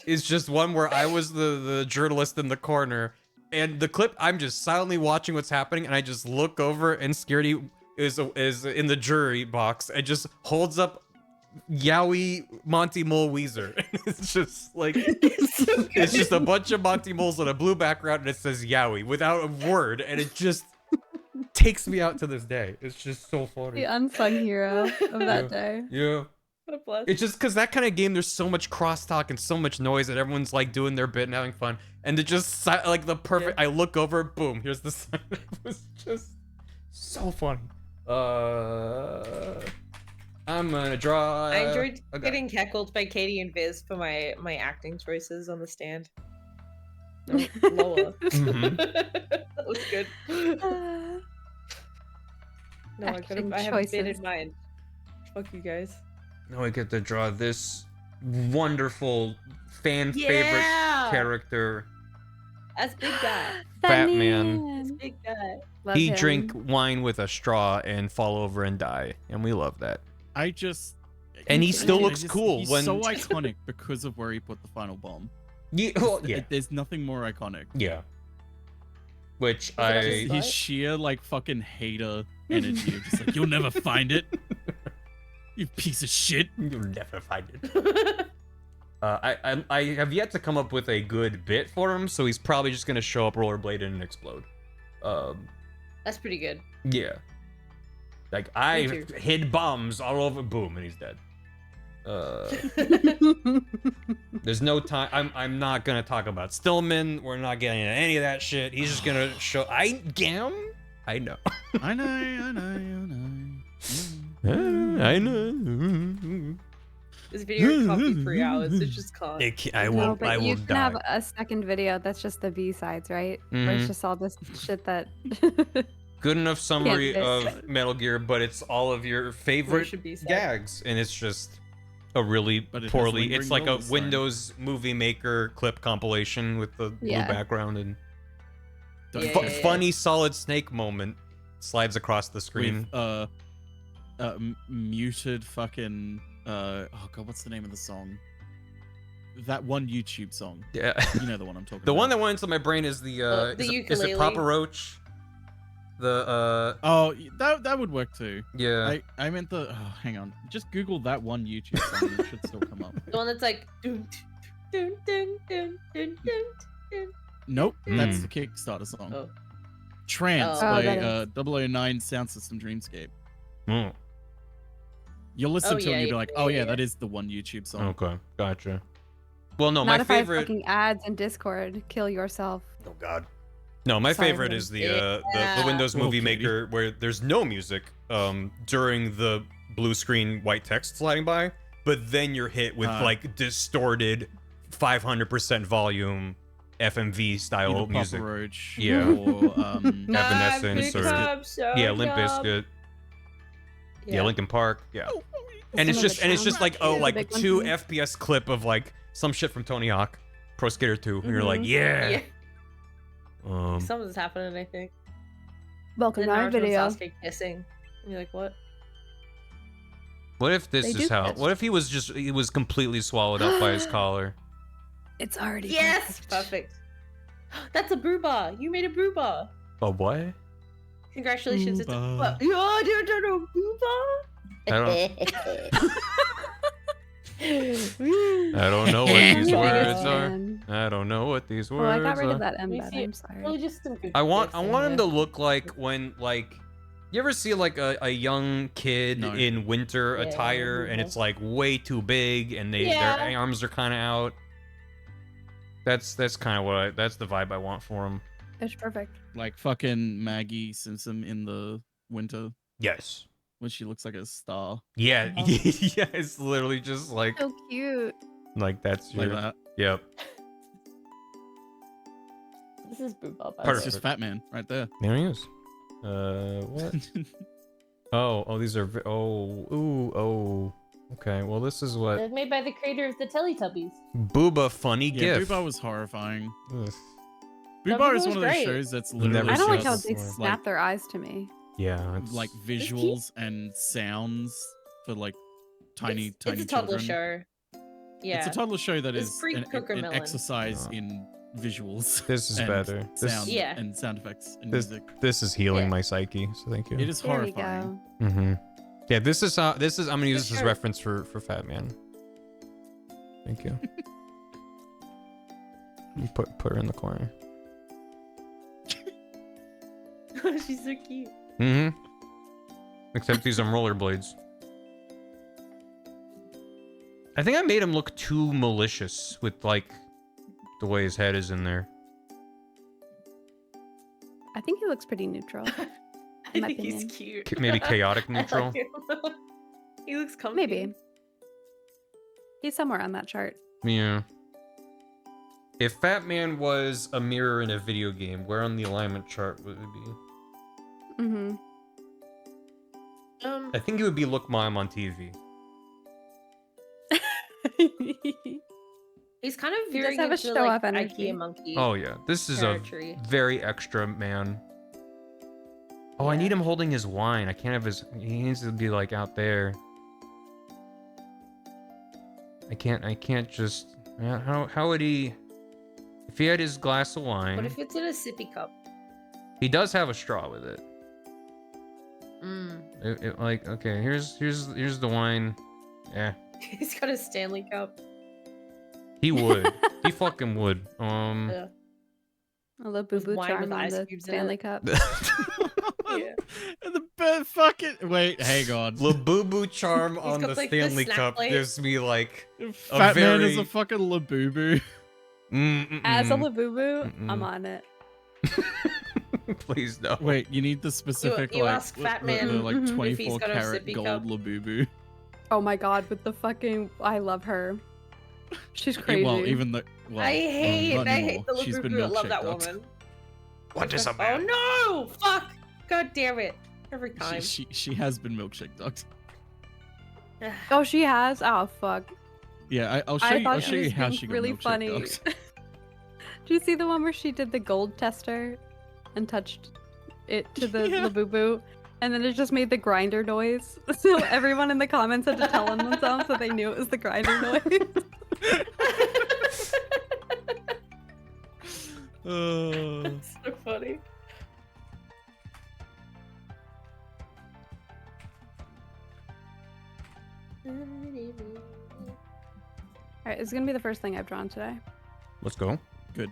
is just one where I was the journalist in the corner, and the clip I'm just silently watching what's happening, and I just look over, and Scaredy is in the jury box and just holds up Yowie Monty Mole Weezer. It's just like it's just a bunch of Monty Moles on a blue background, and it says Yowie without a word, and it just takes me out to this day. It's just so funny. The unsung hero of that Yeah. day. Yeah. What a blast. It's just because that kind of game, there's so much crosstalk and so much noise that everyone's like doing their bit and having fun. And it just like the perfect. I look over, boom, here's the sign. It was just so funny. I'm gonna draw. I enjoyed okay. getting heckled by Katie and Viz for my acting choices on the stand. No, Lola. Mhm. That was good. No, I Acting have a bit choices. in mind. Fuck you guys. Now I get to draw this wonderful fan Yeah! favorite character. That's big guy. Fat man. That's big guy. Love He him. drink wine with a straw and fall over and die, and we love that. I just... And he still I looks just- cool He's when- so iconic because of where he put the final bomb. Yeah, well, yeah. There's nothing more iconic. Yeah. Which Is it on his I His sheer, like, fucking hater energy of just like, you'll never find it. You piece of shit. You'll never find it. I have yet to come up with a good bit for him, so he's probably just gonna show up rollerblading and explode. That's pretty good. Yeah. Like I too. hid bombs all over, boom, and he's dead. There's no time. I'm not gonna talk about Stillman. We're not getting into any of that shit. He's just gonna show. I know. I know. I know. This video can't be 3 hours. It just can't. I No, will. but I will you can die. have a second video that's just the B-sides, right? Where Mhm. it's just all this shit that... Good enough summary fit. of Metal Gear, but it's all of your favorite should be said. gags, and it's just a really But it has poorly. lingering It's like a moments, though. Windows Movie Maker clip compilation with the Yeah. blue background and Yeah, fu- yeah, yeah. funny Solid Snake moment slides across the screen. With muted fucking oh god, what's the name of the song? That one YouTube song. Yeah. You know the one I'm talking The about. one that went into my brain is the is it Papa Roach? The Oh, that would work too. Yeah. I meant the hang on. Just Google that one YouTube song and it should still come up. The one that's like dun, dun, dun, dun, dun, dun, dun. Nope, that's the Kickstarter song. Oh. Trance Oh, by 009 Sound System Dreamscape. Mm. You'll listen Oh, to it yeah, and you'll be yeah, like, yeah, oh yeah, yeah. that is the one YouTube song. Okay, gotcha. Well, no, Not my if I have favorite. fucking ads in Discord. Kill yourself. Oh God. No, my Sorry, favorite Vin. is the Windows Oh, Movie Katie. Maker where there's no music during the blue screen white text sliding by, but then you're hit with like distorted 500% volume FMV style Either Papa music. Roach Yeah. or Evanescence or Limp Bizkit. Yeah, Linkin Park. Yeah. And it's just like like 2 FPS clip of like some shit from Tony Hawk, Pro Skater 2, and you're like, yeah. Something's happening, I think. Welcome Then to our Naruto and video. Sasuke kissing. And you're like, what? What if this They is do how? kiss. What if he was completely swallowed up by his collar? It's already Yes! Perfect. That's a brew bar. You made a brew bar. Oh, what? Congratulations. It's a Brew what? You don't know brew bar? I don't know what these words are. I don't know what these Oh, words I got rid are. of that M We button. see I'm it. sorry. Really just some good I want gifts in him here. to look like when you ever see like a young kid No. in winter Yeah, attire and yeah. it's like way too big and Yeah. their arms are kind of out. That's kind of that's the vibe I want for him. It's perfect. like fucking Maggie Simpson in the winter Yes. when she looks like a star. Yeah. Yeah. It's literally just like So cute. that's Like your. that. Yep. This is brew bar. by the Perfect. It's way. just Fat Man right there. There he is. What? Oh, these are. Oh. Okay, well, this is what It's made by the creator of the Teletubbies. Booba funny Yeah, gif. Booba was horrifying. Ugh. Booba Booba is was one of those great. shows that's Never literally I don't like how just, they Like- snap their eyes to me. Yeah, it's like cute. visuals and sounds for like tiny It's tiny a toddler children. show. Yeah. It's a toddler show that It's is pre-Cookermelon. an exercise Oh. in visuals. This is and better. This- Sound Yeah. and sound effects and this. music. This is healing Yeah. my psyche. So thank you. It is There we horrifying. go. Mm-hmm. Yeah, this is how. This is. I'm gonna use this as Sure. reference for Fat Man. Thank you. You put her in the corner. She's so cute. Mm-hmm. Except he's on rollerblades. I think I made him look too malicious with like the way his head is in there. I think he looks pretty neutral. I my think he's opinion. cute. Maybe chaotic I neutral. like him. He looks comfy. Maybe. He's somewhere on that chart. Yeah. If Fat Man was a mirror in a video game, where on the alignment chart would it be? Mm-hmm. I think it would be Look Mom on TV. He's kind of He does very have a into show-off like energy. IKEA monkey. Oh yeah, this is a territory. very extra man. Oh, I need him holding his wine. I can't have his. He needs to be like out there. I can't just. How would he? If he had his glass of wine, What if it's in a sippy cup? he does have a straw with it. Mm. Like okay, here's the wine. Yeah, He's got a Stanley cup. he would. He fucking would. Yeah. A little With boo-boo wine charm with on ice the cubes in Stanley it. Cup. Yeah. And the fucking wait, hang on. Labubu charm on got, the like, the Stanley snap Cup plate. gives me like Fat Man is very- a fucking labubu. As a Mm-mm. Labubu, I'm Mm-mm. on it. Please no. Wait, you need the specific you like ask Fat the Man like if 24 he's got a karat sippy gold cup. labubu. Oh my god, with the fucking... I love her. She's crazy. Well, even the well, I hate not I anymore. hate the She's been Labubu. I love milkshake that ducked. woman. What is a Oh man? no! Fuck! God damn it! Every time. She has been milkshake ducked. Oh, she has? Oh, fuck. Yeah, I'll show I you. thought I'll she show you was how being she got really milkshake funny. ducked. Do you see the one where she did the gold tester and touched it to the Yeah. Labubu? and then it just made the grinder noise. So everyone in the comments had to tell on themselves so they knew it was the grinder noise. That's so funny. Alright, it's gonna be the first thing I've drawn today. Let's go. Good.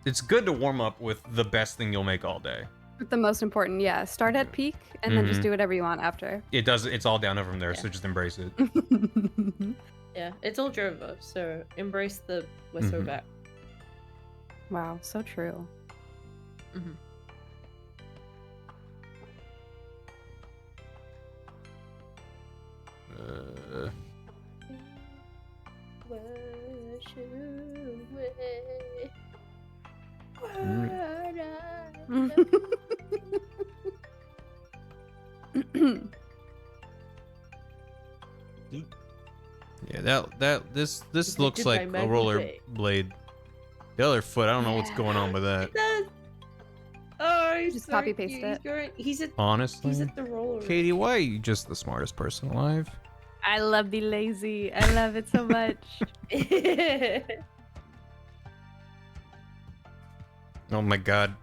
It's good to warm up with the best thing you'll make all day. But the most important, yeah. Start at peak and then just do whatever you want after. It does. It's all downhill from there, so just embrace it. Yeah, it's all Jova, so embrace the we're so back. Wow, so true. Yeah, this looks like a roller blade. The other foot, I don't know what's going on with that. It does. Oh, he's Just so copy paste cute. it. He's at Honestly, he's at the roller. Katie, why are you just the smartest person alive? I love be lazy. I love it so much. Oh my god.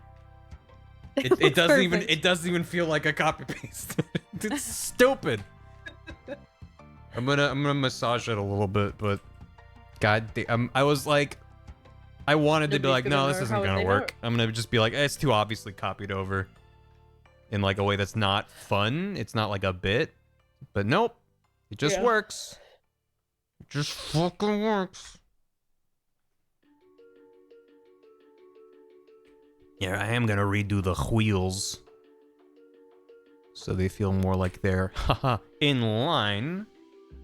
It doesn't even feel like a copy paste. It's stupid. I'm gonna massage it a little bit, but god damn, I was like, I wanted to be like, no, this isn't gonna work. I'm gonna just be like, it's too obviously copied over in like a way that's not fun. It's not like a bit, but nope, it just works. It just fucking works. Yeah, I am gonna redo the wheels so they feel more like they're in line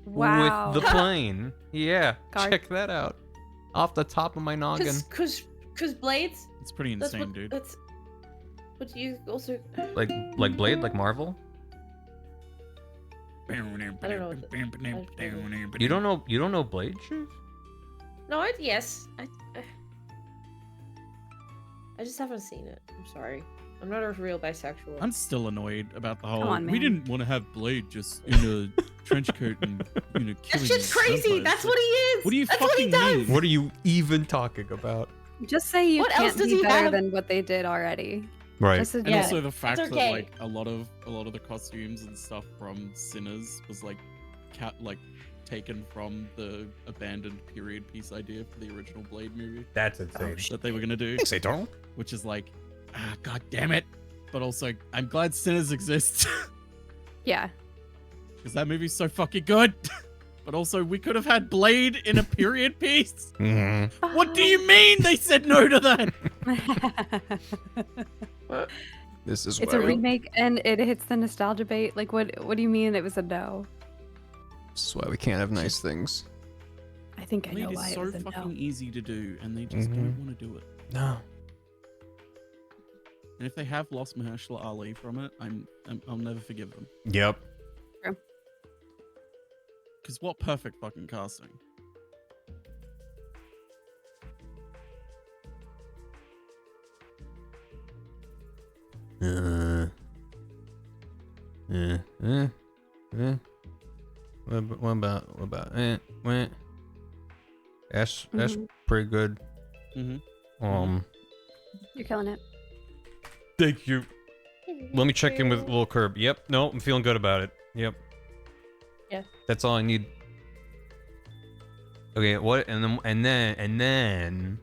with the plane. Yeah, check that out. Off the top of my noggin. Cause blades. It's pretty insane, dude. That's what you also like Blade, like Marvel. I don't know. You don't know Blade, Chief? No, yes. I just haven't seen it. I'm sorry. I'm not a real bisexual. I'm still annoyed about the whole. Come on, we man. didn't want to have Blade just in a trench coat and killing. That shit's crazy. vampires. That's what he is. What do you That's fucking what he mean? does. What are you even talking about? Just say you What else can't does be he better have? than what they did already. Right. Just And admit also it. the fact It's that okay. like a lot of the costumes and stuff from Sinners was like taken from the abandoned period piece idea for the original Blade movie That's insane. that they were gonna do, Thanks, Eternal. which is like, god damn it. But also, I'm glad Sinners exists Yeah. because that movie's so fucking good. But also, we could have had Blade in a period piece. Mm-hmm. What do you mean they said no to that? This is It's a remake and it hits the nostalgia bait. Like, what do you mean it was a no? This is why we can't have nice things. I think I know Blade why is it so was a fucking no. easy to do, and they just don't want to do it. No. And if they have lost Mahershala Ali from it, I'll never forgive them. Yep. Because what perfect fucking casting. What about that's pretty good. You're killing it. Thank you. Let me check in with Little Curb. Yep. No, I'm feeling good about it. Yep. Yeah. That's all I need. Okay. What? And then.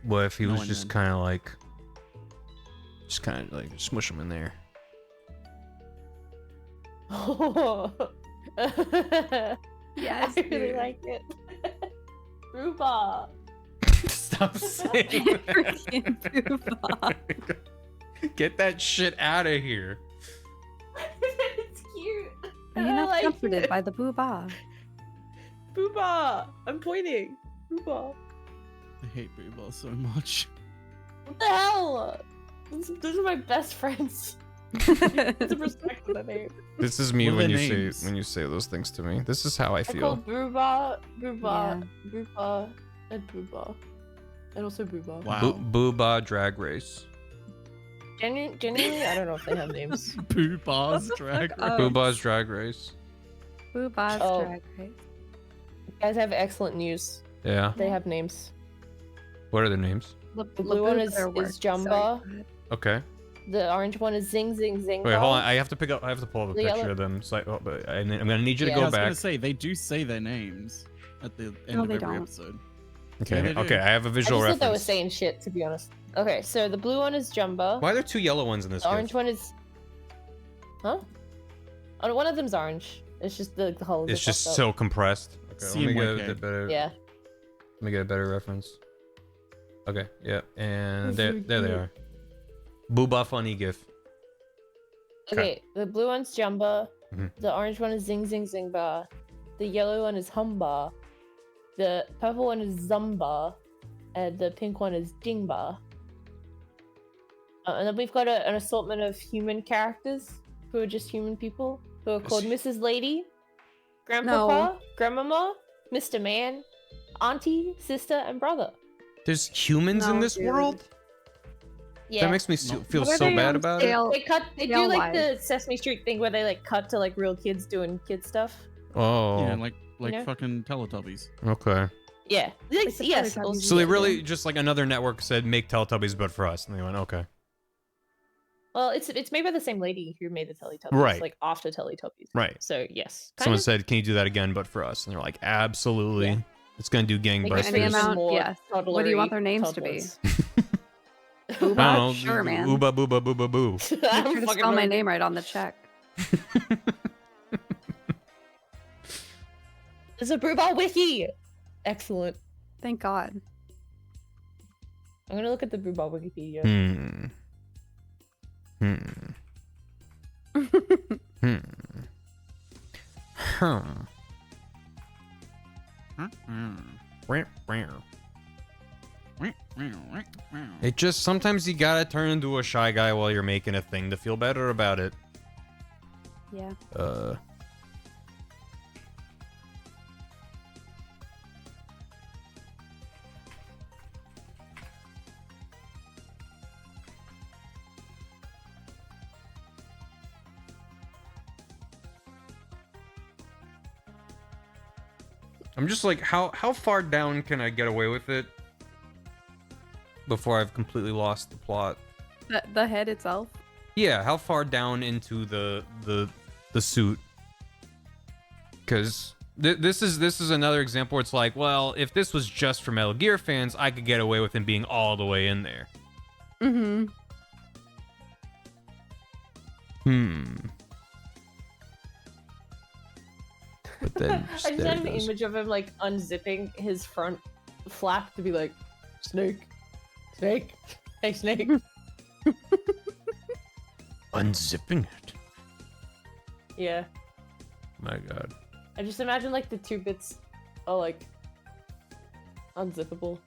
What if he was just kind of like smush him in there? Yes, I really dude. like it. Rhubarb. Stop saying that. Freaking Poobah. Get that shit out of here. It's cute. Are you I not like comforted it. by the boobah? Booba! I'm pointing. Booba. I hate Booba so much. What the hell? Those are my best friends. It's a respect for the name. This is me What are when their you names? say those things to me. This is how I I feel. call Booba, Yeah. and Booba. And also Booba. Wow. Booba Drag Race. Genuinely, I don't know if they have names. Pooh Bar's Drag Race. Oh. Boo Bar's Drag Race. Boo Bar's Oh. Drag Race. You guys have excellent news. Yeah. They have names. What are their names? The blue one is Jumba. Okay. The orange one is Zing Zing Zing. Wait, hold on. I have to pull up a The picture yellow- of them. So I'm gonna need you to Yeah, go I was back. gonna say they do say their names at the end No, of they every don't. episode. Okay. Yeah, they do. Okay. I have a I visual just thought that was reference. saying shit, to be honest. Okay, so the blue one is Jumba. Why are there two yellow ones in this? The gift? orange one is. Huh? Oh, one of them's orange. It's just the colors. It's are just fucked so up. compressed. Okay. Let me get CMYK. a better. Yeah. Let me get a better reference. Okay. Yeah. And there they are. Booba funny gif. Okay, the blue one's Jumba. Mhm. The orange one is Zing Zing Zingba. The yellow one is Humba. The purple one is Zumba. And the pink one is Dingba. And then we've got an assortment of human characters who are just human people who are called Mrs. Lady, Grandpapa, Grandmama, Mr. Man, Auntie, Sister, and Brother. There's humans in No, this dude. world. Yeah. That makes me feel What are so they bad on about scale? They do like the Sesame Street thing where they like cut to like real kids doing kid stuff. it. Oh. Yeah, like know? fucking Teletubbies. Okay. Yeah. Yes. the Yes. Teletubbies. also- So they really just like another network said make Teletubbies but for us, and they went okay. Well, it's made by the same lady who made the Teletubbies. Right. Like after Teletubbies. Right. So yes. Someone Kind of said, "Can you do that again but for us?" And they're like, "Absolutely." Yeah. It's gonna do make it gangbusters. Any amount, more yes. What do you want their names to be? toddlers. I don't know. Sure, man. Ooba booba booba boo. I Make sure to don't fucking spell my know. name right on the check. There's a Brewball wiki. Excellent. Thank God. I'm gonna look at the Brewball Wikipedia. Huh. It just sometimes you gotta turn into a shy guy while you're making a thing to feel better about it. Yeah. I'm just like, how far down can I get away with it before I've completely lost the plot? The head itself. Yeah, how far down into the suit? Because this is another example where it's like, well, if this was just for Metal Gear fans, I could get away with him being all the way in there. Mm-hmm. But then I just there had it an goes. image of him like unzipping his front flap to be like, Snake, Snake, hey Snake. Unzipping it. Yeah. My God. I just imagine like the two bits are like unzippable.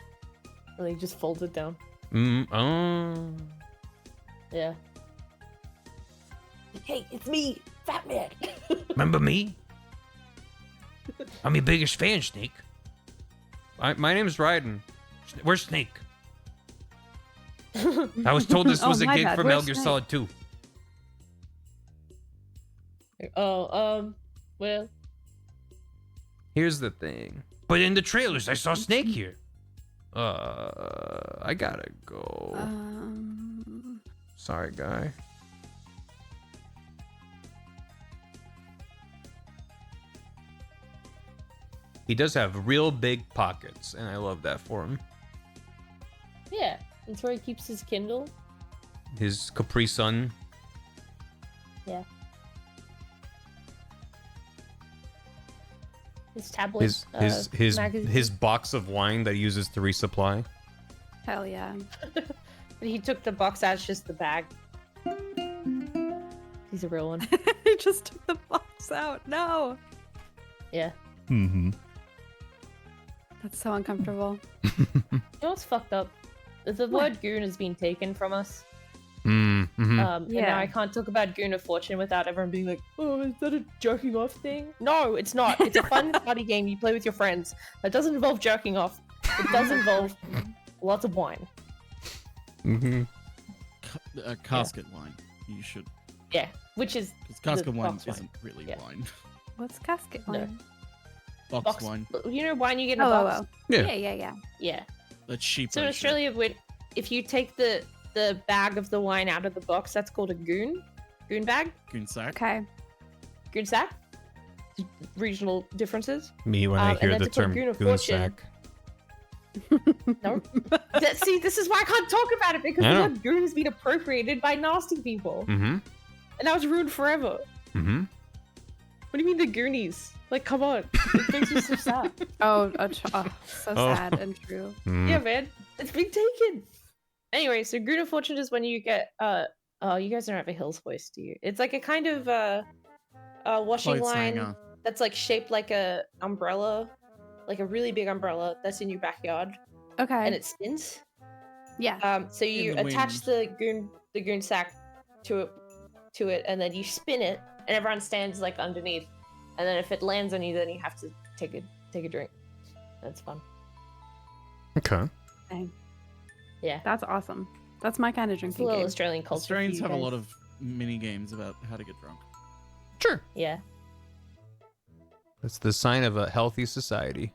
And he just folds it down. Oh. Yeah. Hey, it's me, Fat Man. Remember me? I'm your biggest fan, Snake. My name's Raiden. Where's Snake? I was told this was a my gig bad. for Metal Where's Gear Snake? Solid 2. Well, Here's the thing. But in the trailers, I saw Snake here. I gotta go. Sorry, guy. He does have real big pockets, and I love that for him. yeah, that's where he keeps his Kindle. His Capri Sun. Yeah. His tablet. His box of wine that he uses to resupply. Hell yeah. But he took the box out, it's just the bag. He's a real one. He just took the box out. No. Yeah. Mm-hmm. That's so uncomfortable. You know what's fucked up? The word goon has been taken from us. Mm-hmm. And Yeah. now I can't talk about Goon of Fortune without everyone being like, oh, is that a jerking off thing? No, it's not. It's a fun party game you play with your friends. That doesn't involve jerking off. It does involve lots of wine. Mm-hmm. casket wine. You should. Yeah, which is Because casket the wine box isn't really Yeah. wine. What's casket No. wine? Box wine. You know wine you get in a Oh, box? oh, oh. Yeah. Yeah. Yeah. That's cheap. So in Australia, if you take the bag of the wine out of the box, that's called a goon bag, Goon sack. Okay. goon sack. Regional differences. Me when I and hear then the to put term goon of goon fortune- sack. No. See, this is why I can't talk about it because I the know. word goon has been appropriated by nasty people, Mm-hmm. and that was ruined forever. Mm-hmm. What do you mean the Goonies? Like, come on, it makes me so sad. Oh, so Oh. sad and true. Mm. Yeah, man, it's been taken. Anyway, so goon of fortune is when you get oh, you guys don't have a Hills hoist, do you? It's like a kind of washing Clothes line hanger. that's like shaped like a umbrella, like a really big umbrella that's in your backyard, Okay. and it spins. Yeah. So you the attach the goon sack to it, and then you spin it, and everyone stands like underneath. And then if it lands on you, then you have to take a drink. That's fun. Okay. Dang. Yeah. That's awesome. That's my kind of It's a drinking little game. Australian culture. for Australians you have a guys. lot of mini games about how to get drunk. Sure. Yeah. That's the sign of a healthy society.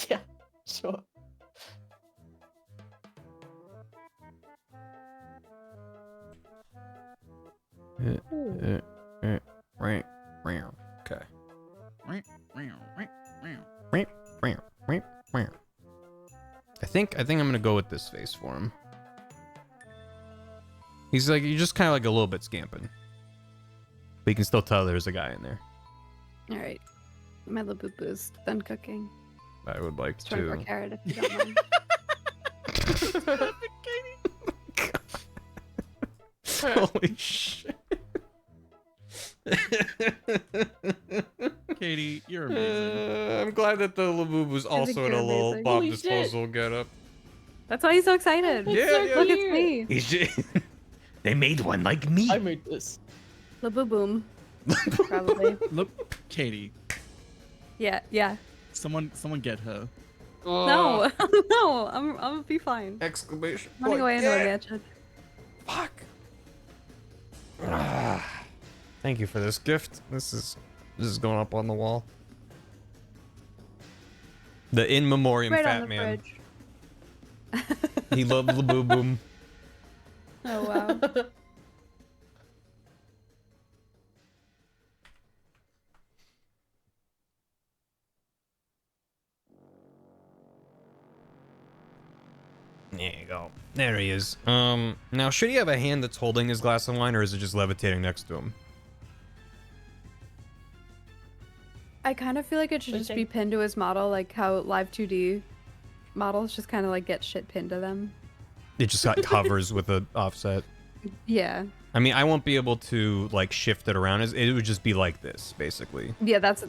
Yeah. Sure. Okay. I think I'm gonna go with this face for him. He's like, you're just kind of like a little bit scamping, but you can still tell there's a guy in there. All right. My little boo boo's done cooking. I would like Just trying for to. carrot if you don't mind. Holy shit. Katie, you're amazing. I'm glad that the Labubu's also in a you're little amazing. Bob Holy shit. Disposal getup. That's why he's so excited. Yeah, yeah. Look, it's me. He's just, they made one like me. I made this. The boo boom. Probably. Look, Katie, Yeah. someone get her. No. No. I'm gonna be fine. Exclamation I'm running away into a yeah. mansion. Fuck. Thank you for this gift. This is going up on the wall. The in memoriam Right on fat the man. fridge. He loved Labubu. Oh wow. There you go. There he is. Now should he have a hand that's holding his glass of wine, or is it just levitating next to him? I kind of feel like it should just be pinned to his model, like how Live 2D models just kind of like get shit pinned to them. It just like hovers with an offset. Yeah. I mean, I won't be able to like shift it around. It would just be like this, basically. Yeah, that's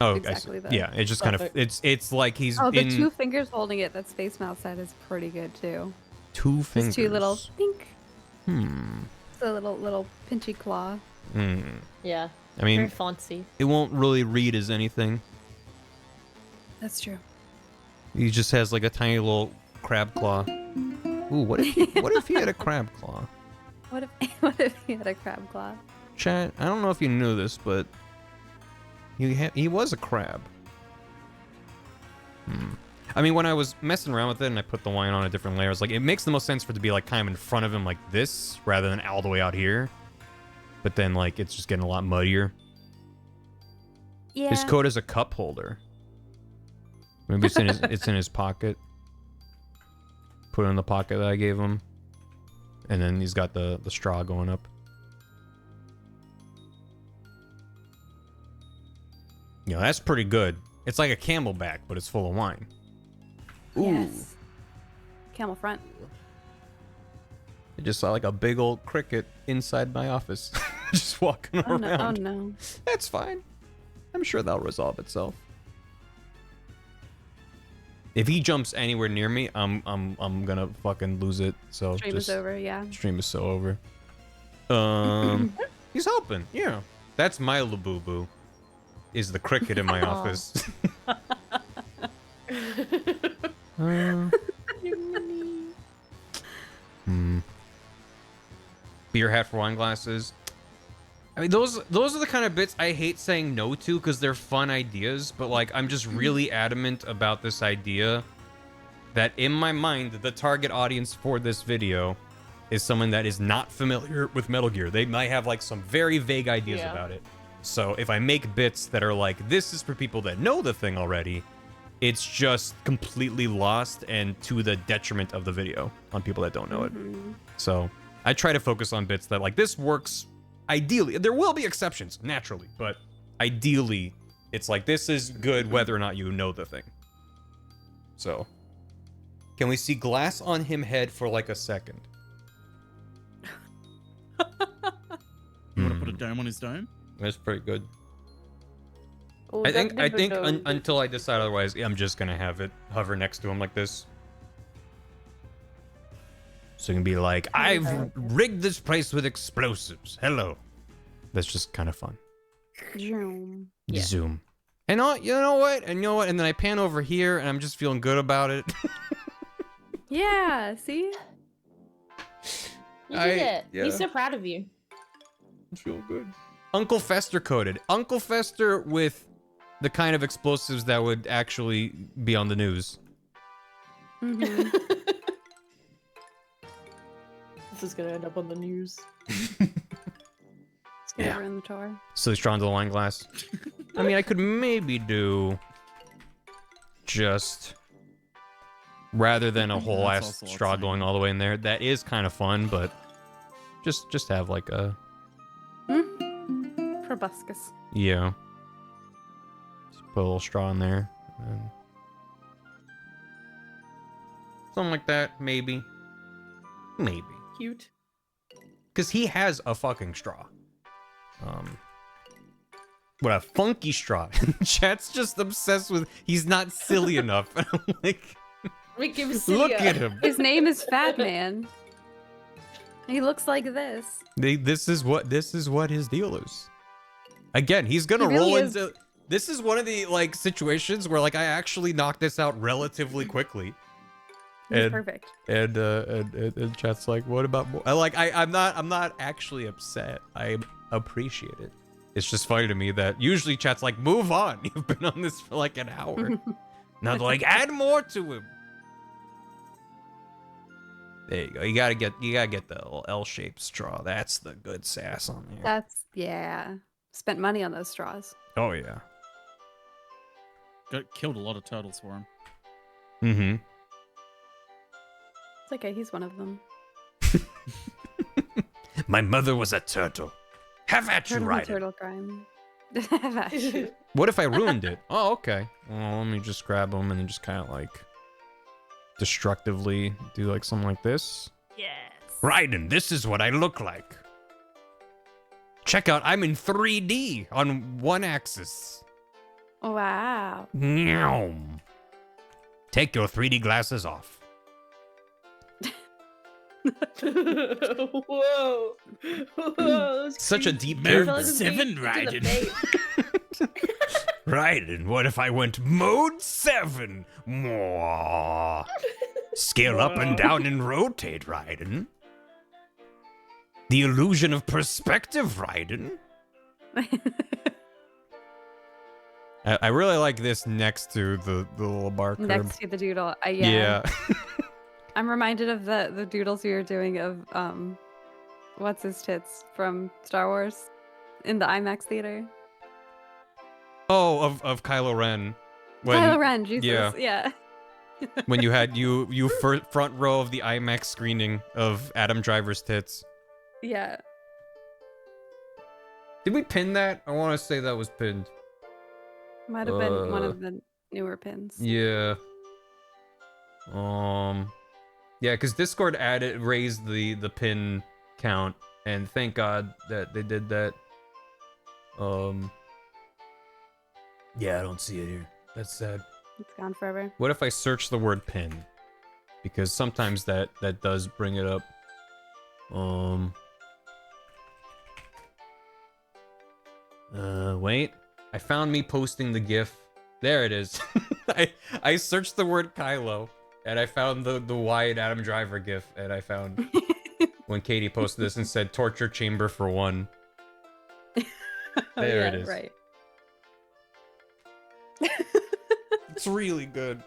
Oh, exactly that. yeah. It just kind of it's like he's Oh, the in two fingers holding it. That Space Mouse side is pretty good too. two fingers. Just two little pink. Hmm. The little pinchy claw. Hmm. Yeah. I mean, Very fancy. it won't really read as anything. That's true. He just has like a tiny little crab claw. Ooh, what if he had a crab claw? What if he had a crab claw? Chat, I don't know if you knew this, but he was a crab. I mean, when I was messing around with it and I put the wine on a different layer, I was like, it makes the most sense for it to be like kind of in front of him like this, rather than all the way out here. But then like it's just getting a lot muddier. Yeah. His coat is a cup holder. Maybe it's in his pocket. Put it in the pocket that I gave him. And then he's got the straw going up. You know, that's pretty good. It's like a camelback, but it's full of wine. Ooh. Yes. Camel front. I just saw like a big old cricket inside my office. Just walking Oh around. no! Oh no! That's fine. I'm sure that'll resolve itself. If he jumps anywhere near me, I'm gonna fucking lose it. So Stream is over. Yeah. Stream is so over. He's helping. Yeah. That's my Labubu. Is the cricket in my office. beer hat for wine glasses. I mean, those are the kind of bits I hate saying no to because they're fun ideas, but like I'm just really adamant about this idea that in my mind the target audience for this video is someone that is not familiar with Metal Gear. They might have like some very vague ideas about it. So if I make bits that are like, this is for people that know the thing already, it's just completely lost and to the detriment of the video on people that don't know it. So I try to focus on bits that like this works ideally. There will be exceptions, naturally, but ideally it's like this is good whether or not you know the thing. So can we see glass on him head for like a second? You want to put a dome on his dome? That's pretty good. Oh, I think dome. until I decide otherwise, I'm just gonna have it hover next to him like this. So you can be like, I've rigged this place with explosives. Hello. That's just kind of fun. Zoom. Zoom. And you know what? And then I pan over here and I'm just feeling good about it. Yeah, see? You did it. He's so proud of you. I feel good. Uncle Fester coded. Uncle Fester with the kind of explosives that would actually be on the news. Mm-hmm. This is gonna end up on the news. It's gonna ruin the tour. So he's drawn to the wine glass. I mean, I could maybe do just rather than a whole ass straw going all the way in there. That is kind of fun, but just have like a proboscis. Yeah. Just put a little straw in there. And something like that, maybe. Maybe. Cute. Because he has a fucking straw. What a funky straw. Chat's just obsessed with, he's not silly enough. And I'm like, look at him. His name is Fat Man. He looks like this. This is what his deal is. Again, he's gonna roll into. This is one of the like situations where like I actually knocked this out relatively quickly. He's perfect. And chat's like, what about more? I'm not actually upset. I appreciate it. It's just funny to me that usually chat's like, move on. You've been on this for like an hour. Now they're like, add more to him. There you go. You gotta get the little L-shaped straw. That's the good sass on there. Yeah. Spent money on those straws. Oh yeah. Killed a lot of turtles for him. Mm-hmm. It's okay, he's one of them. My mother was a turtle. Have at you, Ryder. Turtle crime. Have at you. What if I ruined it? Oh, okay. Well, let me just grab them and then just kind of like destructively do like something like this. Yes. Raiden, this is what I look like. Check out, I'm in 3D on one axis. Wow. Nyam. Take your 3D glasses off. Whoa. Such a deep Mode 7, Raiden. Raiden, what if I went mode 7? More. Scale up and down and rotate, Raiden. The illusion of perspective, Raiden. I really like this next to the little bar curb. Next to the doodle. Yeah. I'm reminded of the doodles we were doing of what's his tits from Star Wars in the IMAX theater. Oh, of Kylo Ren. Kylo Ren, Jesus. Yeah. When you had you front row of the IMAX screening of Adam Driver's tits. Yeah. Did we pin that? I want to say that was pinned. Might have been one of the newer pins. Yeah. Yeah, because Discord raised the pin count, and thank God that they did that. Yeah, I don't see it here. That's sad. It's gone forever. What if I search the word pin? Because sometimes that does bring it up. Wait. I found me posting the GIF. There it is. I searched the word Kylo, and I found the wide Adam Driver GIF, and I found when Katie posted this and said torture chamber for one. There it is. Right. It's really good.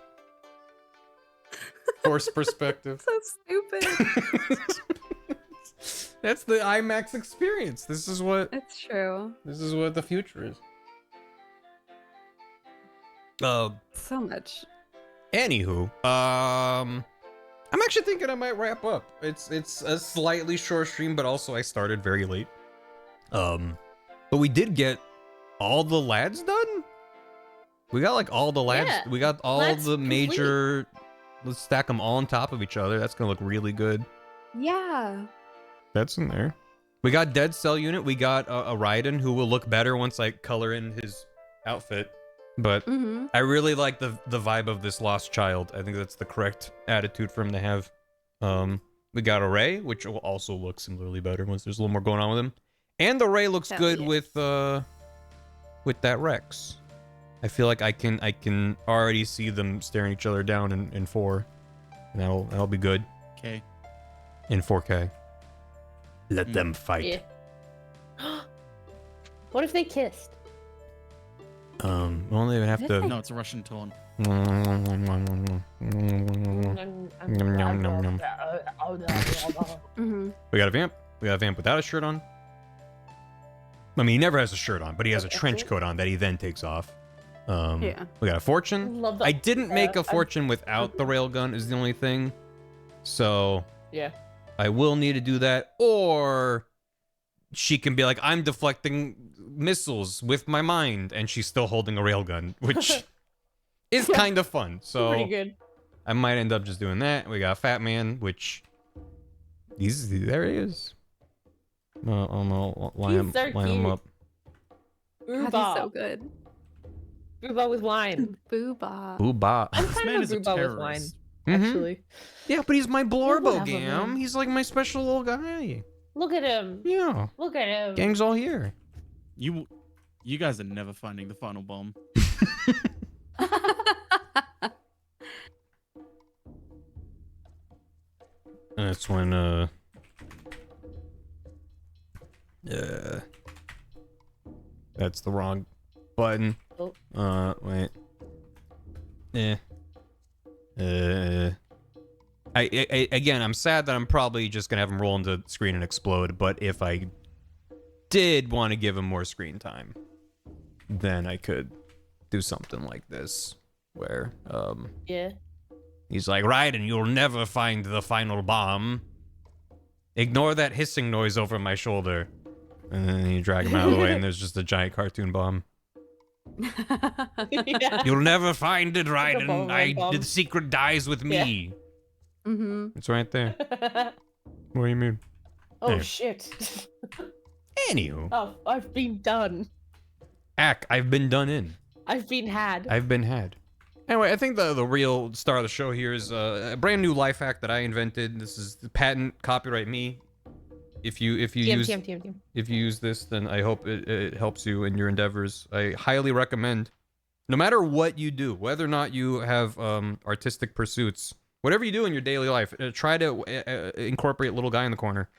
Forced perspective. So stupid. That's the IMAX experience. This is what It's true. the future is. So much. Anywho, I'm actually thinking I might wrap up. It's a slightly short stream, but also I started very late. But we did get all the lads done. We got like all the lads. Yeah, We got all lads the complete. major. Let's stack them all on top of each other. That's gonna look really good. Yeah. That's in there. We got Dead Cell Unit. We got a Raiden who will look better once I color in his outfit. But I really like the vibe of this lost child. I think that's the correct attitude for him to have. We got a Ray, which will also look similarly better once there's a little more going on with him. And the Ray looks Hell good yes. with that Rex. I feel like I can already see them staring each other down in 4. And that'll be good. Okay. In 4K. Let them fight. Yeah. What if they kissed? Well, they even have to. No, it's a Russian tone. We got a vamp. We got a vamp without a shirt on. I mean, he never has a shirt on, but he has a trench coat on that he then takes off. Yeah. We got a fortune. Love that. I didn't make a fortune without the railgun is the only thing. So Yeah. I will need to do that. Or she can be like, I'm deflecting missiles with my mind, and she's still holding a railgun, which is kind of fun. So Pretty good. I might end up just doing that. We got Fat Man, which there he is. I'm gonna line He's so him cute. up. God, he's Booba. so good. Booba with wine. Booba. Booba. I'm This kind man of is a Booba with wine, terrorist. actually. Yeah, but he's my Blorbo whatever, Gam. man. He's like my special little guy. Look at him. Yeah. Look at him. Gang's all here. You guys are never finding the final bomb. And that's when that's the wrong button. Oh. Wait. I again, I'm sad that I'm probably just gonna have him roll into the screen and explode, but if I did want to give him more screen time, then I could do something like this, where Yeah. he's like, Raiden, you'll never find the final bomb. Ignore that hissing noise over my shoulder. And then you drag him out of the way, and there's just a giant cartoon bomb. Yeah. You'll never find it, bomb, Raiden. bomb. The secret dies with me. Mm-hmm. It's right there. What do you mean? Oh There. shit. Anywho, Oh, I've been done. I've been done in. I've been had. I've been had. Anyway, I think the real star of the show here is a brand new life hack that I invented. This is patent, copyright me. If you use this, then I hope it helps you in your endeavors. I highly recommend, no matter what you do, whether or not you have artistic pursuits, whatever you do in your daily life, try to incorporate little guy in the corner.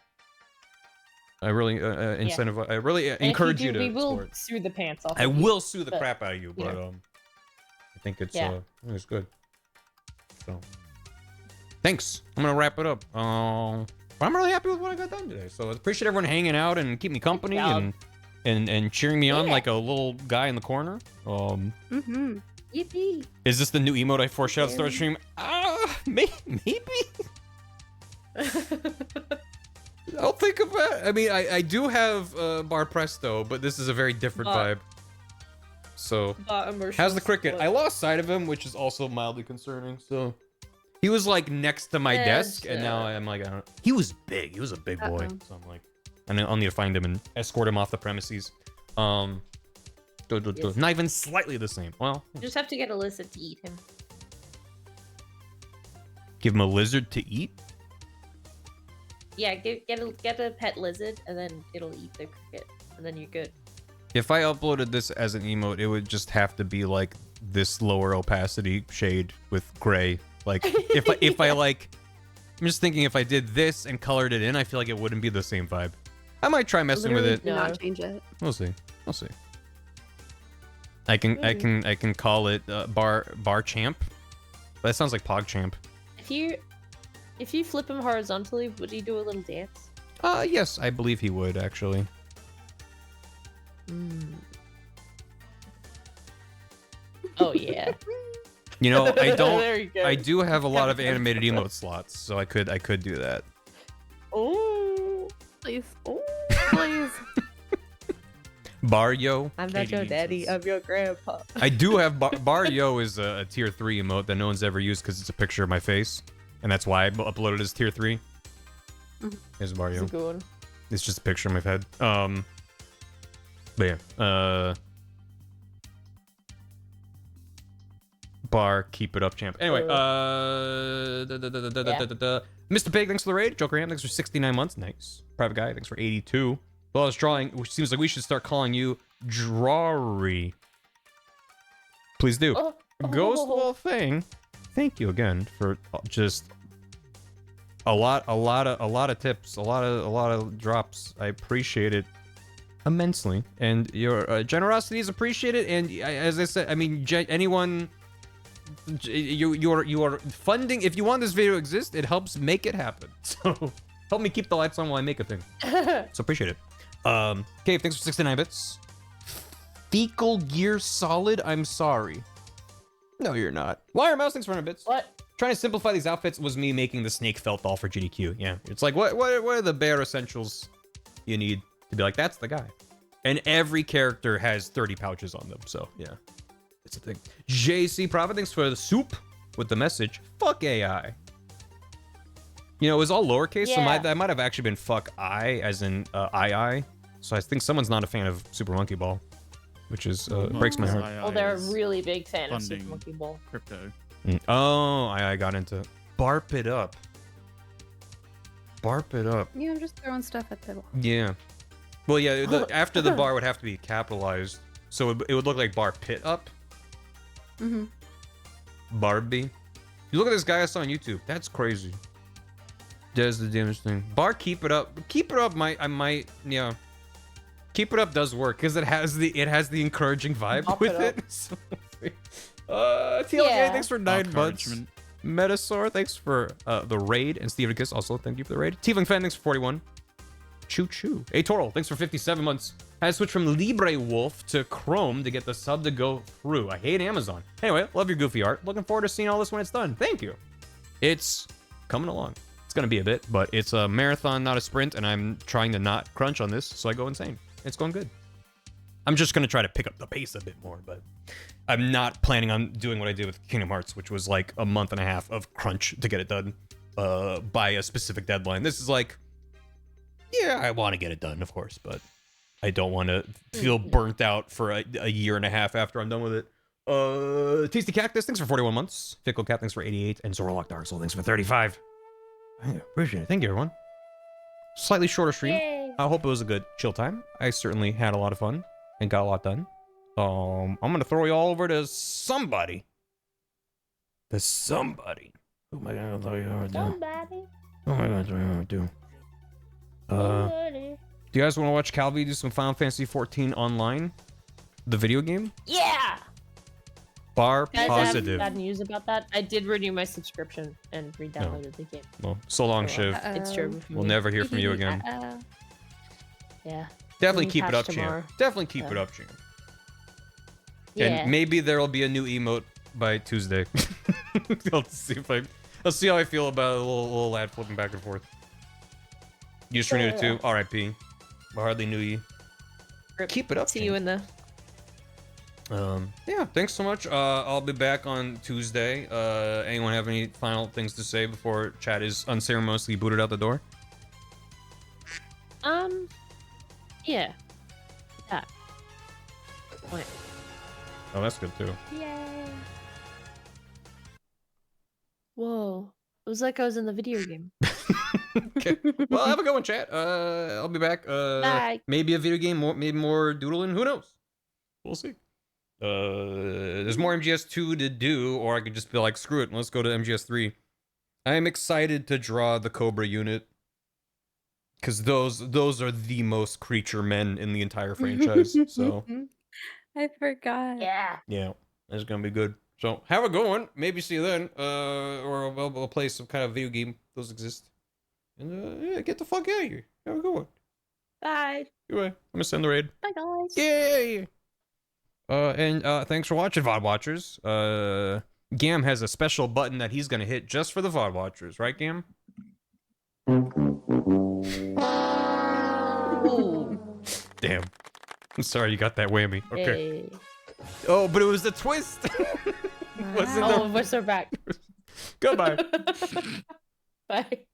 I really incentivize. I really encourage you to. We will explore it. sue the pants off. I of you, will sue the but, crap out of you, but I think it's it's good. So, thanks. I'm gonna wrap it up. I'm really happy with what I got done today. So I appreciate everyone hanging out and keeping me company and cheering me on like a little guy in the corner. Yippee. Is this the new emote I foreshadowed at the start of the stream? Maybe. I'll think of that. I mean, I do have Bar Presto, but this is a very different vibe. So, how's the cricket? I lost sight of him, which is also mildly concerning. So, he was like next to my desk, and now I'm like, I don't. He was big. He was a big boy. So I'm like, I'll need to find him and escort him off the premises. Not even slightly the same. Well, You just have to get a lizard to eat him. give him a lizard to eat. Yeah, get a pet lizard, and then it'll eat the cricket, and then you're good. If I uploaded this as an emote, it would just have to be like this lower opacity shade with gray. Like if I like I'm just thinking if I did this and colored it in, I feel like it wouldn't be the same vibe. I might try messing with it. Do not change it. We'll see. We'll see. I can call it bar champ. That sounds like Pog champ. If you flip him horizontally, would he do a little dance? Yes, I believe he would actually. Oh yeah. You know, I don't. There you go. I do have a lot of animated emote slots, so I could do that. Oh, please, please. Baryo. I'm not your daddy. I'm your grandpa. I do have Baryo is a tier 3 emote that no one's ever used because it's a picture of my face, and that's why I uploaded as tier 3. Here's Baryo. It's a good one. It's just a picture of my head. But yeah. Bar, keep it up, champ. Anyway, Mr. Pig, thanks for the raid. Joker Ham, thanks for 69 months. Nice. Private Guy, thanks for 82. Flawless Drawing, which seems like we should start calling you Drawery. Please do. Ghost Wall Thing, thank you again for just a lot of tips, a lot of drops. I appreciate it immensely, and your generosity is appreciated. And as I said, I mean, anyone. You are funding. If you want this video to exist, it helps make it happen. So help me keep the lights on while I make a thing. So appreciate it. Cave, thanks for 69 bits. Fecal Gear Solid, I'm sorry. No, you're not. Wire Mouse, thanks for 100 bits. What? Trying to simplify these outfits was me making the snake felt doll for GDQ. Yeah, it's like what are the bare essentials you need to be like that's the guy, and every character has 30 pouches on them. So yeah. It's a thing. JC Prophet, thanks for the soup with the message. Fuck AI. You know, it was all lowercase, so that might have actually been fuck I, as in II. So I think someone's not a fan of Super Monkey Ball, which is breaks my heart. Well, they're a really big fan of Super Monkey Ball. Crypto. Oh, I got into Barp it up. Barp it up. Yeah, I'm just throwing stuff at the wall. Yeah. Well, yeah, after the bar would have to be capitalized, so it would look like bar pit up. Mm-hmm. Barbie. You look at this guy I saw on YouTube. That's crazy. Does the damage thing. Bar, keep it up. Keep it up. I might, yeah. Keep it up does work because it has the encouraging vibe with it. So, TLJ, thanks for 9 months. Metasaur, thanks for the raid, and Steven Kiss also thank you for the raid. Tiefling Fan, thanks for 41. Choo choo. Hey Toral, thanks for 57 months. I had to switch from Libre Wolf to Chrome to get the sub to go through. I hate Amazon. Anyway, love your goofy art. Looking forward to seeing all this when it's done. Thank you. It's coming along. It's gonna be a bit, but it's a marathon, not a sprint, and I'm trying to not crunch on this, so I go insane. It's going good. I'm just gonna try to pick up the pace a bit more, but I'm not planning on doing what I did with Kingdom Hearts, which was like a month and a half of crunch to get it done by a specific deadline. This is like, yeah, I want to get it done, of course, but I don't want to feel burnt out for a year and a half after I'm done with it. Tasty Cactus, thanks for 41 months. Fickle Cat, thanks for 88. And Zorlock Dark Soul, thanks for 35. I appreciate it. Thank you, everyone. Slightly shorter stream. Yay. I hope it was a good chill time. I certainly had a lot of fun and got a lot done. I'm going to throw you all over to somebody. To somebody. Who am I going to throw you over to? Somebody. Who am I going to throw you over to? Do you guys want to watch Calvi do some Final Fantasy 14 online? The video game? Yeah! Bar Guys, positive. I have bad news about that. I did renew my subscription and re-downloaded the game. Well, so long, Shiv. It's true. We'll never hear from you again. Yeah. Definitely New keep it patch up, tomorrow. champ. Definitely keep it up, champ. Yeah. And maybe there will be a new emote by Tuesday. I'll see how I feel about a little lad flipping back and forth. You just renewed it too. R.I.P. I hardly knew you. Keep it up. See you in the. Yeah, thanks so much. I'll be back on Tuesday. Anyone have any final things to say before chat is unceremoniously booted out the door? Yeah. Yeah. Wait. Oh, that's good too. Yay. Whoa. It was like I was in the video game. Okay. Well, have a good one, chat. I'll be back. Bye. Maybe a video game, maybe more doodling. Who knows? We'll see. There's more MGS2 to do, or I could just be like, screw it, let's go to MGS3. I am excited to draw the Cobra unit. Because those are the most creature men in the entire franchise. So I forgot. Yeah. yeah, it's gonna be good. So have a good one. Maybe see you then. Or we'll play some kind of video game. Those exist. And yeah, get the fuck out of here. Have a good one. Bye. Goodbye. I'm gonna send the raid. Bye, guys. Yay! And thanks for watching, VOD watchers. Gam has a special button that he's gonna hit just for the VOD watchers, right, Gam? Damn. I'm sorry you got that whammy. Okay. Hey. Oh, but it was a twist. Oh, we're so back. Goodbye. Bye.